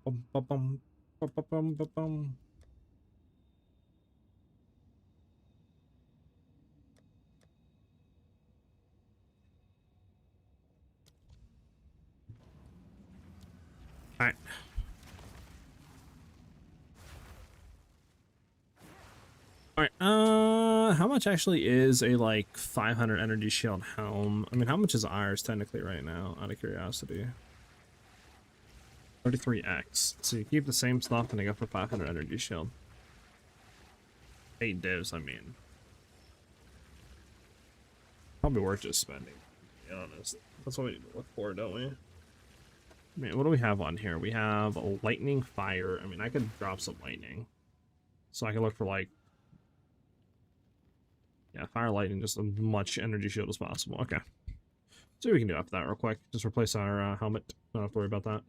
Bum, bum, bum, bum, bum, bum, bum, bum. All right. All right. How much actually is a like 500 energy shield helm? I mean, how much is ours technically right now? Out of curiosity. 33x. So you keep the same stuff and they go for 500 energy shield. 8 divs, I mean. Probably worth just spending, to be honest. That's what we need to look for, don't we? I mean, what do we have on here? We have a lightning fire. I mean, I could drop some lightning. So I can look for like... Yeah, fire lightning, just as much energy shield as possible. Okay. See what we can do after that real quick. Just replace our helmet. Don't have to worry about that.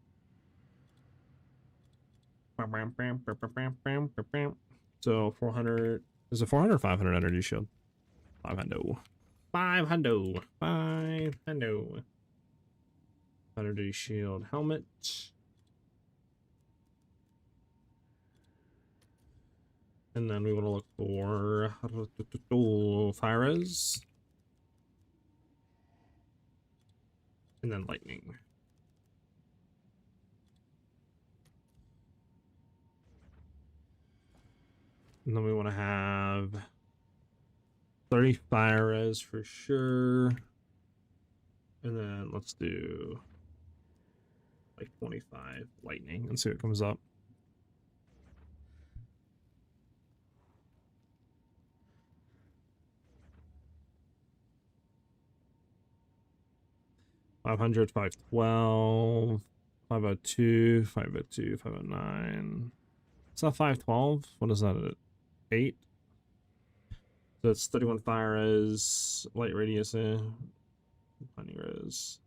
So 400... Is it 400 or 500 energy shield? 500. 500. 500. Energy shield helmet. And then we want to look for SiahZ. And then lightning. And then we want to have 30 SiahZ for sure. And then let's do like 25 lightning and see what comes up. $500, 512, 502, 502, 509. Is that 512? What is that at 8? So it's 31 SiahZ, light radius, honey res.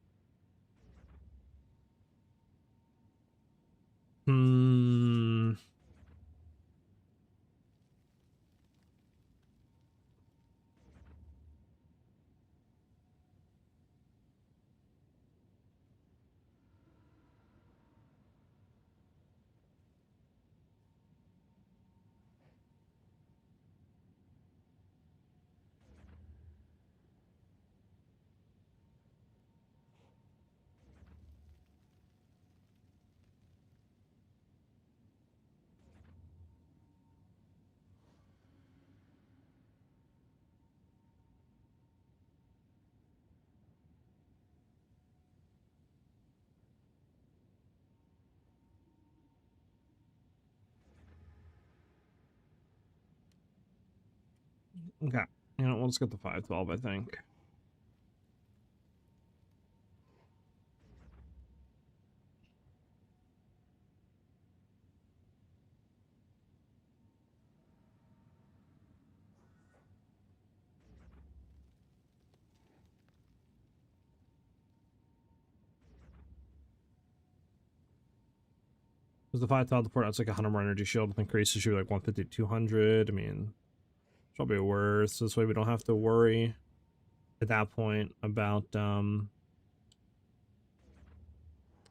Okay. You know, let's get the 512, I think. Because the 512 port out's like 100 more energy shield increases you like 150 200. I mean, it's probably worth. So this way we don't have to worry at that point about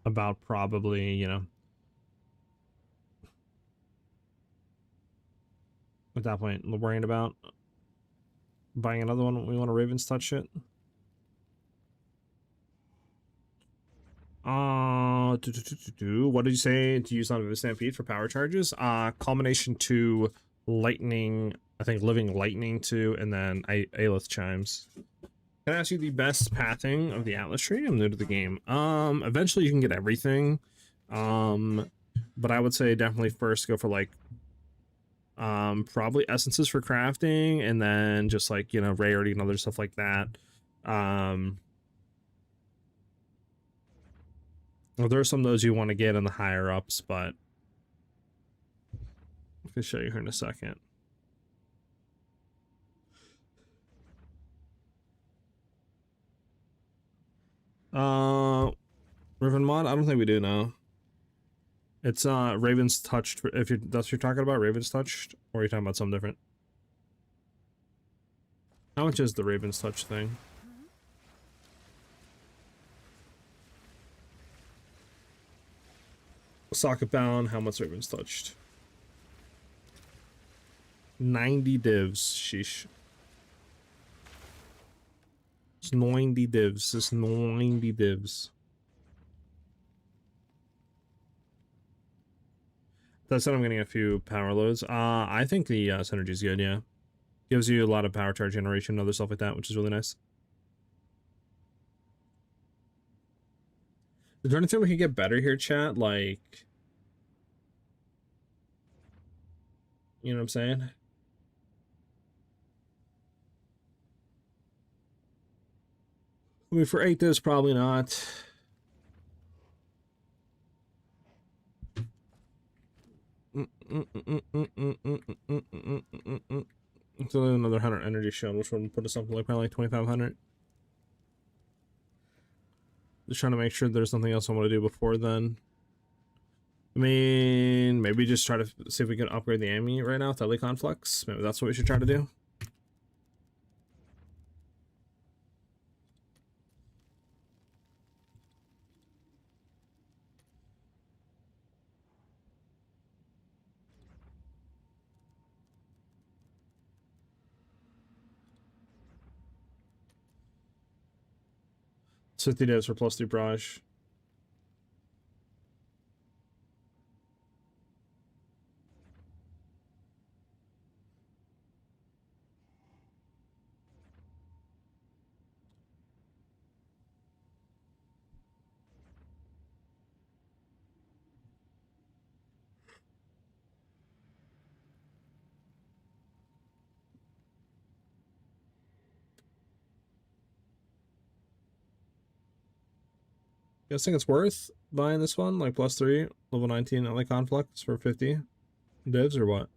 about probably, you know, at that point, worrying about buying another one. We want a Raven's Touch it. What did you say to use on Vivid Stampede for power charges? Culmination 2, Lightning, I think Living Lightning 2, and then Aelith Chimes. Can I ask you the best pathing of the Atlas tree? I'm new to the game. Eventually you can get everything. But I would say definitely first go for like probably essences for crafting, and then just like, you know, rarity and other stuff like that. Well, there are some of those you want to get in the higher ups, but I can show you here in a second. Riven mod? I don't think we do now. It's Raven's Touched. If you that's what you're talking about, Raven's Touched, or are you talking about something different? How much is the Raven's Touch thing? Socket bound, how much Raven's Touched? 90 divs, sheesh. It's 90 divs, it's 90 divs. That said, I'm getting a few power loads. I think the synergy is good, yeah. Gives you a lot of power charge generation and other stuff like that, which is really nice. Is there anything we can get better here, chat? Like, you know what I'm saying? I mean, for 8 divs, probably not. So another 100 energy shield, which would put us up to like probably like 2,500. Just trying to make sure there's nothing else I want to do before then. I mean, maybe just try to see if we can upgrade the Ami right now with Deadly Conflux. Maybe that's what we should try to do. It's 50 divs for +3 barrage. You guys think it's worth buying this one? Like +3, level 19 LA Conflux for 50 divs or what?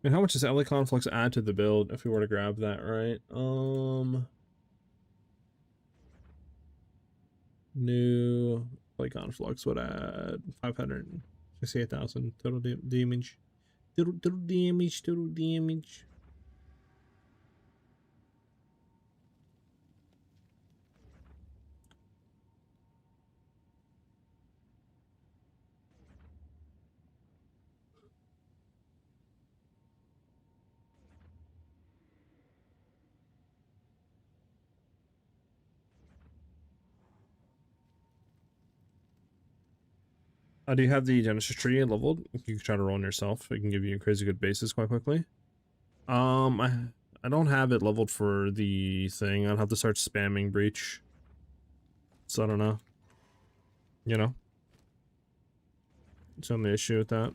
And how much does LA Conflux add to the build if we were to grab that, right? New LA Conflux would add 568,000 total damage. Total damage, total damage. Do you have the Genesis tree leveled? You can try to roll on yourself. It can give you crazy good bases quite quickly. I don't have it leveled for the thing. I'd have to start spamming Breach. So I don't know. You know? It's the only issue with that.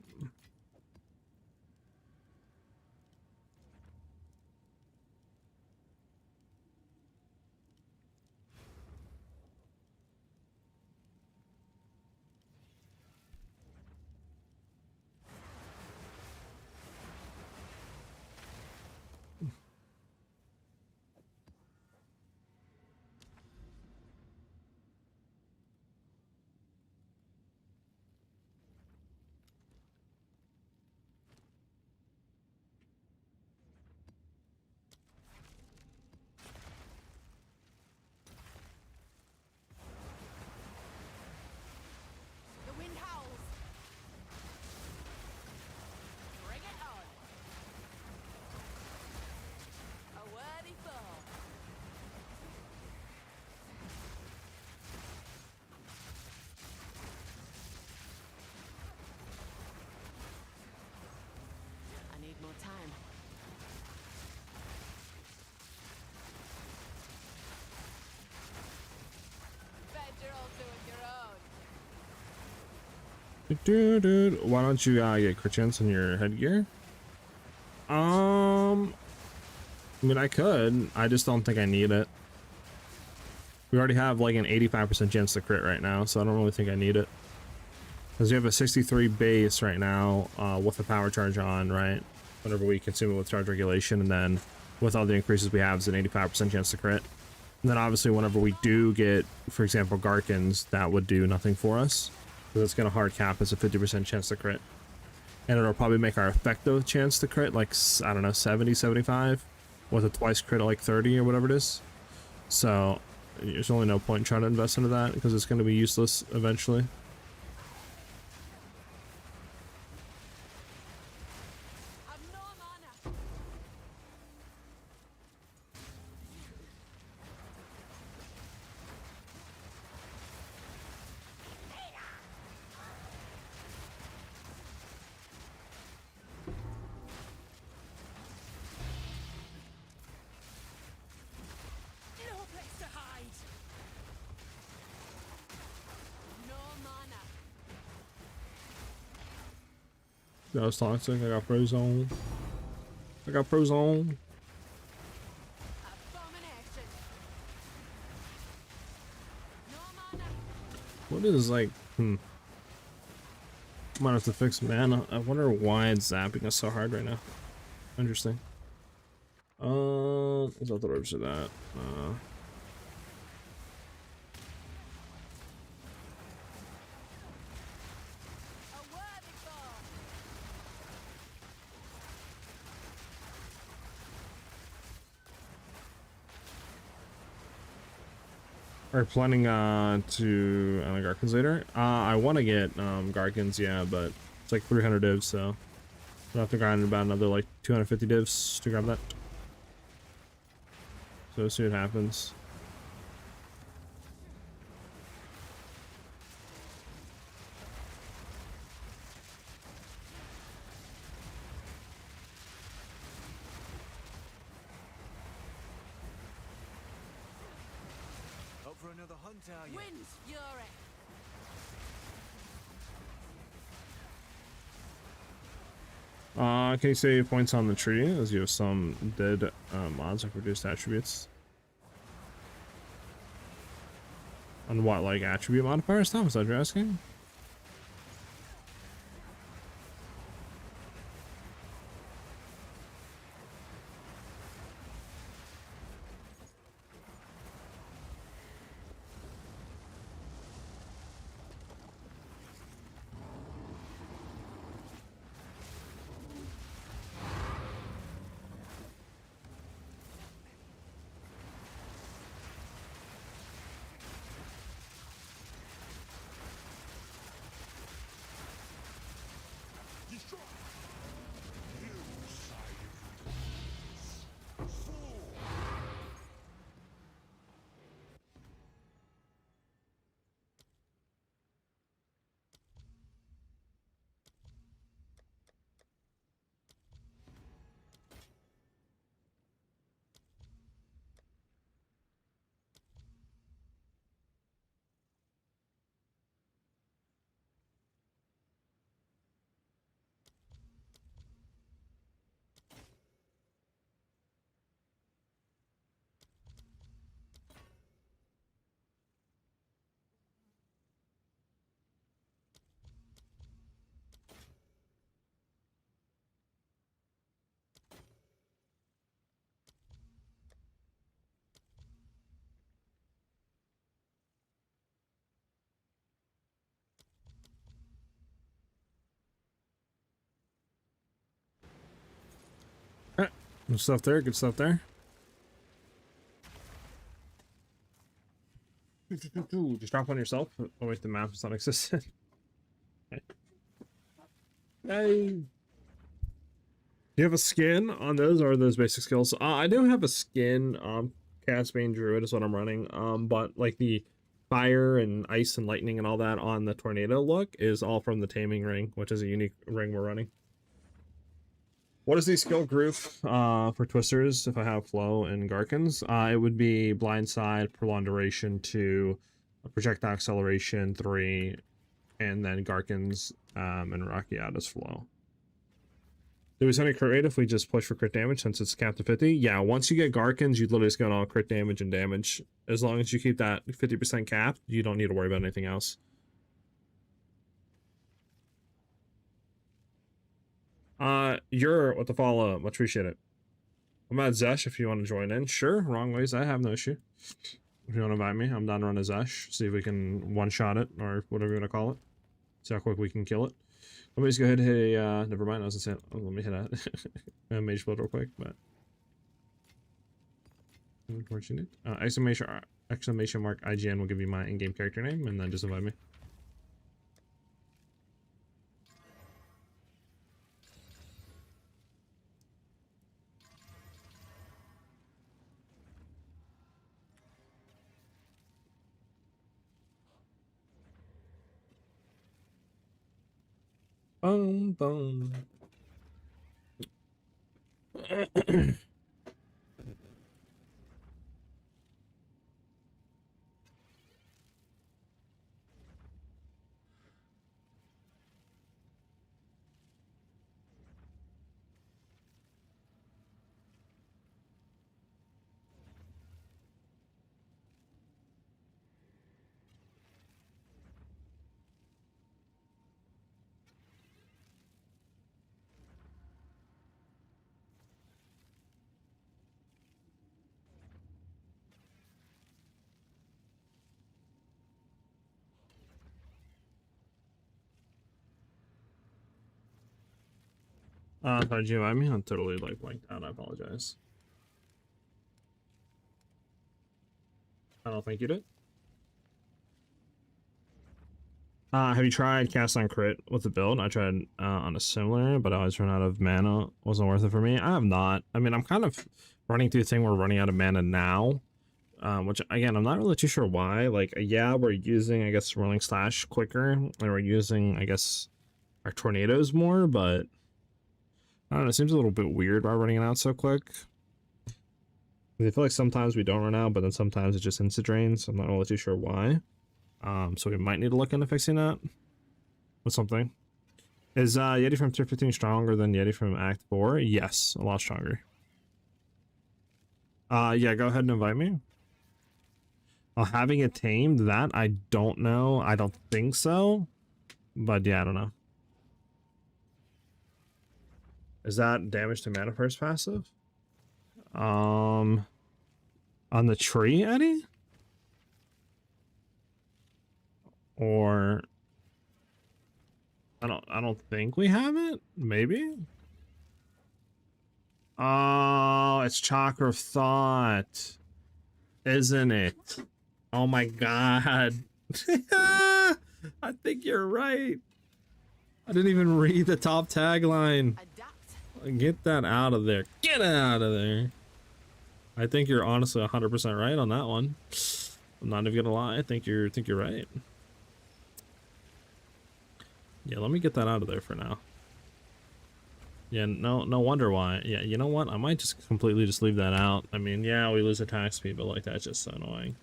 Dude, why don't you get crit chance in your headgear? I mean, I could. I just don't think I need it. We already have like an 85% chance to crit right now, so I don't really think I need it. Because we have a 63 base right now with the power charge on, right? Whenever we consume it with charge regulation, and then with all the increases we have, is an 85% chance to crit. And then obviously whenever we do get, for example, Garkins, that would do nothing for us. Because it's going to hard cap as a 50% chance to crit. And it'll probably make our effective chance to crit like, I don't know, 70, 75. With a twice crit at like 30 or whatever it is. So there's only no point in trying to invest into that because it's going to be useless eventually. That was toxic. I got pros on. I got pros on. What is like, Might have to fix mana. I wonder why it's zapping us so hard right now. Interesting. I thought the orbs are that. Are planning to Garkins later? I want to get Garkins, yeah, but it's like 300 divs, so I'll have to grind about another like 250 divs to grab that. So see what happens. Wind's fury. Can you save points on the tree as you have some dead mods like reduced attributes? On what, like attribute modifier stuff? Is that what you're asking? Good stuff there, good stuff there. Just drop on yourself. Oh wait, the map is not existent. Hey. Do you have a skin on those, or are those basic skills? I do have a skin. Cast Bane Druid is what I'm running. But like the fire and ice and lightning and all that on the tornado look is all from the taming ring, which is a unique ring we're running. What is the skill group for Twisters if I have Flow and Garkins? It would be Blindside, Prolonged Duration 2, Projectile Acceleration 3, and then Garkins and Rocky out his flow. Do we send a crit rate if we just push for crit damage since it's capped to 50? Yeah, once you get Garkins, you literally just go on crit damage and damage. As long as you keep that 50% cap, you don't need to worry about anything else. You're with the follow, much appreciate it. I'm at Zesh if you want to join in. Sure, wrong ways, I have no issue. If you want to invite me, I'm down to run a Zesh. See if we can one-shot it, or whatever you want to call it. See how quick we can kill it. Let me just go ahead and hit a, never mind, I was saying, oh, let me hit a mage build real quick, but. Unfortunate. Exclamation mark IGN will give you my in-game character name, and then just invite me. Boom, boom. Sorry, Jim, I mean, I'm totally like blanked out. I apologize. I don't think you did. Have you tried cast on crit with the build? I tried on a similar, but I always run out of mana. Wasn't worth it for me. I have not. I mean, I'm kind of running through a thing where we're running out of mana now, which again, I'm not really too sure why. Like, yeah, we're using, I guess, Rolling Slash quicker, and we're using, I guess, our tornadoes more, but I don't know, it seems a little bit weird by running it out so quick. I feel like sometimes we don't run out, but then sometimes it just insta drains. I'm not really too sure why. So we might need to look into fixing that with something. Is Yeti from Tier 15 stronger than Yeti from Act 4? Yes, a lot stronger. Yeah, go ahead and invite me. Having it tamed, that I don't know. I don't think so. But yeah, I don't know. Is that damage to mana first passive? On the tree, Eddie? Or I don't think we have it. Maybe. Oh, it's Chakra of Thought, isn't it? Oh my god. I think you're right. I didn't even read the top tagline. Get that out of there. Get out of there. I think you're honestly 100% right on that one. I'm not even gonna lie. I think you're right. Yeah, let me get that out of there for now. Yeah, no wonder why. Yeah, you know what? I might just completely just leave that out. I mean, yeah, we lose attack speed, but like that's just so annoying.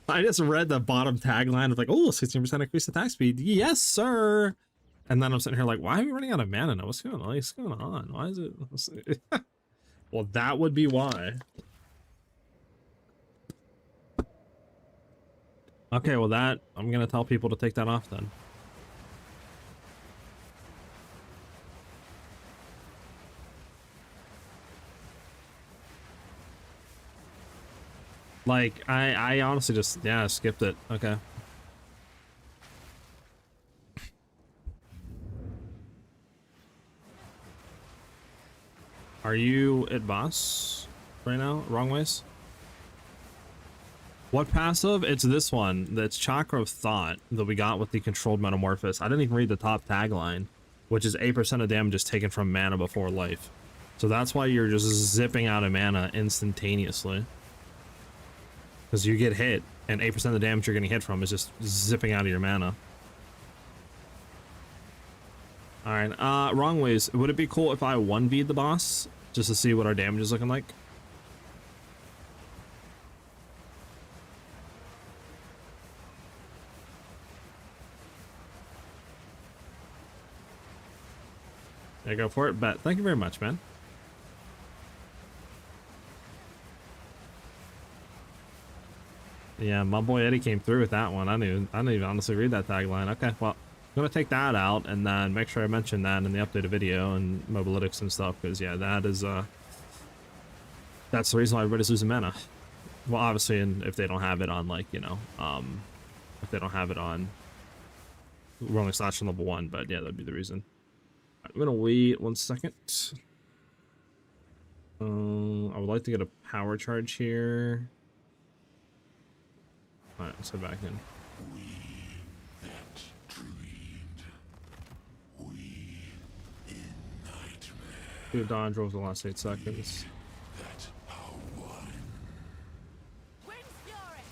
I just read the bottom tagline of like, oh, 16% increased attack speed. Yes, sir. And then I'm sitting here like, why are we running out of mana now? What's going on? What's going on? Why is it? Well, that would be why. Okay, well that, I'm gonna tell people to take that off then. Like, I honestly just, yeah, skipped it. Okay. Are you at boss right now? Wrong ways? What passive? It's this one. That's Chakra of Thought that we got with the controlled metamorphosis. I didn't even read the top tagline, which is 8% of damage is taken from mana before life. So that's why you're just zipping out of mana instantaneously. Because you get hit, and 8% of the damage you're getting hit from is just zipping out of your mana. Alright, wrong ways. Would it be cool if I 1v'd the boss? Just to see what our damage is looking like? Yeah, go for it. Bet. Thank you very much, man. Yeah, my boy Eddie came through with that one. I didn't even honestly read that tagline. Okay, well, I'm gonna take that out and then make sure I mention that in the updated video and mobilytics and stuff, because yeah, that is that's the reason why everybody's losing mana. Well, obviously, and if they don't have it on, like, you know, if they don't have it on rolling slash on level 1, but yeah, that'd be the reason. Right, I'm gonna wait 1 second. I would like to get a power charge here. All right, let's head back in. That dreamed. We in nightmare. Do a dodge roll for the last 8 seconds. That are one. Wind Fury!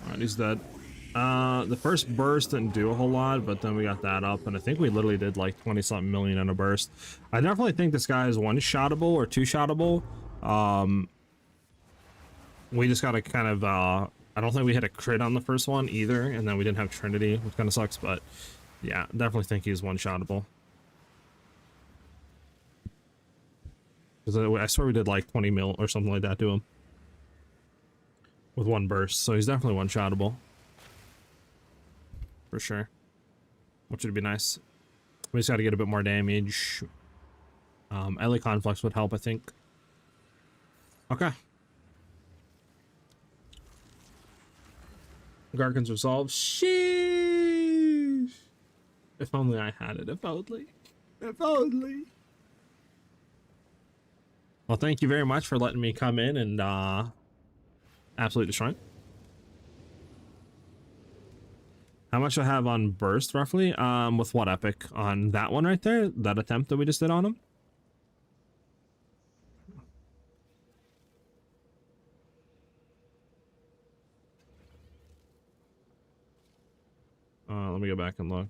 All right, he's dead. The first burst didn't do a whole lot, but then we got that up, and I think we literally did like 20-something million in a burst. I definitely think this guy is one-shottable or two-shottable. We just gotta kind of, I don't think we hit a crit on the first one either, and then we didn't have Trinity, which kind of sucks, but yeah, definitely think he's one-shottable. Because I swear we did like 20 mil or something like that to him with one burst, so he's definitely one-shottable. For sure. Which would be nice. We just got to get a bit more damage. LA Conflux would help, I think. Okay. Gargan's resolved. Sheesh. If only I had it. If only. If only. Well, thank you very much for letting me come in and absolutely destroy it. How much I have on burst roughly? With what epic? On that one right there? That attempt that we just did on him? Let me go back and look.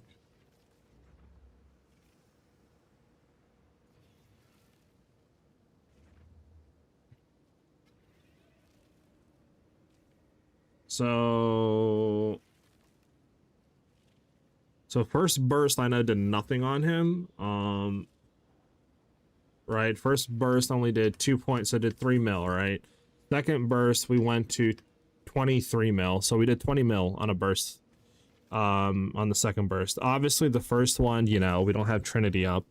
So first burst I know did nothing on him. Right, first burst only did 2 points, so did 3 mil, right? Second burst we went to 23 mil, so we did 20 mil on a burst. On the second burst. Obviously the first one, you know, we don't have Trinity up,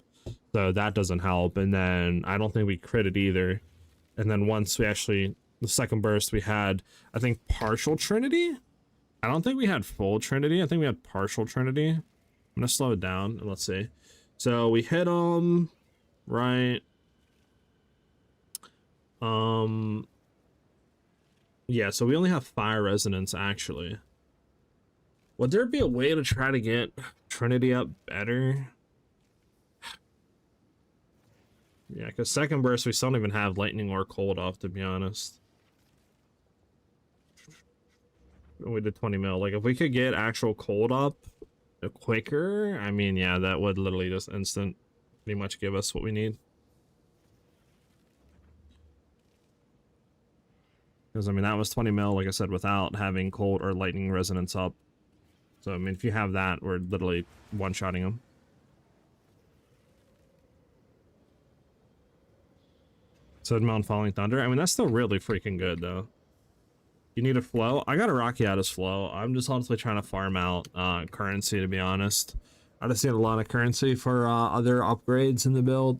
so that doesn't help, and then I don't think we critted either. And then once we actually, the second burst we had, I think, partial Trinity? I don't think we had full Trinity, I think we had partial Trinity. I'm gonna slow it down and let's see. So we hit him, right? Yeah, so we only have fire resonance actually. Would there be a way to try to get Trinity up better? Yeah, because second burst we still don't even have lightning or cold off, to be honest. We did 20 mil. Like, if we could get actual cold up quicker, I mean, yeah, that would literally just instant pretty much give us what we need. Because, I mean, that was 20 mil, like I said, without having cold or lightning resonance up. So, I mean, if you have that, we're literally one-shotting them. So, Mount Falling Thunder. I mean, that's still really freaking good, though. You need a flow? I got a Rockiatus flow. I'm just honestly trying to farm out currency, to be honest. I just need a lot of currency for other upgrades in the build.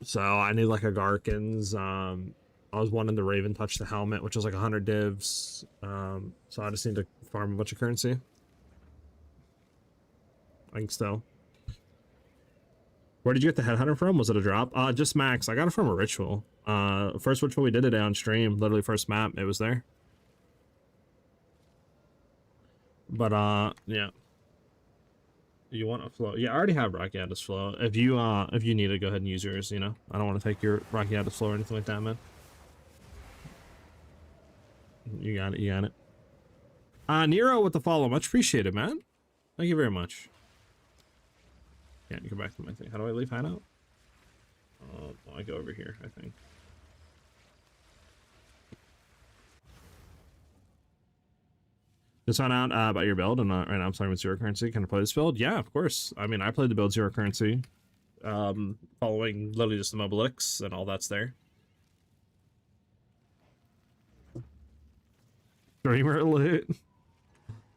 So, I need like a Garkins. I was wanting the Raven Touch the helmet, which is like 100 divs. So I just need to farm a bunch of currency. I think so. Where did you get the Headhunter from? Was it a drop? Just max. I got it from a ritual. First ritual we did today on stream. Literally first map, it was there. But yeah. You want a flow? Yeah, I already have Rockiatus flow. If you need to, go ahead and use yours. You know, I don't want to take your Rockiatus flow or anything like that, man. You got it, you got it. Nero with the follow, much appreciated, man. Thank you very much. Can't go back to my thing. How do I leave hideout? I go over here, I think. Just found out about your build, and right now I'm starting with zero currency. Can I play this build? Yeah, of course. I mean, I played the build zero currency, following literally just the mobilix and all that's there. Streamer loot.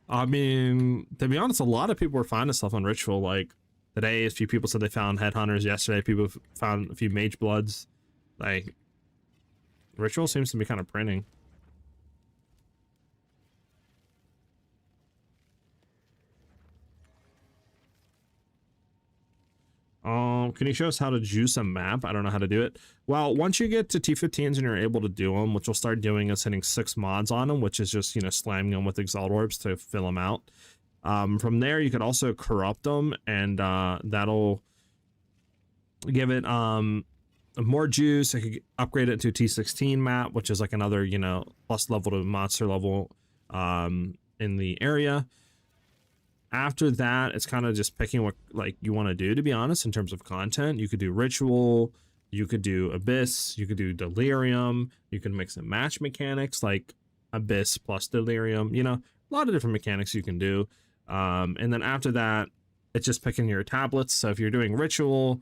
I mean, to be honest, a lot of people were finding stuff on Ritual. Like today, a few people said they found headhunters. Yesterday, people found a few mage bloods. Like Ritual seems to be kind of printing. Can you show us how to juice a map? I don't know how to do it. Well, once you get to T15s and you're able to do them, which we'll start doing is hitting 6 mods on them, which is just, you know, slamming them with Exile orbs to fill them out. From there, you could also corrupt them, and that'll give it more juice. I could upgrade it to T16 map, which is like another, you know, plus level to monster level in the area. After that, it's kind of just picking what like you want to do, to be honest, in terms of content. You could do Ritual, you could do Abyss, you could do Delirium, you can mix and match mechanics like Abyss plus Delirium, you know, a lot of different mechanics you can do. And then after that, it's just picking your tablets. So if you're doing Ritual,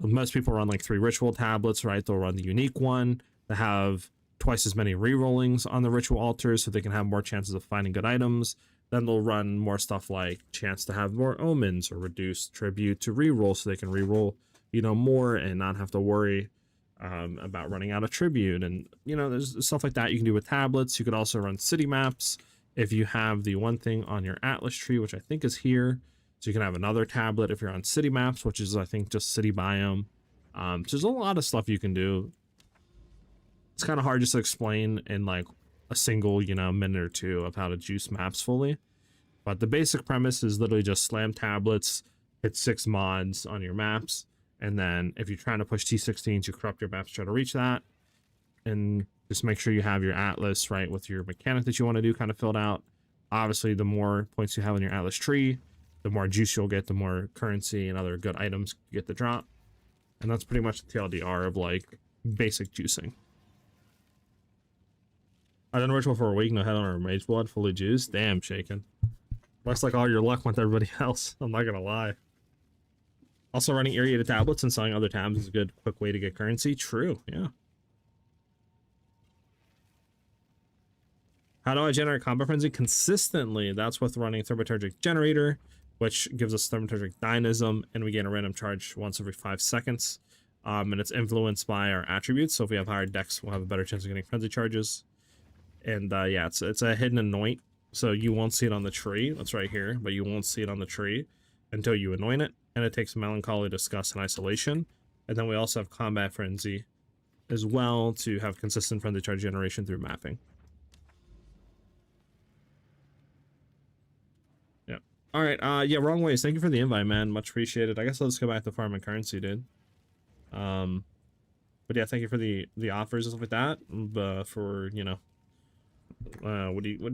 most people run like 3 Ritual tablets, right? They'll run the unique one to have twice as many re-rollings on the Ritual altars so they can have more chances of finding good items. Then they'll run more stuff like chance to have more omens or reduced tribute to reroll so they can reroll, you know, more and not have to worry about running out of tribute. And, you know, there's stuff like that you can do with tablets. You could also run city maps if you have the one thing on your Atlas tree, which I think is here. So you can have another tablet if you're on city maps, which is, I think, just city biome. So there's a lot of stuff you can do. It's kind of hard just to explain in like a single, you know, minute or two of how to juice maps fully. But the basic premise is literally just slam tablets, hit 6 mods on your maps, and then if you're trying to push T16s, you corrupt your maps, try to reach that, and just make sure you have your Atlas, right, with your mechanic that you want to do kind of filled out. Obviously, the more points you have in your Atlas tree, the more juice you'll get, the more currency and other good items you get to drop. And that's pretty much the TLDR of like basic juicing. I done Ritual for a week, no head on or mage blood, fully juiced. Damn, shaken. Looks like all your luck with everybody else. I'm not gonna lie. Also, running irrigated tablets and selling other tabs is a good, quick way to get currency. True, yeah. How do I generate combat frenzy consistently? That's with running Thermaturgic Generator, which gives us Thermaturgic Dynamism, and we gain a random charge once every 5 seconds. And it's influenced by our attributes. So if we have higher dex, we'll have a better chance of getting frenzy charges. And yeah, it's a hidden anoint, so you won't see it on the tree. That's right here, but you won't see it on the tree until you anoint it. And it takes Melancholy, Disgust, and Isolation. And then we also have Combat Frenzy as well to have consistent frenzy charge generation through mapping. Yeah. All right. Yeah, wrong ways. Thank you for the invite, man. Much appreciated. I guess I'll just go back to farming currency, dude. But yeah, thank you for the offers and stuff like that. For, you know, what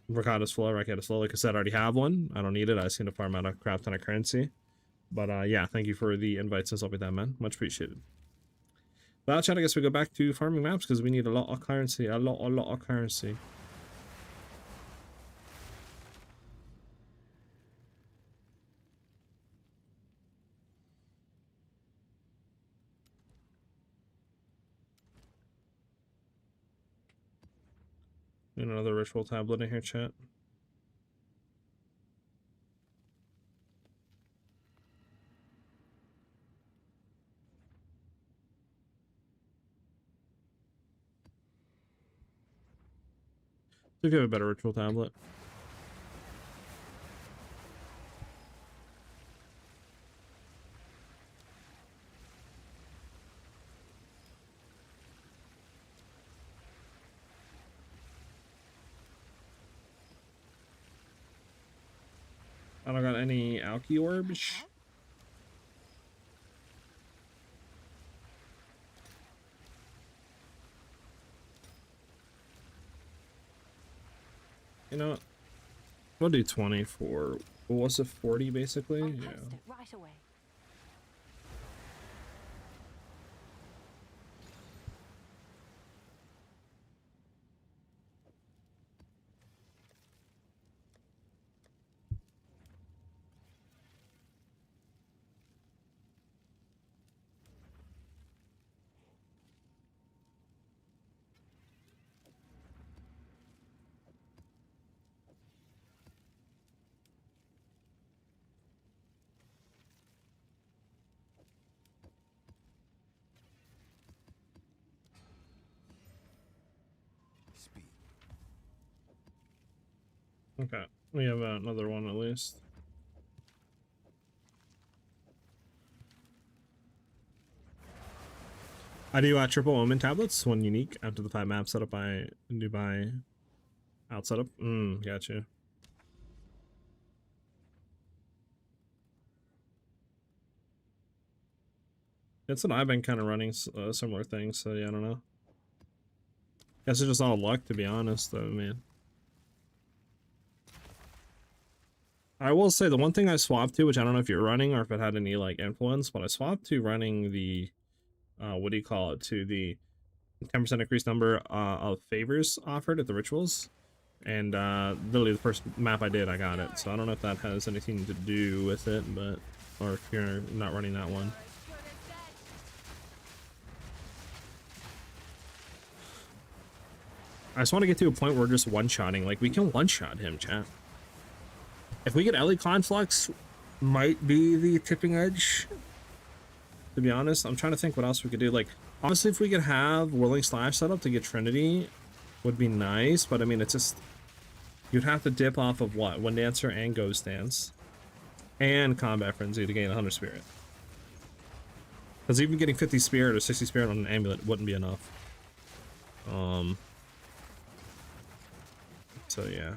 Ricotta's Flow, Ricotta's Flow, like I said, I already have one. I don't need it. I just need to farm out a crap ton of currency. But yeah, thank you for the invites and stuff like that, man. Much appreciated. But chat, I guess we go back to farming maps because we need a lot of currency. A lot of currency. And another ritual tablet in here, chat. So if you have a better ritual tablet. I don't got any Alki orbs. You know what? We'll do 20 for, what was it, 40 basically? I'll Yeah. post it right away. Okay, we have another one at least. I do triple omen tablets, one unique after the 5 map setup I do by out setup. Gotcha. That's what I've been kind of running, similar things, so yeah, I don't know. Guess it's just all luck, to be honest, though, man. I will say the one thing I swapped to, which I don't know if you're running or if it had any like influence, but I swapped to running the, what do you call it, to the 10% increased number of favors offered at the rituals. And literally the first map I did, I got it. So I don't know if that has anything to do with it, but, or if you're not running that one. I just want to get to a point where we're just one-shotting. Like, we can one-shot him, chat. If we get Ellie Conflux, might be the tipping edge. To be honest, I'm trying to think what else we could do. Like, honestly, if we could have Willing Slash set up to get Trinity, would be nice. But I mean, it's just, you'd have to dip off of what? Wind Dancer and Ghost Dance. And Combat Frenzy to gain 100 Spirit. Because even getting 50 Spirit or 60 Spirit on an Amulet wouldn't be enough. So yeah.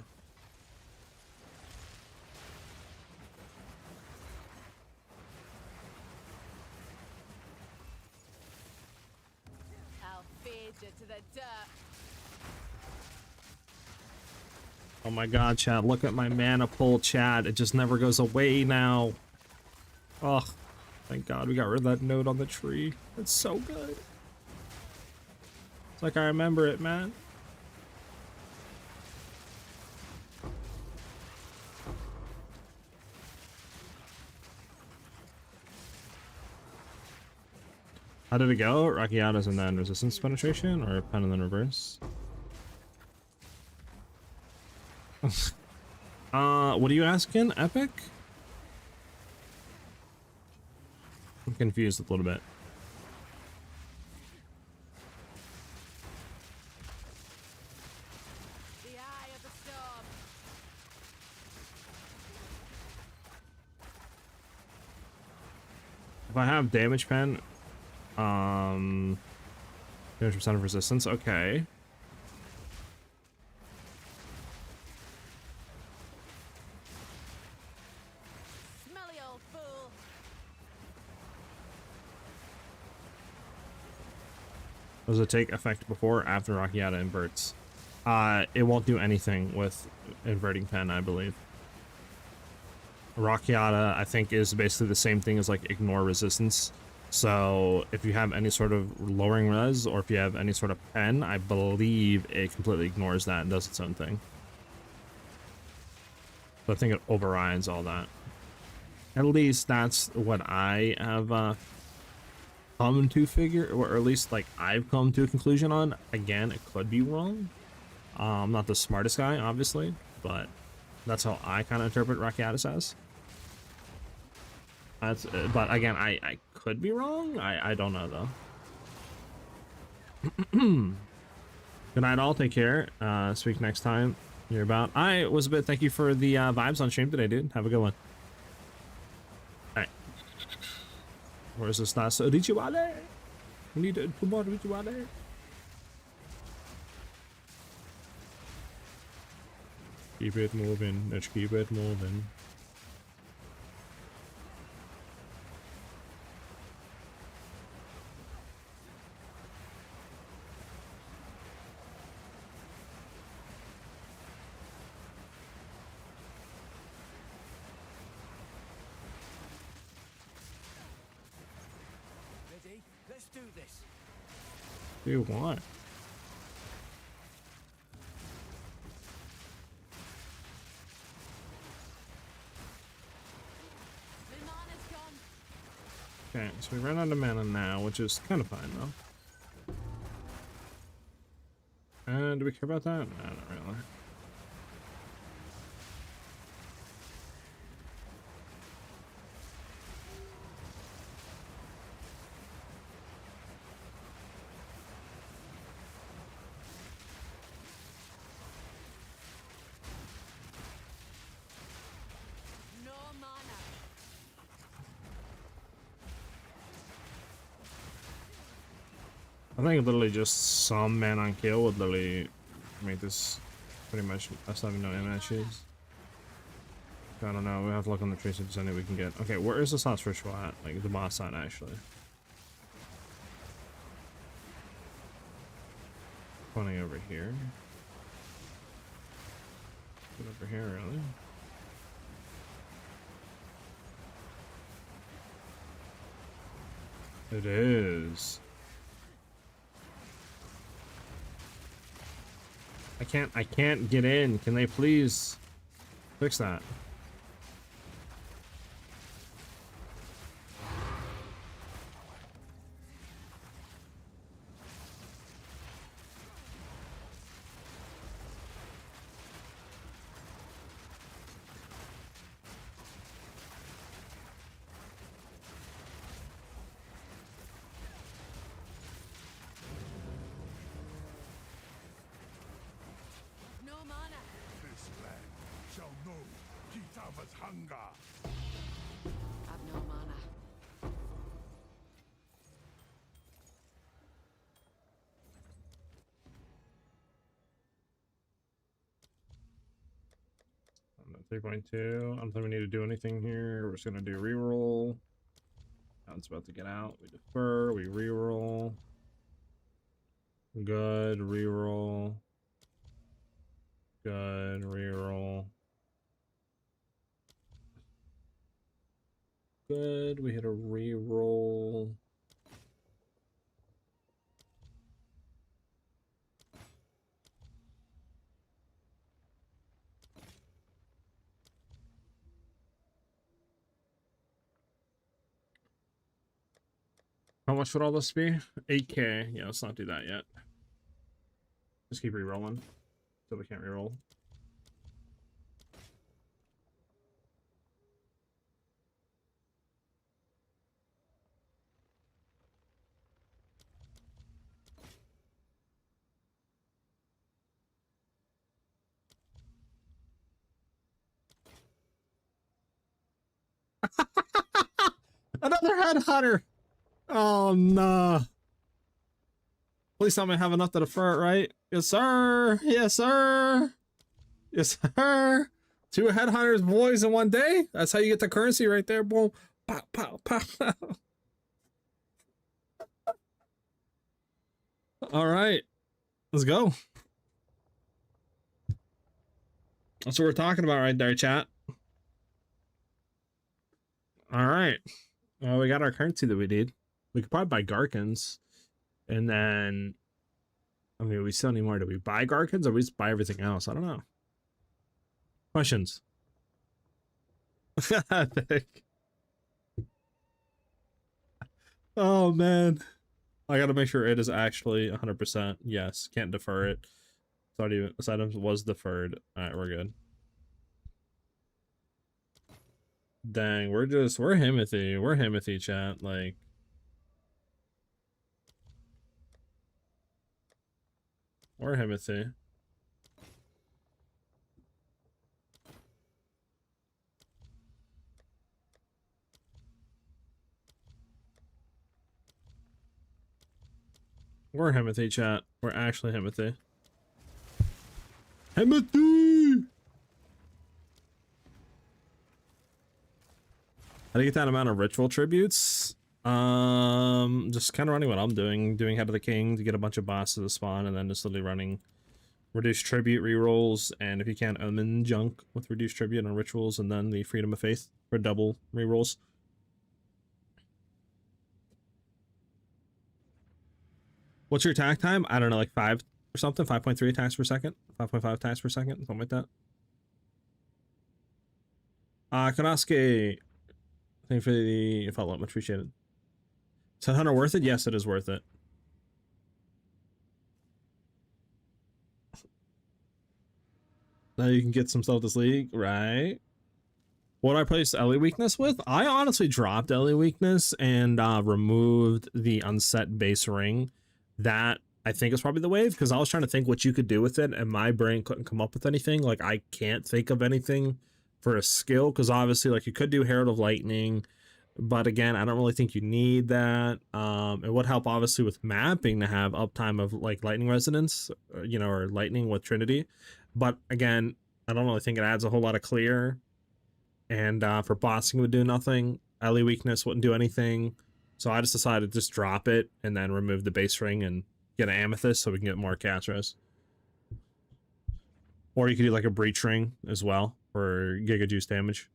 I'll feed you to the dirt. Oh my god, chat, look at my mana pull, chat. It just never goes away now. Oh, thank god we got rid of that note on the tree. It's so good. It's like I remember it, man. How did it go? Rakiatas and then resistance penetration, or pen and then reverse? What are you asking? Epic? I'm confused a little bit. The eye of the storm. If I have damage pen, 200% of resistance, okay. Smelly old fool. Does it take effect before or after Rakiata inverts? It won't do anything with inverting pen, I believe. Rakiata, I think, is basically the same thing as like ignore resistance. So if you have any sort of lowering res, or if you have any sort of pen, I believe it completely ignores that and does its own thing. So I think it overrides all that. At least that's what I have come to figure, or at least like I've come to a conclusion on. Again, it could be wrong. I'm not the smartest guy, obviously, but that's how I kind of interpret Rakiatas as. That's, but again, I could be wrong. I don't know though. Good night, all. Take care. Speak next time you're about. I was a bit. Thank you for the vibes on stream today, dude. Have a good one. All right. Where's this last rituale? We need 2 more rituale. Keep it moving. Let's keep it moving. Ready? Let's do this. Do what? The mana's gone. Okay, so we ran out of mana now, which is kind of fine though. And do we care about that? No, not really. I think literally just some man on kill would literally make this pretty much us having no mana issues. I don't know. We have to look on the trace if there's any we can get. Okay, where is this last ritual at? Like the boss side, actually. Funny over here. Get over here, really? It is. I can't get in. Can they please fix that? No mana. This land shall know Kitava's hunger. I've no mana. I'm at 3.2. I don't think we need to do anything here. We're just gonna do reroll. Now it's about to get out. We defer. We reroll. Good. Reroll. Good. Reroll. Good. We hit a reroll. How much would all this be? 8K. Yeah, let's not do that yet. Just keep re-rolling so we can't re-roll. Another headhunter! Oh no. At least I'm gonna have enough to defer it, right? Yes, sir. Yes, sir. Yes, sir. 2 headhunters, boys, in one day. That's how you get the currency right there. Boom. Pow, pow, pow, pow. All right. Let's go. That's what we're talking about right there, chat. All right. Well, we got our currency that we need. We could probably buy Garkins. And then, I mean, we still need more. Do we buy Garkins or we just buy everything else? I don't know. Questions? Oh, man. I gotta make sure it is actually 100%. Yes, can't defer it. Thought even this item was deferred. Alright, we're good. Dang, we're Himothy. We're Himothy, chat. Like, we're Himothy. We're Himothy, chat. We're actually Himothy. Himothy! How to get that amount of ritual tributes? Just kind of running what I'm doing. Doing Head of the King to get a bunch of bosses to spawn, and then just literally running reduced tribute rerolls, and if you can, Omen junk with reduced tribute on rituals, and then the Freedom of Faith for double rerolls. What's your attack time? I don't know, like 5 or something? 5.3 attacks per second? 5.5 attacks per second? Something like that. Konosuke, thank you for the follow-up. Much appreciated. Is that hunter worth it? Yes, it is worth it. Now you can get some stuff this league, right? What I placed Ellie weakness with? I honestly dropped Ellie weakness and removed the unset base ring. That I think is probably the wave, because I was trying to think what you could do with it and my brain couldn't come up with anything. Like, I can't think of anything for a skill, because obviously, like, you could do Herald of Lightning, but again, I don't really think you need that. It would help obviously with mapping to have uptime of like lightning resonance, you know, or lightning with Trinity. But again, I don't really think it adds a whole lot of clear. And for bossing it would do nothing. Ally weakness wouldn't do anything. So I just decided to just drop it and then remove the base ring and get an amethyst so we can get more cast res. Or you could do like a breach ring as well for giga juice damage.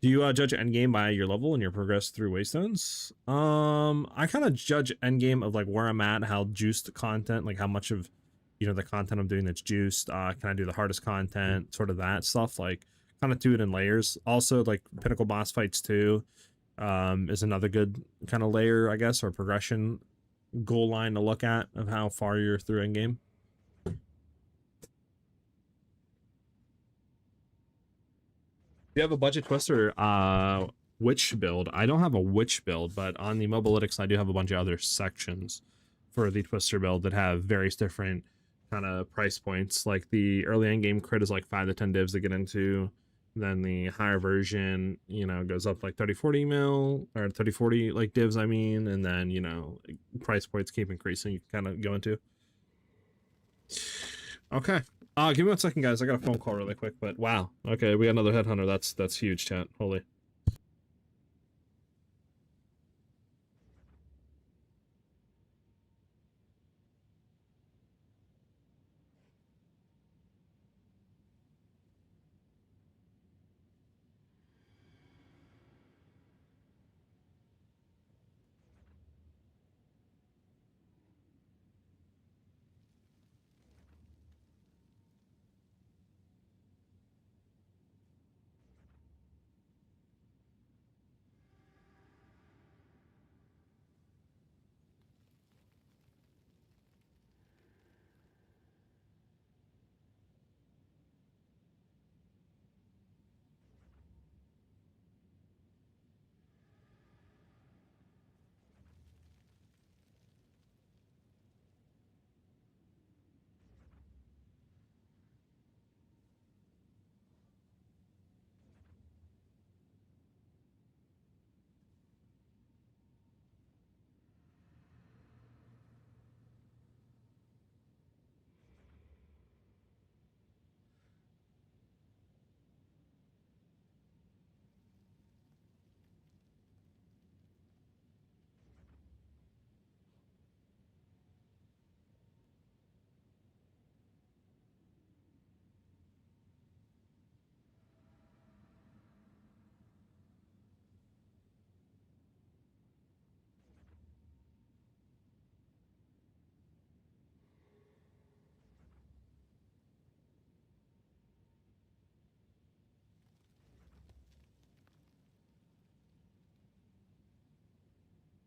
Do you judge endgame by your level and your progress through waystones? I kind of judge endgame of like where I'm at, how juiced content, like how much of, you know, the content I'm doing that's juiced. Can I do the hardest content, sort of that stuff, like kind of do it in layers. Also like pinnacle boss fights too, is another good kind of layer, I guess, or progression goal line to look at of how far you're through endgame. You have a budget twister witch build. I don't have a witch build, but on the mobalytics I do have a bunch of other sections for the twister build that have various different kind of price points. Like the early end game crit is like 5 to 10 divs to get into. Then the higher version, you know, goes up like 30-40 mil or 30-40 like divs, I mean, and then, you know, price points keep increasing. You can kind of go into. Okay. Give me 1 second, guys. I got a phone call really quick, but wow. Okay, we got another headhunter. That's huge, chat. Holy.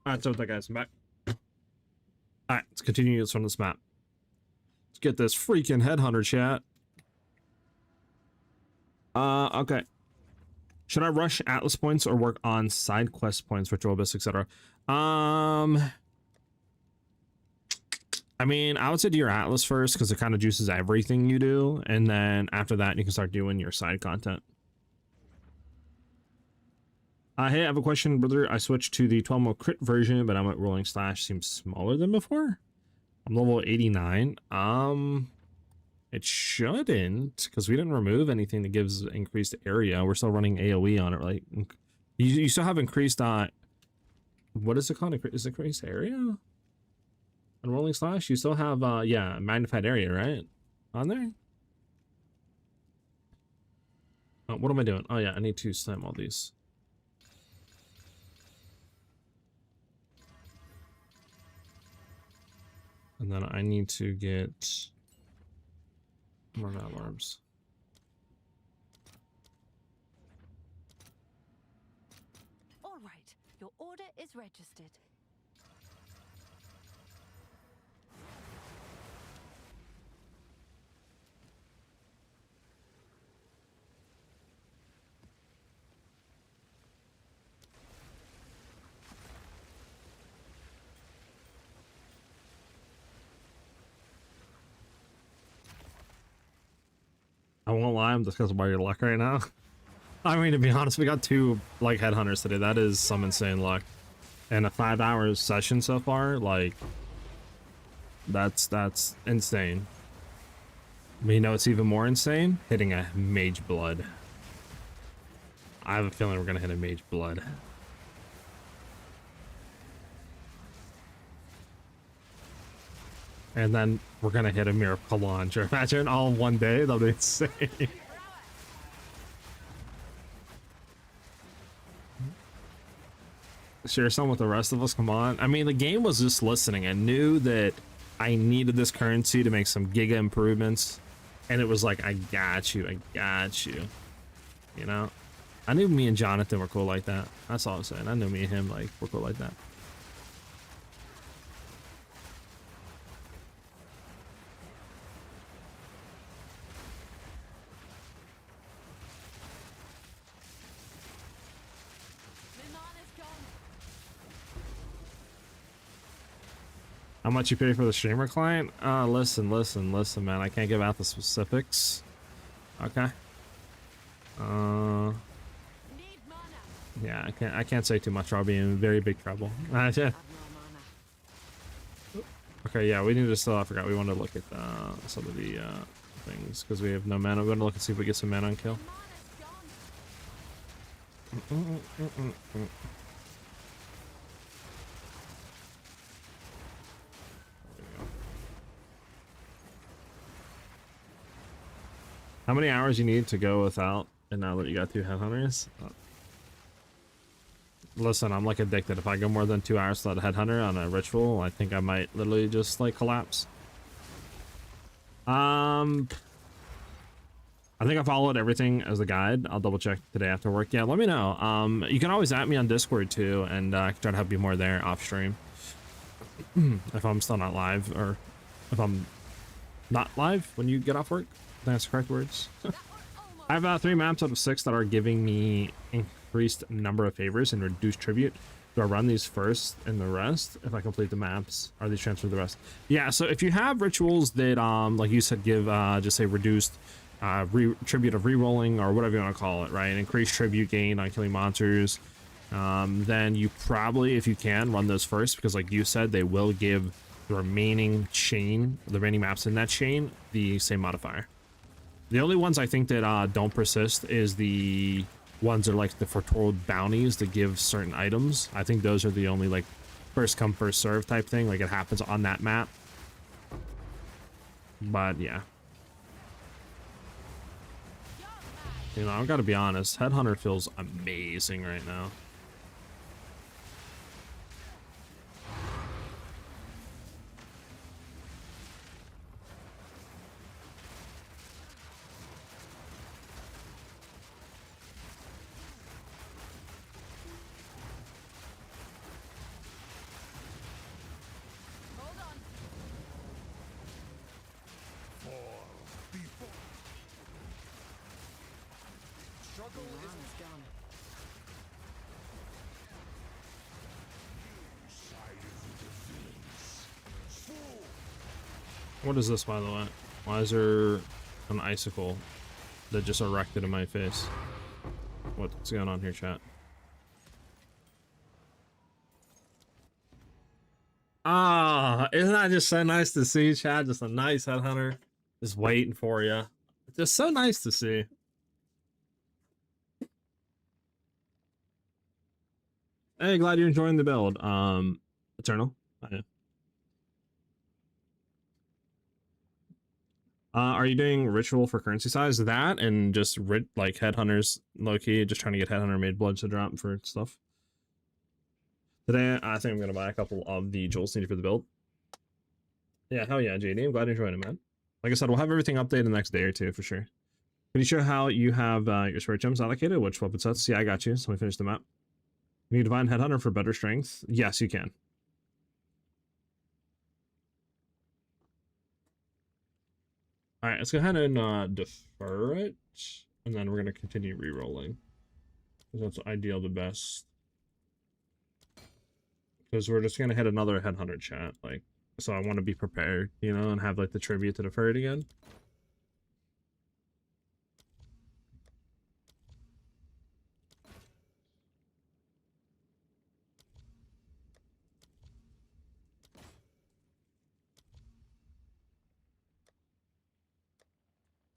Alright, so with that, guys, I'm back. Alright, let's continue this on this map. Let's get this freaking headhunter, chat. Okay. Should I rush Atlas points or work on side quest points, ritual abyss, etc.? I mean, I would say do your Atlas first because it kind of juices everything you do, and then after that you can start doing your side content. Hey, I have a question, brother. I switched to the 12 mil crit version, but I'm at rolling slash seems smaller than before. I'm level 89. It shouldn't, because we didn't remove anything that gives increased area. We're still running AoE on it, right? You still have increased what is it called? Is it increased area? On rolling slash, you still have yeah, magnified area, right? On there? What am I doing? Oh yeah, I need to slam all these. And then I need to get more alarms. All right, your order is registered. I won't lie, I'm discussing about your luck right now. I mean, to be honest, we got 2 like headhunters today. That is some insane luck. And a 5-hour session so far, like that's insane. But you know it's even more insane? Hitting a mage blood. I have a feeling we're gonna hit a mage blood. And then we're gonna hit a miracle launcher. Imagine all in one day, that'll be insane. Share some with the rest of us, come on. I mean, the game was just listening. I knew that I needed this currency to make some giga improvements. And it was like, I got you, I got you. You know? I knew me and Jonathan were cool like that. That's all I'm saying. I knew me and him, like, were cool like that. How much you pay for the streamer client? Listen, man. I can't give out the specifics. Okay. Yeah, I can't say too much or I'll be in very big trouble. Okay, yeah, we need to still, I forgot, we wanted to look at some of the things because we have no mana. We're going to look and see if we get some mana on kill. How many hours you need to go without, and now that you got 2 headhunters? Listen, I'm like addicted. If I go more than 2 hours without a headhunter on a ritual, I think I might literally just like collapse. I think I followed everything as a guide. I'll double check today after work. Yeah, let me know. You can always at me on Discord too, and I can try to help you more there off stream. If I'm still not live, or if I'm not live when you get off work. That's the correct words. I have 3 maps out of 6 that are giving me increased number of favors and reduced tribute. Do I run these first and the rest if I complete the maps? Are these transferred to the rest? Yeah, so if you have rituals that, like you said, give, just say reduced tribute of re-rolling or whatever you want to call it, right? Increased tribute gain on killing monsters. Then you probably, if you can, run those first because like you said, they will give the remaining chain, the remaining maps in that chain, the same modifier. The only ones I think that don't persist is the ones that are like the foretold bounties that give certain items. I think those are the only like first come first serve type thing, like it happens on that map. But yeah, you know, I've got to be honest, Headhunter feels amazing right now. What is this, by the way? Why is there an icicle that just erected in my face? What's going on here, chat? Ah, isn't that just so nice to see, chat? Just a nice headhunter, just waiting for you. Just so nice to see. Hey, glad you're enjoying the build. Eternal. I know. Are you doing ritual for currency size? That and just like headhunters, low-key, just trying to get headhunter made blood to drop for stuff. Today, I think I'm gonna buy a couple of the jewels needed for the build. Yeah, hell yeah, JD. I'm glad you're enjoying it, man. Like I said, we'll have everything updated the next day or two for sure. Can you show how you have your spirit gems allocated? Which weapon sets? Yeah, I got you. So let me finish the map. You need divine headhunter for better strength? Yes, you can. All right, let's go ahead and defer it, and then we're gonna continue re-rolling. That's ideal the best. Because we're just gonna hit another headhunter chat, like, so I want to be prepared, you know, and have like the tribute to defer it again.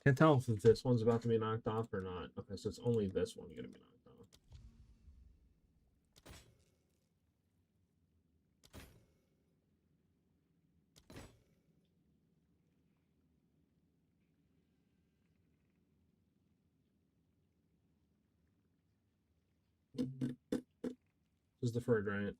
Can't tell if this one's about to be knocked off or not. Okay, so it's only this one gonna be knocked off. This is deferred, right?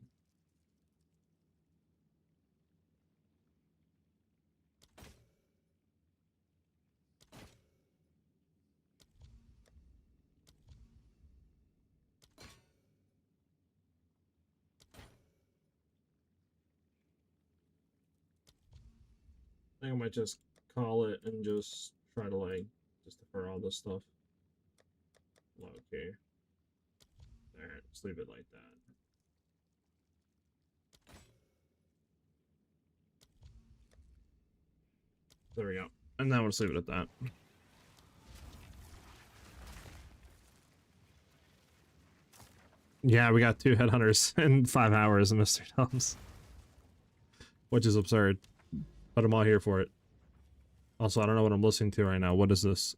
I think I might just call it and just try to like just defer all this stuff. Okay. Alright, just leave it like that. There we go. And now we'll just leave it at that. Yeah, we got 2 headhunters in 5 hours of Mr. Doms. Which is absurd. But I'm all here for it. Also, I don't know what I'm listening to right now. What is this?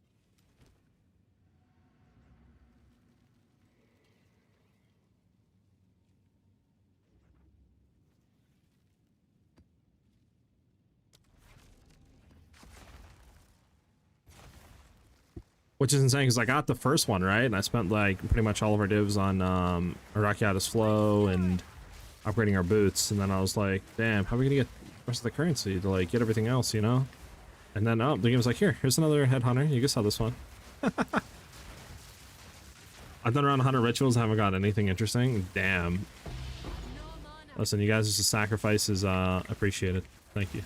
Which is insane because I got the first one, right? And I spent like pretty much all of our divs on Arakiata's flow and upgrading our boots. And then I was like, damn, how are we gonna get the rest of the currency to like get everything else, you know? And then the game was like, here's another headhunter. You can sell this one. I've done around 100 rituals, haven't got anything interesting. Damn. Listen, you guys' sacrifice is appreciated. Thank you.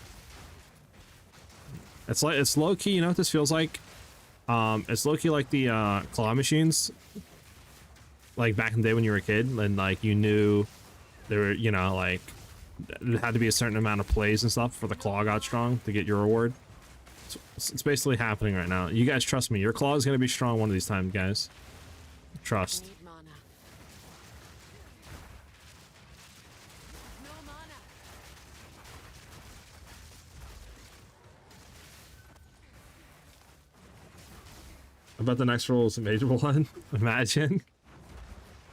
It's low key, you know what this feels like? It's low key like the claw machines. Like back in the day when you were a kid and like you knew there were, you know, like there had to be a certain amount of plays and stuff for the claw got strong to get your reward. It's basically happening right now. You guys trust me, your claw is gonna be strong one of these times, guys. Trust. I bet the next roll is a Mage Blood. Imagine.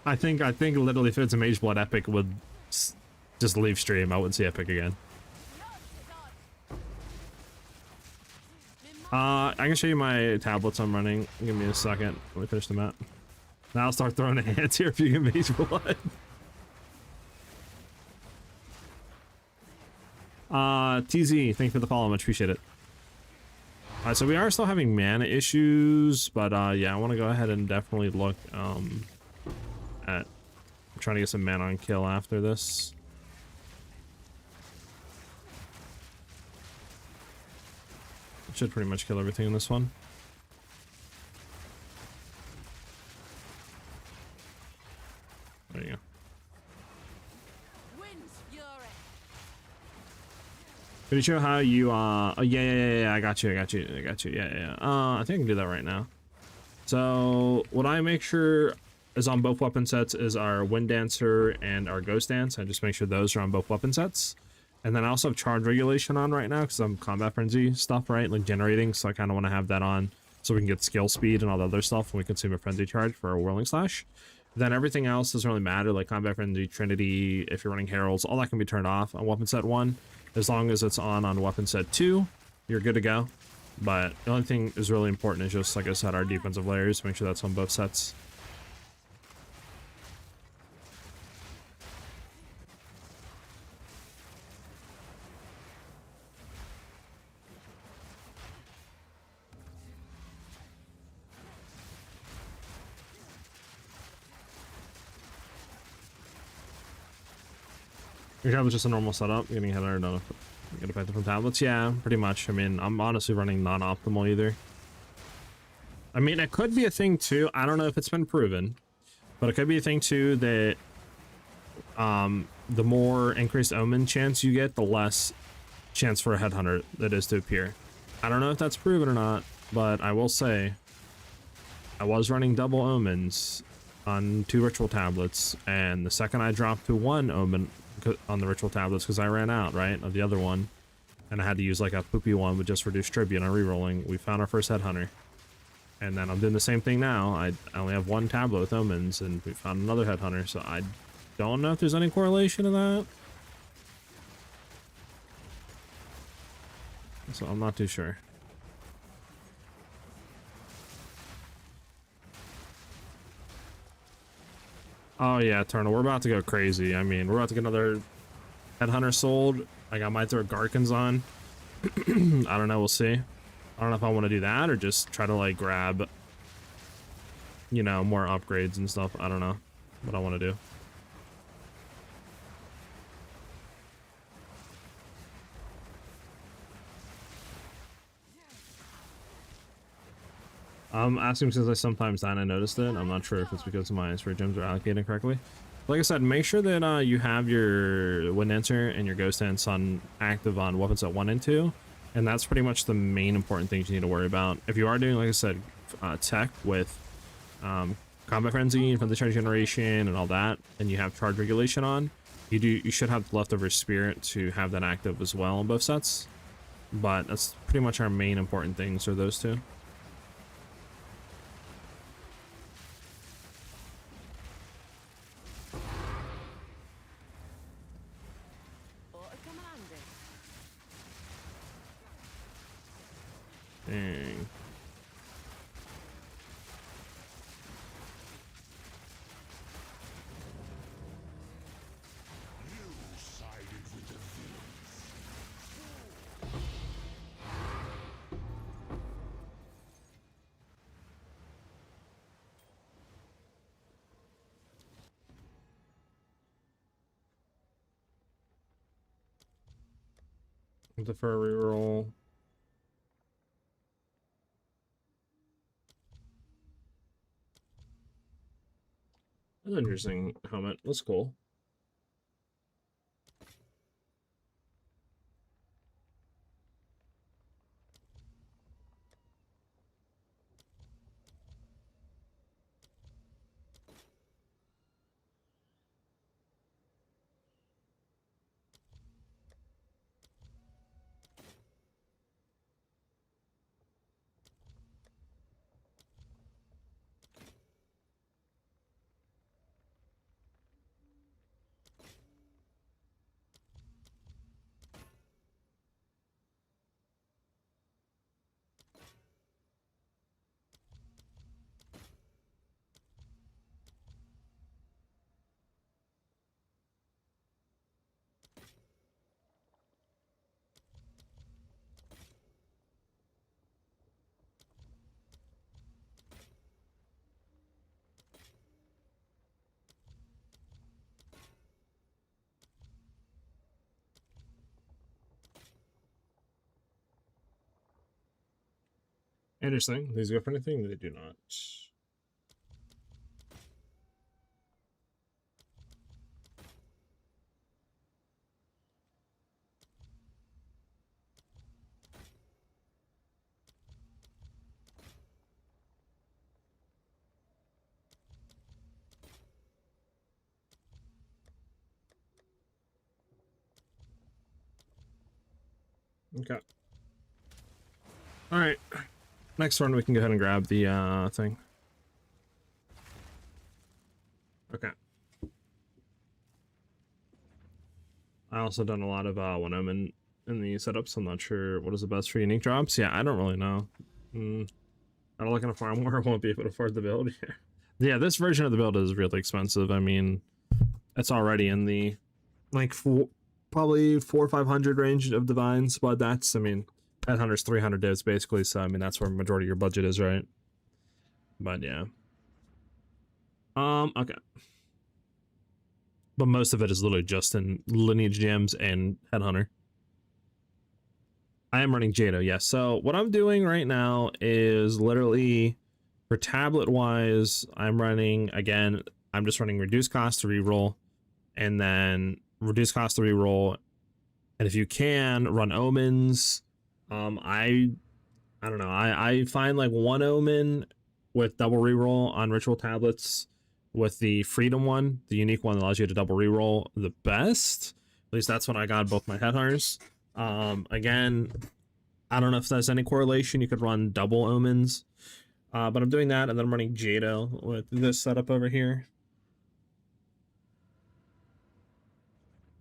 I think literally if it's a Mage Blood, Epic would just leave stream. I wouldn't see Epic again. I can show you my tablets I'm running. Give me a second. Let me finish the map. Now I'll start throwing hands here if you get Mage Blood. TZ, thank you for the follow. Much appreciate it. Alright, so we are still having mana issues, but yeah, I want to go ahead and definitely look at trying to get some mana on kill after this. Should pretty much kill everything in this one. There you go. Could you show how you oh yeah, I got you, yeah. I think I can do that right now. So what I make sure is on both weapon sets is our Wind Dancer and our Ghost Dance. I just make sure those are on both weapon sets. And then I also have charge regulation on right now because I'm combat frenzy stuff, right? Like generating, so I kind of want to have that on so we can get skill speed and all the other stuff when we consume a frenzy charge for our Whirling Slash. Then everything else doesn't really matter, like combat frenzy, Trinity, if you're running heralds, all that can be turned off on weapon set 1. As long as it's on weapon set 2, you're good to go. But the only thing is really important is just, like I said, our defensive layers. Make sure that's on both sets. Your tablet's just a normal setup. You're getting header, not get affected from tablets. Yeah, pretty much. I mean, I'm honestly running non-optimal either. I mean, it could be a thing too. I don't know if it's been proven, but it could be a thing too that the more increased omen chance you get, the less chance for a headhunter that is to appear. I don't know if that's proven or not, but I will say I was running double omens on 2 ritual tablets, and the second I dropped to 1 omen on the ritual tablets because I ran out, right, of the other one, and I had to use like a poopy one with just reduced tribute on rerolling. We found our first headhunter. And then I'm doing the same thing now. I only have one tablet with omens, and we found another headhunter, so I don't know if there's any correlation to that. So I'm not too sure. Oh yeah, Eternal, we're about to go crazy. I mean, we're about to get another headhunter sold. Like, I might throw Garkins on. I don't know, we'll see. I don't know if I want to do that or just try to like grab, you know, more upgrades and stuff. I don't know what I want to do. I'm asking since I sometimes die and I noticed it. I'm not sure if it's because my spirit gems are allocated correctly. Like I said, make sure that you have your Wind Dancer and your Ghost Dance on active on weapons at 1 and 2. And that's pretty much the main important things you need to worry about. If you are doing, like I said, tech with Combat Frenzy, Infantry Charge Generation, and all that, and you have Charge Regulation on, you should have leftover Spirit to have that active as well in both sets. But that's pretty much our main important things are those two. Dang. You sided with the villains. The for a reroll. That's an interesting helmet. That's cool. Interesting. These go for anything? They do not. Okay. All right. Next one, we can go ahead and grab the thing. Okay. I also done a lot of when I'm in the setups. I'm not sure what is the best for unique drops. Yeah, I don't really know. I don't like in a farm where I won't be able to afford the build. Yeah, this version of the build is really expensive. I mean, it's already in the like probably 400 or 500 range of divines, but that's, I mean, headhunters 300 divs basically, so I mean that's where majority of your budget is, right? But yeah. Okay. But most of it is literally just in lineage gems and headhunter. I am running Jado, yes. So what I'm doing right now is literally for tablet wise, I'm running again, I'm just running reduced cost to reroll, and then reduced cost to reroll. And if you can run omens, I don't know. I find like one omen with double reroll on ritual tablets with the freedom one, the unique one that allows you to double reroll, the best. At least that's when I got both my headhunters. Again, I don't know if there's any correlation. You could run double omens, but I'm doing that, and then I'm running Jado with this setup over here.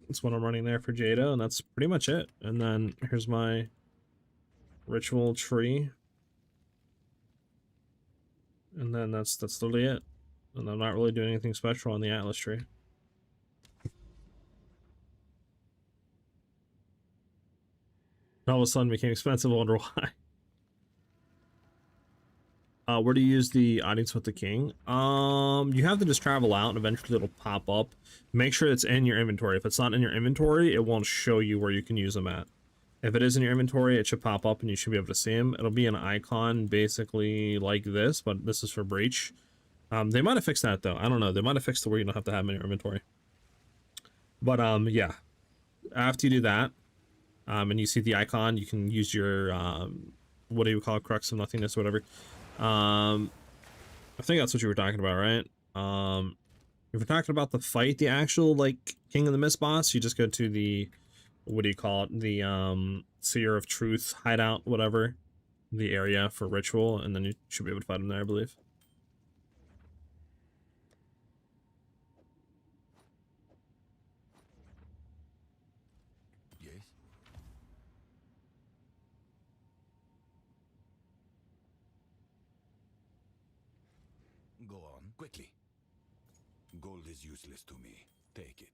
That's what I'm running there for Jado, and that's pretty much it. And then here's my ritual tree, and then that's literally it. And I'm not really doing anything special on the Atlas tree. All of a sudden became expensive. I wonder why. Where do you use the audience with the king? You have to just travel out and eventually it'll pop up. Make sure it's in your inventory. If it's not in your inventory, it won't show you where you can use them at. If it is in your inventory, it should pop up and you should be able to see them. It'll be an icon basically like this, but this is for Breach. They might have fixed that though. I don't know. They might have fixed it where you don't have to have them in your inventory. But yeah, after you do that, and you see the icon, you can use your what do you call it, crux of nothingness or whatever. I think that's what you were talking about, right? If we're talking about the fight, the actual like King of the Mist boss, you just go to the, what do you call it, the Seer of Truth hideout, whatever, the area for ritual, and then you should be able to fight him there, I believe. Yes? Go on, quickly. Gold is useless to me. Take it.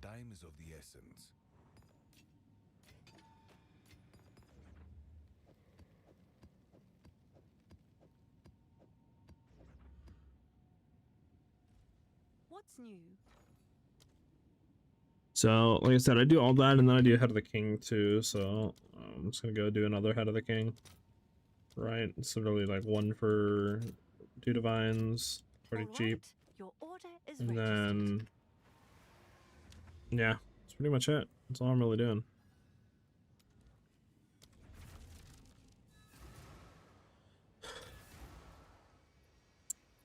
Time is of the essence. What's new? So, like I said, I do all that, and then I do Head of the King too, so I'm just gonna go do another Head of the King. Right? It's literally like 1 for 2 divines, pretty cheap. Your order is And registered. then, yeah, that's pretty much it. That's all I'm really doing.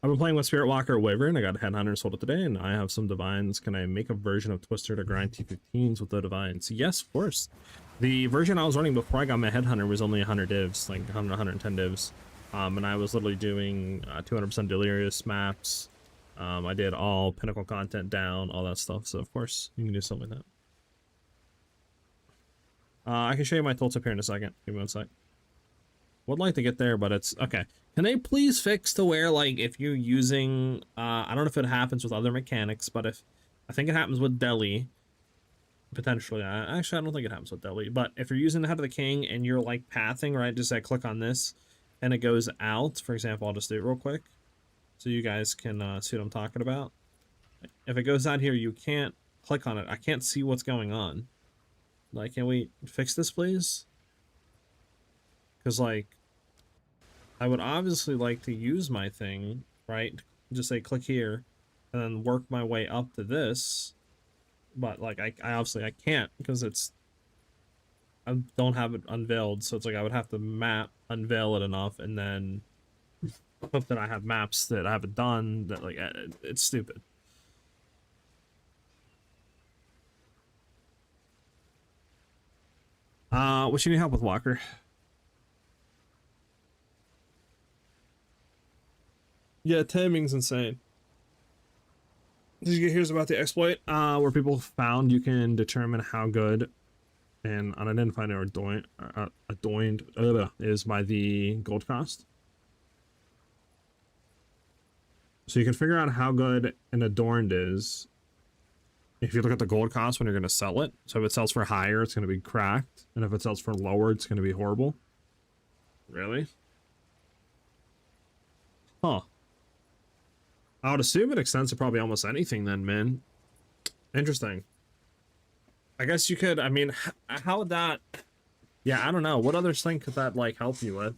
I've been playing with Spirit Walker Wyvern. I got a Headhunter sold it today, and I have some divines. Can I make a version of Twister to grind T15s with the divines? Yes, of course. The version I was running before I got my Headhunter was only 100 divs, like 100, 110 divs. And I was literally doing 200% delirious maps. I did all pinnacle content down, all that stuff. So of course you can do something like that. I can show you my tooltip here in a second. Give me 1 sec. Would like to get there, but it's okay. Can they please fix to where, like, if you're using, I don't know if it happens with other mechanics, but if, I think it happens with Deli, potentially. Actually, I don't think it happens with Deli, but if you're using the Head of the King and you're, like, pathing, right, just like click on this, and it goes out, for example, I'll just do it real quick, so you guys can see what I'm talking about. If it goes out here, you can't click on it. I can't see what's going on. Like, can we fix this, please? Because, like, I would obviously like to use my thing, right? Just say click here and then work my way up to this. But like I obviously I can't because I don't have it unveiled, so it's like I would have to unveil it enough and then hope that I have maps that I haven't done that, like, it's stupid. What you need help with, Walker? Yeah, timing's insane. Did you get here's about the exploit? Where people found you can determine how good an unidentified or adorned is by the gold cost. So you can figure out how good an adorned is if you look at the gold cost when you're going to sell it. So if it sells for higher, it's going to be cracked, and if it sells for lower, it's going to be horrible. Really? Huh. I would assume it extends to probably almost anything then, man. Interesting. I guess you could, I mean, how would that... Yeah, I don't know. What other thing could that, like, help you with?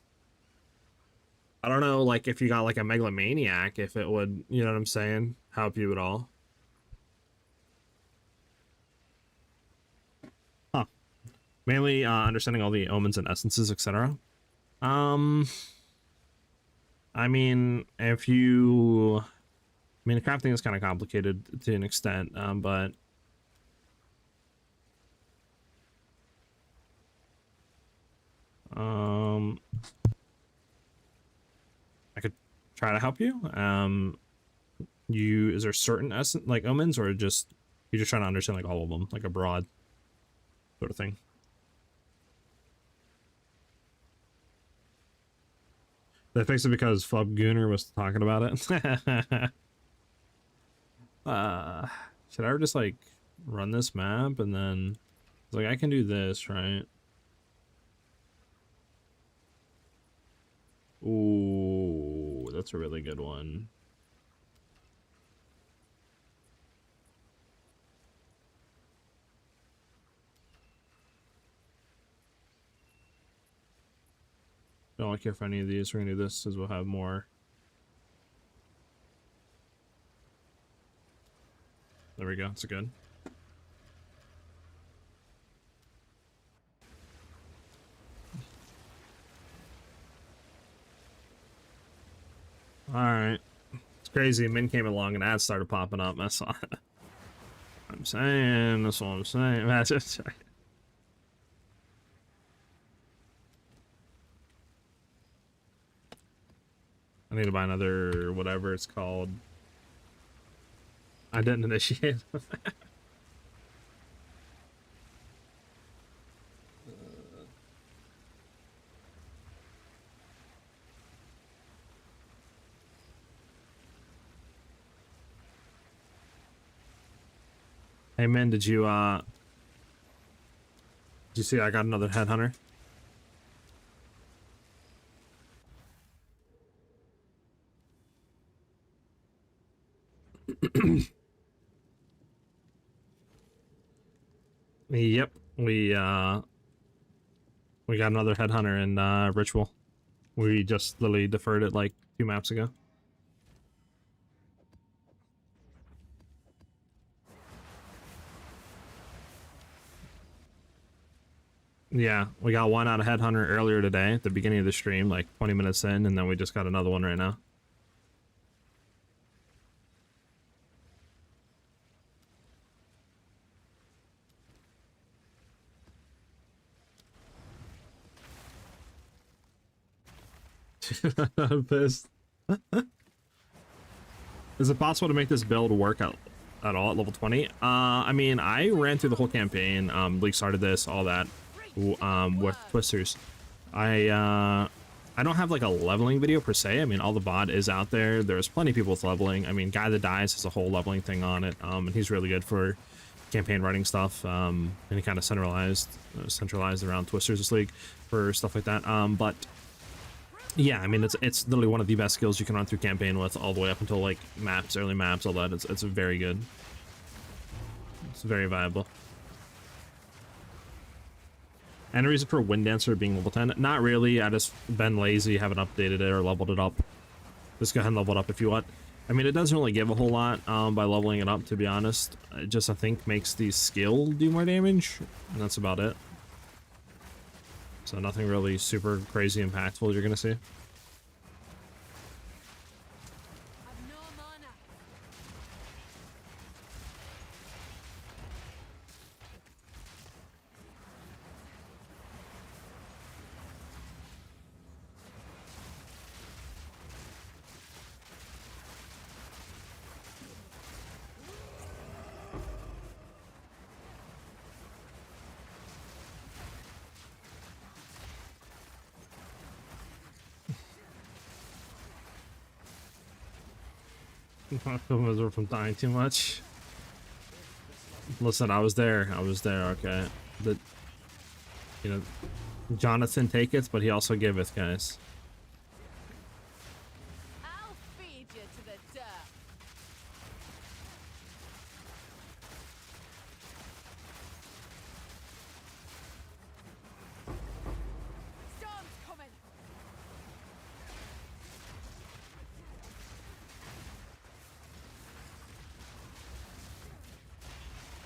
I don't know, like, if you got, like, a megalomaniac, if it would, you know what I'm saying, help you at all. Huh. Mainly, understanding all the omens and essences, etc. I mean, if you... I mean, the crafting is kind of complicated to an extent, but I could try to help you. Is there certain essence like omens, or just you're just trying to understand like all of them, like a broad sort of thing? They fixed it because Flub Gooner was talking about it. Should I ever just like run this map and then like I can do this, right? Ooh, that's a really good one. Don't like care for any of these. We're gonna do this as we'll have more. There we go. It's good. All right. It's crazy. Min came along and ads started popping up. That's all I'm saying. That's what I'm saying. That's just. I need to buy another whatever it's called. I didn't initiate. Hey man, did you see I got another headhunter? Yep, we got another headhunter in Ritual. We just literally deferred it like 2 maps ago. Yeah, we got one out of headhunter earlier today at the beginning of the stream, like 20 minutes in, and then we just got another one right now. I'm pissed. Is it possible to make this build work out at all at level 20? I mean, I ran through the whole campaign, League started this, all that, with Twisters. I don't have like a leveling video per se. I mean, all the bot is out there. There's plenty of people with leveling. I mean, Guy That Dies has a whole leveling thing on it, and he's really good for campaign running stuff, and he kind of centralized around Twisters this league for stuff like that. But yeah, I mean, it's literally one of the best skills you can run through campaign with all the way up until like maps, early maps, all that. It's very good. It's very viable. Any reason for Wind Dancer being level 10? Not really. I just been lazy, haven't updated it or leveled it up. Just go ahead and level it up if you want. I mean, it doesn't really give a whole lot by leveling it up, to be honest. It just, I think, makes the skill do more damage, and that's about it. So nothing really super crazy impactful you're gonna see. Not feel miserable from dying too much. Listen, I was there, okay. The, you know, Jonathan taketh, but he also giveth, guys. I'll feed you to the dirt. Storm's coming.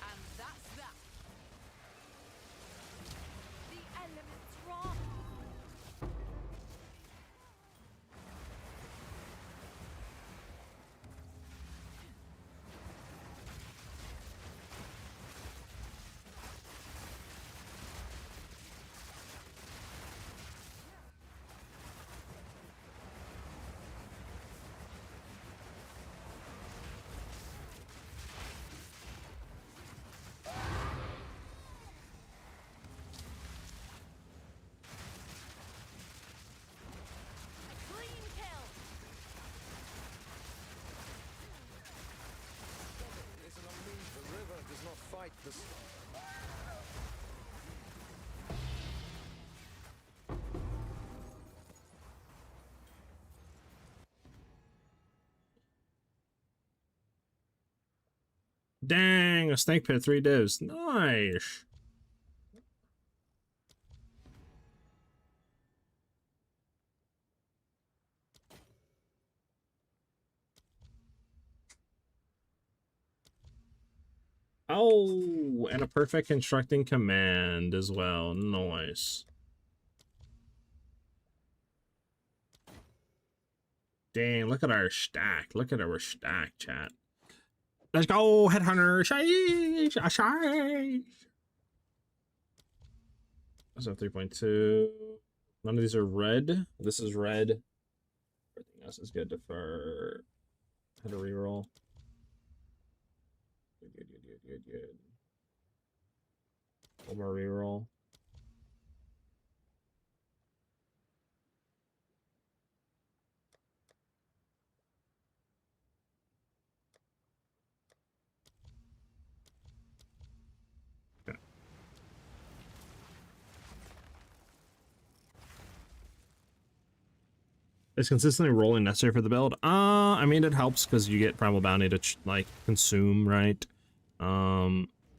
And that's that. The elements rock. Quite the story. Dang, a snake pit, 3 divs. Nice. Oh, and a perfect constructing command as well. Nice. Dang, look at our stack. Look at our stack, chat. Let's go, Headhunter. Sheesh, sheesh. So 3.2. None of these are red. This is red. Everything else is good for had a reroll. Good. One more reroll. Okay. Is consistently rolling necessary for the build? I mean, it helps because you get Primal Bounty to like consume, right?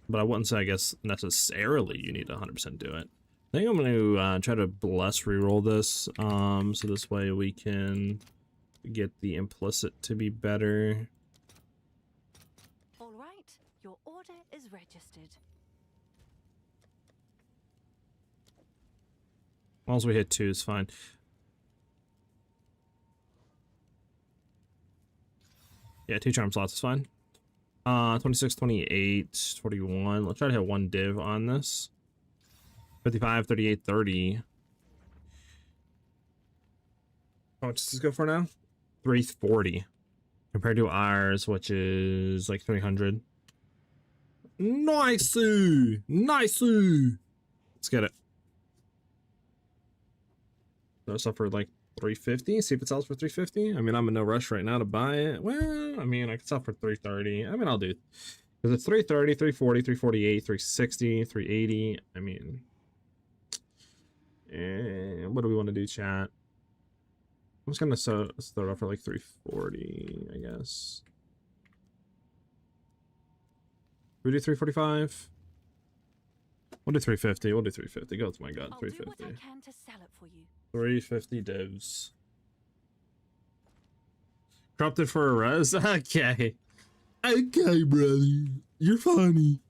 But I wouldn't say, I guess, necessarily you need to 100% do it. I think I'm going to try to bless reroll this, so this way we can get the implicit to be better. All right, your order is registered. As long as we hit 2 is fine. Yeah, 2 charm slots is fine. 26, 28, 41. Let's try to hit 1 div on this. 55, 38, 30. How much does this go for now? 340. Compared to ours, which is like 300. Nice! Nice! Let's get it. So it's up for like 350. See if it sells for 350. I mean, I'm in no rush right now to buy it. Well, I mean, I could sell for 330. I mean, I'll do it. Because it's 330, 340, 348, 360, 380. I mean, what do we want to do, chat? I'm just gonna start off for like 340, I guess. We do 345. We'll do 350. We'll do 350. Go to my god, I'll 350. do what I can to sell it for you. 350 divs. Corrupted for a res? Okay. Okay, brother. You're funny.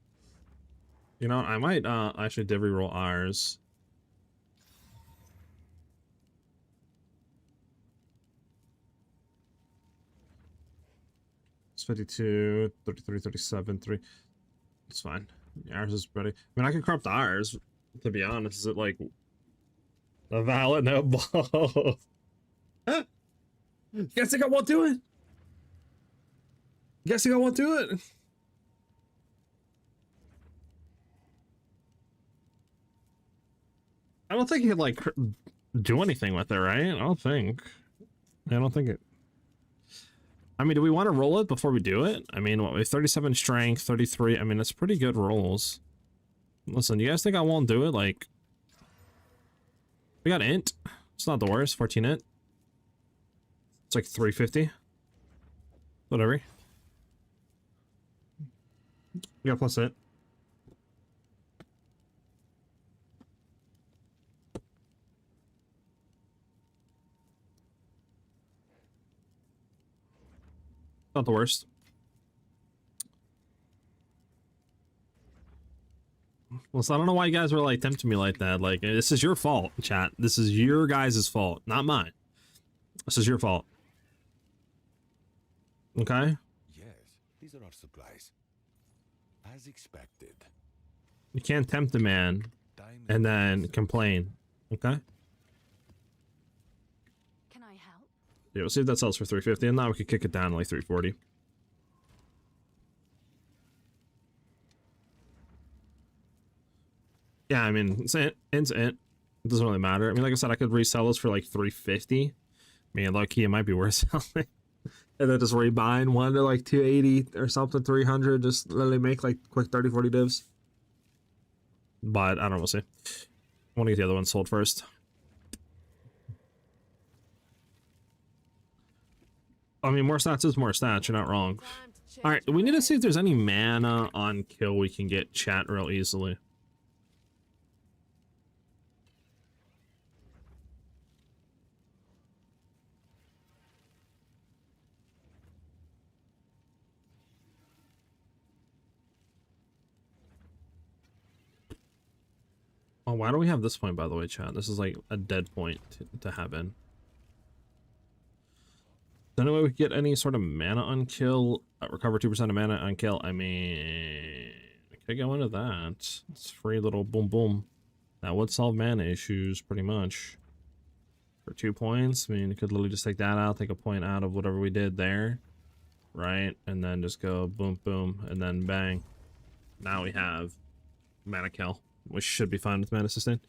You know, I might actually div reroll ours. It's 52, 33, 37, 3. It's fine. Ours is ready. I mean, I can corrupt ours, to be honest. Is it like a valid no ball? Guessing I won't do it. Guessing I won't do it. I don't think you could like do anything with it, right? I don't think it. I mean, do we want to roll it before we do it? I mean, what, we have 37 strength, 33. I mean, that's pretty good rolls. Listen, you guys think I won't do it? Like, we got int. It's not the worst. 14 int. It's like 350. Whatever. We got plus int. Not the worst. Well, so I don't know why you guys were like tempting me like that. Like, this is your fault, chat. This is your guys' fault, not mine. This is your fault. Okay? Yes, these are our supplies. As expected. You can't tempt a man and then complain. Okay? Can I help? Yeah, we'll see if that sells for 350, and now we could kick it down to like 340. Yeah, I mean, it's int. It doesn't really matter. I mean, like I said, I could resell this for like 350. I mean, low key, it might be worth selling. And then just rebind one to like 280 or something, 300, just literally make like quick 30, 40 divs. But I don't know, we'll see. I want to get the other one sold first. I mean, more stats is more stats, you're not wrong. Time to change Alright, we need to see if ways. there's any mana on kill we can get chat real easily. Oh, why do we have this point, by the way, chat? This is like a dead point to have in. Is there any way we could get any sort of mana on kill? Recover 2% of mana on kill. I mean, we could go into that. It's free little boom boom. That would solve mana issues pretty much. For 2 points, I mean, you could literally just take that out, take a point out of whatever we did there. Right? And then just go boom boom, and then bang. Now we have mana kill. We should be fine with mana sustain.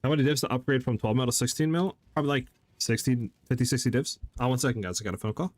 How many divs to upgrade from 12 mil to 16 mil? Probably like 60, 50, 60 divs. Oh, 1 second, guys. I got a phone call.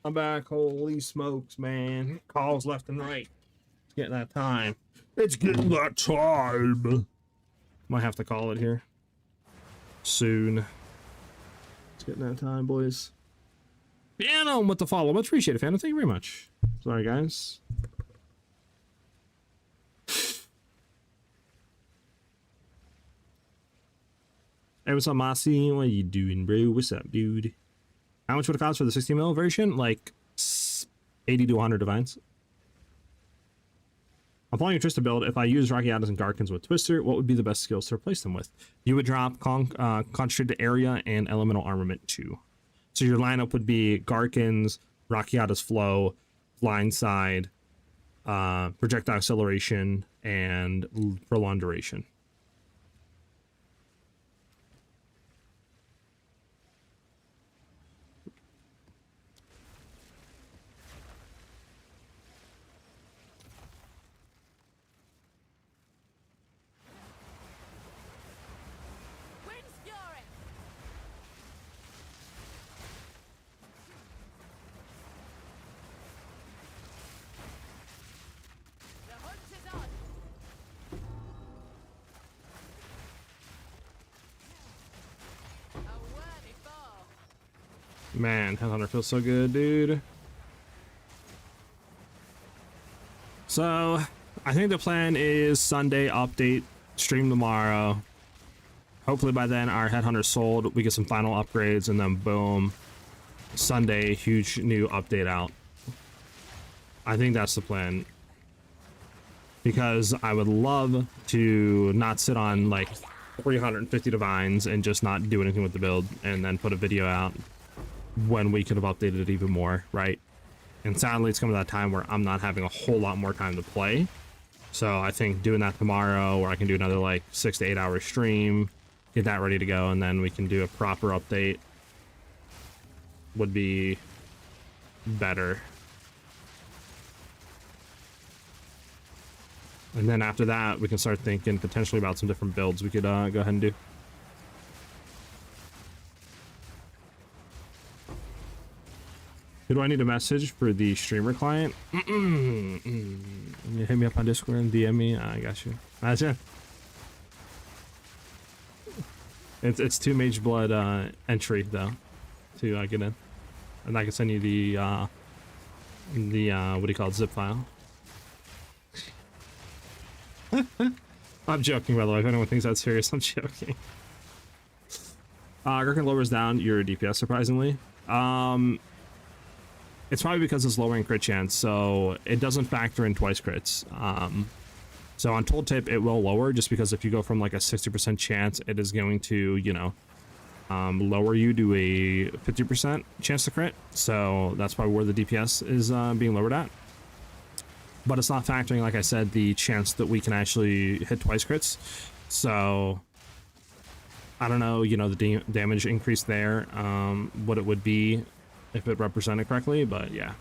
I'm back. Holy smokes, man. Calls left and right. It's getting that time. It's getting that time. Might have to call it here. Soon. It's getting that time, boys. Piano with the follow. Much appreciated, Phantom. Thank you very much. Sorry, guys. Hey, what's up, Mossy? What you doing, bro? What's up, dude? How much would it cost for the 60 mil version? Like 80 to 100 divines. I'm following your Trista build. If I use Rockiatas and Garkins with Twister, what would be the best skills to replace them with? You would drop Concentrated Area and Elemental Armament 2. So your lineup would be Garkins, Rockiatas Flow, Blindside, Projectile Acceleration, and Prolonged Duration. Wind's fury. The hunt is on. A worthy foe. Man, Headhunter feels so good, dude. So, I think the plan is Sunday update, stream tomorrow. Hopefully by then our Headhunter's sold, we get some final upgrades, and then boom, Sunday, huge new update out. I think that's the plan. Because I would love to not sit on like 350 divines and just not do anything with the build, and then put a video out when we could have updated it even more, right? And sadly, it's coming to that time where I'm not having a whole lot more time to play. So I think doing that tomorrow, or I can do another like 6 to 8 hour stream, get that ready to go, and then we can do a proper update, would be better. And then after that, we can start thinking potentially about some different builds we could go ahead and do. Who do I need a message for the streamer client? You hit me up on Discord and DM me. I got you. Imagine. It's 2 Mage Blood entry though to get in, and I can send you the what do you call it, zip file. I'm joking, by the way. If anyone thinks that's serious, I'm joking. Gherkin lowers down your DPS surprisingly. It's probably because it's lowering crit chance, so it doesn't factor in twice crits. So on tooltip, it will lower, just because if you go from like a 60% chance, it is going to, you know, lower you to a 50% chance to crit. So that's probably where the DPS is being lowered at. But it's not factoring, like I said, the chance that we can actually hit twice crits. So I don't know, you know, the damage increase there, what it would be if it represented correctly, but yeah.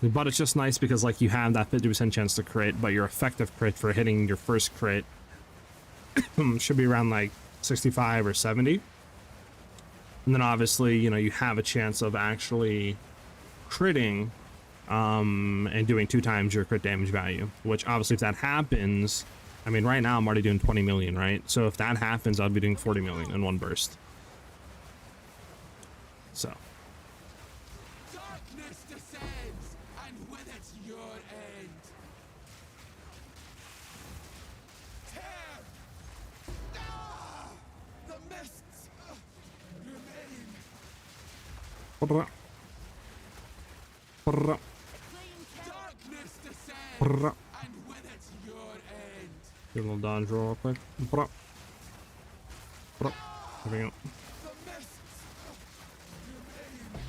But it's just nice because like you have that 50% chance to crit, but your effective crit for hitting your first crit should be around like 65 or 70. And then obviously, you know, you have a chance of actually critting and doing 2 times your crit damage value, which obviously if that happens, I mean, right now I'm already doing 20 million, right? So if that happens, I'll be doing 40 million in one burst. So. Darkness descends, and with it your end. Tear! Ah! The mists remain. Darkness descends, and with it your end. Get a little dodge roll real quick. There we go. The mists remain.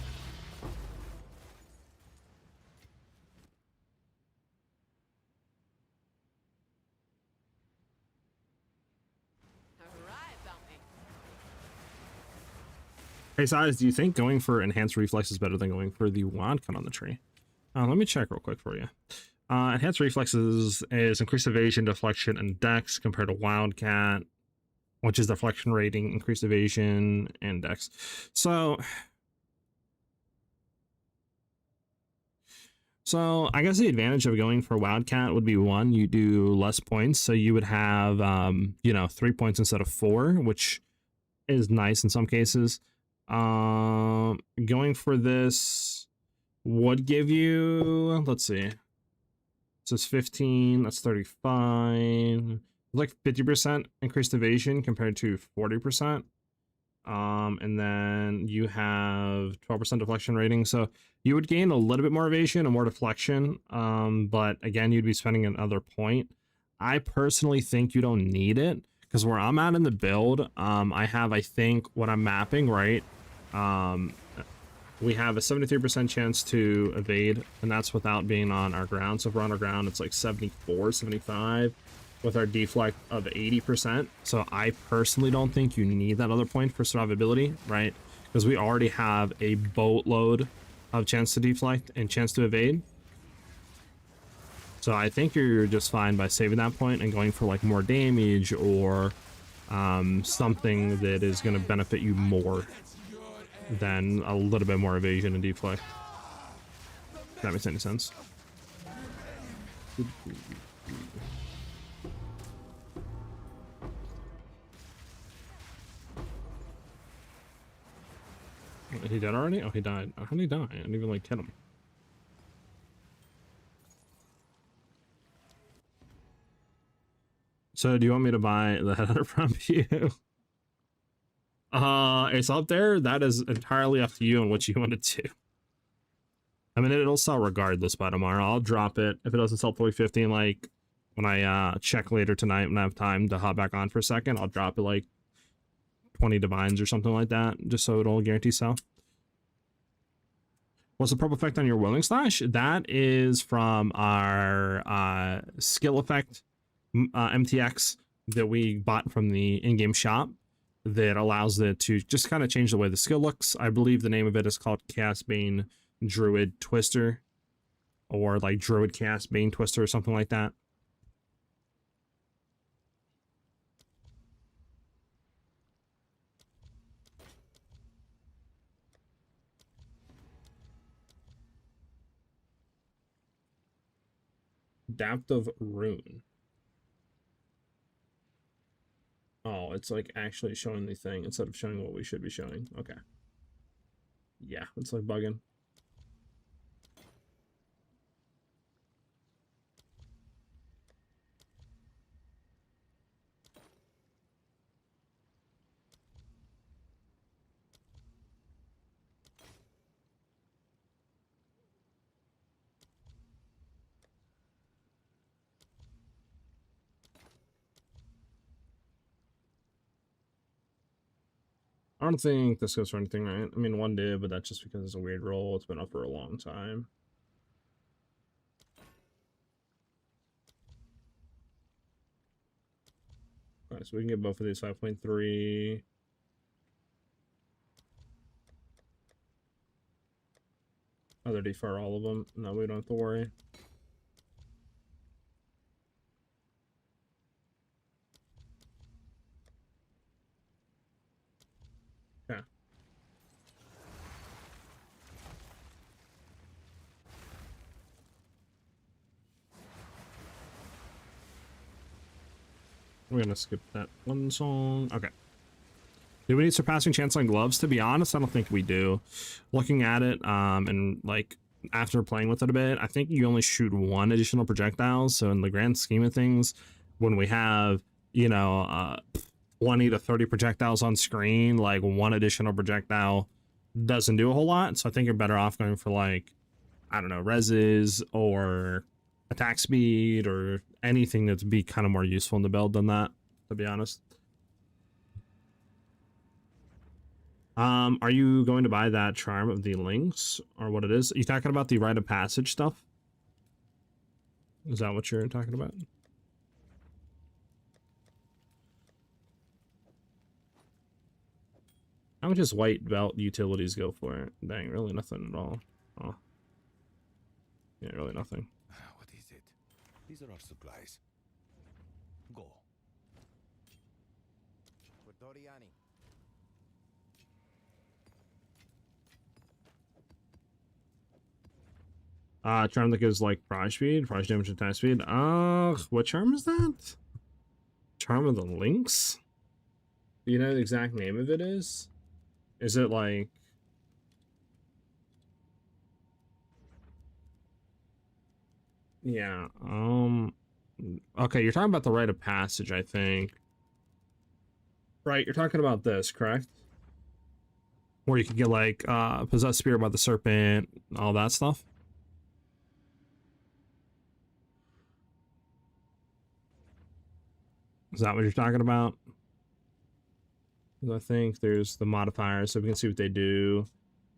All right, Bounty. Hey, SiahZ, do you think going for enhanced reflex is better than going for the wand cut on the tree? Let me check real quick for you. Enhanced reflexes is increased evasion, deflection, and dex compared to Wildcat, which is deflection rating, increased evasion, and dex. So So I guess the advantage of going for Wildcat would be one, you do less points. So you would have, you know, 3 points instead of 4, which is nice in some cases. Going for this would give you, let's see. So it's 15, that's 35, like 50% increased evasion compared to 40%. And then you have 12% deflection rating. So you would gain a little bit more evasion and more deflection. But again, you'd be spending another point. I personally think you don't need it because where I'm at in the build, I have, I think what I'm mapping, right? We have a 73% chance to evade, and that's without being on our ground. So if we're on our ground, it's like 74, 75 with our deflect of 80%. So I personally don't think you need that other point for survivability, right? Because we already have a boatload of chance to deflect and chance to evade. So I think you're just fine by saving that point and going for like more damage or something that is going to benefit you more than a little bit more evasion and deflect. If that makes any sense. Is he dead already? Oh, he died. How did he die? I didn't even like hit him. So do you want me to buy the header from you? It's up there. That is entirely up to you and what you want to do. I mean, it'll sell regardless by tomorrow. I'll drop it. If it doesn't sell 350, like when I check later tonight when I have time to hop back on for a second, I'll drop it like 20 divines or something like that, just so it'll guarantee sell. What's the purple effect on your Willing Slash? That is from our skill effect MTX that we bought from the in-game shop that allows it to just kind of change the way the skill looks. I believe the name of it is called Chaos Bane Druid Twister, or like Druid Chaos Bane Twister or something like that. Adaptive Rune. Oh, it's like actually showing the thing instead of showing what we should be showing. Okay. Yeah, it's like bugging. I don't think this goes for anything, right? I mean, one did, but that's just because it's a weird roll. It's been up for a long time. Alright, so we can get both of these 5.3. Other defer all of them. No, we don't have to worry. Okay. We're gonna skip that one song. Okay. Do we need surpassing chance on gloves? To be honest, I don't think we do. Looking at it, and like after playing with it a bit, I think you only shoot one additional projectile. So in the grand scheme of things, when we have, you know, 20 to 30 projectiles on screen, like one additional projectile doesn't do a whole lot. So I think you're better off going for like, I don't know, reses or attack speed or anything that'd be kind of more useful in the build than that, to be honest. Are you going to buy that Charm of the Links or what it is? Are you talking about the Rite of Passage stuff? Is that what you're talking about? How much does white belt utilities go for? Dang, really nothing at all. Oh. Yeah, really nothing. What is it? These are our supplies. Go. Doriani. Charm that gives like prize damage, attack speed. What charm is that? Charm of the Lynx? Do you know the exact name of it is? Is it like... Yeah, okay, you're talking about the Rite of Passage, I think. Right, you're talking about this, correct? Where you could get like, Possessed Spirit by the Serpent, all that stuff. Is that what you're talking about? I think there's the modifiers, so we can see what they do.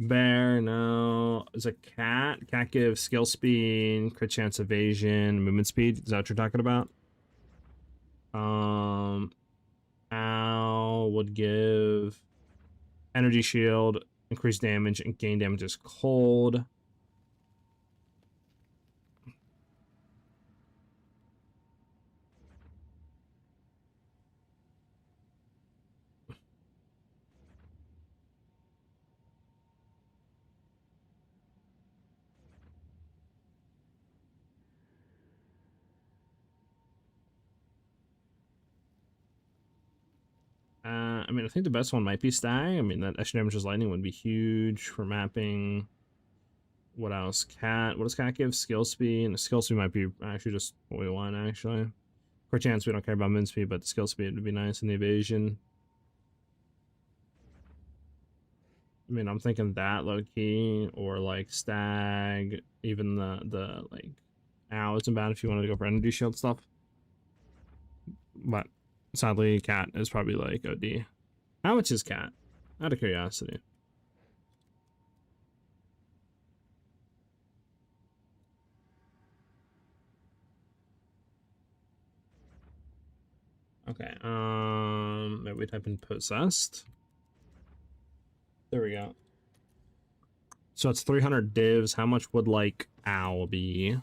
Bear, no. Is a cat. Cat gives skill speed, crit chance evasion, movement speed. Is that what you're talking about? Owl would give energy shield, increase damage, and gain damage is cold. I mean, I think the best one might be Stag. I mean, that extra damage as lightning would be huge for mapping. What else? Cat. What does Cat give? Skill speed. And the skill speed might be actually just what we want, actually. Quick chance, we don't care about min speed, but the skill speed would be nice in the evasion. I mean, I'm thinking that low key, or like Stag, even the like Owl isn't bad if you wanted to go for energy shield stuff. But sadly, Cat is probably like OD. How much is Cat? Out of curiosity. Okay, maybe we type in Possessed. There we go. So it's 300 divs. How much would like Owl be?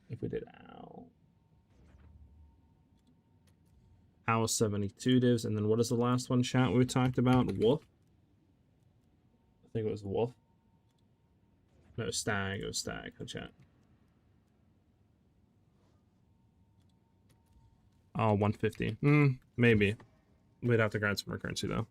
If we did Owl. Owl 72 divs, and then what is the last one, chat, we talked about? Wolf? I think it was Wolf. No, Stag. It was Stag. Oh, chat. Oh, 150. Maybe. We'd have to grind some more currency, though.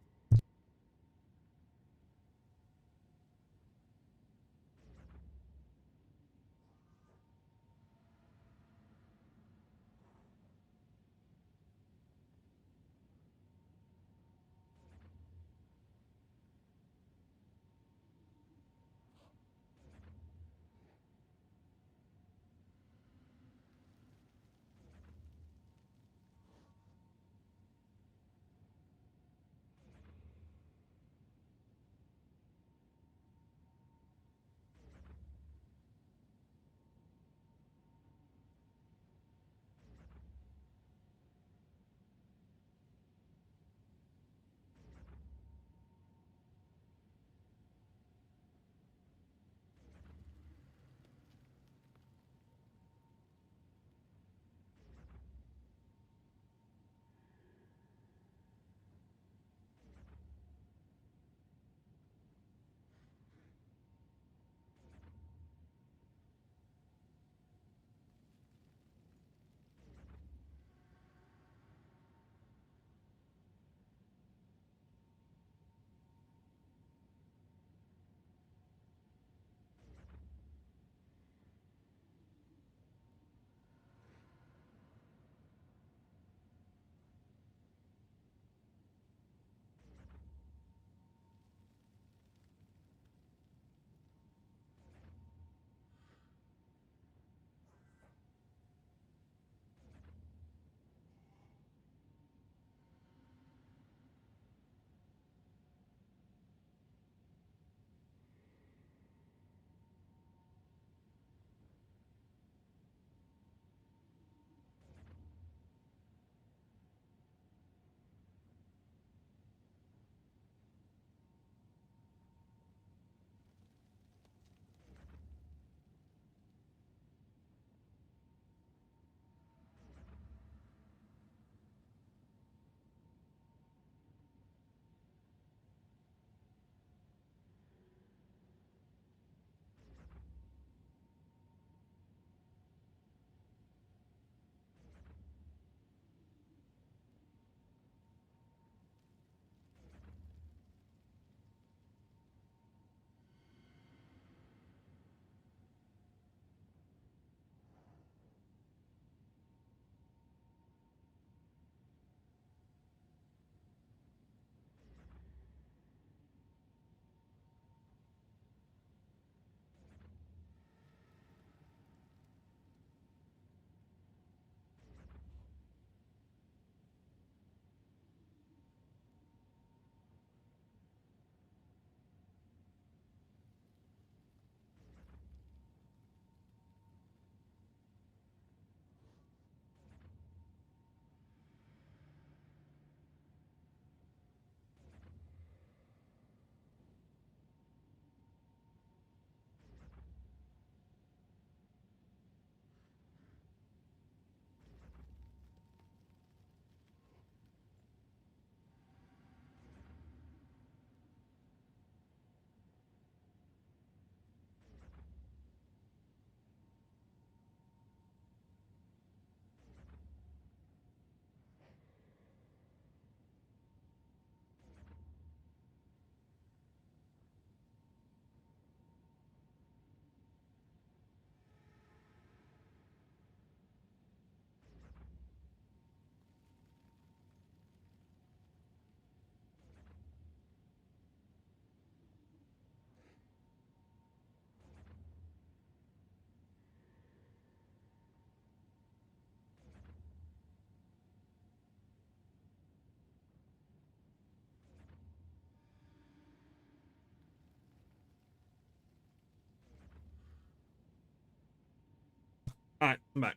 Alright, I'm back.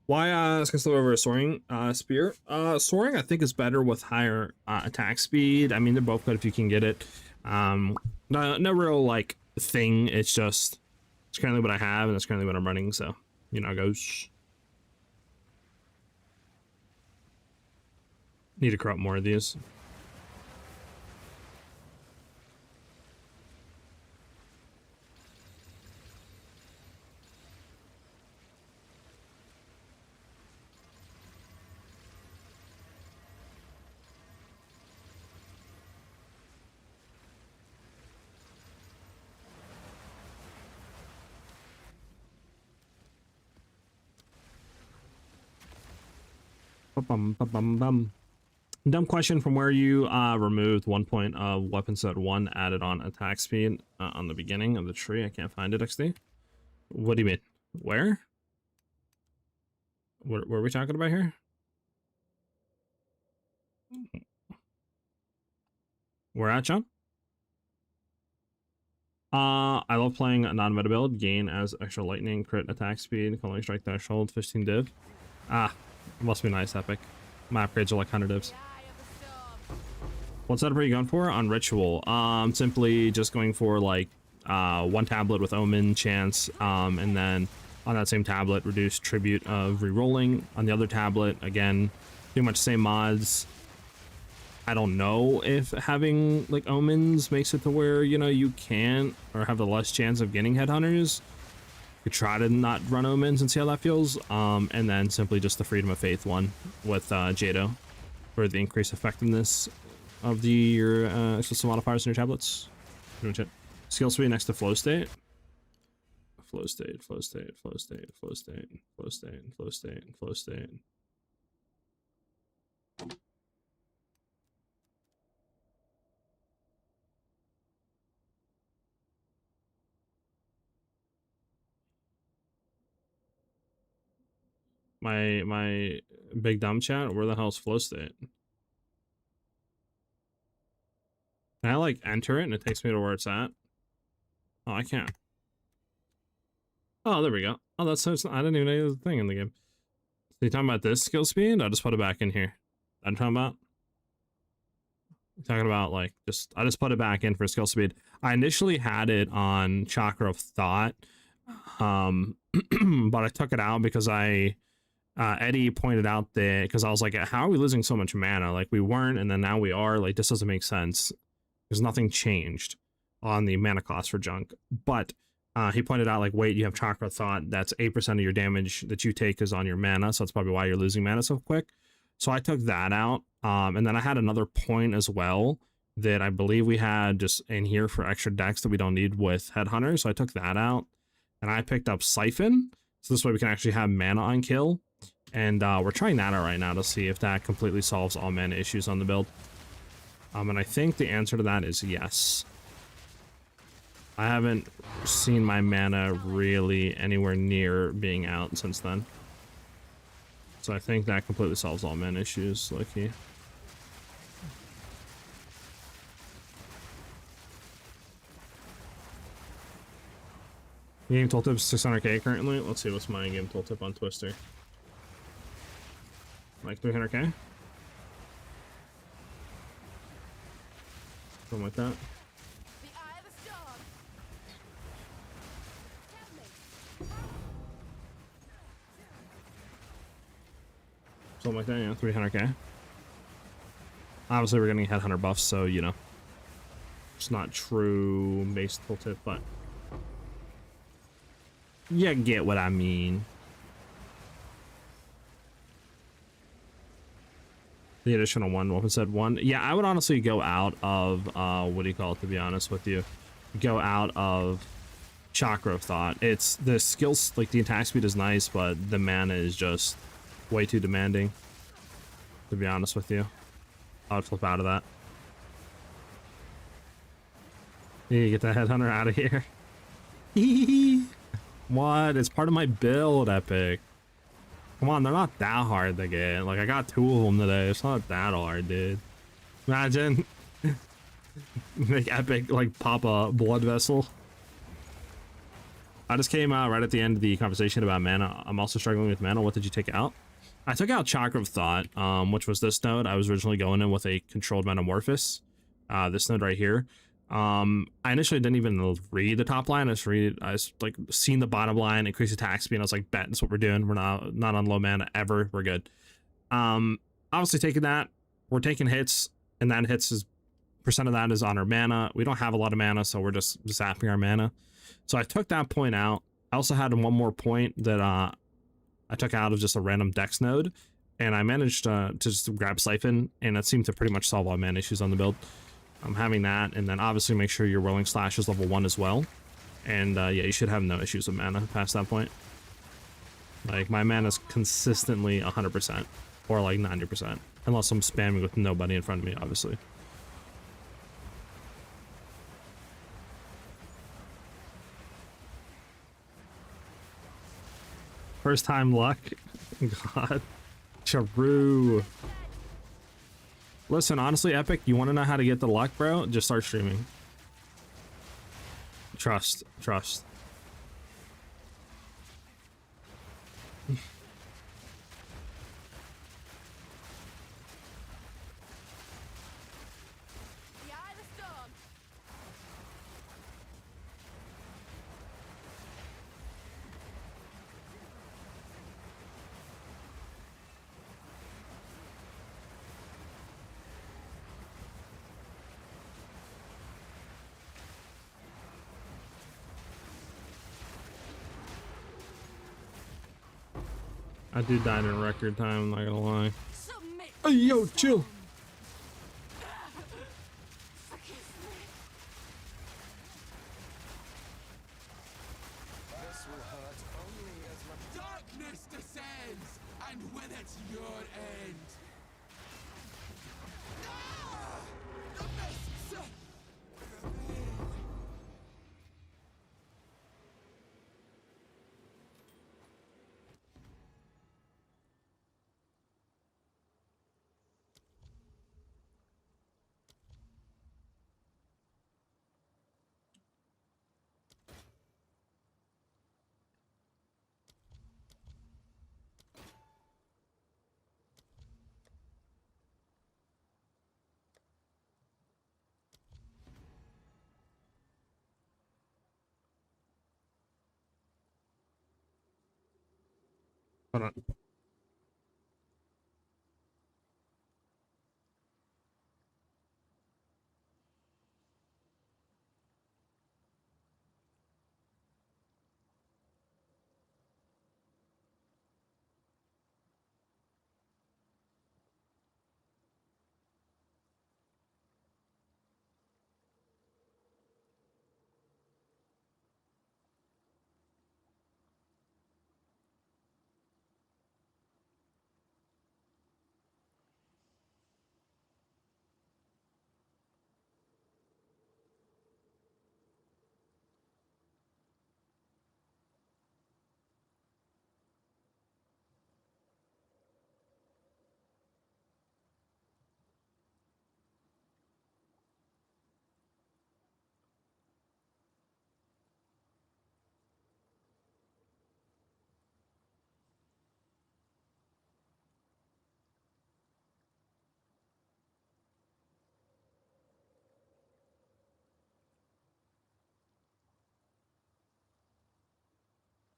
Why Skill over a soaring spear? Soaring I think is better with higher attack speed. I mean, they're both good if you can get it. No real like thing. It's currently what I have, and it's currently what I'm running. So you know, it goes. Need to corrupt more of these. Bum. Dumb question from where you removed 1 point of weapon set 1 added on attack speed on the beginning of the tree. I can't find it, XD. What do you mean? Where? What are we talking about here? Where at, John? I love playing a non-meta build. Gain as extra lightning, crit attack speed, calling strike threshold, 15 div. It must be nice, Epic. My upgrades are like 100 divs. What setup are you going for on ritual? Simply just going for like one tablet with omen chance, and then on that same tablet reduce tribute of rerolling. On the other tablet, again, pretty much same mods. I don't know if having like omens makes it to where, you know, you can't or have the less chance of getting headhunters. You could try to not run omens and see how that feels. And then simply just the freedom of faith one with Jado for the increased effectiveness of your system modifiers in your tablets. Pretty much it. Skill speed next to flow state. Flow state. My big dumb chat, where the hell's flow state? Can I like enter it and it takes me to where it's at? Oh, I can't. Oh, there we go. Oh, that's so. I didn't even know there was a thing in the game. So you talking about this skill speed? I'll just put it back in here. I'm talking about. I'm talking about like I just put it back in for skill speed. I initially had it on Chakra of Thought, but I took it out because Eddie pointed out that because I was like, how are we losing so much mana? Like we weren't, and then now we are. Like this doesn't make sense. There's nothing changed on the mana cost for junk, but he pointed out like, wait, you have Chakra Thought. That's 8% of your damage that you take is on your mana, so that's probably why you're losing mana so quick. So I took that out, and then I had another point as well that I believe we had just in here for extra decks that we don't need with Headhunter. So I took that out, and I picked up Siphon. So this way we can actually have mana on kill, and we're trying that out right now to see if that completely solves all mana issues on the build. And I think the answer to that is yes. I haven't seen my mana really anywhere near being out since then. So I think that completely solves all mana issues, Lucky. Game tooltip 600k currently. Let's see what's my game tooltip on Twister. Like 300k? Something like that. Something like that, yeah, 300k. Obviously, we're getting Headhunter buffs, so, you know. It's not true base tooltip, but you get what I mean. The additional one, weapon set 1. Yeah, I would honestly go out of, what do you call it, to be honest with you? Go out of Chakra of Thought. It's, the skills, like, the attack speed is nice, but the mana is just way too demanding, to be honest with you. I would flip out of that. You need to get that Headhunter out of here. What? It's part of my build, Epic. Come on, they're not that hard to get. Like, I got 2 of them today. It's not that hard, dude. Imagine. Make Epic, like, pop a blood vessel. I just came out right at the end of the conversation about mana. I'm also struggling with mana. What did you take out? I took out Chakra of Thought, which was this node. I was originally going in with a controlled Metamorphosis. This node right here. I initially didn't even read the top line. I just like seen the bottom line, increase attack speed. I was like, bet that's what we're doing. We're not on low mana ever. We're good. Obviously taking that, we're taking hits, and that hits is percent of that is on our mana. We don't have a lot of mana, so we're just zapping our mana. So I took that point out. I also had one more point that I took out of just a random dex node, and I managed to just grab Siphon, and that seemed to pretty much solve all mana issues on the build. I'm having that, and then obviously make sure your Whirling Slash is level 1 as well. And yeah, you should have no issues with mana past that point. Like, my mana's consistently 100%, or like 90%, unless I'm spamming with nobody in front of me, obviously. First time luck. God. Charu. Listen, honestly, Epic, you want to know how to get the luck, bro? Just start streaming. Trust. The eye of the storm. I did die in record time, I'm not gonna lie. Submit. Hey, yo, chill. Forgive me. This will hurt only as much. Darkness descends, and with it your end. Ah! The mists! Hold on.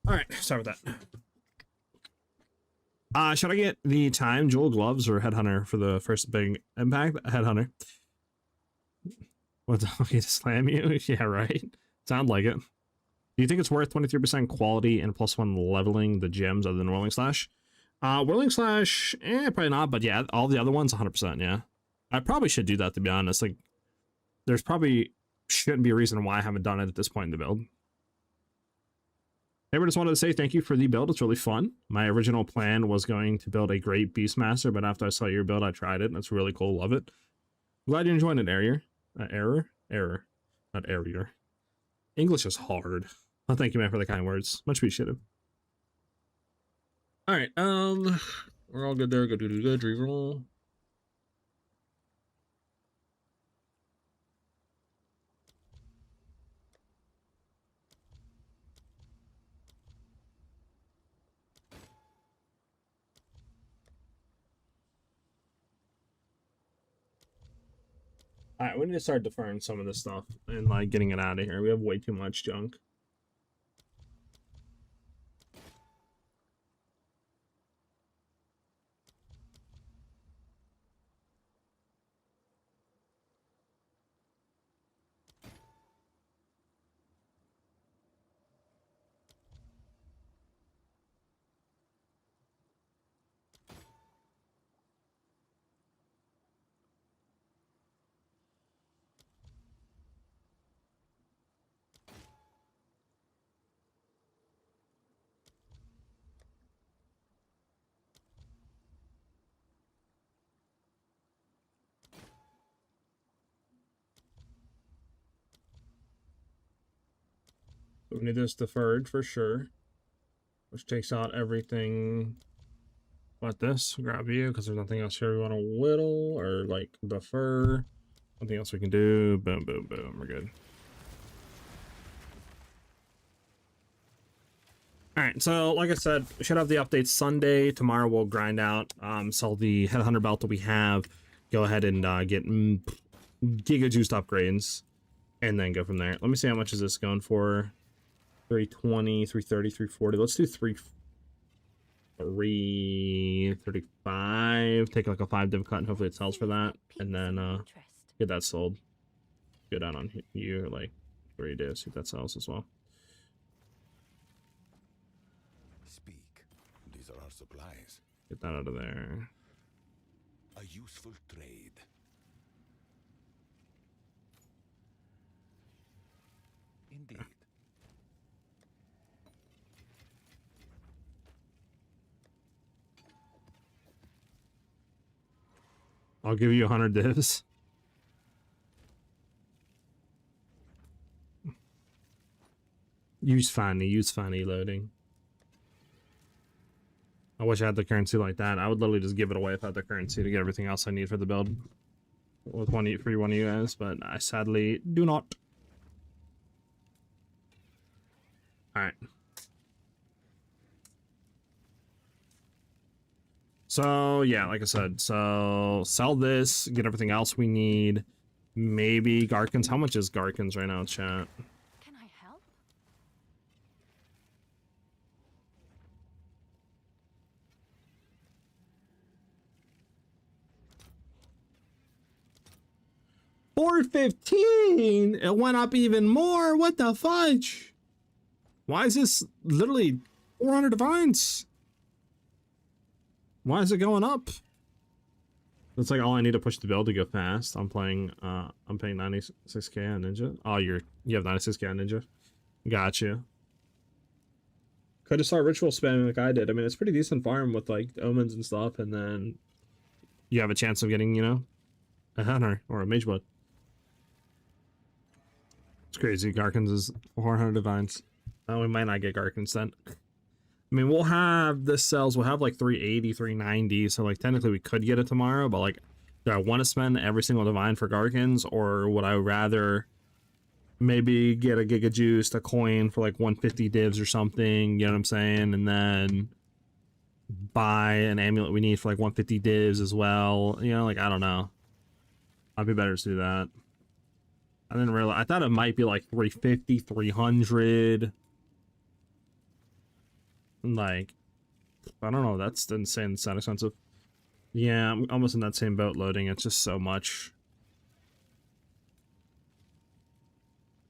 All right, sorry about that. Should I get the time jewel gloves or headhunter for the first big impact? Headhunter. What the fuck, to slam you? Yeah, right. Sound like it. Do you think it's worth 23% quality and +1 leveling the gems other than Whirling Slash? Whirling Slash, probably not, but yeah, all the other ones, 100%, yeah. I probably should do that, to be honest. Like, there's probably shouldn't be a reason why I haven't done it at this point in the build. I just wanted to say thank you for the build. It's really fun. My original plan was going to build a great Beastmaster, but after I saw your build, I tried it, and it's really cool. Love it. Glad you're enjoying it, Error. Not Error. English is hard. Well, thank you, man, for the kind words. Much appreciated. All right, we're all good there. Good, reroll. All right, we need to start deferring some of this stuff and like getting it out of here. We have way too much junk. We need this deferred for sure, which takes out everything but this. Grab you because there's nothing else here we want to whittle or like defer. Nothing else we can do. Boom, boom, boom. We're good. All right, so like I said, we should have the updates Sunday. Tomorrow we'll grind out, sell the Headhunter belt that we have, go ahead and get Giga Juiced upgrades, and then go from there. Let me see how much is this going for. 320, 330, 340. Let's do 335. Take like a 5 div cut, and hopefully it sells for that, and then get that sold. Go down on you like 3 divs, see if that sells as well. Speak. These are our supplies. Get that out of there. A useful trade. Indeed. I'll give you 100 divs. Use funny loading. I wish I had the currency like that. I would literally just give it away if I had the currency to get everything else I need for the build with one of you guys, but I sadly do not. All right. So yeah, like I said, so sell this, get everything else we need. Maybe Garkins. How much is Garkins right now, chat? Can I help? $415. It went up even more. What the fudge? Why is this literally 400 divines? Why is it going up? That's like all I need to push the build to go fast. I'm paying 96k on Ninja. Oh, you have 96k on Ninja. Gotcha. Could have started ritual spamming like I did. I mean, it's pretty decent farm with like omens and stuff, and then you have a chance of getting, you know, a hunter or a mage blood. It's crazy. Garkins is 400 divines. Oh, we might not get Garkins then. I mean, we'll have this sells, we'll have like 380, 390, so like technically we could get it tomorrow, but like, do I want to spend every single divine for Garkins, or would I rather maybe get a Giga Juiced, a coin for like 150 divs or something, you know what I'm saying, and then buy an amulet we need for like 150 divs as well, you know, like, I don't know. I'd be better to do that. I didn't realize, I thought it might be like 350, 300. Like, I don't know, that's insane. It's not expensive. Yeah, I'm almost in that same boat loading. It's just so much.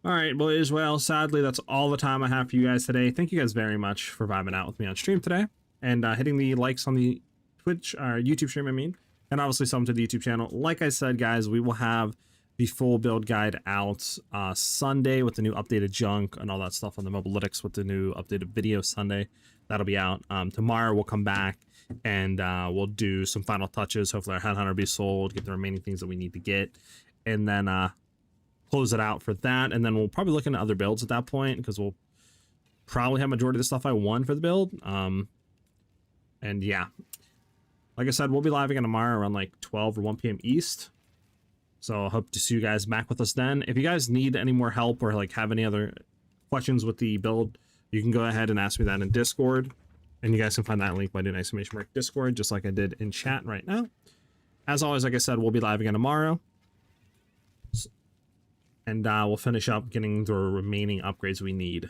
Alright, boys, well, sadly, that's all the time I have for you guys today. Thank you guys very much for vibing out with me on stream today, and hitting the likes on the Twitch, or YouTube stream, I mean, and obviously some to the YouTube channel. Like I said, guys, we will have the full build guide out Sunday with the new updated junk and all that stuff on the Mobilytics with the new updated video Sunday. That'll be out. Tomorrow we'll come back and we'll do some final touches. Hopefully our Headhunter will be sold, get the remaining things that we need to get, and then close it out for that. And then we'll probably look into other builds at that point, because we'll probably have majority of the stuff I won for the build. And yeah, like I said, we'll be live again tomorrow around like 12 or 1 p.m. East. So I hope to see you guys back with us then. If you guys need any more help or like have any other questions with the build, you can go ahead and ask me that in Discord. And you guys can find that link by doing ! Discord, just like I did in chat right now. As always, like I said, we'll be live again tomorrow. and we'll finish up getting the remaining upgrades we need.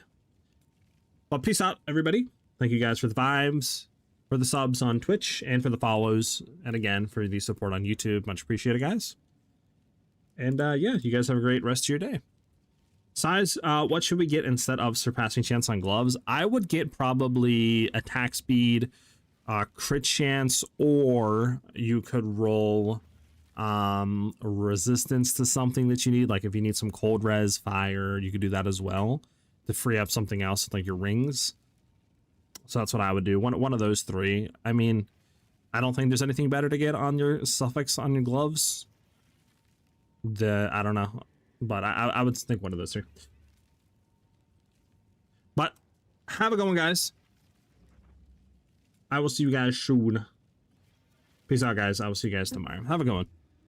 But peace out, everybody. Thank you guys for the vibes, for the subs on Twitch, and for the follows, and again for the support on YouTube. Much appreciated, guys. And yeah, you guys have a great rest of your day. SiahZ, what should we get instead of surpassing chance on gloves? I would get probably attack speed, crit chance, or you could roll resistance to something that you need. Like if you need some cold res, fire, you could do that as well to free up something else like your rings. So that's what I would do. One of those three. I mean, I don't think there's anything better to get on your suffix on your gloves. I don't know, but I would think one of those three. But have a good one, guys. I will see you guys soon. Peace out, guys. I will see you guys tomorrow. Have a good one.